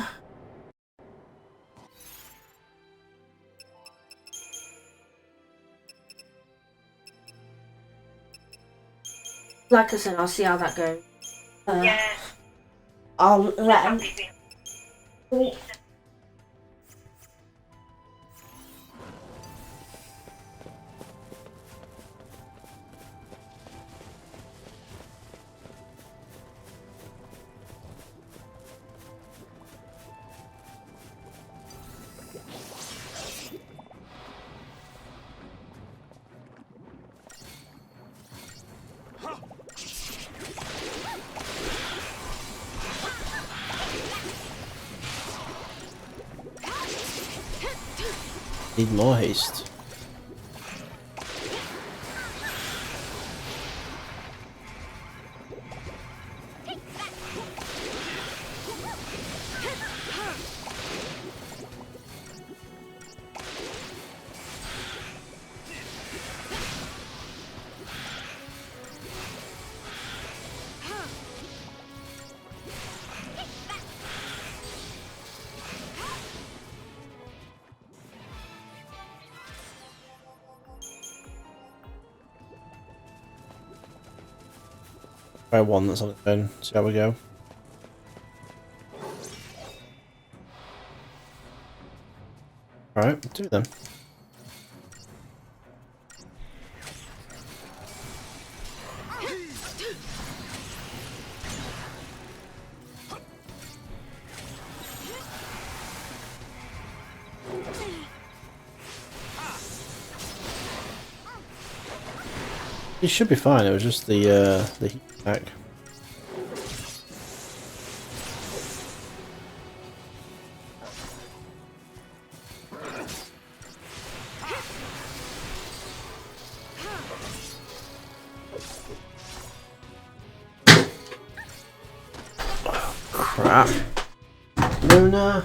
like I said, I'll see how that goes. I'll let him. Need more haste. Try one that's on its own, see how we go. Alright, do them. It should be fine, it was just the heat attack. Oh, crap. Luna!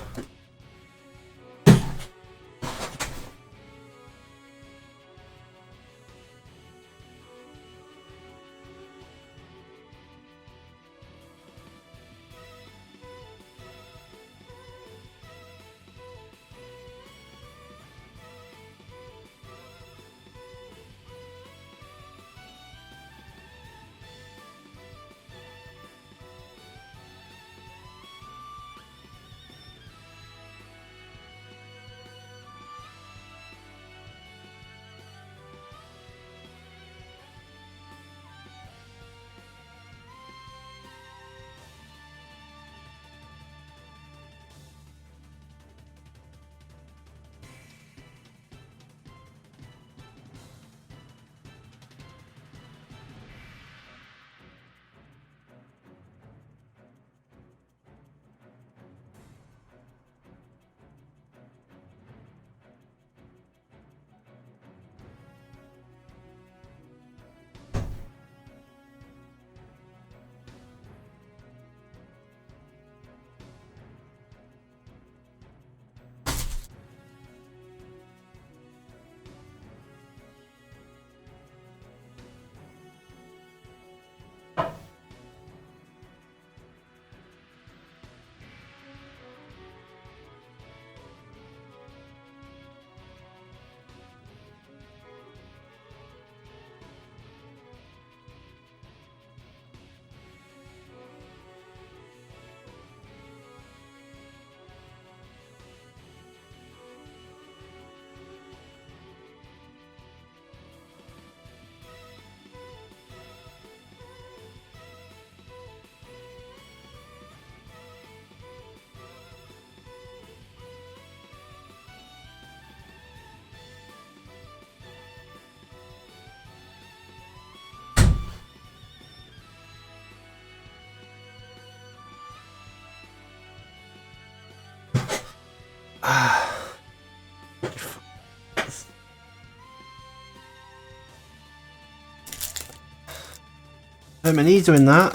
How many doing that?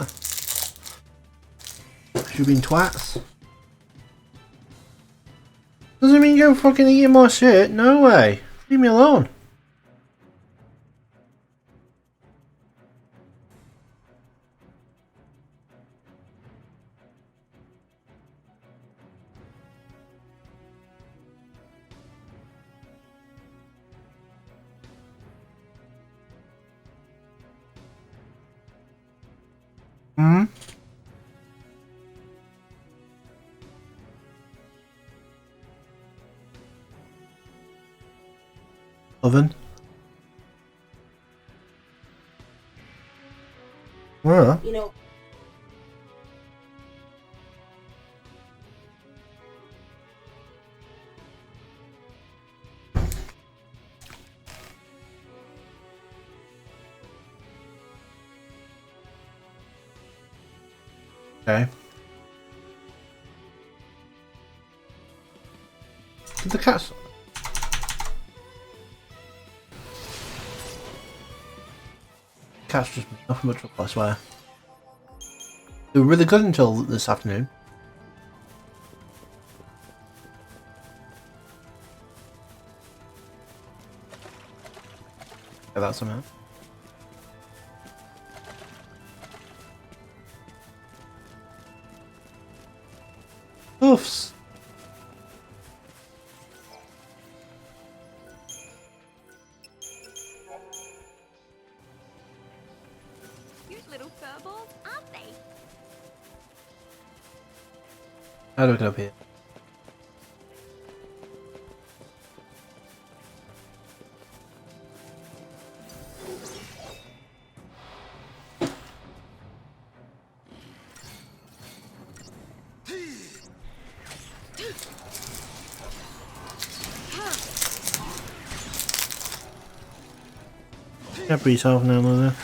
You've been twats. Doesn't mean go fucking eating my shit. No way. Leave me alone. Hmm? Oven? Where? You know. Okay. Did the cats... cats just nothing but trouble, I swear. They were really good until this afternoon. Get that somehow. Oofs. Cute little furballs, aren't they? How do we get up here? Can't be yourself now, Luna.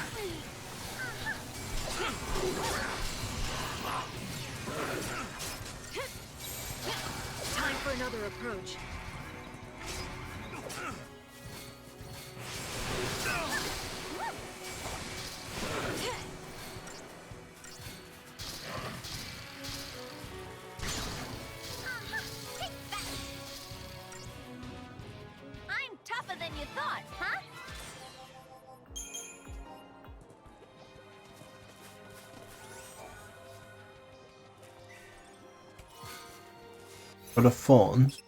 Time for another approach. I'm tougher than you thought, huh? For the fawns.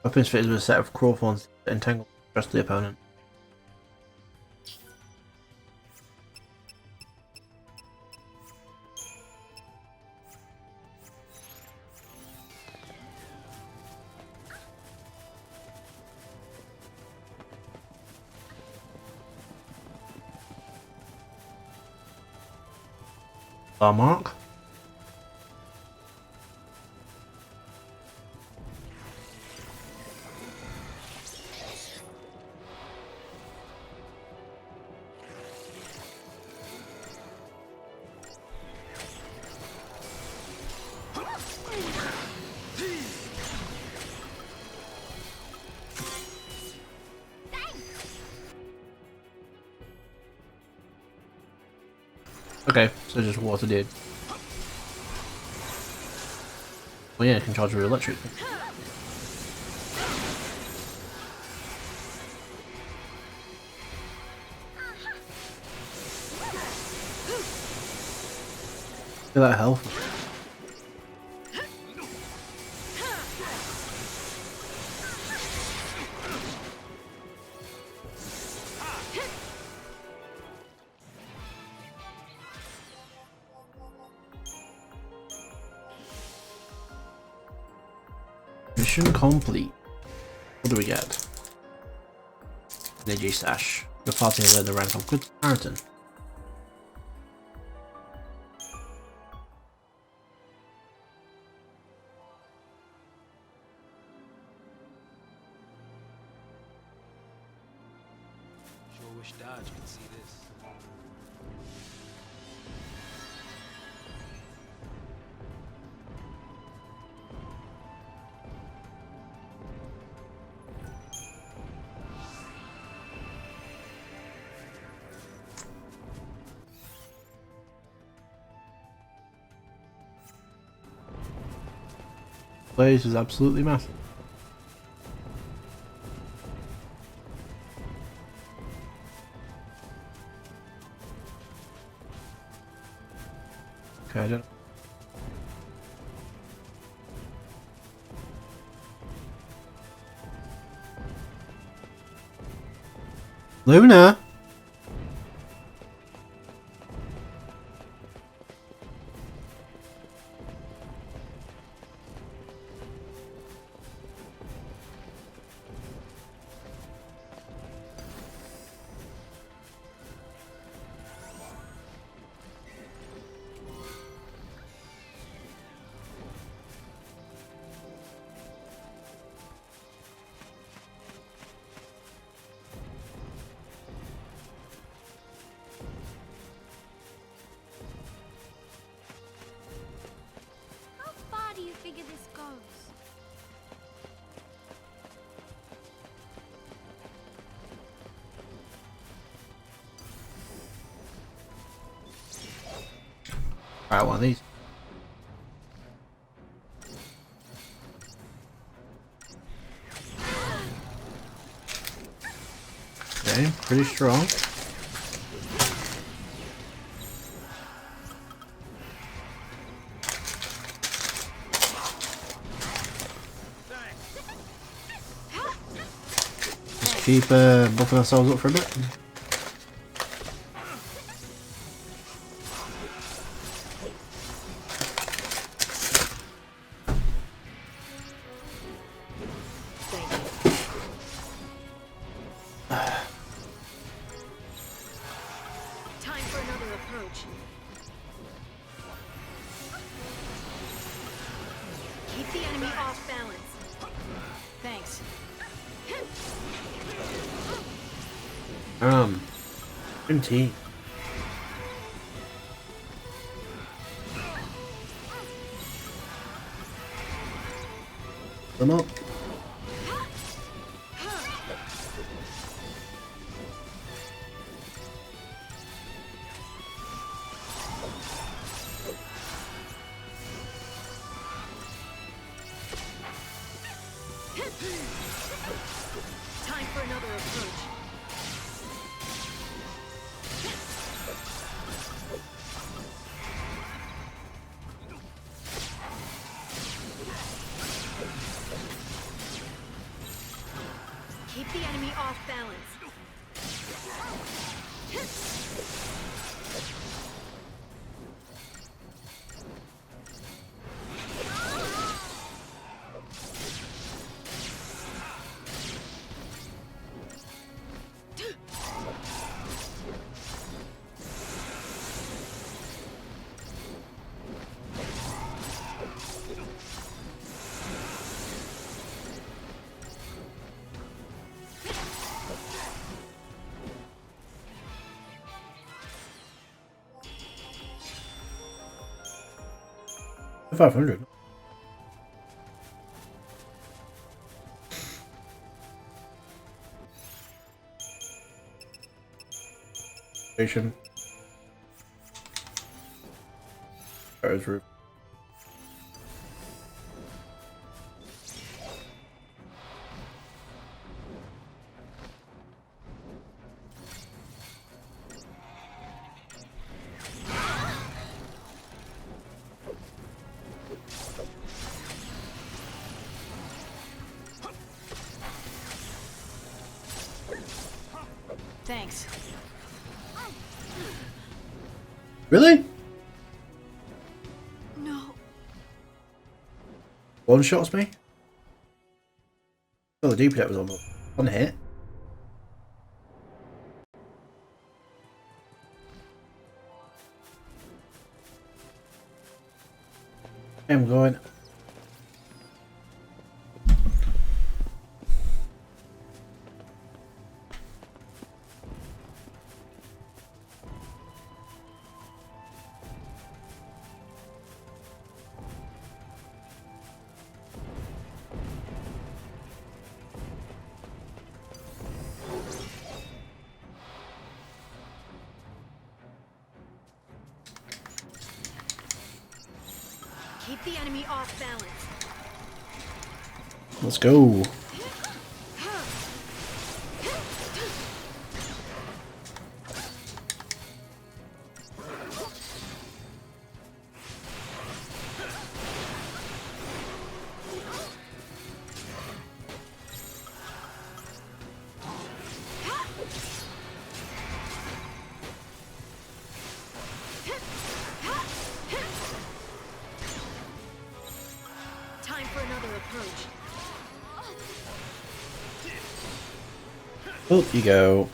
Weapons fitted with a set of crawl fawns that entangle the rest of the opponent. Mark. Okay, so just water did. Well, yeah, it can charge your electric. Look at that health. Mission complete. What do we get? Energy Sash. The party has earned the rank of Good Samaritan. Sure wish Dodge could see this. Place is absolutely massive. Okay, I don't. Luna. Try one of these. Okay, pretty strong. Let's keep buffing ourselves up for a bit. Tea. Come up. Time for another approach. Keep the enemy off balance. $500. Station. Car's roof. Thanks. Really? No. One shots me? Oh, the duplicate was almost one hit. I'm going. Keep the enemy off balance. Let's go. Time for another approach. Oh, you go.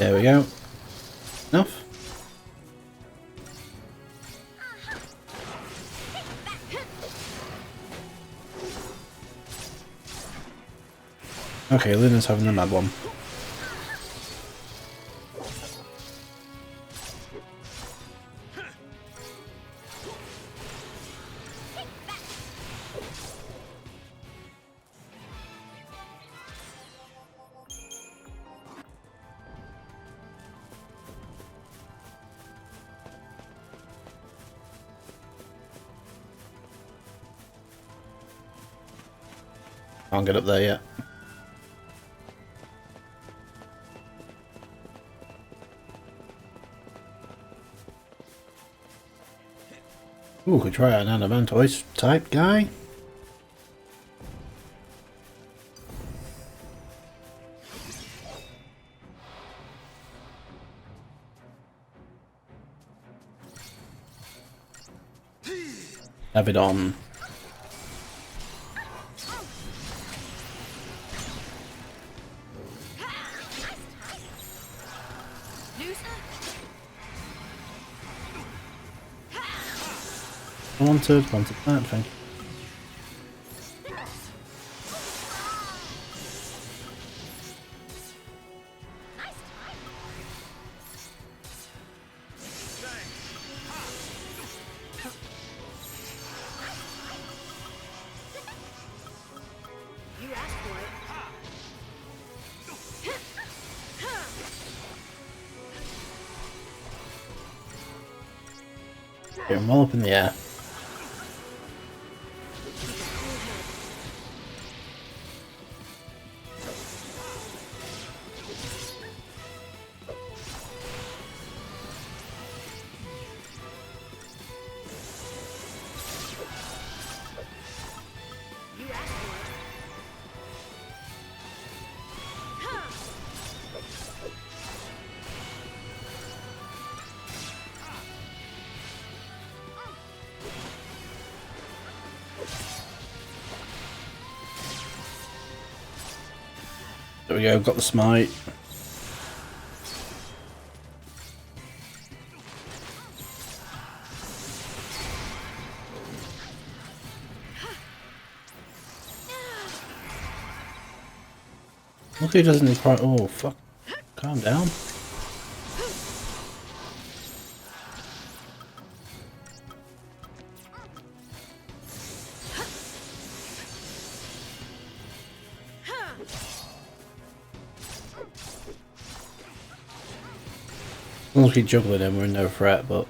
There we go. Enough. Okay, Luna's having the mad one. Can't get up there yet. Ooh, could try an Adamantoise type guy. Avidon. Wanted that, thank you. Get him all up in the air. There we go, got the smite. Look, he doesn't need quite. Oh, fuck. Calm down. As long as we keep juggling him, we're in no threat, but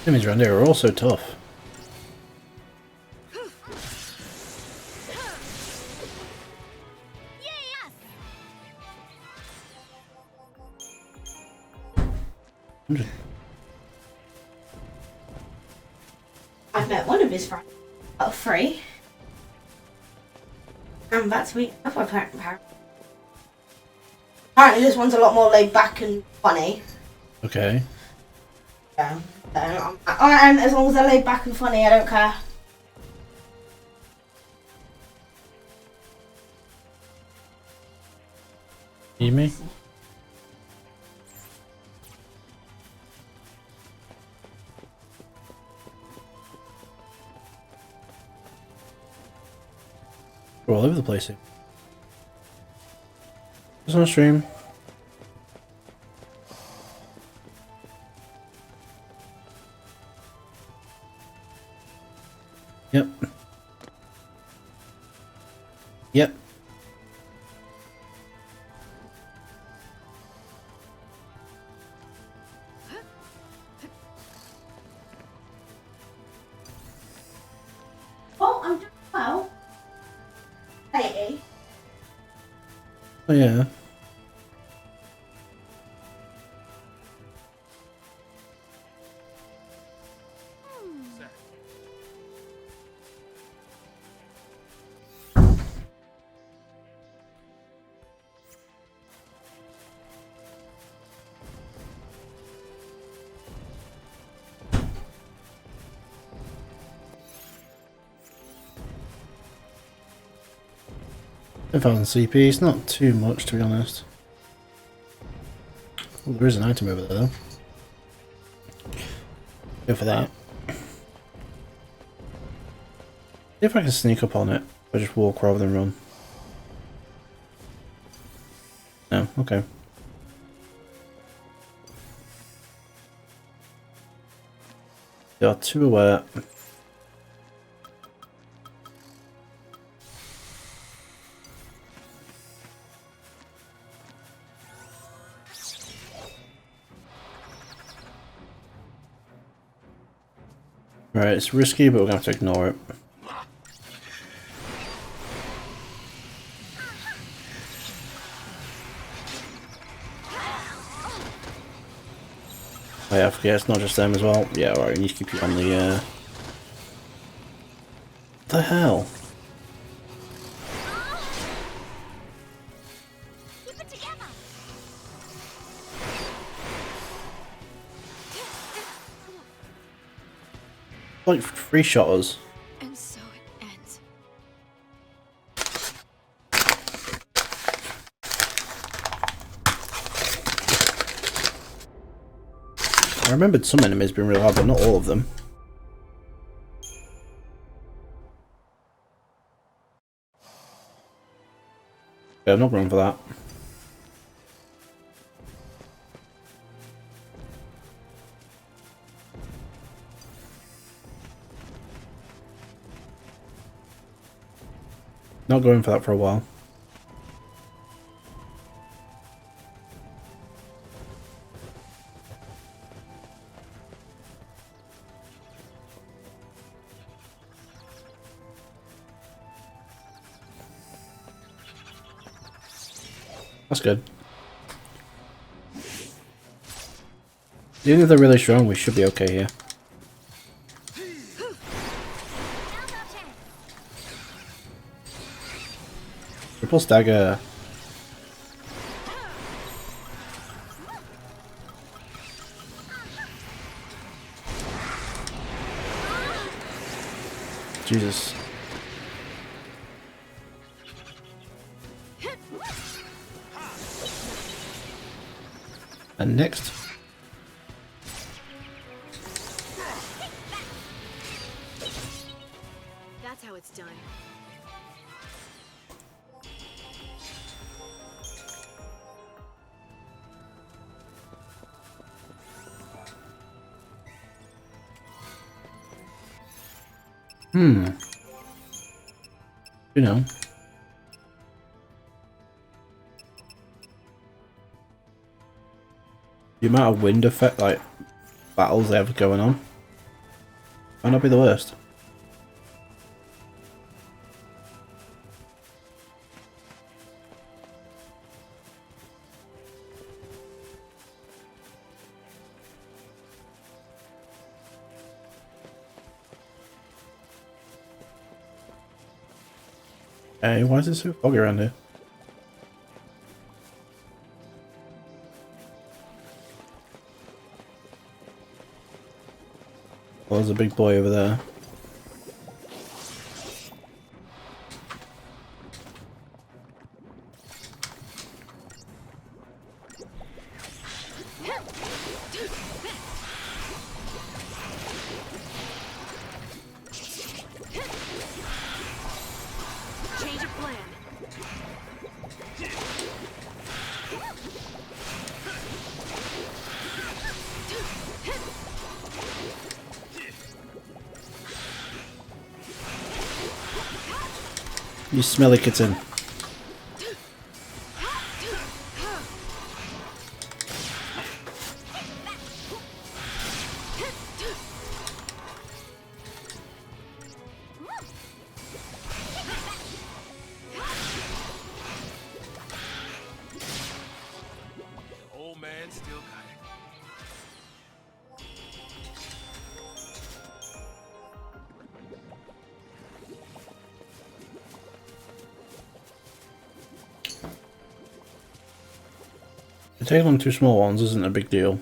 enemies around here are also tough. I've met one of his friends out of 3. I'm about to meet another parent. Apparently this one's a lot more laid back and funny. Okay. Yeah. So and as long as they're laid back and funny, I don't care. You me? We're all over the place here. It's on stream. Yep. Yep. Oh, I'm doing well. Hey. Oh yeah. 10,000 CP, it's not too much to be honest. Oh, there is an item over there though. Go for that. See if I can sneak up on it, or just walk rather than run. No, okay. There are two aware. Right, it's risky, but we're gonna have to ignore it. Oh yeah, I forget it's not just them as well. Yeah, alright, we need to keep you on the What the hell? Keep it together. Like free shot us. And so it ends. I remembered some enemies being real hard, but not all of them. Yeah, I'm not going for that. Not going for that for a while. That's good. Even if they're really strong, we should be okay here. Triple stagger. Jesus. And next. That's how it's done. You know. The amount of wind effect, like, battles they have going on might not be the worst. Hey, why is it so foggy around here? Well, there's a big boy over there. Change of plan. You smelly kitten. The old man still got it. Taking on two small ones isn't a big deal.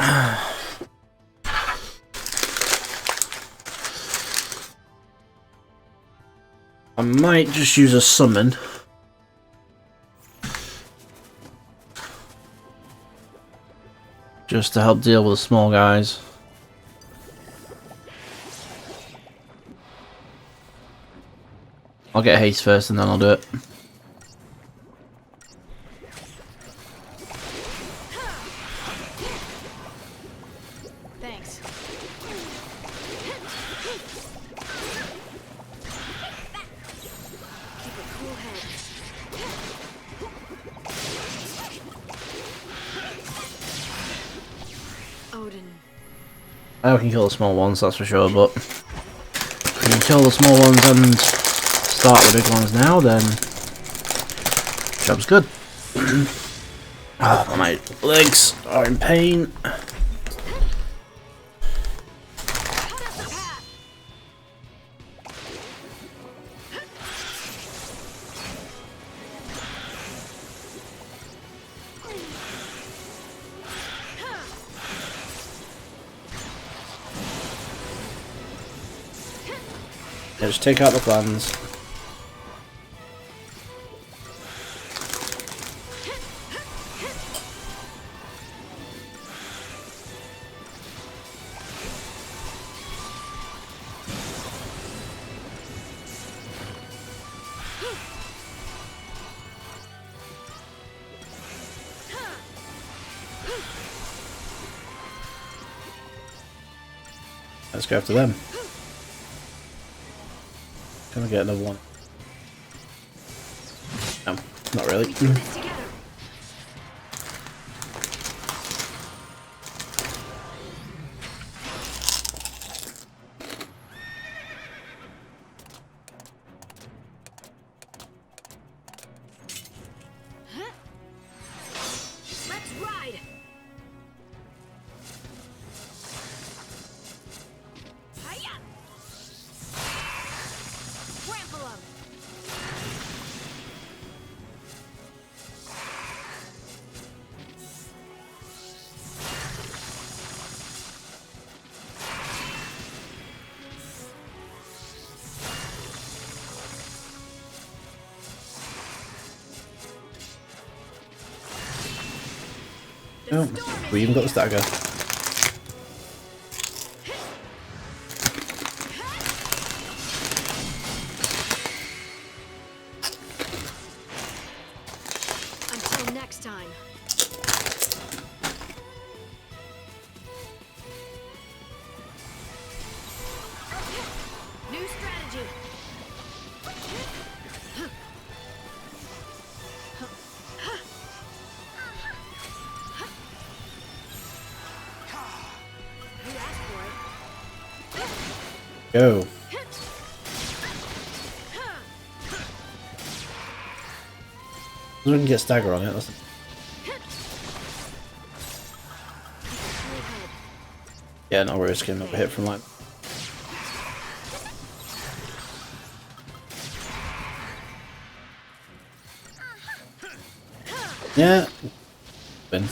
I might just use a summon. Just to help deal with the small guys. I'll get haste first and then I'll do it. Thanks. Keep a cool head. Odin. I can kill the small ones, that's for sure, but if we can kill the small ones and start the big ones now, then job's good. Oh, my legs are in pain. Yeah, just take out the plans. Let's go after them. Can I get another one? No, not really. Let's ride. Hiya! Trample 'em. Oh, we even got the stagger. Until next time. New strategy. You asked for it. Go. We can get stagger on it. That's... Yeah, no worries. Getting another hit from like. Yeah. Win.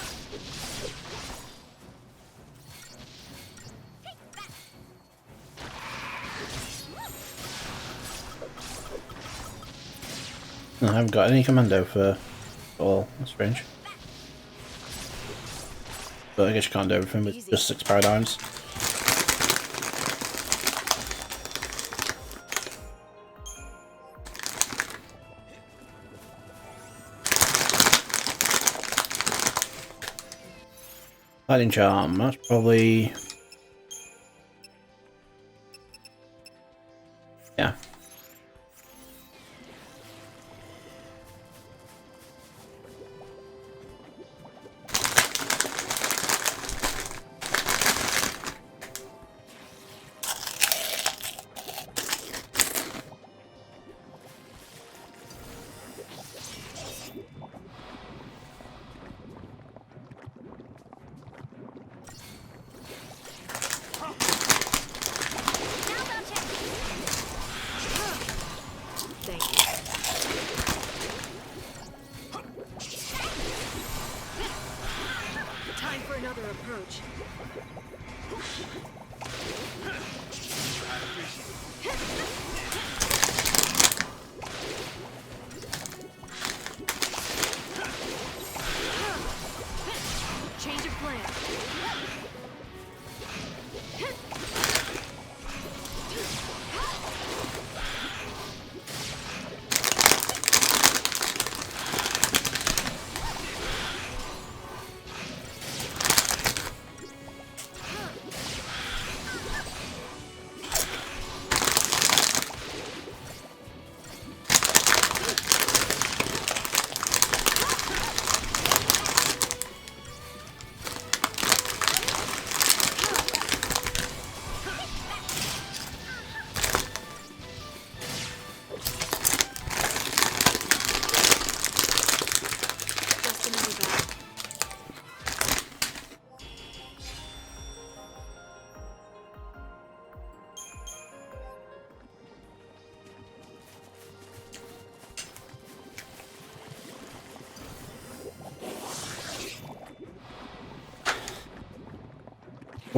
I haven't got any commando for all. That's strange. But I guess you can't do everything with just 6 paradigms. Lightning charm, that's probably... yeah.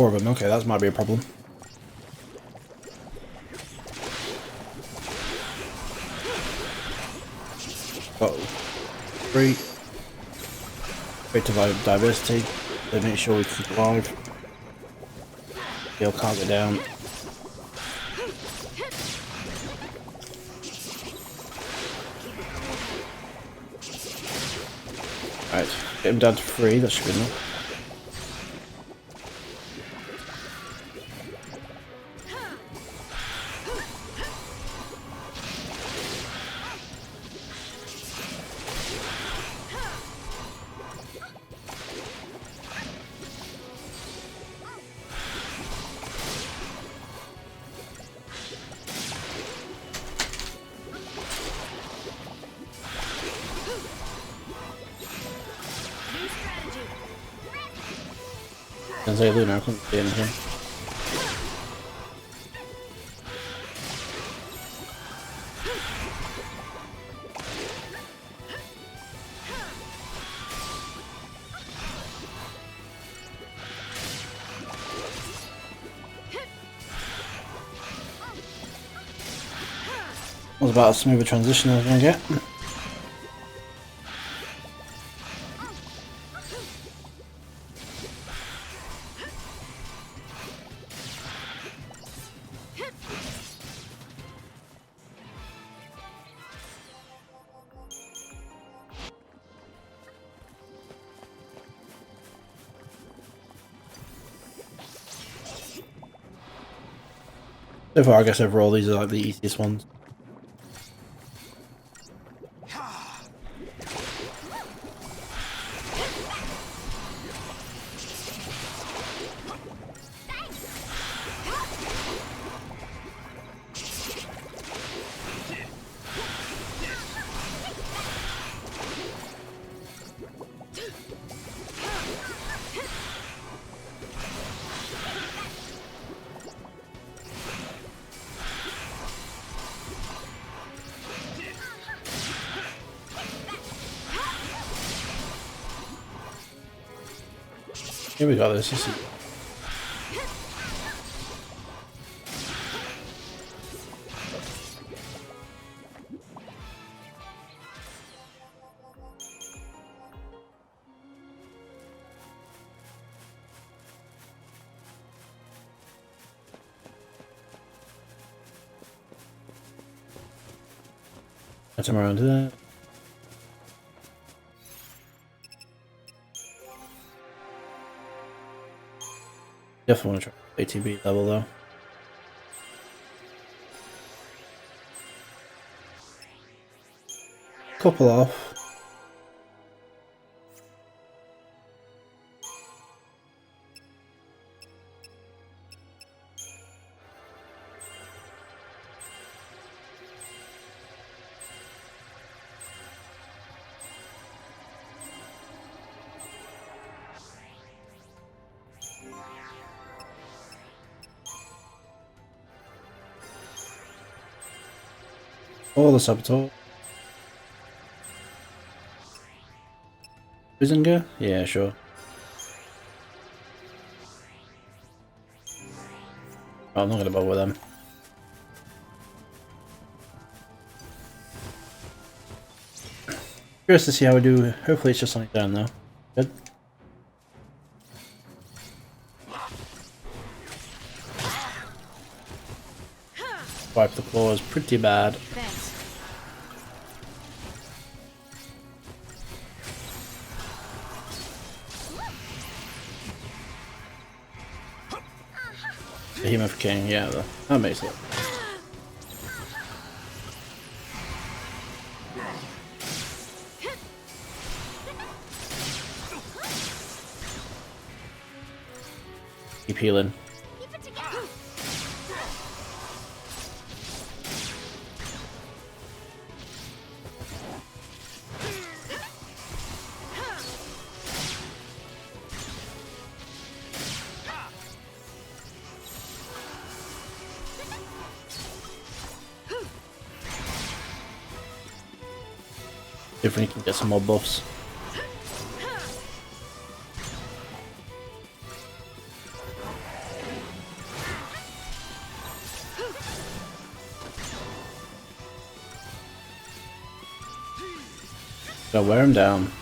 4 of them. Okay, that might be a problem. Uh-oh. 3. Creative diversity. They make sure we keep alive. He'll calm it down. Alright, get him down to 3, that should be enough. Can say Luna, I couldn't see anything. Was about as smooth a transition as I can get. So far, I guess overall these are like the easiest ones. Here we go, this is... Let's come around to that. Definitely want to try ATB level though. Couple off. All the saboteur. Bizinger? Yeah, sure. Oh, I'm not gonna bother with them. Curious to see how we do. Hopefully it's just something down though. Good. Wipe the claws pretty bad. Thanks. Behemoth King, yeah, that makes it. Keep healing. If we can get some more buffs. Gotta wear him down.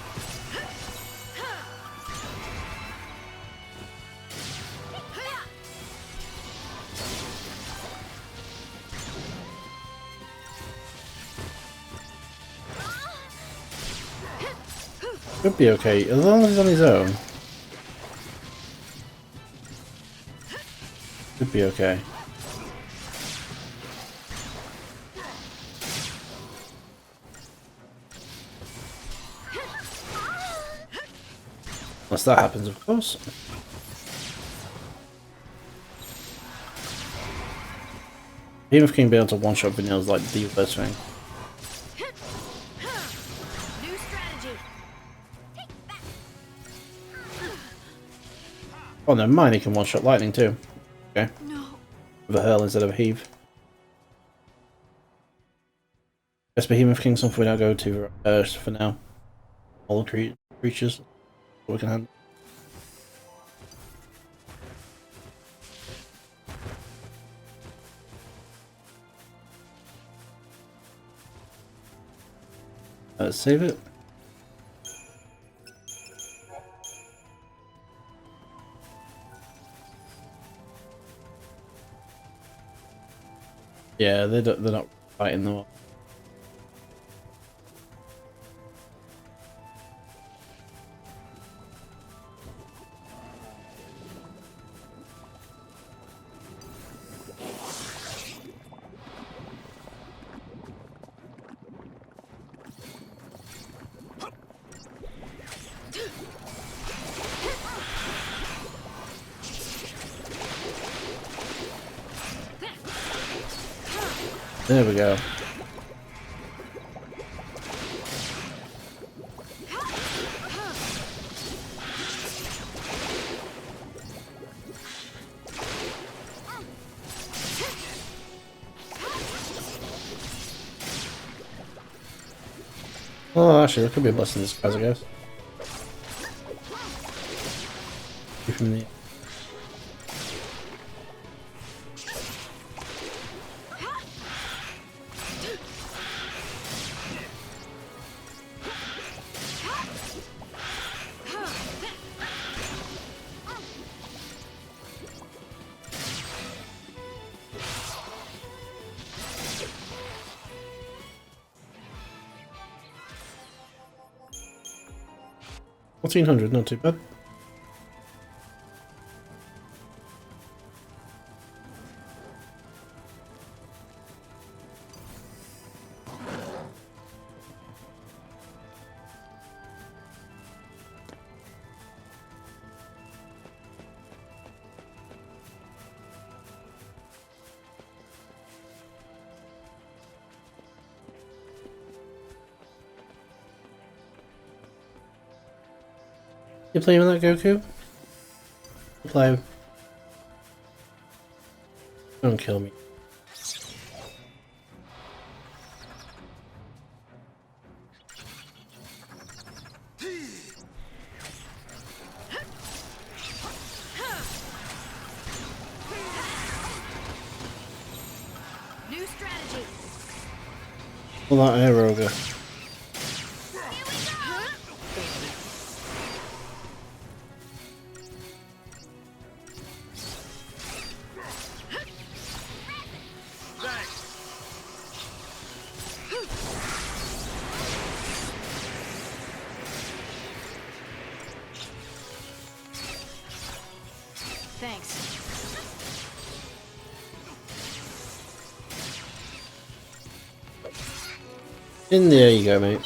Could be okay, as long as he's on his own. Could be okay. Unless that happens, of course. Behemoth King being able to one-shot Vanilla is like the best thing. New strategy. Oh, never mind, he can one-shot lightning too. Okay. No. With a hurl instead of a heave. Guess Behemoth King something we don't go to for now. All creatures we can handle. Let's save it. Yeah, they're not fighting them. There we go. Oh, actually, there could be a blessing in disguise, I guess. Keep him in the... $1,400, not too bad. You playing with that Goku? Play. Don't kill me. New strategy. Pull that air ogre. Thanks. In there you go, mate.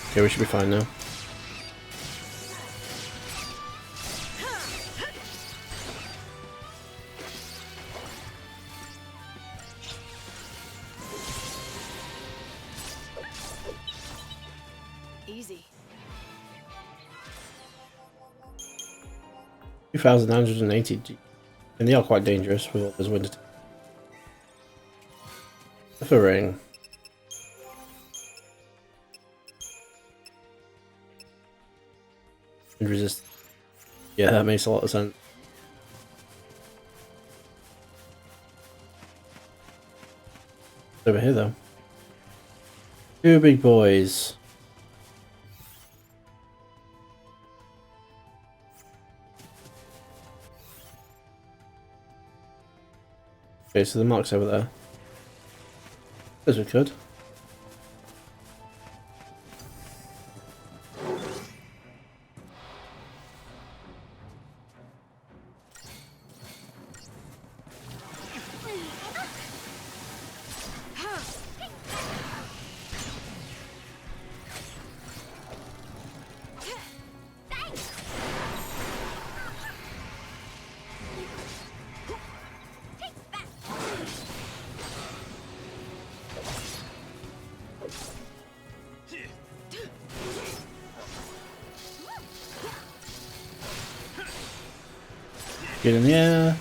Okay, we should be fine now. Easy. 2,980, and they are quite dangerous with all those winter. A ring. And resist. Yeah, that makes a lot of sense. Over here though. Two big boys. Okay, so the mark's over there. As we could. Get in the air.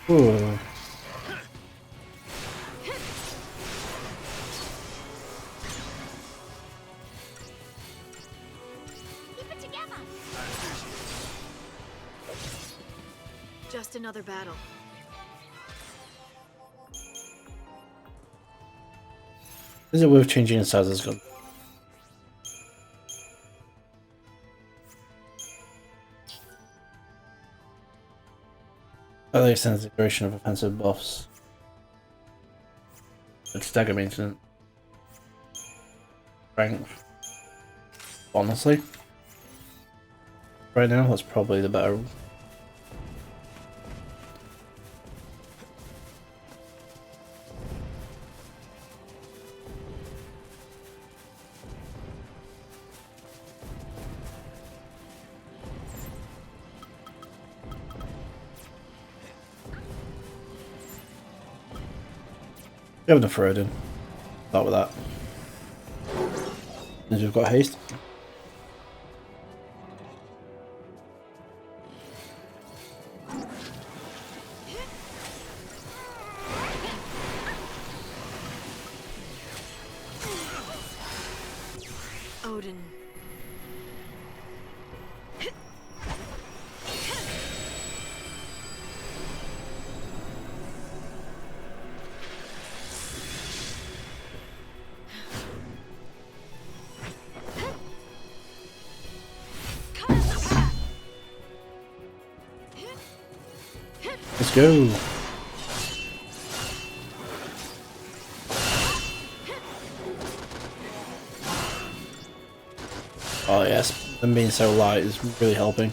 Ooh. Keep it together. Just another battle. Is it worth changing inside this gun? That extends the duration of offensive buffs. Like stagger maintenance. Strength. Honestly. Right now, that's probably the better. We have enough for Odin. Start with that. As we've got haste. Odin. Let's go. Oh yes, them being so light is really helping.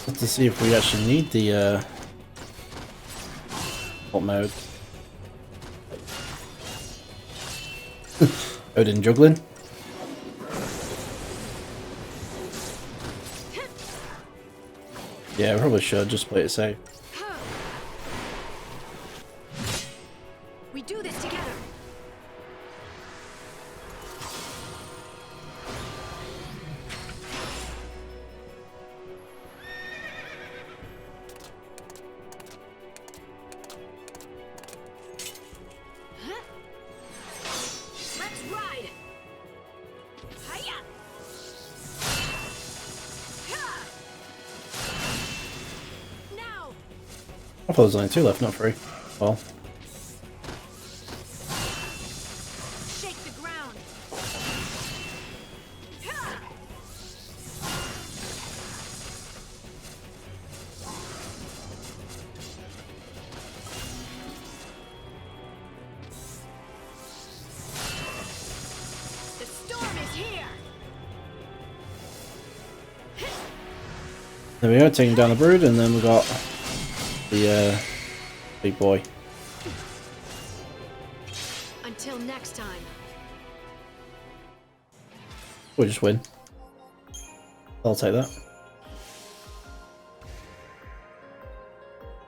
Let's see if we actually need the alt mode. Odin juggling. Yeah, I probably should just play it safe. We do this together. Let's ride. Hiya. Now. I thought there was only 2 left, not 3. Well. Shake the ground. The storm is here. There we go, taking down the brood, and then we got the big boy. Until next time. We'll just win. I'll take that.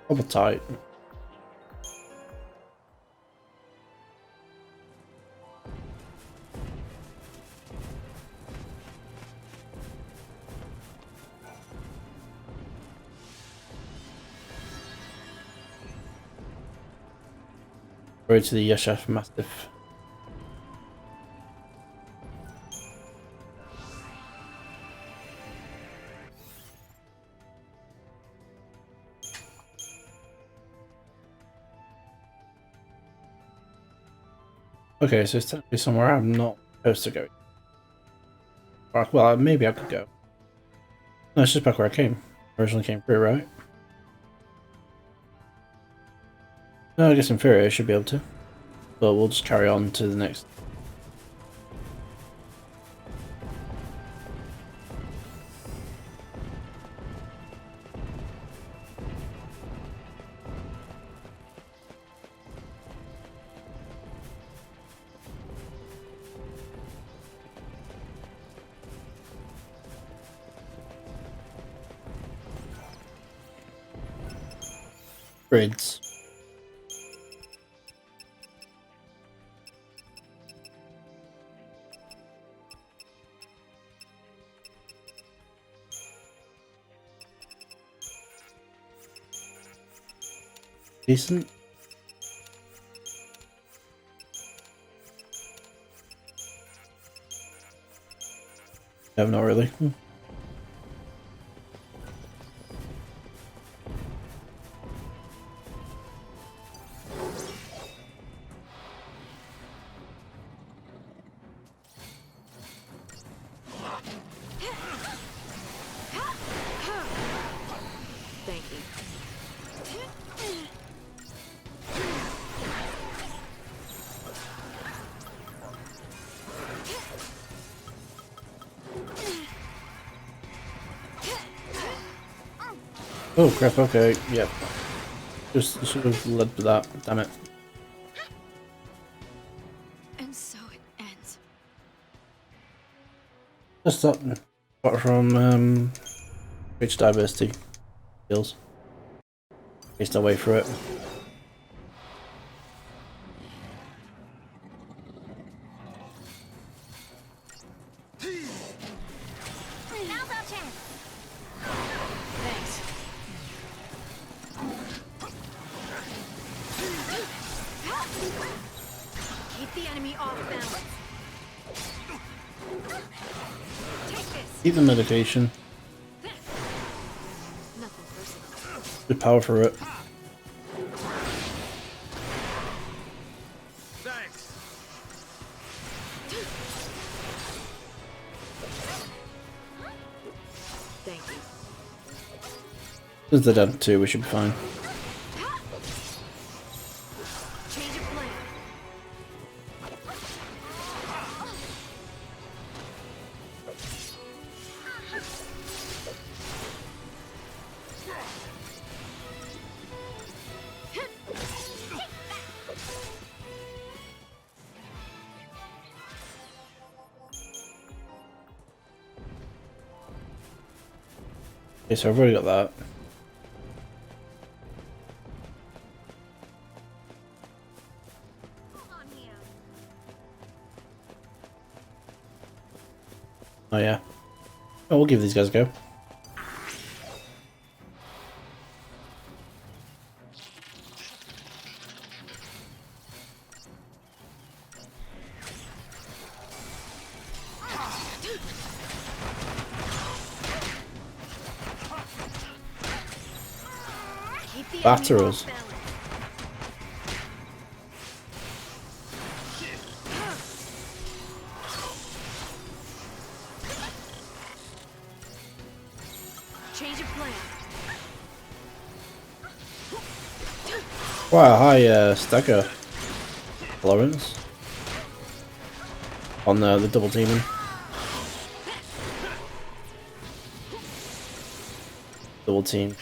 Double tight. Road to the Yeshaf Mastiff. Okay, so it's technically somewhere I'm not supposed to go. Well, maybe I could go. No, it's just back where I originally came through, right? No, I guess in theory I should be able to. But we'll just carry on to the next. Grids. Decent. No, not really. Thank you. Oh crap, okay, yep. Just should have led to that, damn it. And so it ends. Just up apart from rich diversity skills. Just our way through it. Now's our chance. Thanks. Keep the enemy off balance. Take this. Keep the medication. Nothing personal. Good power for it. Thanks. Thank you. This is the dead too, we should be fine. Change of plan. Okay, so I've already got that. Oh yeah. Oh, we'll give these guys a go. Keep the Batter enemy us. off balance. Change of plan. Wow, hi Stacker Lawrence. On the double teaming. Double team.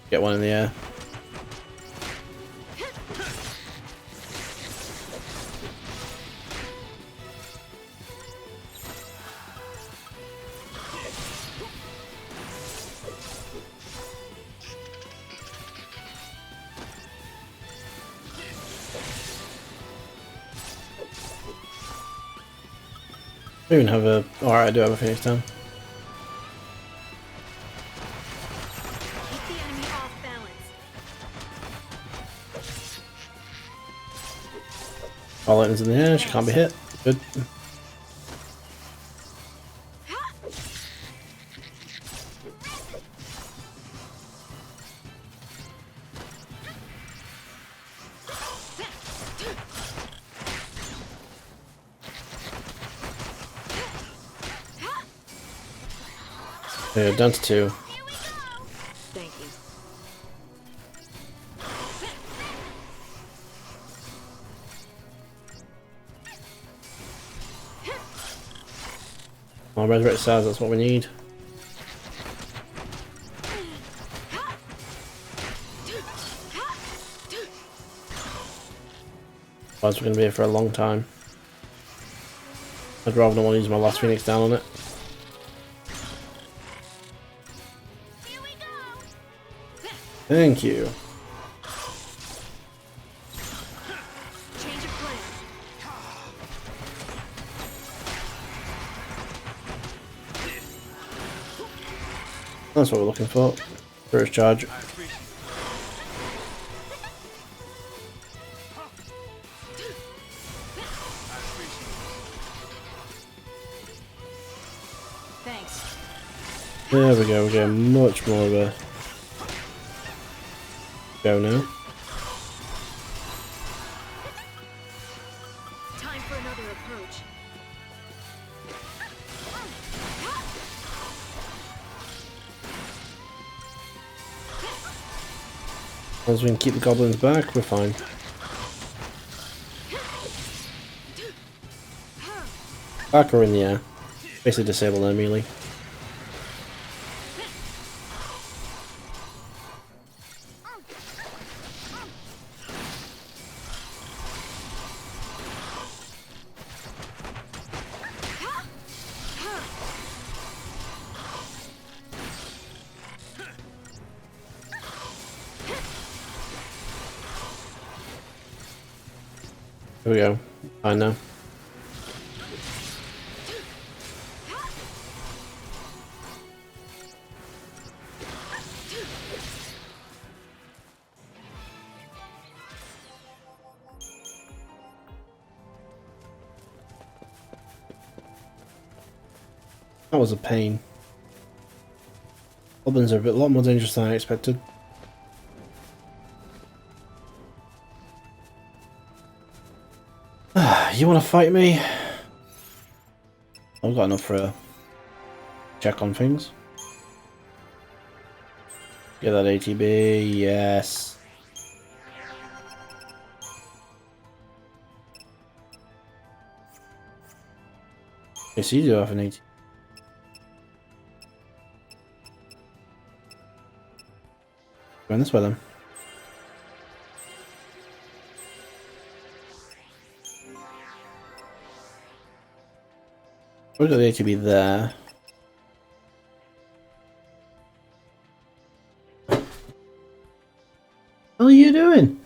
Get one in the air. I even have a... Alright, I do have a Phoenix down. Keep the enemy off balance. All items in the air, she can't be hit. Good. Yeah, down to 2. Thank you. Oh, Resurrect Stars, that's what we need. Otherwise we're going to be here for a long time. I'd rather not want to use my last Phoenix down on it. Thank you. Change of plan. That's what we're looking for. First charge. Thanks. There we go, we're getting much more of a go now. Time for another approach. As long as we can keep the goblins back, we're fine. Back or in the air. Basically disable their melee. Here we go. Fine now. That was a pain. Goblins are a lot more dangerous than I expected. You want to fight me? I've got enough for a check on things. Get that ATB, yes. Yes, you do have an ATB. Going this way then. We've got the ATB there. What are you doing?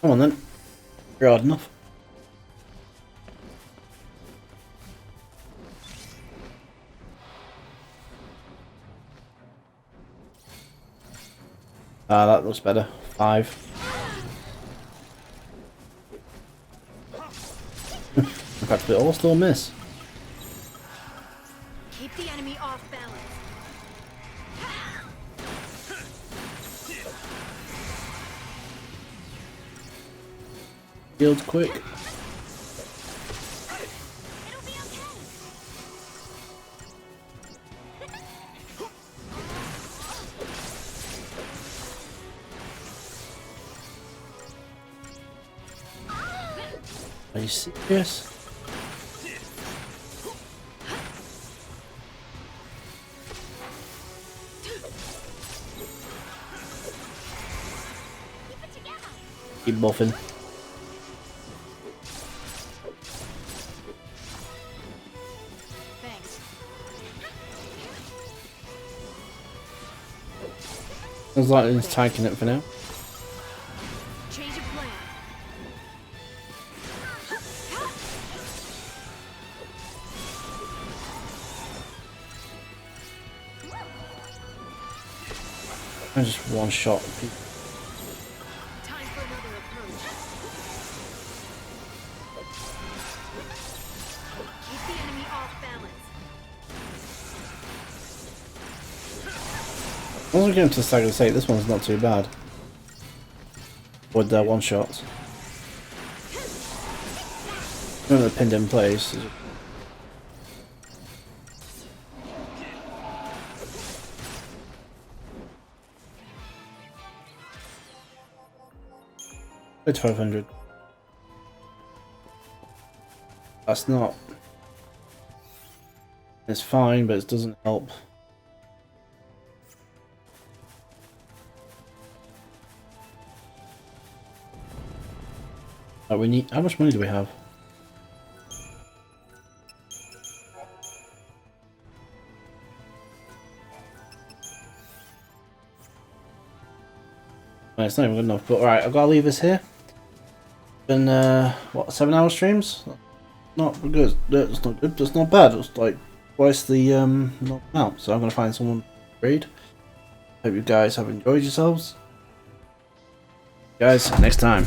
Come on then. You're hard enough. Ah, that looks better. 5. In fact, it all still miss. Keep the enemy off balance. Shields quick. Are you serious? Keep buffing. Looks like he's tanking it for now. Change of plan. I just one shot people. Time for another approach. Keep the enemy off balance. Once we get into Stagger State, this one's not too bad. With their one shots. When they're pinned in place. It's 500. That's not. It's fine, but it doesn't help. We need. How much money do we have? It's not even good enough. But alright, I've got to leave this here. Been what, 7-hour streams? Not good. It's not good. It's not bad. It's like twice the amount. So I'm gonna find someone to read. Hope you guys have enjoyed yourselves. Guys, next time.